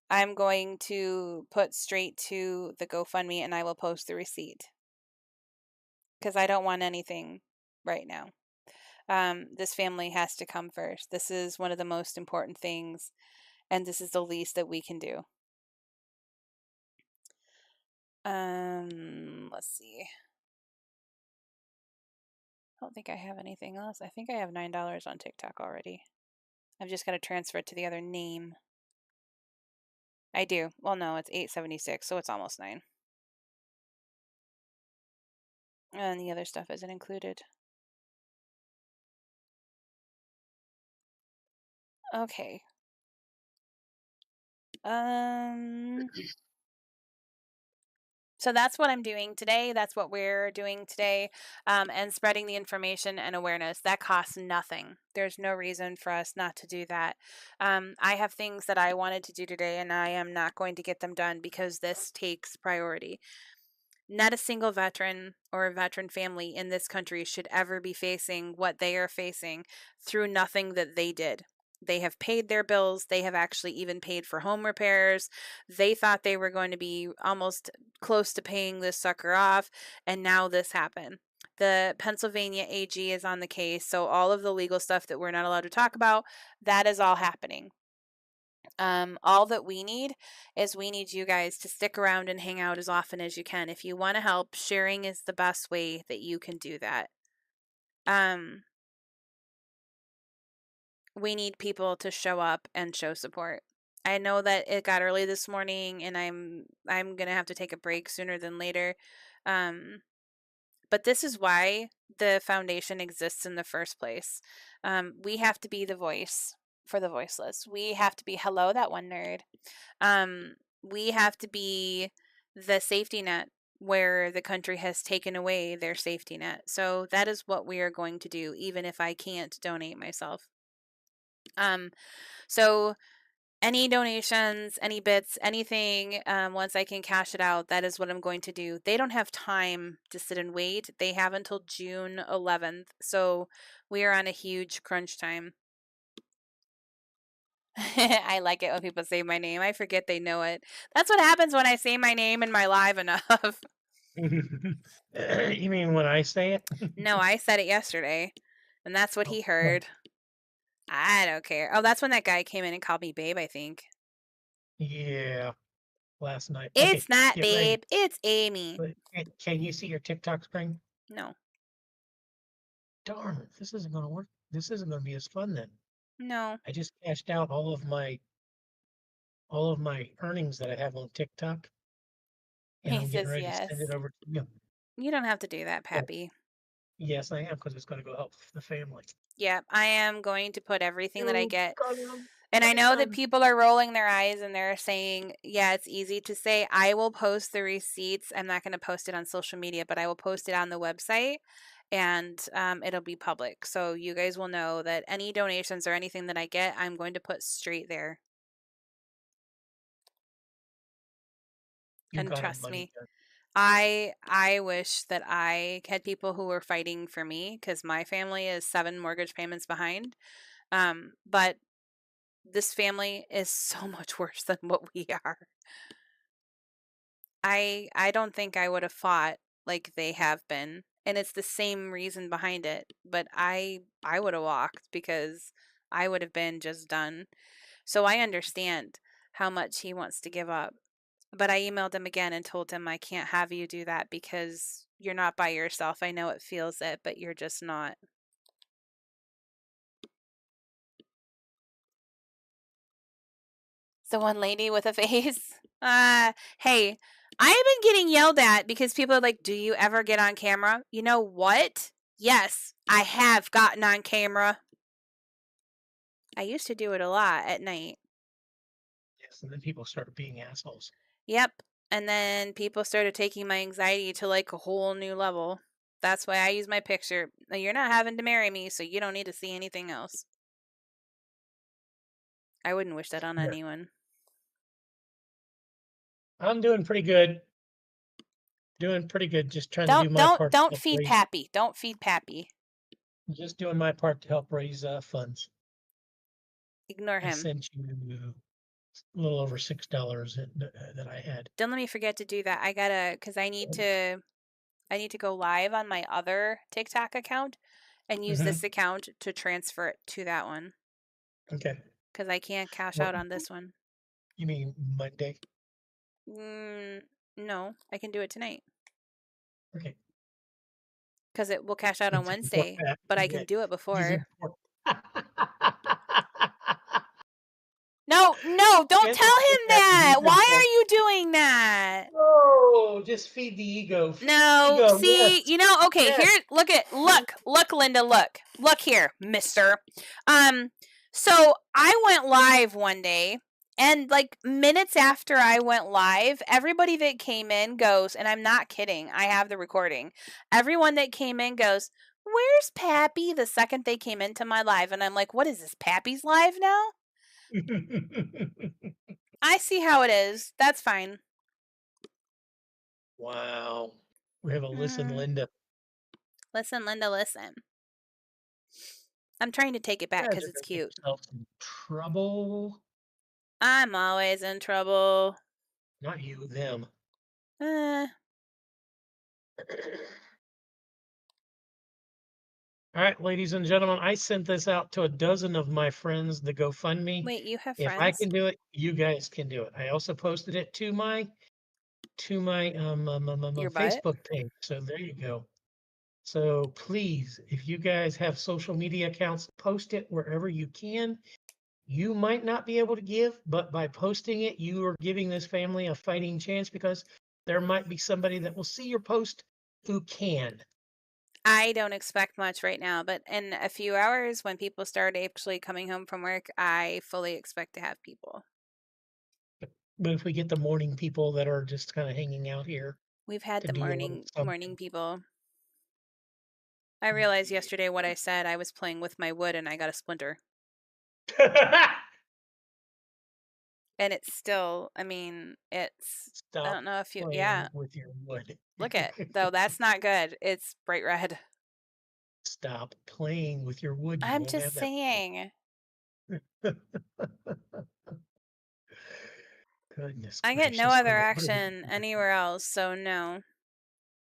going to put straight to the GoFundMe and I will post the receipt. Because I don't want anything right now. This family has to come first. This is one of the most important things, and this is the least that we can do. Let's see. I don't think I have anything else. I think I have $9 on TikTok already. I've just got to transfer it to the other name. I do. Well, no, it's $8.76, so it's almost $9. And the other stuff isn't included. Okay. So that's what I'm doing today. That's what we're doing today, and spreading the information and awareness. That costs nothing. There's no reason for us not to do that. I have things that I wanted to do today, and I am not going to get them done because this takes priority. Not a single veteran or a veteran family in this country should ever be facing what they are facing through nothing that they did. They have paid their bills. They have actually even paid for home repairs. They thought they were going to be almost close to paying this sucker off, and now this happened. The Pennsylvania AG is on the case, so all of the legal stuff that we're not allowed to talk about, that is all happening. All that we need is we need you guys to stick around and hang out as often as you can. If you want to help, sharing is the best way that you can do that. We need people to show up and show support. I know that it got early this morning and I'm going to have to take a break sooner than later. But this is why the foundation exists in the first place. We have to be the voice for the voiceless. We have to be, hello, that one nerd. We have to be the safety net where the country has taken away their safety net. So that is what we are going to do, even if I can't donate myself. So any donations, any bits, anything, once I can cash it out, that is what I'm going to do. They don't have time to sit and wait. They have until June 11th. So we are on a huge crunch time. I like it when people say my name. I forget they know it. That's what happens when I say my name in my live enough. You mean when I say it? No, I said it yesterday, and that's what he heard. I don't care. Oh, that's when that guy came in and called me babe, I think. Yeah, last night. It's Okay, not get ready. babe. It's Amy. Can you see your TikTok screen? No. Darn, this isn't going to work. This isn't going to be as fun then. No. I just cashed out all of my earnings that I have on TikTok, and He I'm getting says ready to yes. send it over to you. You don't have to do that, Pappy. Yes, I am, because it's going to go help the family. Yeah, I am going to put everything that I get. God, And I know that people are rolling their eyes and they're saying, yeah, it's easy to say. I will post the receipts. I'm not going to post it on social media, but I will post it on the website and it'll be public. So you guys will know that any donations or anything that I get, I'm going to put straight there. And trust me, I wish that I had people who were fighting for me because my family is 7 mortgage payments behind. But this family is so much worse than what we are. I don't think I would have fought like they have been. And it's the same reason behind it. But I would have walked because I would have been just done. So I understand how much he wants to give up. But I emailed him again and told him I can't have you do that because you're not by yourself. I know it feels it, but you're just not. The one lady with a face. Hey, I have been getting yelled at because people are like, do you ever get on camera? You know what? Yes, I have gotten on camera. I used to do it a lot at night. Yes, and then people started being assholes. Yep. And then people started taking my anxiety to like a whole new level. That's why I use my picture. You're not having to marry me, so you don't need to see anything else. I wouldn't wish that on anyone. I'm doing pretty good. Just trying to do my part. Don't feed Pappy. Don't feed Pappy. Just doing my part to help raise funds. Ignore him. I sent you a little over $6 that I had. Don't let me forget to do that. I gotta, because I need to go live on my other TikTok account and use this account to transfer it to that one. Okay. Because I can't cash out on this one. You mean Monday? No, I can do it tonight. Okay. Because it will cash out on Wednesday, but I can do it before. No, don't tell him that. Why are you doing that? Oh, just feed the ego. No, ego, see, yes. you know, okay, yes. Here, look, Linda, look here, mister. So I went live one day, and like minutes after I went live, everybody that came in goes, and I'm not kidding, I have the recording. Everyone that came in goes, where's Pappy? The second they came into my live, and I'm like, what is this, Pappy's live now? I see how it is. That's fine. Wow. We have a listen, Linda. Listen, Linda, listen. I'm trying to take it back because it's cute. In trouble. I'm always in trouble. Not you, them. All right, ladies and gentlemen, I sent this out to a dozen of my friends, the GoFundMe. Wait, you have If I friends? can do it, you guys can do it. I also posted it to my Your butt? Facebook page. So there you go. So please, if you guys have social media accounts, post it wherever you can. You might not be able to give, but by posting it, you are giving this family a fighting chance because there might be somebody that will see your post who can. I don't expect much right now, but in a few hours when people start actually coming home from work, I fully expect to have people. But if we get the morning people that are just kind of hanging out here We've had to the do a little morning something. people. I realized yesterday what I said. I was playing with my wood and I got a splinter. And it's still, I mean, it's, I Stop don't know if you, playing yeah, with your wood. look at, though, that's not good. It's bright red. Stop playing with your wood. You I'm won't just have that. saying. Goodness I get no gracious. other All right, action anywhere else, so no.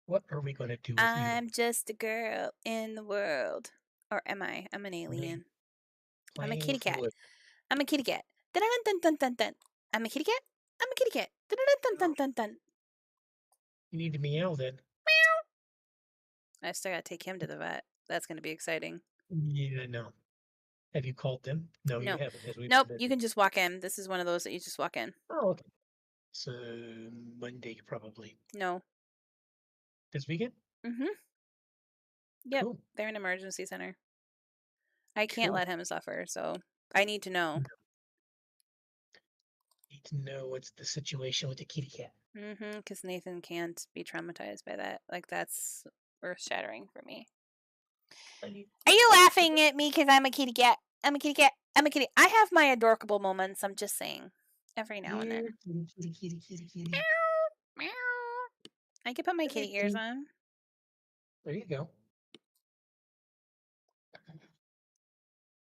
what are we going to do with you? I'm just a girl in the world. Or am I? I'm an alien. I'm a Playing kitty with cat. wood. I'm a kitty cat. Dun dun dun dun dun. I'm a kitty cat. I'm a kitty cat. Dun dun dun dun dun. You need to meow then. I still gotta take him to the vet. That's gonna be exciting. Yeah, no. Have you called them? No, you No. haven't. As we've Nope, said. you can just walk in. This is one of those that you just walk in. Oh, okay. So Monday probably. No. This weekend? Mm-hmm. Yep. Cool. They're an emergency center. I can't Cool. let him suffer, so I need to know. Need to know what's the situation with the kitty cat. Mm-hmm. Because Nathan can't be traumatized by that. Like, that's earth-shattering for me. Are you laughing at me because I'm a kitty cat? I'm a kitty cat. I'm a kitty. I have my adorable moments. I'm just saying. Every now and then. Kitty. Meow. Meow. I could put my kitty ears on. There you go.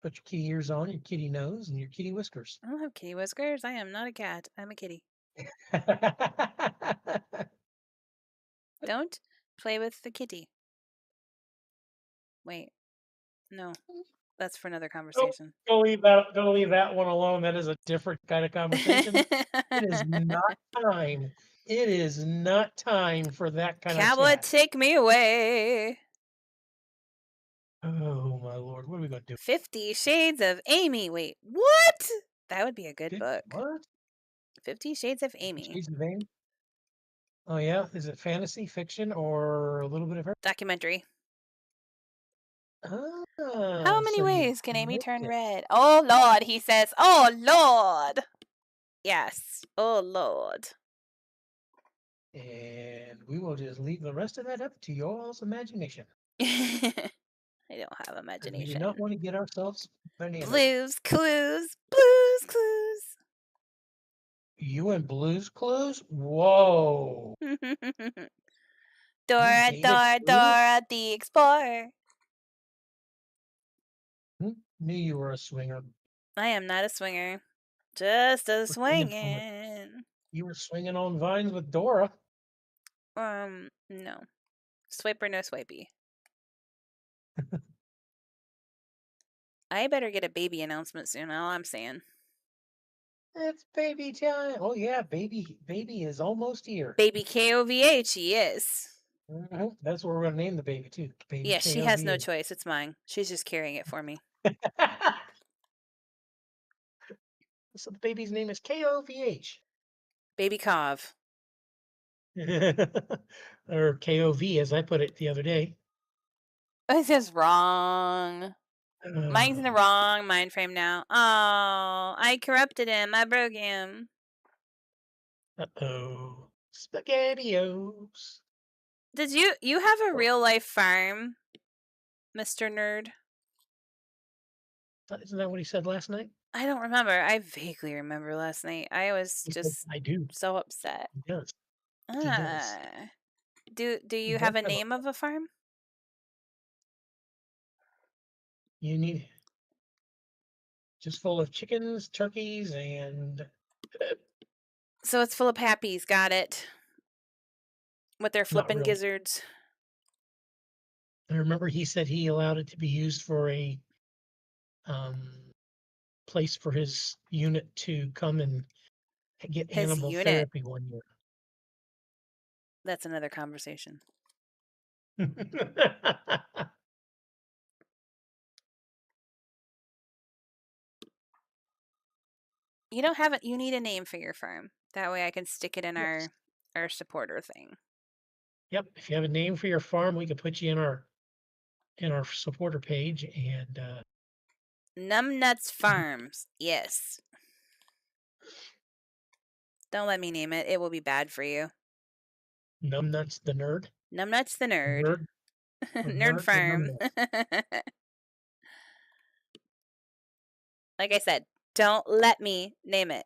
Put your kitty ears on, your kitty nose, and your kitty whiskers. I don't have kitty whiskers. I am not a cat. I'm a kitty. Don't play with the kitty. Wait. No. That's for another conversation. Go leave that one alone. That is a different kind of conversation. It is not time. It is not time for that kind of Cowboy, chat. take me away. Oh my lord, what are we gonna do? 50 Shades of Amy. Wait, what? That would be a good book. What? 50 Shades of Amy. Shades of Amy? Oh yeah, is it fantasy fiction or a little bit of her? Documentary. Ah, How many so you ways can Amy liked turn it. red? Oh Lord, he says. Oh Lord. Yes. Oh Lord. And we will just leave the rest of that up to y'all's imagination. I don't have 'Cause we do imagination. not want to get ourselves bananas. Blues Clues. Blues Clues. You and Blues Clues? Whoa. Dora, dated Dora, Clues? Dora the Explorer. Knew you were a swinger. I am not a swinger. Just a Swinging from it. swinging. You were swinging on vines with Dora. No. Swipe or no swipey. I better get a baby announcement soon, all I'm saying. It's baby time. Oh yeah, baby is almost here. Baby KOVH, he is. That's what we're gonna name the baby too. Baby Yeah, she has no KOVH. choice. It's mine. She's just carrying it for me. So the baby's name is KOVH. Baby Cov. Or KOV as I put it the other day. This is wrong. Mine's in the wrong mind frame now. Oh, I corrupted him. I broke him. Uh-oh. SpaghettiOs. Did you have a real life farm, Mr. Nerd? Isn't that what he said last night? I don't remember. I vaguely remember last night. I was just I do. so upset. He does. He does. Do you have a name of a farm? You need just full of chickens, turkeys, and So it's full of pappies. Got it. With their flippin' really. gizzards. I remember he said he allowed it to be used for a place for his unit to come and get His animal unit. therapy one year. That's another conversation. You don't have it. You need a name for your firm. That way I can stick it in Yes. our supporter thing. Yep. If you have a name for your farm, we can put you in our supporter page and Numbnuts Farms. Yes. Don't let me name it. It will be bad for you. Numbnuts the nerd. Numbnuts the nerd. Nerd. Nerd The Farm. Numbnuts. Like I said, don't let me name it.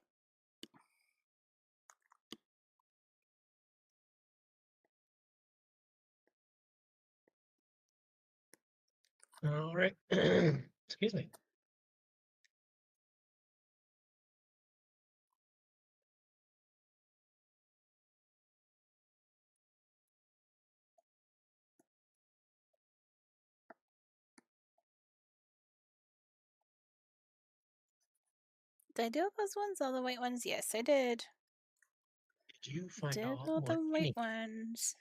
All right. Excuse me. Did I do all those ones? All the white ones? Yes, I did. Did you find Did out all what the white Amy? ones.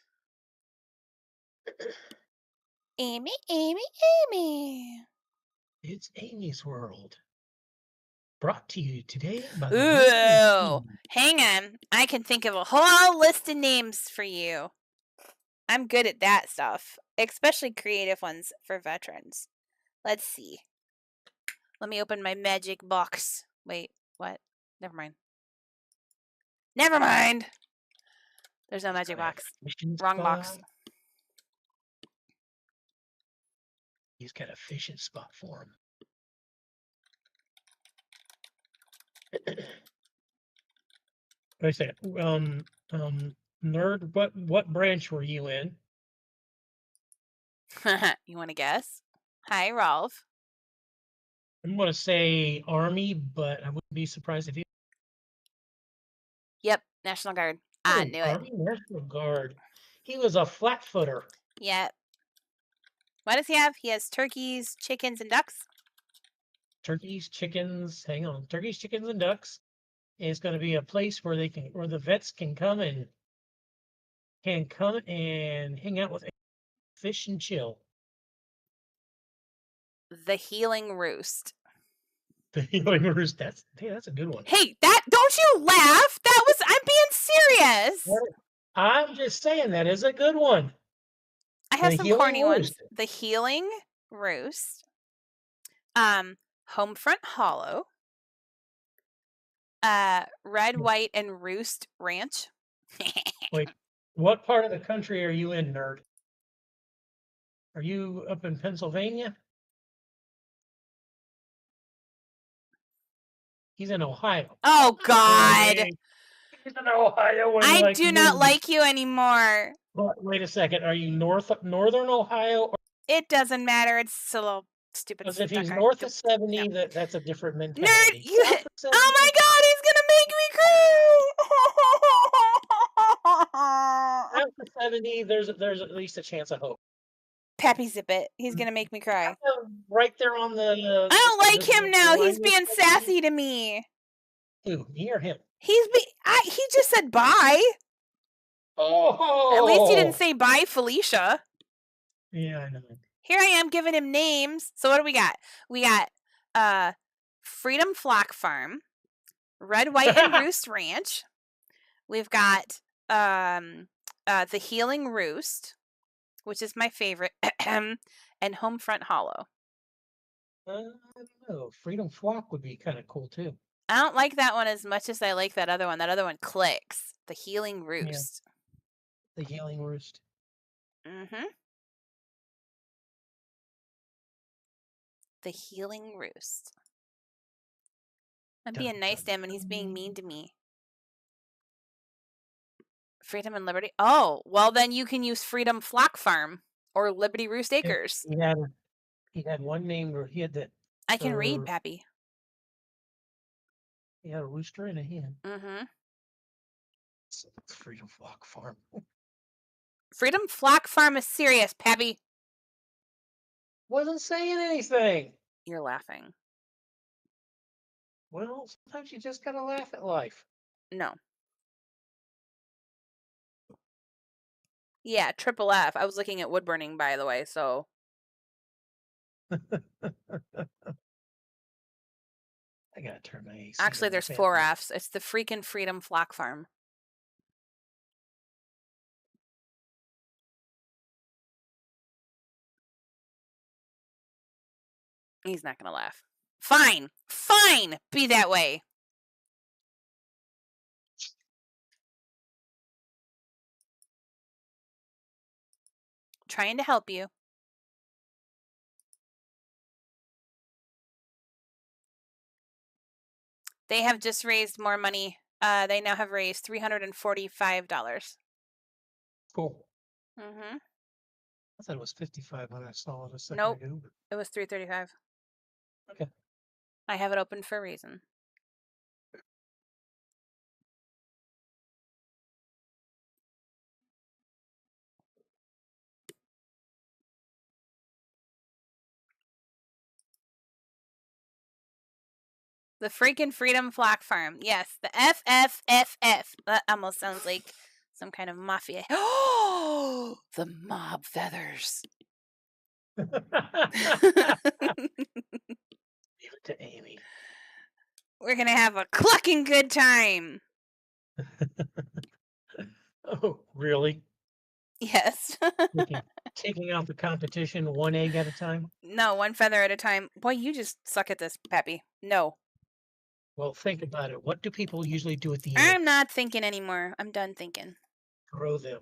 Amy, Amy, Amy. It's Amy's World. Brought to you today by the Ooh, Wisdom hang on. I can think of a whole list of names for you. I'm good at that stuff, especially creative ones for veterans. Let's see. Let me open my magic box. Wait, what? Never mind. Never mind. There's no magic box. Wrong box. He's got a fishing spot for him. I say, nerd, what branch were you in? You want to guess? Hi, Rolf. I'm gonna say Army, but I wouldn't be surprised if you. Yep, National Guard. I knew it. Army National Guard. He was a flat-footer. Yep. What does he have? He has turkeys, chickens, and ducks. Turkeys, chickens. Hang on, turkeys, chickens, and ducks. And it's going to be a place where where the vets can come and hang out with fish and chill. The Healing Roost. The Healing Roost. That's a good one. Hey, don't you laugh. I'm being serious. I'm just saying that is a good one. I have some corny ones. The Healing Roost. Homefront Hollow. Red, White, and Roost Ranch. Wait, what part of the country are you in, nerd? Are you up in Pennsylvania? He's in Ohio. Oh, God. He's in Ohio. I do not like you anymore. Wait a second. Are you northern Ohio? It doesn't matter. It's still a stupid. Because if he's north of 70, that's a different mentality. Nerd, oh my God, he's gonna make me cry. South of 70, there's at least a chance of hope. Pappy Zip It. He's gonna make me cry. Right there on the. I don't like him now. He's being sassy to me. Who? Me or him? He just said bye. Oh. At least he didn't say bye, Felicia. Yeah, I know. Here I am giving him names. So what do we got? We got Freedom Flock Farm, Red, White, and Roost Ranch. We've got the Healing Roost, which is my favorite, and Homefront Hollow. I don't know. Freedom Flock would be kind of cool too. I don't like that one as much as I like that other one. That other one clicks. The Healing Roost. Yeah. The Healing Roost. Mm-hmm. The Healing Roost. I'm being nice to him and he's being mean to me. Freedom and Liberty. Oh, well then you can use Freedom Flock Farm or Liberty Roost Acres. He had one name where he had that. I can read, Pappy. He had a rooster and a hen. Mm-hmm. It's Freedom Flock Farm. Freedom Flock Farm is serious, Pappy. Wasn't saying anything. You're laughing. Well, sometimes you just gotta laugh at life. No. Yeah, triple F. I was looking at wood burning, by the way, so. I gotta turn my AC. Actually, on. there's Fan 4 on. Fs. It's the freaking Freedom Flock Farm. He's not going to laugh. Fine. Fine. Be that way. Trying to help you. They have just raised more money. They now have raised $345. Cool. Mm-hmm. I thought it was 55 when I saw it a second Nope. ago. It was $335. Okay. I have it open for a reason. The freaking Freedom Flock Farm. Yes, the FFFF. That almost sounds like some kind of mafia. Oh, the mob feathers. Leave it to Amy. We're going to have a clucking good time. Oh, really? Yes. Taking out the competition one egg at a time? No, one feather at a time. Boy, you just suck at this, Pappy. No. Well, think about it. What do people usually do with the I'm eggs? not thinking anymore. I'm done thinking. Throw them.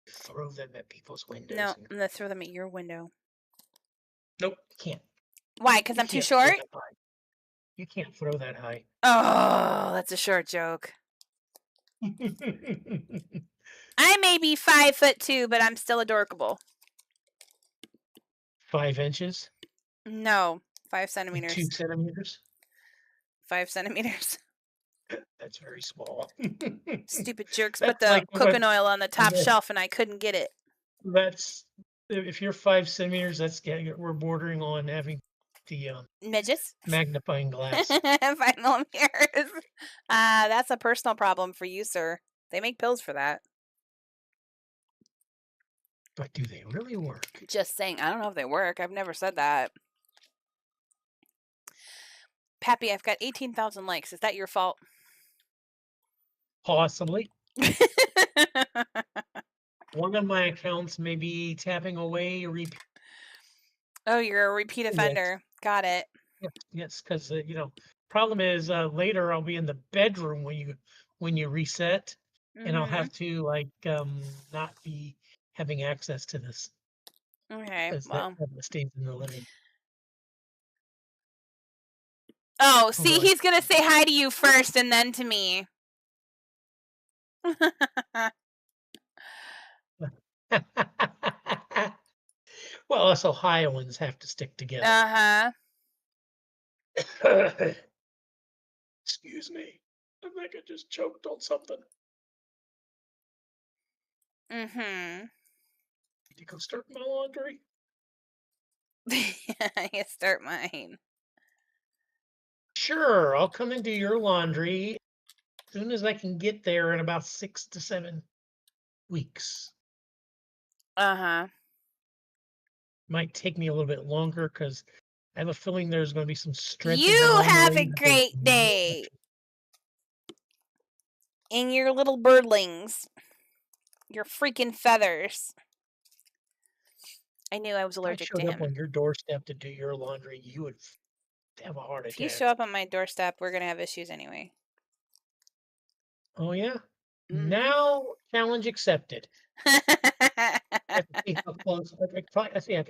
Throw them at people's windows. No, I'm going to throw them at your window. Nope, can't. Why? Because I'm too Can't throw short? that high. You can't throw that high. Oh, that's a short joke. I may be 5'2", but I'm still adorable. 5 inches? No, 5 centimeters. 2 centimeters? 5 centimeters. That's very small. Stupid jerks That's put the like cooking oil on the top Yeah. shelf and I couldn't get it. That's if you're 5 centimeters. We're bordering on having the Midgets? magnifying glass. 5 millimeters. That's a personal problem for you, sir. They make pills for that. But do they really work? Just saying. I don't know if they work. I've never said that. Pappy, I've got 18,000 likes. Is that your fault? Possibly. One of my accounts may be tapping away. Oh, you're a repeat offender. Got it. Yes, because problem is later I'll be in the bedroom when you reset, and I'll have to not be having access to this. Okay, Because well. that stays in the living. Oh, see, he's going to say hi to you first and then to me. Well, us Ohioans have to stick together. Uh-huh. Excuse me. I think I just choked on something. Mm-hmm. Did you go start my laundry? You start mine. Sure, I'll come and do your laundry as soon as I can get there in about 6 to 7 weeks. Uh-huh. Might take me a little bit longer because I have a feeling there's going to be some stretches. You along the have way a that great there's day. And your little birdlings. Your freaking feathers. I knew I was allergic If I to showed him. up on your doorstep to do your laundry, you would have a heart attack. If you show up on my doorstep, we're going to have issues anyway. Oh, yeah? Mhm. Now, challenge accepted. I have to see how close.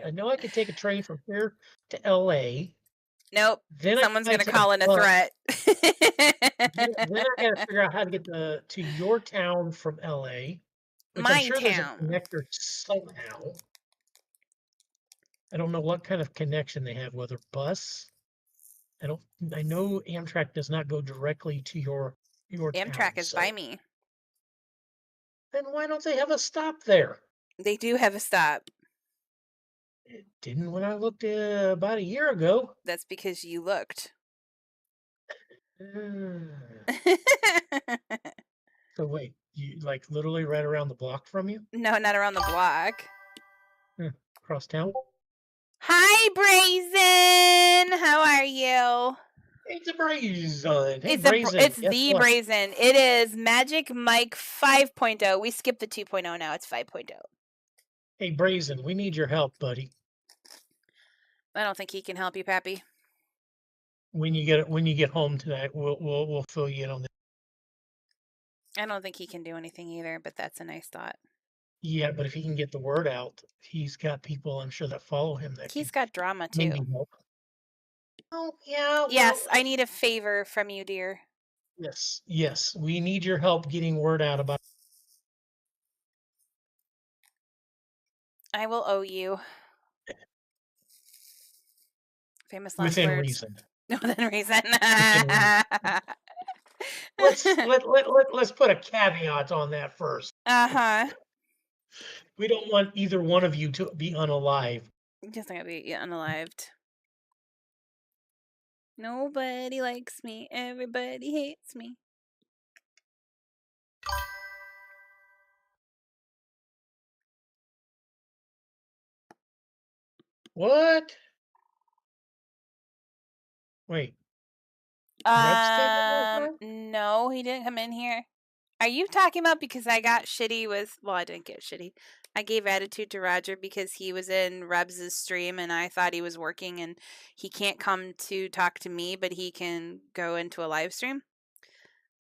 I know I could take a train from here to LA. Nope. Then Someone's going to call in a threat. Then I got to figure out how to get to your town from LA, which My I'm sure there's a town. connector somehow. I don't know what kind of connection they have, whether bus. I know Amtrak does not go directly to your Amtrak town, is so by me. then why don't they have a stop there? They do have a stop. It didn't when I looked about a year ago. That's because you looked. So wait, you like literally right around the block from you? No, not around the block. Across town? Hi, Brazen. How are you? It's a Brazen. Hey, It's Brazen, guess the what? Brazen. It is Magic Mike 5.0. We skipped the 2.0 now. It's 5.0. Hey, Brazen, we need your help, buddy. I don't think he can help you, Pappy. When you get home tonight, we'll fill you in on this. I don't think he can do anything either, but that's a nice thought. Yeah, but if he can get the word out, he's got people I'm sure that follow him that He's can got drama maybe too. help. Oh, yeah, Yes, well, I need a favor from you, dear. yes, we need your help getting word out about. I will owe you. Famous last Within words. reason. Within reason. Within reason. Let's put a caveat on that first. Uh-huh. We don't want either one of you to be unalive. Just not gonna be unalived. Nobody likes me. Everybody hates me. What? Wait. Reps came in last night? No, he didn't come in here. Are you talking about because I got shitty with, well, I didn't get shitty. I gave attitude to Roger because he was in Rebs' stream and I thought he was working and he can't come to talk to me, but he can go into a live stream.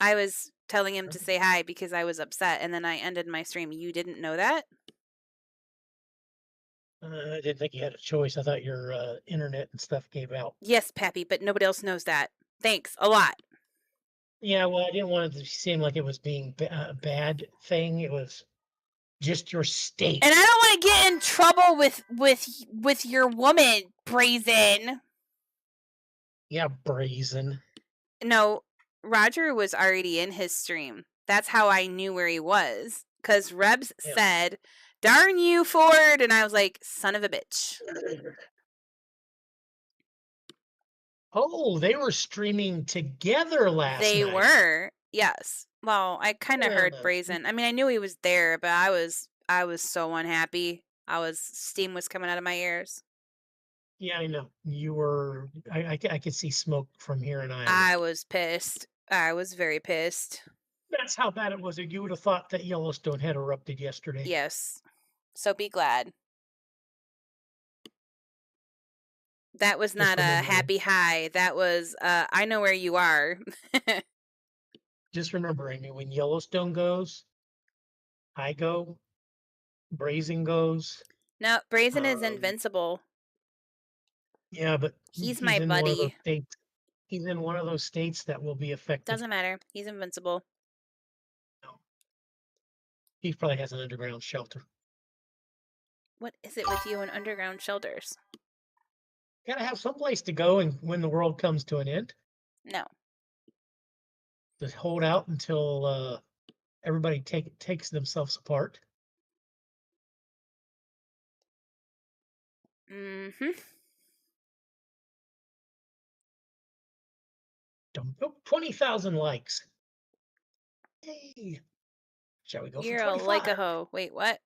I was telling him to say hi because I was upset and then I ended my stream. You didn't know that? I didn't think you had a choice. I thought your internet and stuff gave out. Yes, Pappy, but nobody else knows that. Thanks a lot. Yeah, well, I didn't want it to seem like it was being a bad thing. It was just your state. And I don't want to get in trouble with your woman, Brazen. Yeah, Brazen. No, Roger was already in his stream. That's how I knew where he was. Because Rebs said, "Darn you, Ford," and I was like, "Son of a bitch." Oh, they were streaming together last night. They were, yes. Well, I kind of heard Brazen. I mean, I knew he was there, but I was so unhappy. Steam was coming out of my ears. Yeah, I know. You were. I could see smoke from here in Iowa. I was pissed. I was very pissed. That's how bad it was. You would have thought that Yellowstone had erupted yesterday. Yes. So be glad. That was not a happy high. That was, I know where you are. Just remember, Amy, when Yellowstone goes, I go, Brazen goes. No, Brazen is invincible. Yeah, but he's my in one of those buddy. states. He's in one of those states that will be affected. Doesn't matter. He's invincible. No. He probably has an underground shelter. What is it with you and underground shelters? Gotta have some place to go and when the world comes to an end. No. Just hold out until everybody takes themselves apart. Mm-hmm. 20,000 likes. Hey. Shall we go You're for 25? like a hoe. Wait, what?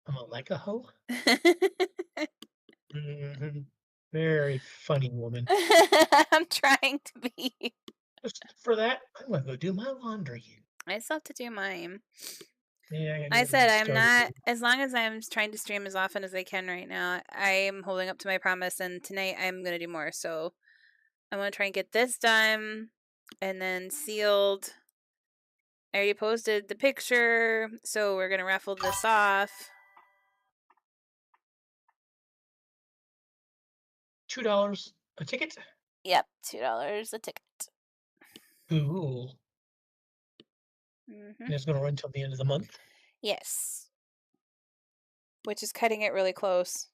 I'm a like a hoe? Very funny woman. I'm trying to be. Just for that, I'm gonna go do my laundry. I still have to do mine. Yeah, I said I'm not, as long as I'm trying to stream as often as I can right now, I am holding up to my promise, and tonight I'm going to do more. So I'm going to try and get this done and then sealed. I already posted the picture, so we're going to raffle this off. $2 a ticket? Yep, $2 a ticket. Cool. And it's going to run until the end of the month? Yes. Which is cutting it really close.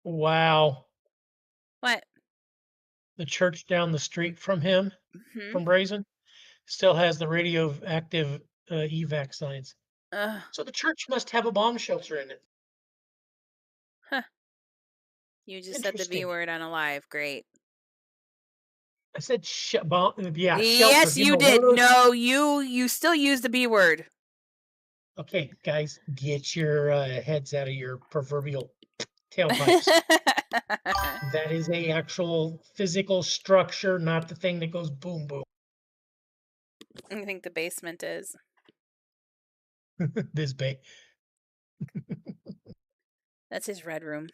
Wow. What? The church down the street from him, from Brazen, still has the radioactive evac signs. Ugh. So the church must have a bomb shelter in it. You just said the V Interesting. word on a live. Great. I said bomb. Yeah, shelter. Yes, You you know, one did. of those. No, you still use the B word. Okay, guys, get your heads out of your proverbial tailpipes. That is a actual physical structure, not the thing that goes boom boom. I think the basement is. This bay. That's his red room.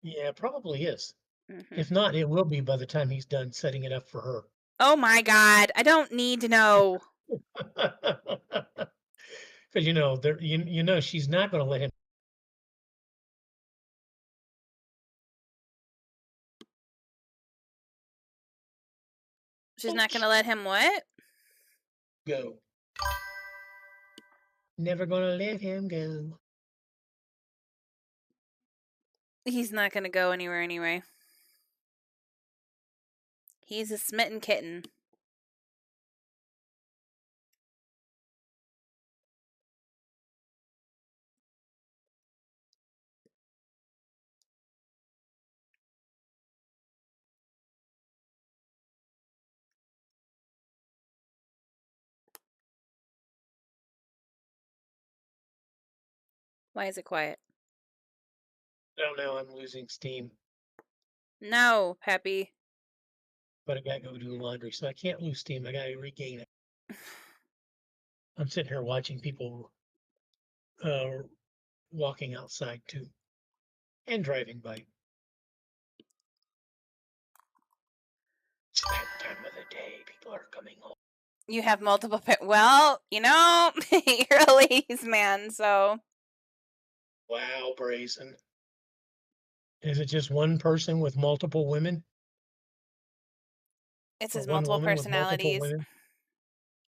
Yeah, it probably is. Hmm. If not, it will be by the time he's done setting it up for her. Oh my God. I don't need to know. Because you know she's not going to let him She's not going to let him what? go. Never going to let him go. He's not going to go anywhere anyway. He's a smitten kitten. Why is it quiet? I don't know. I'm losing steam, No, Peppy. but I got to go do laundry, so I can't lose steam. I got to regain it. I'm sitting here watching people walking outside too, and driving by. It's that time of the day. People are coming home. You have multiple. Well, you're a ladies' man, so. Wow, brazen. Is it just one person with multiple women? It's Or his one multiple woman with multiple personalities. women?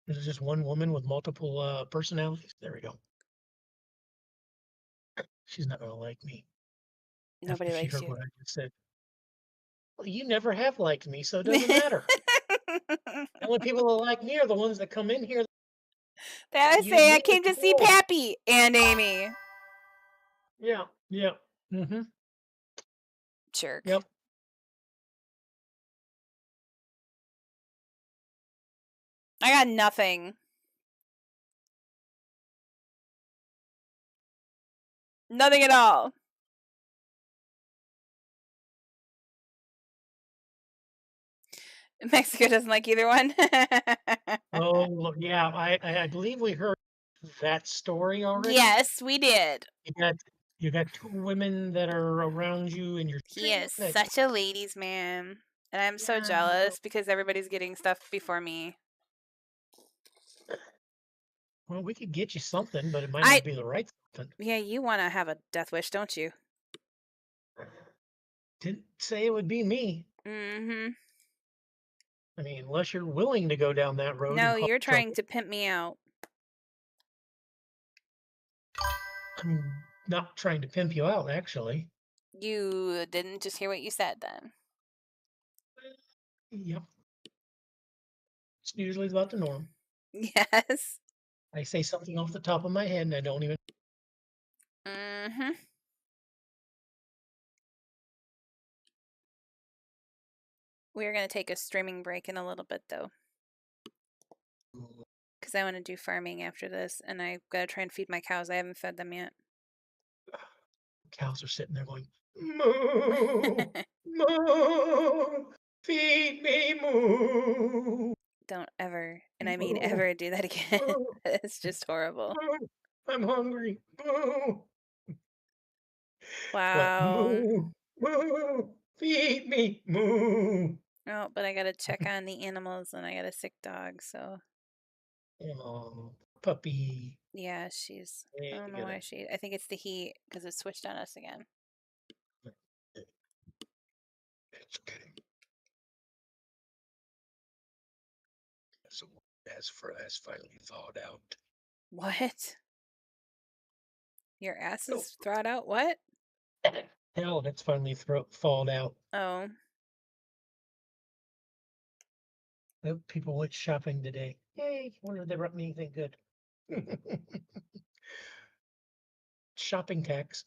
Is it just one woman with multiple personalities? There we go. She's not going to like me after Nobody she likes heard you. what I just said. Well, you never have liked me, so it doesn't matter. The only people that like me are the ones that come in here. That I Use say I me as came a to see tool. Pappy and Amy. Yeah, yeah. Mm-hmm. Jerk. Yep. I got nothing. Nothing at all. Mexico doesn't like either one. Oh, yeah. I believe we heard that story already. Yes, we did. You got two women that are around you in your He street. is such a ladies' man. And I'm so Yeah. jealous because everybody's getting stuff before me. Well, we could get you something, but it might I- not be the right something. Yeah, you want to have a death wish, don't you? Didn't say it would be me. Mm-hmm. I mean, unless you're willing to go down that road. No, And cause you're trying trouble. to pimp me out. I'm not trying to pimp you out, actually. You didn't just hear what you said then. Yep. It's usually about the norm. Yes. I say something off the top of my head and I don't even. Mm-hmm. We're going to take a streaming break in a little bit, though. Because I want to do farming after this, and I've got to try and feed my cows. I haven't fed them yet. Cows are sitting there going, moo, moo, feed me, moo. Don't ever, and I mean ever, do that again. It's just horrible. Moo, I'm hungry. Moo. What? Wow. Moo, moo, feed me, moo. Oh, but I got to check on the animals, and I got a sick dog, so. Oh, puppy. Yeah, she's. Yeah, I don't know why she. I think it's the heat because it switched on us again. It's okay. So as finally thawed out. What? Your ass Oh. is thawed out? What? Hell, that's finally thawed out. Oh. People went shopping today. Yay! Wonder if they brought me anything good. Shopping tax.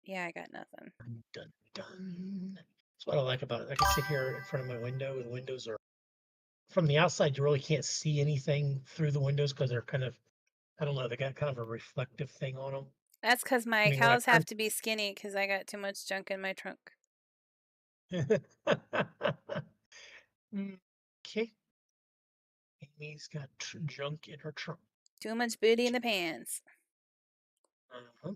Yeah, I got nothing. Dun, dun. That's what I like about it. I can sit here in front of my window, and the windows are from the outside. You really can't see anything through the windows because they're kind of, I don't know, they got kind of a reflective thing on them. That's because my mean, when I cows have to be skinny because I got too much junk in my trunk. Okay. Amy's got junk in her trunk. Too much booty in the pants. Uh-huh.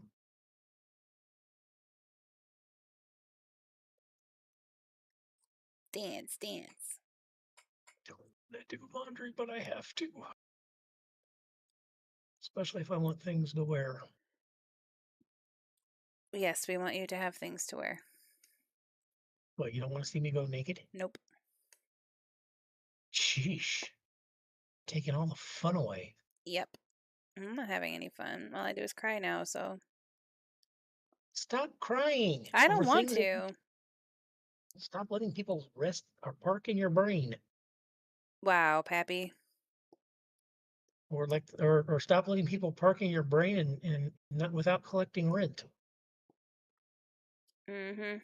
Dance, dance. Don't want to do laundry, but I have to. Especially if I want things to wear. Yes, we want you to have things to wear. What, you don't want to see me go naked? Nope. Sheesh. Taking all the fun away. Yep. I'm not having any fun. All I do is cry now, so. Stop crying. I over don't want things that- to. Stop letting people rest or park in your brain. Wow, Pappy. Or stop letting people park in your brain and not without collecting rent. Mm-hmm.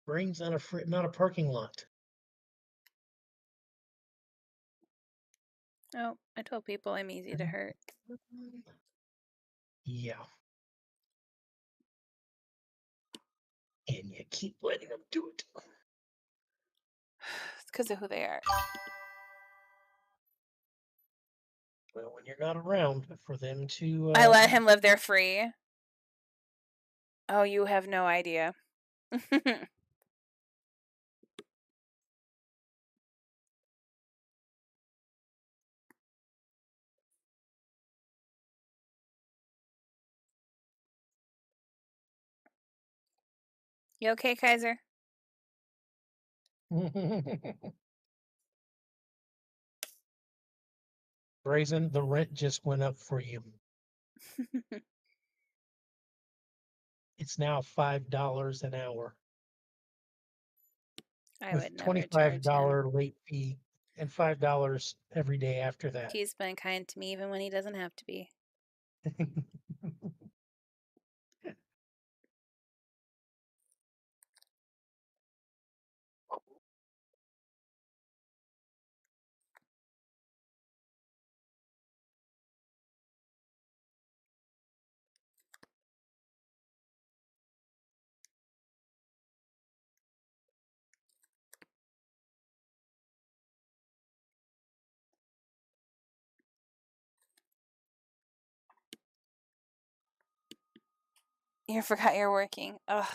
Brain's not a parking lot. Oh, I told people I'm easy to hurt. Yeah. And you keep letting them do it. It's because of who they are. Well, when you're not around for them to I let him live there free. Oh, you have no idea. You okay, Kaiser? Brazen, the rent just went up for you. It's now $5 an hour I with would never charge him. $25 late fee and $5 every day after that. He's been kind to me even when he doesn't have to be. You forgot you're working. Ugh.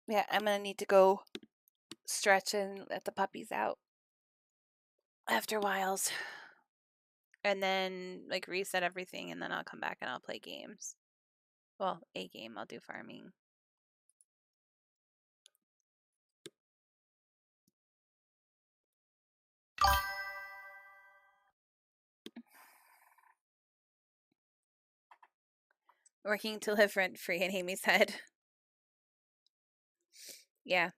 Yeah, I'm gonna need to go stretch and let the puppies out after a whiles. And then like reset everything, and then I'll come back and I'll play games. Well, a game. I'll do farming. Working to live rent free in Amy's head. Yeah,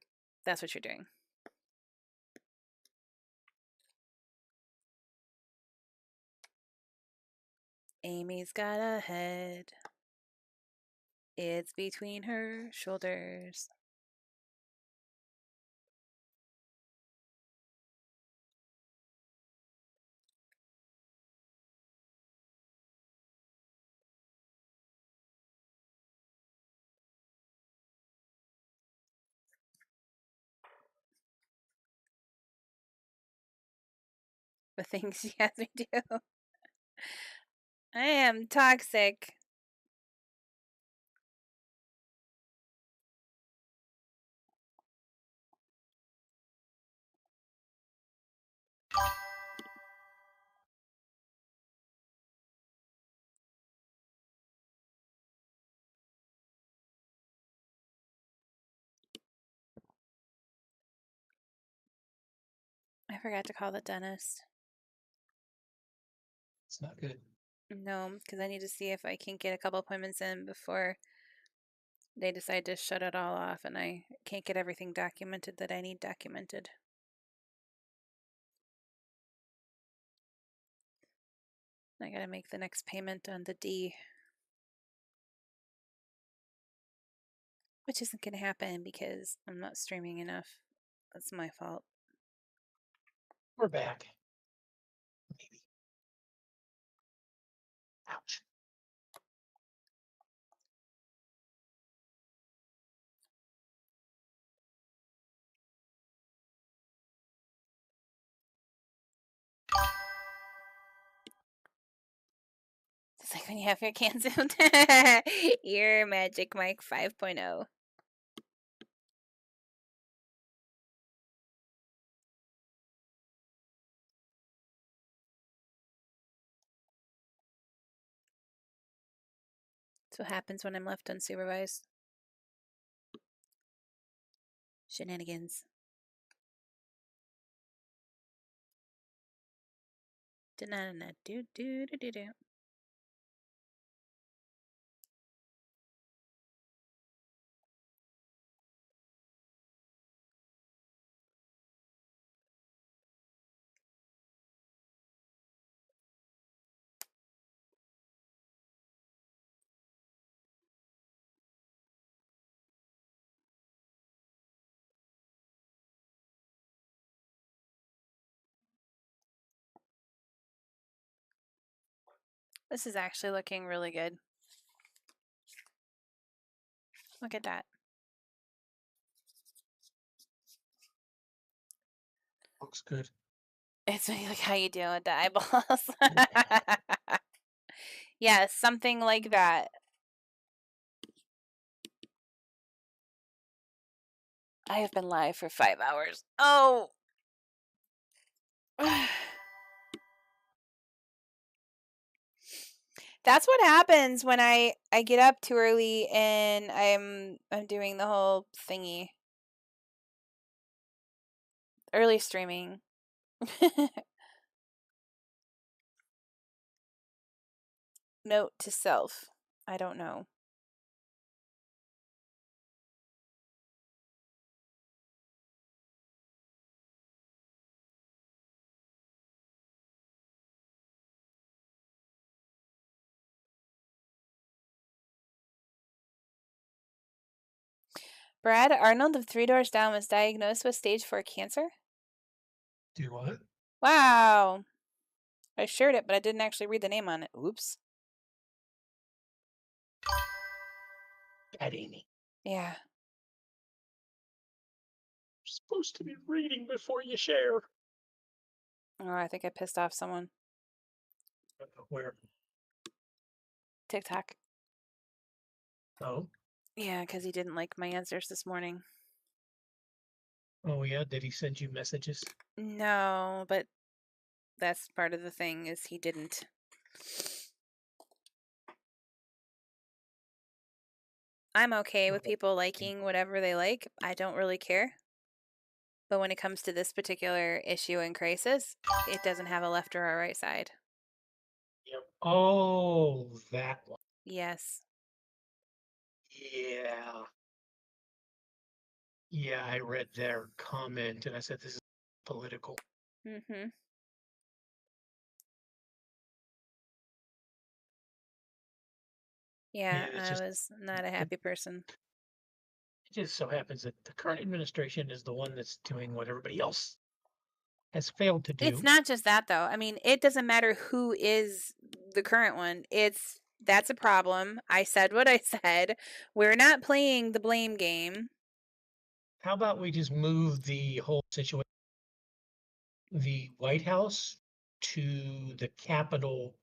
that's what you're doing. Amy's got a head. It's between her shoulders. The things she has me do. I am toxic. I forgot to call the dentist. It's not good. No, because I need to see if I can get a couple appointments in before They decide to shut it all off, and I can't get everything documented that I need documented. I gotta make the next payment on the D, which isn't gonna happen because I'm not streaming enough. That's my fault. We're back. Maybe. Ouch. It's like when you have your can zoomed. Your Magic Mike 5.0. That's what happens when I'm left unsupervised. Shenanigans. Do-do-do-do-do-do. This is actually looking really good. Look at that. Looks good. It's like, how you doing with the eyeballs? Yeah, something like that. I have been live for 5 hours. Oh! That's what happens when I get up too early and I'm doing the whole thingy. Early streaming. Note to self. I don't know. Brad Arnold of Three Doors Down was diagnosed with stage 4 cancer. Do what? Wow. I shared it, but I didn't actually read the name on it. Oops. Bad Amy. Yeah. You're supposed to be reading before you share. Oh, I think I pissed off someone. Where? TikTok. Oh. Yeah, because he didn't like my answers this morning. Oh yeah. Did he send you messages? No, but that's part of the thing is he didn't. I'm okay with people liking whatever they like. I don't really care. But when it comes to this particular issue and crisis, it doesn't have a left or a right side. Yep. Oh, that one. Yes. Yeah. Yeah, I read their comment and I said this is political. Mm-hmm. Yeah, Yeah, it's I just was not a happy person. it just so happens that the current administration is the one that's doing what everybody else has failed to do. It's not just that though. I mean, it doesn't matter who is the current one. That's a problem. I said what I said. We're not playing the blame game. How about we just move the whole situation, the White House to the Capitol,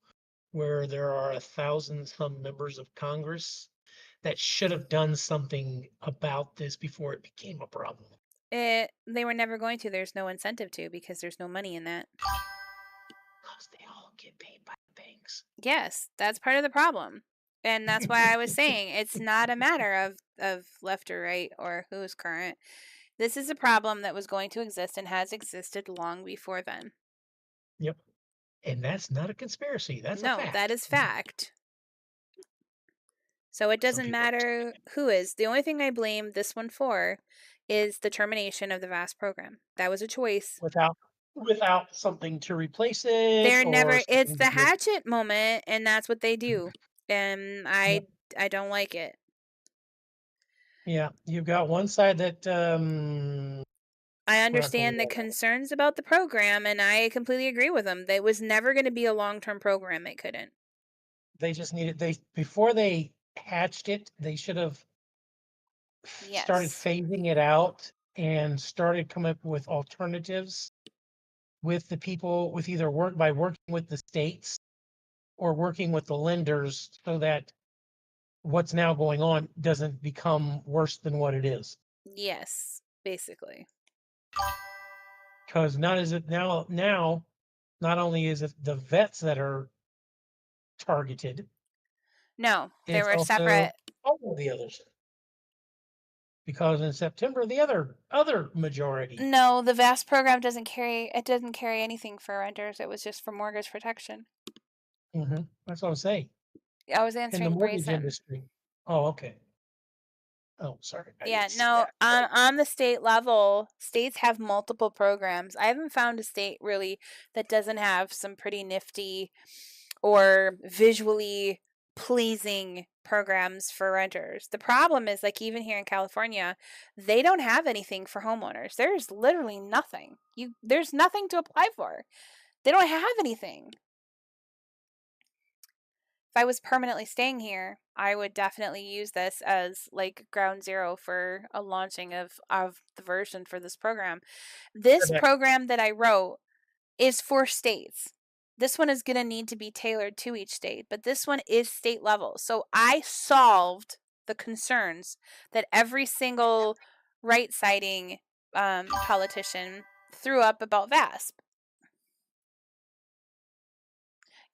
where there are 1,000 some members of Congress that should have done something about this before it became a problem. They were never going to. There's no incentive to because there's no money in that. Because they all get paid by the banks. Yes, that's part of the problem. And that's why I was saying it's not a matter of left or right or who's current. This is a problem that was going to exist and has existed long before then. Yep. And that's not a conspiracy. That's a No, fact. that is fact. So it Some doesn't people matter who is. The only thing I blame this one for is the termination of the VAST program. That was a choice. without something to replace it They're or never, it's something to the give. hatchet moment, and that's what they do. And Yeah. I don't like it. Yeah, you've got one side that I we're not going understand the to. concerns about the program, and I completely agree with them. It was never going to be a long-term program. It couldn't. They just needed before they hatched it, they should have started Yes. phasing it out and started coming up with alternatives with the people with either working with the states or working with the lenders so that what's now going on doesn't become worse than what it is. Yes, basically. Because not is it now, not only is it the vets that are targeted, No, they it's were also separate. all of the others. Because in September, the other majority. No, the VAST program doesn't carry anything for renters. It was just for mortgage protection. That's what I'm saying. I was In the answering mortgage Brayson. industry. Oh, okay. Oh, sorry. I Yeah, didn't see no, that. on the state level, states have multiple programs. I haven't found a state really that doesn't have some pretty nifty or visually pleasing programs for renters. The problem is, like, even here in California, they don't have anything for homeowners. There's literally nothing. There's nothing to apply for. They don't have anything. If I was permanently staying here, I would definitely use this as like ground zero for a launching of the version for this program. This Correct. program that I wrote is for states. This one is going to need to be tailored to each state, but this one is state level. So I solved the concerns that every single right-siding politician threw up about VASP.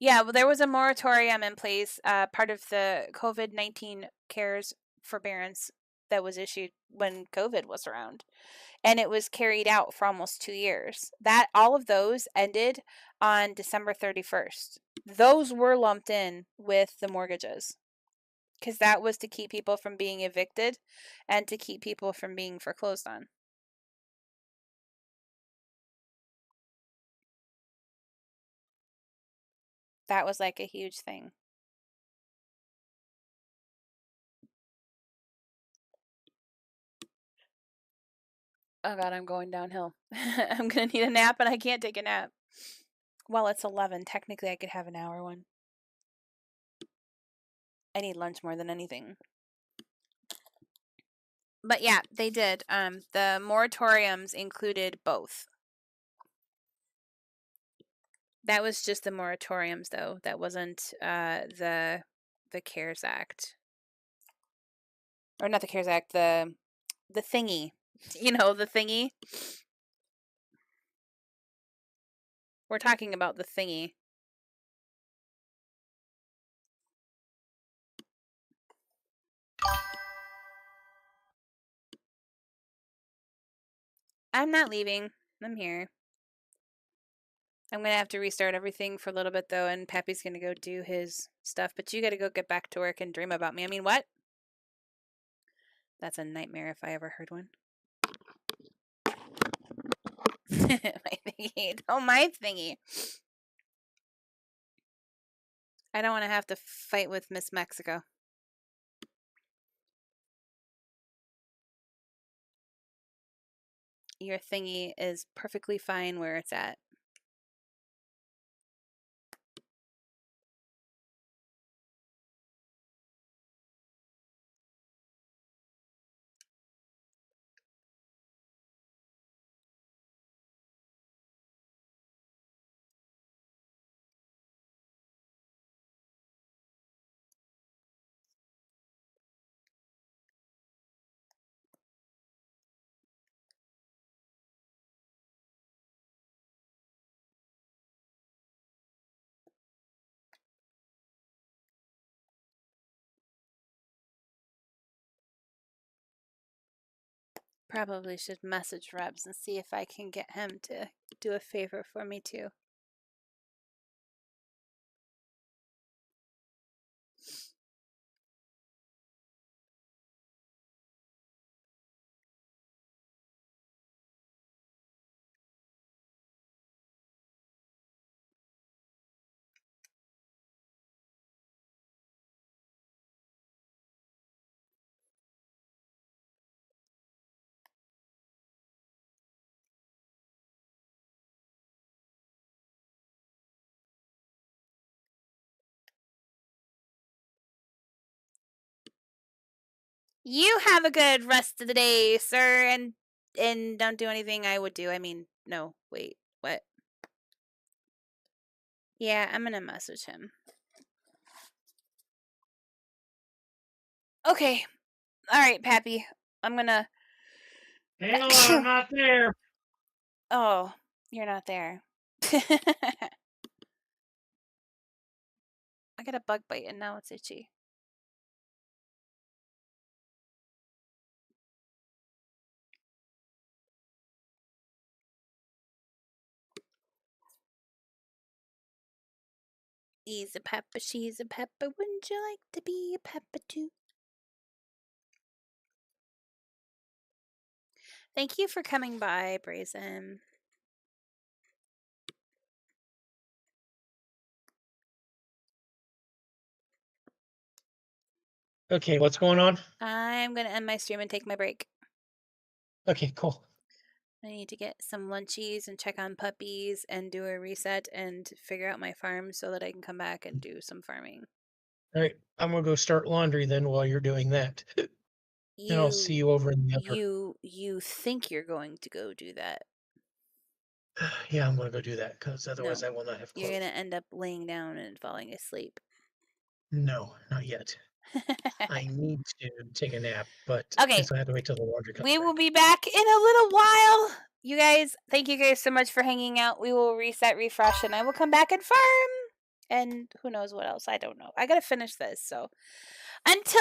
Yeah, well, there was a moratorium in place, part of the COVID-19 CARES forbearance that was issued when COVID was around. And it was carried out for almost 2 years. All of those ended on December 31st. Those were lumped in with the mortgages because that was to keep people from being evicted and to keep people from being foreclosed on. That was like a huge thing. Oh God, I'm going downhill. I'm gonna need a nap and I can't take a nap. Well, it's 11. Technically, I could have an hour one. I need lunch more than anything. But yeah, they did. The moratoriums included both. That was just the moratoriums, though. That wasn't the CARES Act, or not the CARES Act. The thingy, you know, the thingy. We're talking about the thingy. I'm not leaving. I'm here. I'm going to have to restart everything for a little bit, though, and Pappy's going to go do his stuff. But you got to go get back to work and dream about me. I mean, what? That's a nightmare if I ever heard one. My thingy. Oh, my thingy. I don't want to have to fight with Miss Mexico. Your thingy is perfectly fine where it's at. Probably should message Rebs and see if I can get him to do a favor for me too. You have a good rest of the day, sir, and don't do anything I would do. I mean, no, wait, what? Yeah, I'm gonna message him. Okay. All right, Pappy. I'm gonna. Hang on, I'm not there. Oh, you're not there. I got a bug bite and now it's itchy. He's a pepper, she's a pepper. Wouldn't you like to be a pepper too? Thank you for coming by, Brazen. Okay, what's going on? I'm gonna end my stream and take my break. Okay, cool. I need to get some lunchies and check on puppies and do a reset and figure out my farm so that I can come back and do some farming. All right, I'm gonna go start laundry then while you're doing that. And I'll see you over in the other. You think you're going to go do that? Yeah, I'm gonna go do that because otherwise No. I will not have You're clothes. gonna end up laying down and falling asleep. No, not yet. I need to take a nap, but Okay. I still have to wait till the laundry comes We back. will be back in a little while. You guys, thank you guys so much for hanging out. We will reset, refresh, and I will come back and farm. And who knows what else? I don't know. I gotta finish this, so until